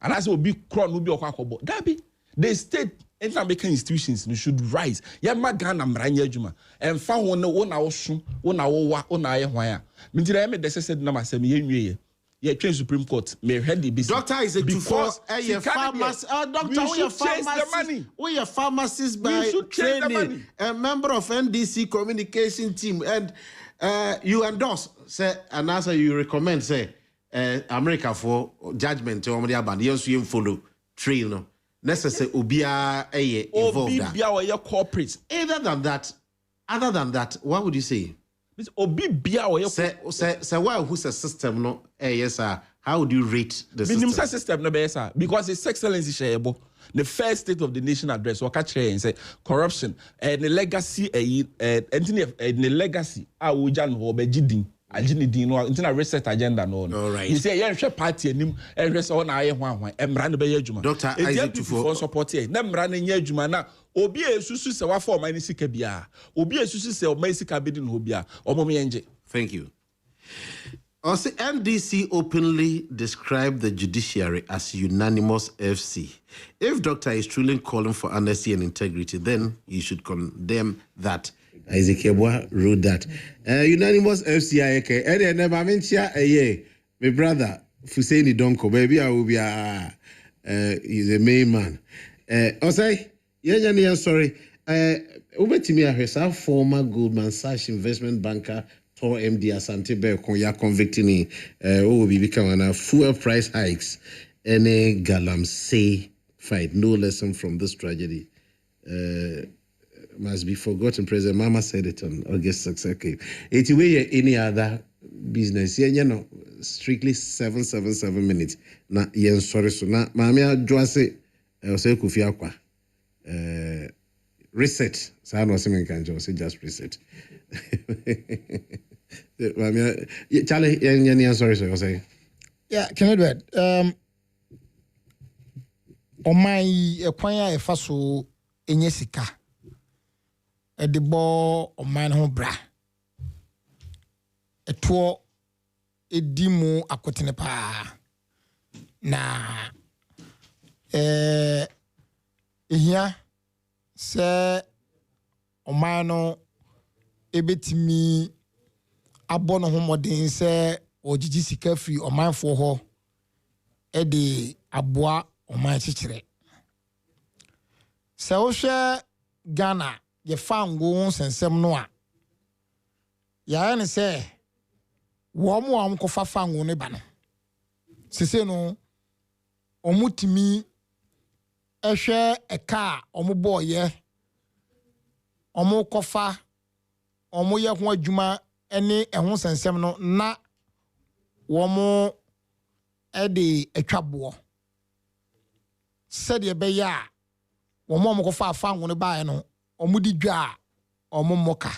and as obi kro no bi okwakobo dabi the state international institutions should rise ya magana mranya adwuma emfa ho ne wo na wo so wo na wo wa wo na ye hwan a mentira me de said na masem ye nwie ye twen Supreme Court me head the business doctor is it to force a pharmacist doctor we are pharmacist by training a member of NDC communication team and you endorse say and answer you recommend say America for judgment to omdia band yes you follow trail no necessary obia involved obia corporate other than that what would you say Obi bia or say why who's a system no yes sir how would you rate the system no be sir because it's excellence shareable the first state of the nation address what catch and say corruption and the legacy the legacy we jan ho be gidin agini din no intina reset agenda no all right you say yeah party anim e rest on aye hwan emra no be adwuma Dr. Isaac for support here na emra no nya adwuma na obi esusu se wa form ani sika bia obi esusu se o mai sika bedi no bia omom yenje. Thank you. Also, NDC openly described the judiciary as unanimous FC. If Doctor is truly calling for honesty and integrity, then you should condemn that. Isaac Abon wrote that. Unanimous FC, and never mention my brother Fuseni Donko, baby, I will be he's a main man. Also, sorry. Over to me, a former Goldman Sachs investment banker. Tor MD Asante Beko ya convicting will be becoming a fuel price hikes and a galamsey fight. No lesson from this tragedy must be forgotten. President Mama said it on August 6th. It's way any other business. Yeah, you know, strictly 7 minutes. Na yen sorry so na Mama Joase say Kufia kwa reset. So I know something can just say just reset. Charlie, sorry. Yeah, can I do it? On my acquire a faso in Yesica at the ball of mine home bra a tour a demo a cotinepa na here say on mine ebetimi abono homodin se ojiji sika free o man for ho edi aboa ɔman kyekyere sɛ wohwɛ Ghana ye fa ngo sensem no a ya ne sɛ wo mo am ko fa ngo ne ba no sese no omutimi ehwɛ eka omo boye omo kofa omo ye ho adwuma ene ɛho sensem no na wo mo ede atwabo sɛde ɛbɛyɛ a wo mo kofa ngo ne ba no omo di dwa omo moka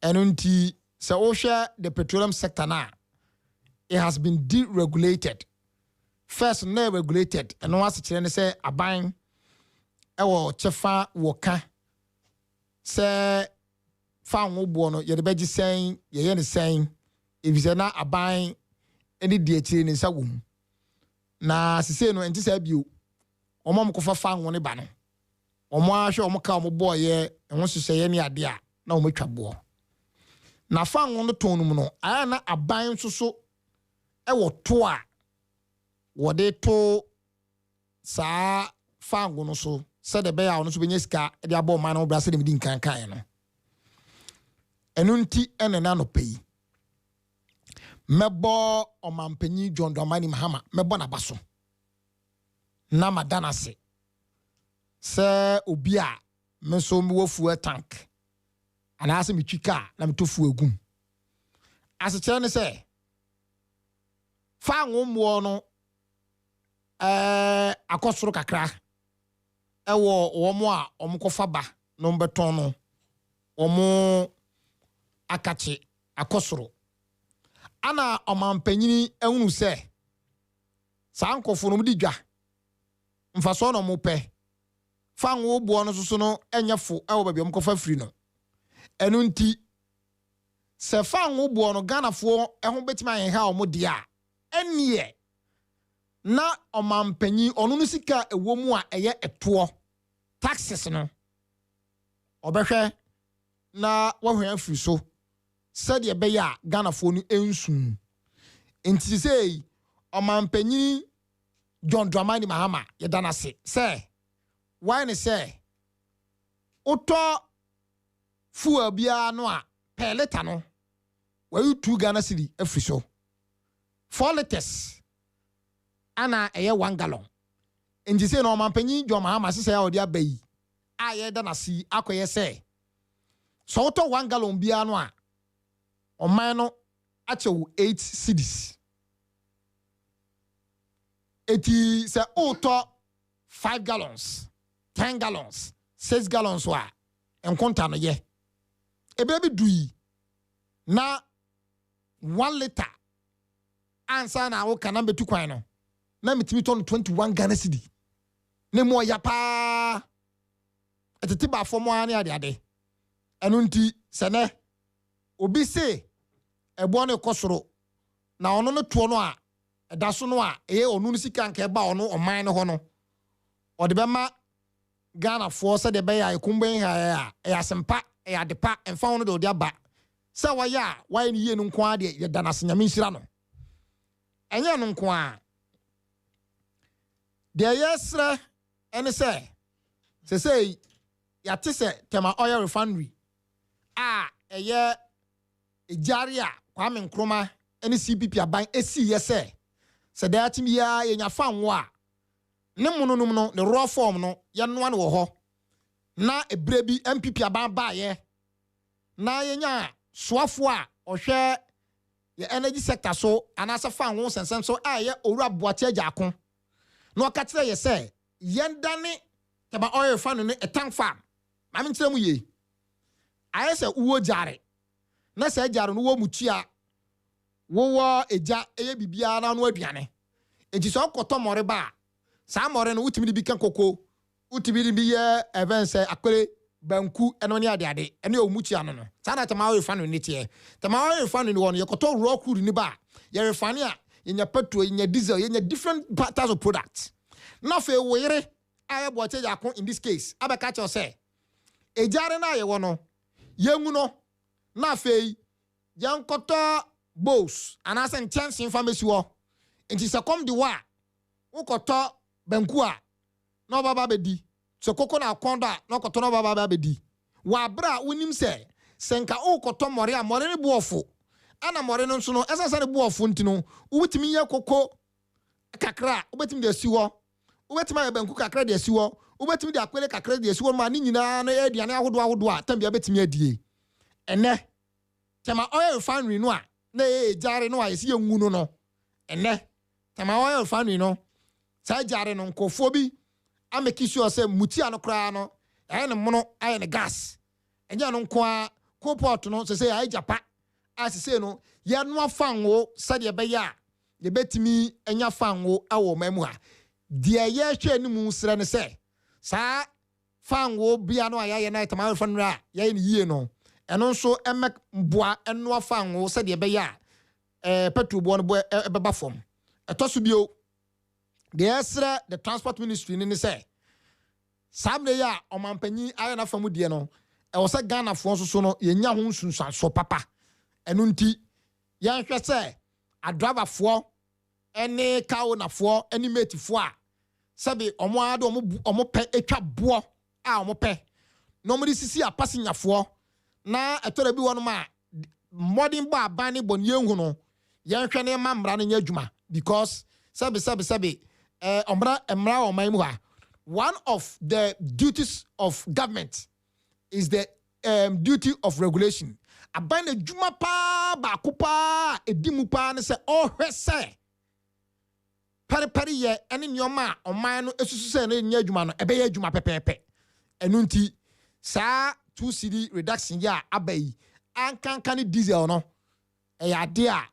eno nti sɛ wohwɛ the petroleum sector na it has been deregulated first na regulated eno ase kire ne sɛ aban ɛwɔ chefa woka sɛ fa ngo bo no ye de beji sen ye ne sen ebise na aban eni die kire ne nsa wo mu na sese no enti sɛ bio omo kofa fa ngo ne ba no omo ahwe omo ka omo boye enwo hyehyɛ ne ade a na omo twabo na fa ngo no ton mu no aya na aban soso ɛwɔ to a wɔde to saa fa ngo no so sɛ de be ya ono so benya sika de abo man no bra sɛ de medi nkankan no eno nti ene na no pɛyi mɛbɔ ɔmampanyi John Dramani Mahama mɛbɔ na baso na madana se sɛ obi a me so me wo fuel tank ana ase me twika na me to fu egum ase kyerɛ ne sɛ fa ngomo no akosoro kakra ɛwɔ wɔmo a ɔmo kofa ba no beton no ɔmo akache akosoro ana ɔmampanyini ehunu sɛ sankofo no di dwa mfaso no mo pɛ fa ngo bo no so no enyefo ɛwɔ ba bi ɔmkofa free no enu nti se fa ngo bo no Ghanafo ɛho betima yɛn ha ɔmo de a ɛnie na ɔmampanyi ɔno no sika ɛwɔ mu a ɛyɛ ɛtoɔ taxes no ɔbɛhwɛ na wɔhwɛ afiri so sɛdeɛ ɛbɛyɛ a Ghanafo no ensum nti sɛ ɔmampanyi John Dramani Mahama yɛdana se sɛ why ne say auto fuel bia no a per liter no we 2 Ghana cedi afri so 4 liters ana 1 gallon nti say no mampanyi John Mahama se say odi abayi a ye da na si akoye say so auto 1 gallon bia no a oman no achew 8 cedis eti say auto 5 gallons 10 gallons, 6 gallons wa enkonta no ye. Ebe bi dui na 1 liter ansa na wo kana betu kwan no. Na mitimi ton 21 Ghana cedi. Ne mo ya pa. Etete ba fo mo ane ade. Enu nti sene obi se ebo no kosoro na ono no to no a eda so no a eye onu sika nka ba ono oman no ho no. Ode be ma Ghana for said the bay I kumben ha ya sempa ya depa and found do dia ba sa wa ya why ni ye no kwa de ye dana senyame nhira no enye no kwa de yesra ene say ya tese tema oil refinery eye ejari a Kwame Nkrumah ene CPP aban esi yese se da atimi ya ye nya fanwo a ne mununum no the raw form no ya no an wo ho na ebre bi MPP aban ba ye na ye nya soafo a ohwe ye energy sector so anasa fan ho sensen so ye owura boate agakon na okatire ye say yendane taba oil fan no a tank farm ma me mu ye aye se uwo jare na se jare no wo mutua wo eja eye bibia na no aduane enti so kotomore ba sa more no utimi bi kan koko utimi bi ye events akore banku eno ne ade ene omuchia no sa na tama we fa no netie tama we fa no won ye koto raw crude ni ba ye refine a ye nya petrol ye nya diesel ye nya different types of products na fe were aye boche yakon in this case abeka che say ejare na ye wono yengu no na fe yan koto boss anase chance information wo nti se come the wa ukoto benkua no baba bedi so koko na akonda no koto no baba bedi wa bra unim se senka ukoto more a more ne buofo ana more no nso no esasa ne buofo ntino ubetimi ye koko kakra ubetimi de siwo ubetimi ya benku kakra de siwo ubetimi de akwele kakra de siwo ma ni nyina na aduane ahodo a tambia betimi adie ene tema oil refinery no a na jare no a yesi yenwu no ene tema oil refinery no sa jare no nkofo bi ameki sure say muti anokra no aye ne mono aye ne gas enja no nko a copot no se say aye japa asese no ye no afanwo sade be ya ye betimi enya fanwo awo mamu a de ye hwe animu sre ne se sa fanwo bia no aye na tema oil refinery a ye ne yie no eno nso emek boa eno afanwo sade be ya petrol bo no beba fom etoso bio the transport ministry ni say samle ya omampanyi aye na famu die no e wo se Ghana fo so no ye nya ho nsunsan so papa eno nti ya hwe se a driver fo ene kawo na fo ene mate fo a sabe omo ado omo pe etwa bo a omo pe no mo di sisi a passenger fo na etora bi wono ma modern ba abani bon yenhu no ya hwe ne mamra no nya adwuma because sabe one of the duties of government is the duty of regulation. Abana juma pa ba kupa edimu pa ne se ohwese pare ye ene nyoma oman no esusu se ne nya adwuma no ebe ye adwuma pepepe enu nti sa 2 cedi reduction ya abai ankanka ne diesel no ya de a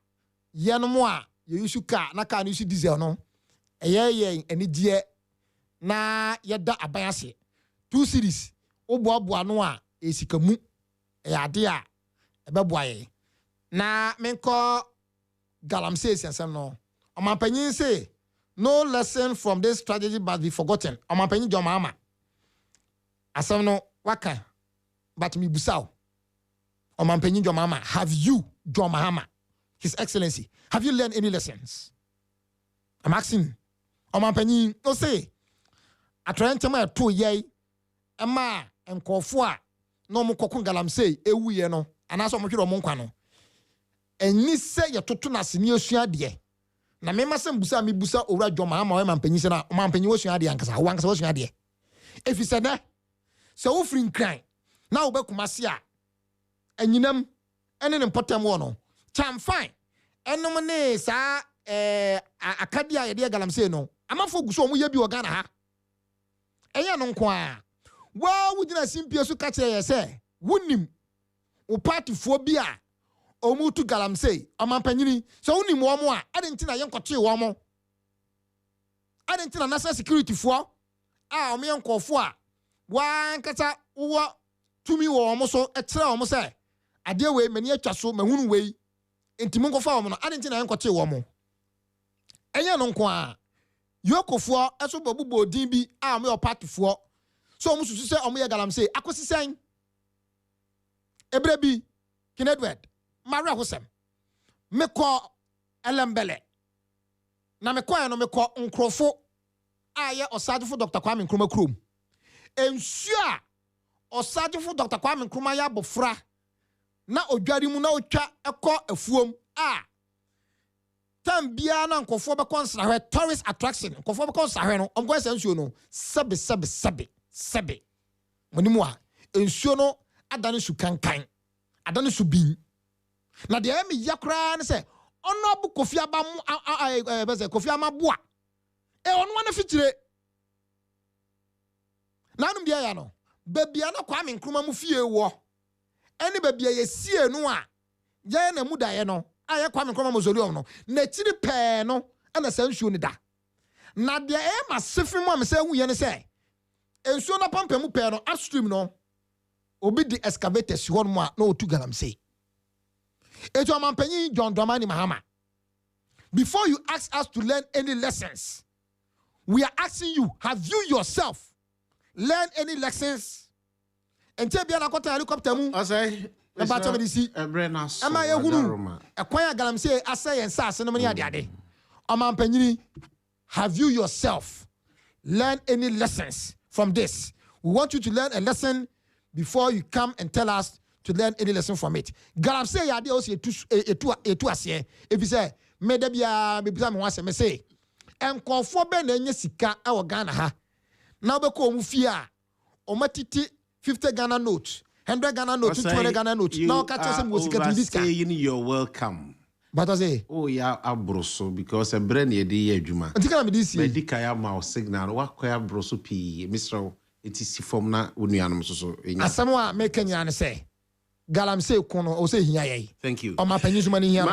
ye no mo a ye use car na car no use diesel no eye eni die na yeda abayase 2 series oboaboa no a esikamu ade a ebeboaye na menko galamsey sensem no omampanyin say no lesson from this tragedy must be forgotten omampanyin jomama asem no waka but mi busao omampanyin jomama have you jomama His Excellency have you learned any lessons? I'm asking omampanyin no say atrentema to ye ema enkofo a no mo kokon galamsey ewuye no anaso mo hwere mo nkwa no enyi se ye toto na sene osua de na me masem busa mi busa owura dwoma ama omampanyin se na omampanyin osua de ankasa wo ankasa osua de efise na se wo firi nkran na wo bekumase a enyinam ene ne potem wo no cham fine enom ne sa akadia ye de galamsey no amafo guso mo ye bi ogana ha eya no nko a wa wudina simpie so ka kire ye se wunim o party fo bi a omutu galamsey amampanyini so wunim wo mo a adenti na yenkote wo mo adenti na national security fo a o me yenkofo a wa nkata wo tumi wo mo so ekire wo mo se ade we mani atwa so mahunu we enti mo nkofa wo mo no adenti na yenkote wo mo eya no nko a yokofo eso bobubo din bi a me opatfo so mo susu se o me galamsey akosisen ebrebi kinedwed mara hosem meko elembele na meko ya no meko nkrofo aye osadefo Dr. Kwame Nkrumah krom ensu a osadefo Dr. Kwame Nkrumah ya bofra na odwari mu na otwa ekọ afuom a tambia na nkofo be konsahwe tourist attraction nkofo be konsahwe no omgo esensuo no sebe monimu a ensuo no adane su kankan adane su bin na de emi yakra ne se ono bu Kofi Abam beze Kofi Amaboa ono wana fitire nanum dia ya no babia na Kwame Nkrumah mu fie wo eni babia ye sie no a ye na mudaye no aye Kwame Nkrumah mausoleum no na chiri pe no ana sansuo ni da na de e ma sefim am se hu ye ne se ensuo na pampamu pe no upstream no obi di excavator si hon mo a na otu galamsey eto amampanyin John Dramani Mahama before you ask us to learn any lessons we are asking you have you yourself learned any lessons ente bia na kwata helicopter mu asai na bato medisi ebrena so ama yehunu ekwan ya galamsey asay en sase no me ade amampanyin have you yourself learned any lessons from this? We want you to learn a lesson before you come and tell us to learn any lesson from it. Galam say ya de also etu ase. If you say me da bia me bisa me wase me say enkofo be na nya sika e wo Ghana ha. Na obeko omu fie a omatiti 50 Ghana note, 100 Ghana note, 200 Ghana note. Now catch us some sika to this guy. You're welcome. But I say, oh yeah, abroso because a brand ye dey adwuma. Antika me this. Medica ya ma signal wa kwa abroso pi Mr. It is from na unuanom so. Asamwa make Kenya say. Galam say kono o say hiya ye. Thank you. O ma panyisu mani hiya.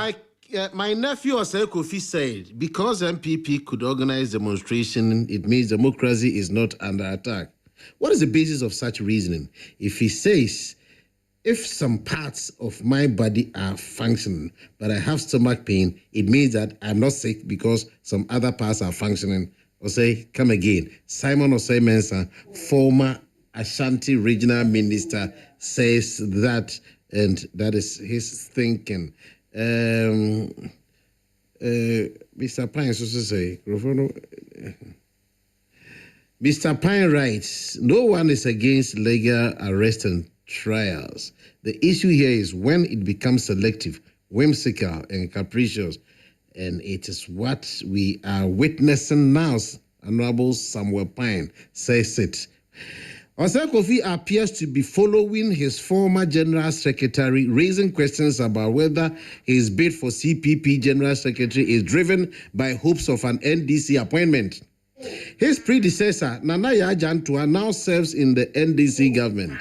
My nephew Kofi said because MPP could organize demonstration, it means democracy is not under attack. What is the basis of such reasoning? If he says, if some parts of my body are functioning, but I have stomach pain, it means that I'm not sick because some other parts are functioning. Or say, come again. Simon Osei Mensah, former Ashanti regional minister, says that, and that is his thinking. Mr. Pine also say, Mr. Pine writes, no one is against legal arrest and trials. The issue here is when it becomes selective, whimsical, and capricious, and it is what we are witnessing now. Honorable Samuel Pine says it. Osei Kofi appears to be following his former General Secretary, raising questions about whether his bid for CPP General Secretary is driven by hopes of an NDC appointment. His predecessor, Nana Yajantua, now serves in the NDC government,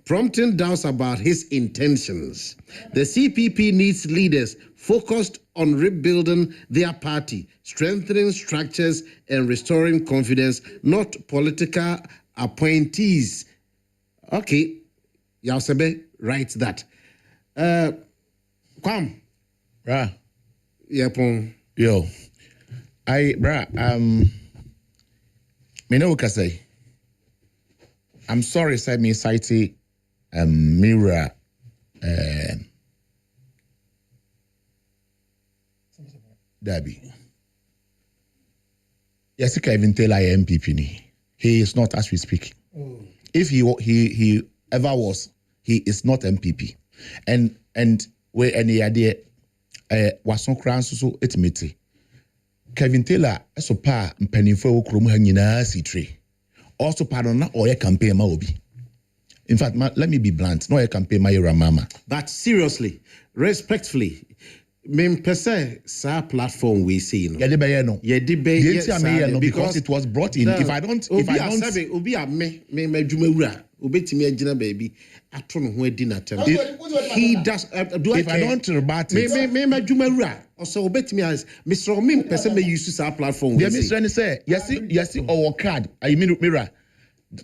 prompting doubts about his intentions. The CPP needs leaders focused on rebuilding their party, strengthening structures, and restoring confidence, not political appointees. Okay, Yaosebe writes that. Kwam. Bruh. Yepon. Yo. Me know what I say. I'm sorry, say me cite Mira Dabi. Yes, I even tell I MPP ni. He is not as we speak. If he ever was, he is not MPP. And where any idea was so crown so etmiti. Kevin Taylor so pa mpanimfo okrom ha nyina sitre. Also pardon na oye campaign ma obi. In fact, let me be blunt. No oye campaign ma yera mama. But seriously, respectfully, per se, sa platform we see no. Yede no. Yede no because it was brought in. If I don't obi a me dwumawura obetimi agina baby ato no ho adi na tem. He does if I don't rebut it. Me dwumawura also obetimi as Mr. Omim per se me use sa platform we see. Mr. say yes our card I mean mirror.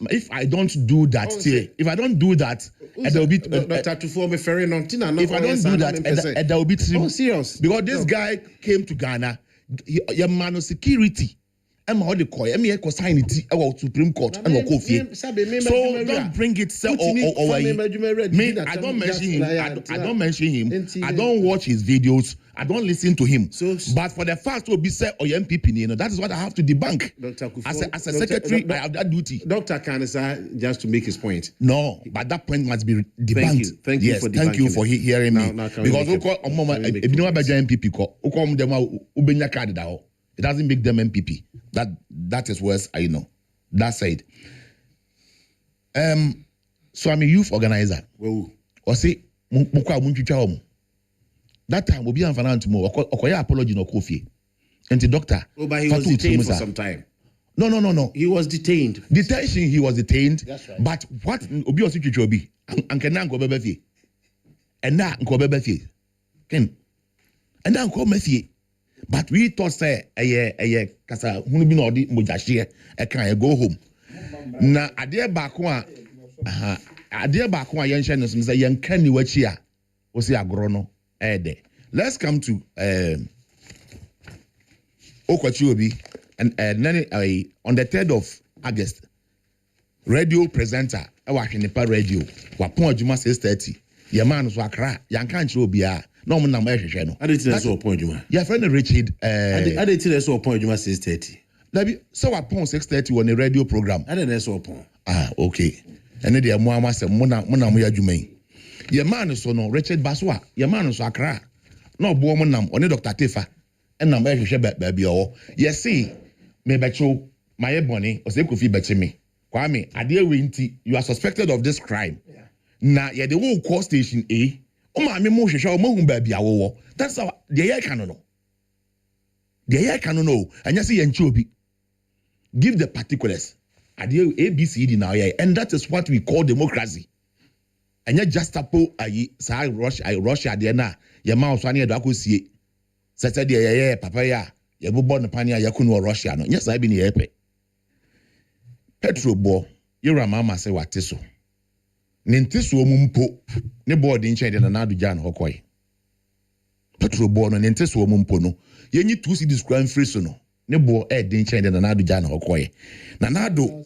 If I don't do that, if I don't do that, there will be Dr. Tufo me ferry no tina no. If I don't do that, there will be serious because this guy came to Ghana, your man of security. I'm all the coy. I'm here to sign it about Supreme Court and Kofi. So don't bring it over. I don't mention him. I don't mention him. I don't watch his videos. I don't listen to him. But for the fact to be said, or MPP, that is what I have to debunk. As a secretary, I have that duty. Dr. Kanisa, just to make his point. No, but that point must be debunked. Thank you for thank you for hearing me. Because if you know about MPP, it doesn't make them MPP. That is worse, I know. That said. So I'm a youth organizer. Or say, that time will be on finance tomorrow. Okoya apology no Kofi. And the doctor. Oh, but he was detained for some time. No. He was detained. Detention, he was detained. That's right. But what Obi was to Obi? Anke na nko bebe and na nko bebe fie. Ken. And na nko mefie. But we thought say kasa hunu bi na odi mojahye e kan go home. Na ade ba ko a yenhye no say yen kan ni wachi a o se agoro no ede. Let's come to Okwachi Obi and on the 3rd of August radio presenter Awahenipa radio wapon adwuma 6:30 ye man so akra yanka nchire obi a no mo na mo ehwehwe no adeti na so opon adwuma your friend Richard adeti na so opon adwuma 6:30 Dabi, so upon 6:30 on a radio program. And then that's upon. Okay. And then the Moama said, Mona Muya Jumain. Your man is so no Richard Baswa, your man is Accra. No Bomanam, only Dr. Tifa. And I'm very sure baby. Yes, see, me betcho, my bonnie, or say could be me. Kwame, Adia Winty, you are suspected of this crime. Now, yeah, the whole call station A. Oh, my emotion show, baby. That's how the air cannot know. The air cannot know. And you see, and Chobi. Give the particulars. Adia ABCD now, yeah, and that is what we call democracy. And you just tapo Russia, there now, your mouse one year, I see. Saturday, yeah, papaya, you were born upon ya Yakun Russia. Yes, I've been here. Petro bo, your mama say what is so. Nintiso mumpo, ne board in China and Nadu Jan Hokoi. Petro bo no Nintiso mumpo no, you need to see this crime free sono. Ne bo ed in China and Nadu Jan Hokoi. Nanado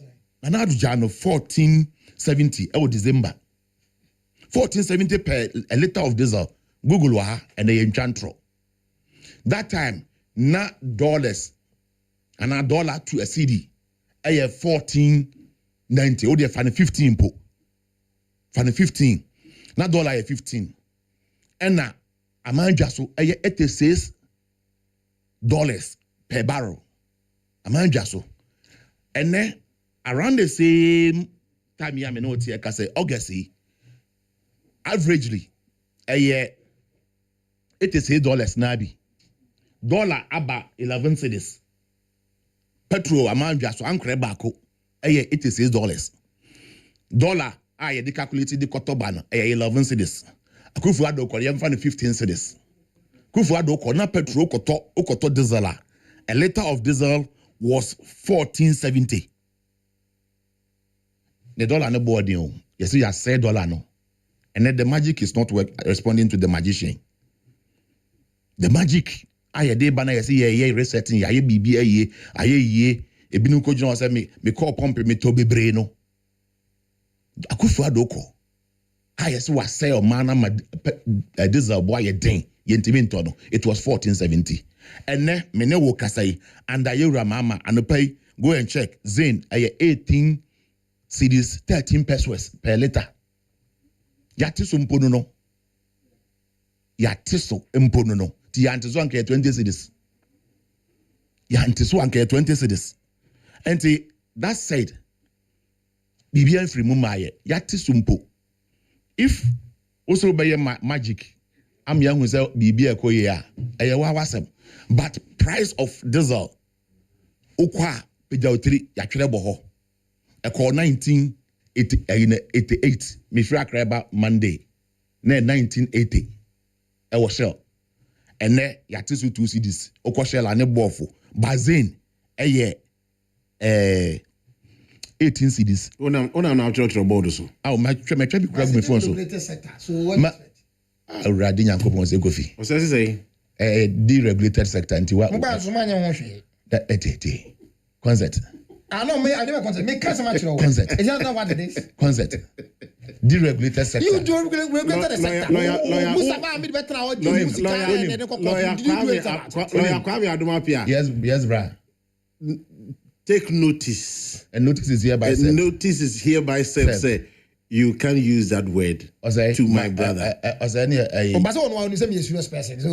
Jan of 1470, December. 1470 per a liter of diesel, Google waha and a enchantro. That time, na dollars and a dollar to a CD. I have 1490. Oh, they find 15 po. Find 15. Na dollar a 15. And na amount just so I $86 per barrel. Amount just so. And then around the same time, yeah, me know it's here. I say August, averagely, a year $86 nabi. Dollar about 11 cedis. Petrol amount just so ankre bako. Aye, $86. Dollar, aye, they calculated the kotoban, aye, 11 cedis. Akufu ado ko yem fan 15 cedis. Kufu ado ko na petrol koto diesel. A liter of diesel was 1470. The dollar no board you. You see, you say dollar no. And then the magic is not responding to the magician. The magic. Aye de bana yesi ye resetting ye bibi aye ebinu ko jina say me call pump me to bebre no Akufo Adoko aye se wa say o man na diesel boy ye den ye ntimi nto no it was 1470 enne me ne wo kasai and ayura mama anopai go and check Zain aye 18 cedis 13 pesos per liter yatiso mpono no yatiso mpono no ti antiso anke 20 cedis. Ya antiso anke 20 cedis. And that said, Bibian free mumaye, yatiso mpo. If also by magic, I'm young who's Bibia koya, wasem. But price of diesel, okwa pejautri yakreboho. A call 1988, me fracreba Monday, ne 1980. I was sure. And then yatisu 2 CDs. Okoshela ne bofo. Bazen 18 CDs. Ona na church board so. My try be grab me phone so. So what? Already Yankopon say coffee. O say deregulated sector anti wa. Mba so manya won hwe. That concert. No, me I never concert. Me can't match no. Concert. Is that not what it is? Concert. Deregulated sector. You do regulated sector. Lawyer. Yes, bra. Take notice. A notice is hereby said. Notice is hereby said. Say you can't use that word to my brother. But one one say me a serious person. So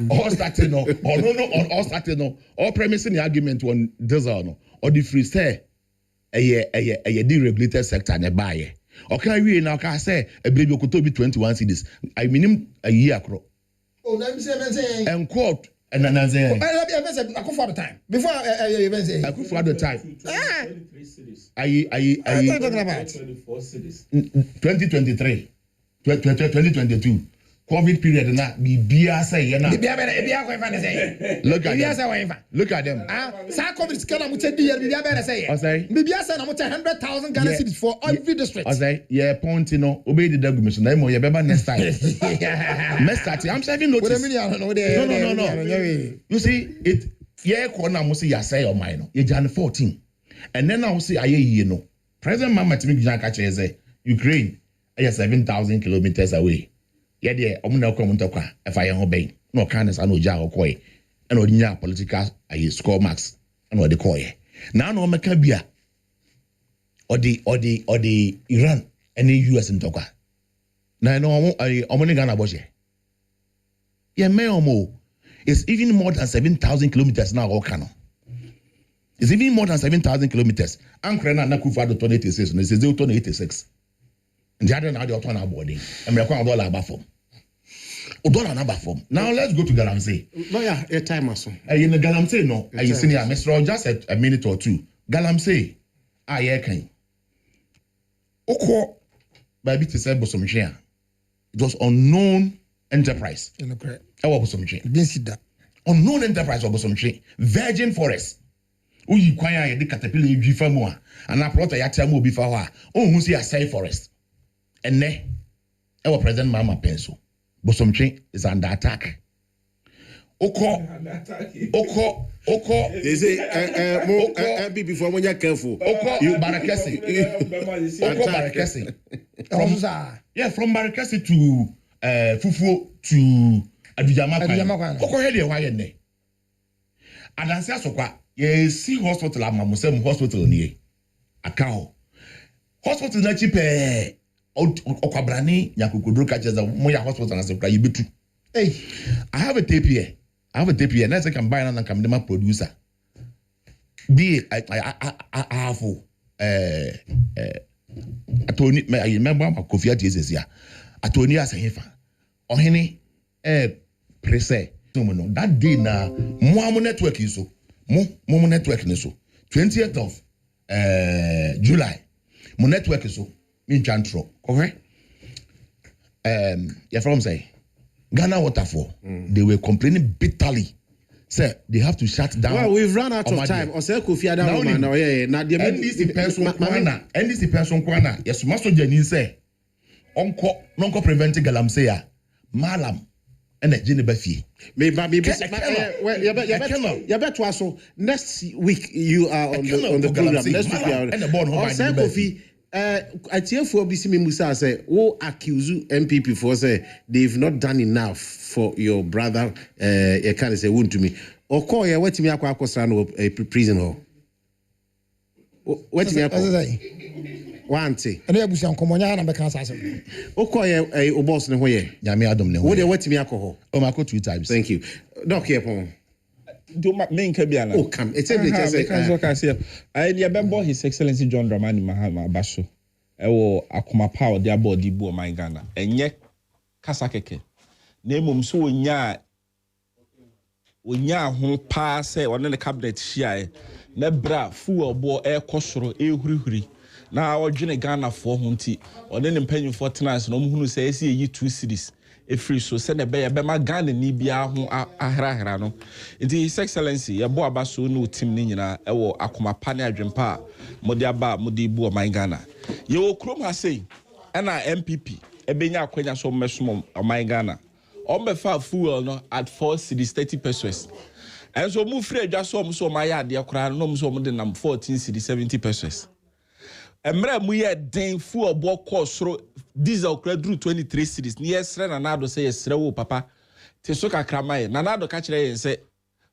all starting no, or no, all starting no, all premising the argument on diesel no, or the free say a deregulated sector ne buy. Okay, we now can say a baby could be 21 cedis. I mean a year across. Oh, let me say and quote. And then I say, Akufo the time. Before even say Akufo the time. 2023, 2022, COVID period na bibia say na. Bibia ko fa say. Look at them. Sa COVID scan mu che di bibia be say. Bibia say na mu che 100,000 Ghana cedis for every district. I say, yeah, point no obey the document na mo ye beba next time. Next time I'm serving notice. No. You see it yeah corner mo say ya say your mind no. You Jan 14. And then I say aye ye no. President Mama Timi Gina ka che say Ukraine is 7,000 kilometers away. Yeah, omu na kwa if I ho ben no kan sa no ja okoi and ordinary political score marks and what they call it. Now no Macabia or the Iran and the US in Toka. Now no Omonigan Aboshe. Yeah, Meomo is even more than 7,000 kilometers now, Okano. It's even more than 7,000 kilometers. Ankrena Nakufa to 86, and it's 86. And the other now the autonomous boarding. And we're going to $1 above form. $1 number form. Now let's go to Galamsey. No, yeah, a time or so. In the Galamsey, no. I see here, Mr. Just a minute or two. Galamsey, I can. Oko, baby, to say Bosomchia. It was unknown enterprise. Unknown enterprise of Bosomchia. Virgin Forest. Uyi kwanya ye de caterpillar e dwifa mu a ana plot ya tia mu obi fa ho a ohun si asai forest enne e president Mama Penso Bosomtwe is under attack oko they say before when you careful you Barakesi oko Barakesi from Barakesi to Fufuo to Adujama oko he de wa ye ne adanse asokwa see hospital amamusem hospital ni akao hospital na chipe okwabrani yakokodro ka cheza moya hospital na sepra yibetu hey I have a tape here let's say can buy and can the producer be I have atoni I remember Kofi Adjezes ya atoni asehefa ohene prese no that day na mo network is so mo network ni so 20th of July mo network so me chantro okay yeah from say Ghana Waterfall they were complaining bitterly say they have to shut down. Well, we've run out of time. Ose Kofi Adamo now yeah na the NDC person kwana yes maso jani say onko prevent Galamsey ya malam energy ne ba fie me bet so next week you are on the program next week you are and the board Kofi atiefo bi si me musa say wo accuse MPP for say they've not done enough for your brother you can say won to me okọ ye wetimi akwa no prison hall wetimi akwa wanti ene abusia nkomonya na beka asase okọ ye o boss ne ho ye nyame adom ne ho wo de wetimi akọ o mako 2 times thank you doc here pon do me nka bia na come it's every say I dey bembo His Excellency John Dramani Mahama Basho ewo akoma power dey aboard di bu o my Ghana enye kasa keke na emom so onya ho pa se one ne cabinet hia na bra fu obo ekosoro ehurihuri na odwene Ghana fo ho nti one ne mpanyimfo tenants na omhunu se esi eyi 2 series efree so se ne be ma Ghana ni bia ho ahrahra no nti His Excellency ye bo abaso no team ni nyina ewo akoma pa ne adwempa mode aba mode bu o my Ghana ye wo krom ha sei na MPP ebenya akwanya so mesom o my Ghana ombefa fuel no at 4 cities 30 pesos and so mu free adwa so my yard ya kura no so de nam 14 cities 70 pesos emra mu ye den fuel bo kosoro diesel kura dru 23 cities ni yesre na nado say yesre wo papa te so kakra mai na nado ka kire yen say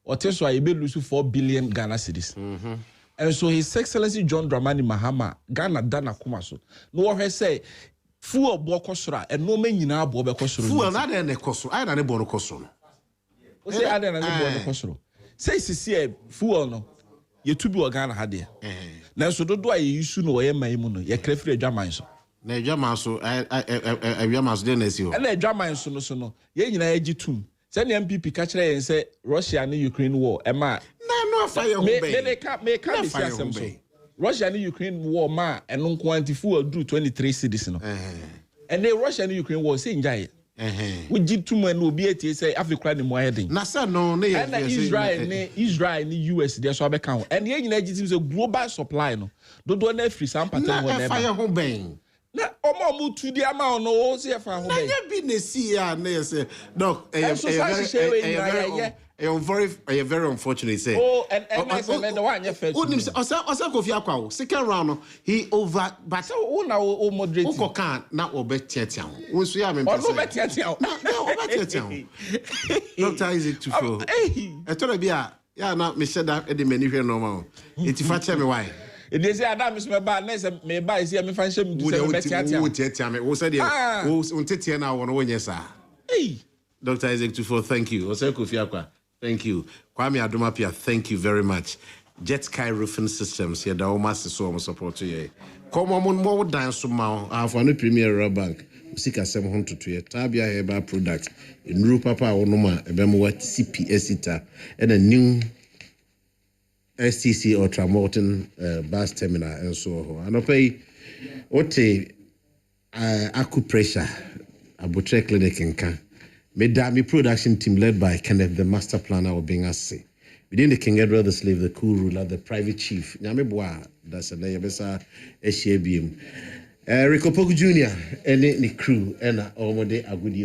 o te so aye be lose 4 billion Ghana cedis and so His Excellency John Dramani Mahama Ghana dana kuma so no wo say fuel bo kosoro e no manyina bo be kosoro fuel na de ne kosoro ai na ne bo no kosoro o say ade na ne bo no kosoro say sisi fuel no ye tubi Ghana ha de na so dodo aye isu no ye man mu no ye krafiri adwaman so na adwaman so adwaman so de na si ho na adwaman so no ye nyina ye gitum say ne MPP ka kire yen say Russia and Ukraine war e ma na no fire ho be me ka be siasem so Russia and Ukraine war ma eno quantity fuel drew 23 cities no and the Russia and Ukraine war say njai we gitum and obi etie say Africa ni mo ayedin na say no na Israel ni US there so abeka ho and ye nyina gitum say global supply no dodo na free some pattern na fire ho ben na omo tu di ama no o se fa ho ben na ye bi na si ya na say doc very unfortunate. Say, and the one you first. Kofi Akwa, second round, he over, but so now moderate. Who can not obey Tiatian? Once we have him, Dr. Isaac to flow. I told you, yeah, now Michelle that Eddie many here normal. It's if I tell me why. They say Adam is my bad. May buy see me find shame to say Tiatian. Who said you? Who's on Tiatiana on yes, sir. Hey, Dr. Isaac to flow. Thank you. Ose Kofi Akwa. Thank you. Kwame Adomapia, thank you very much. Jet Sky Roofing Systems, here, the almost so support to you. Come on, more dance now. I have one Premier Rubber Bank. Sika 700 to a Tabia Heba product in Rupapa Onoma, a Bemoa CPS ita, and a new STC Ultramorton bus terminal and so on. And I pay Ote acupressure, Abutre Clinic in Can. Medami production team led by Kenneth, the master planner of being assay. Within the King Edward the slave, the cool ruler, the private chief. Nyameboa, that's a Nayabesa SHABM. Rico Pogu Jr. and the crew, and Omode Agudi.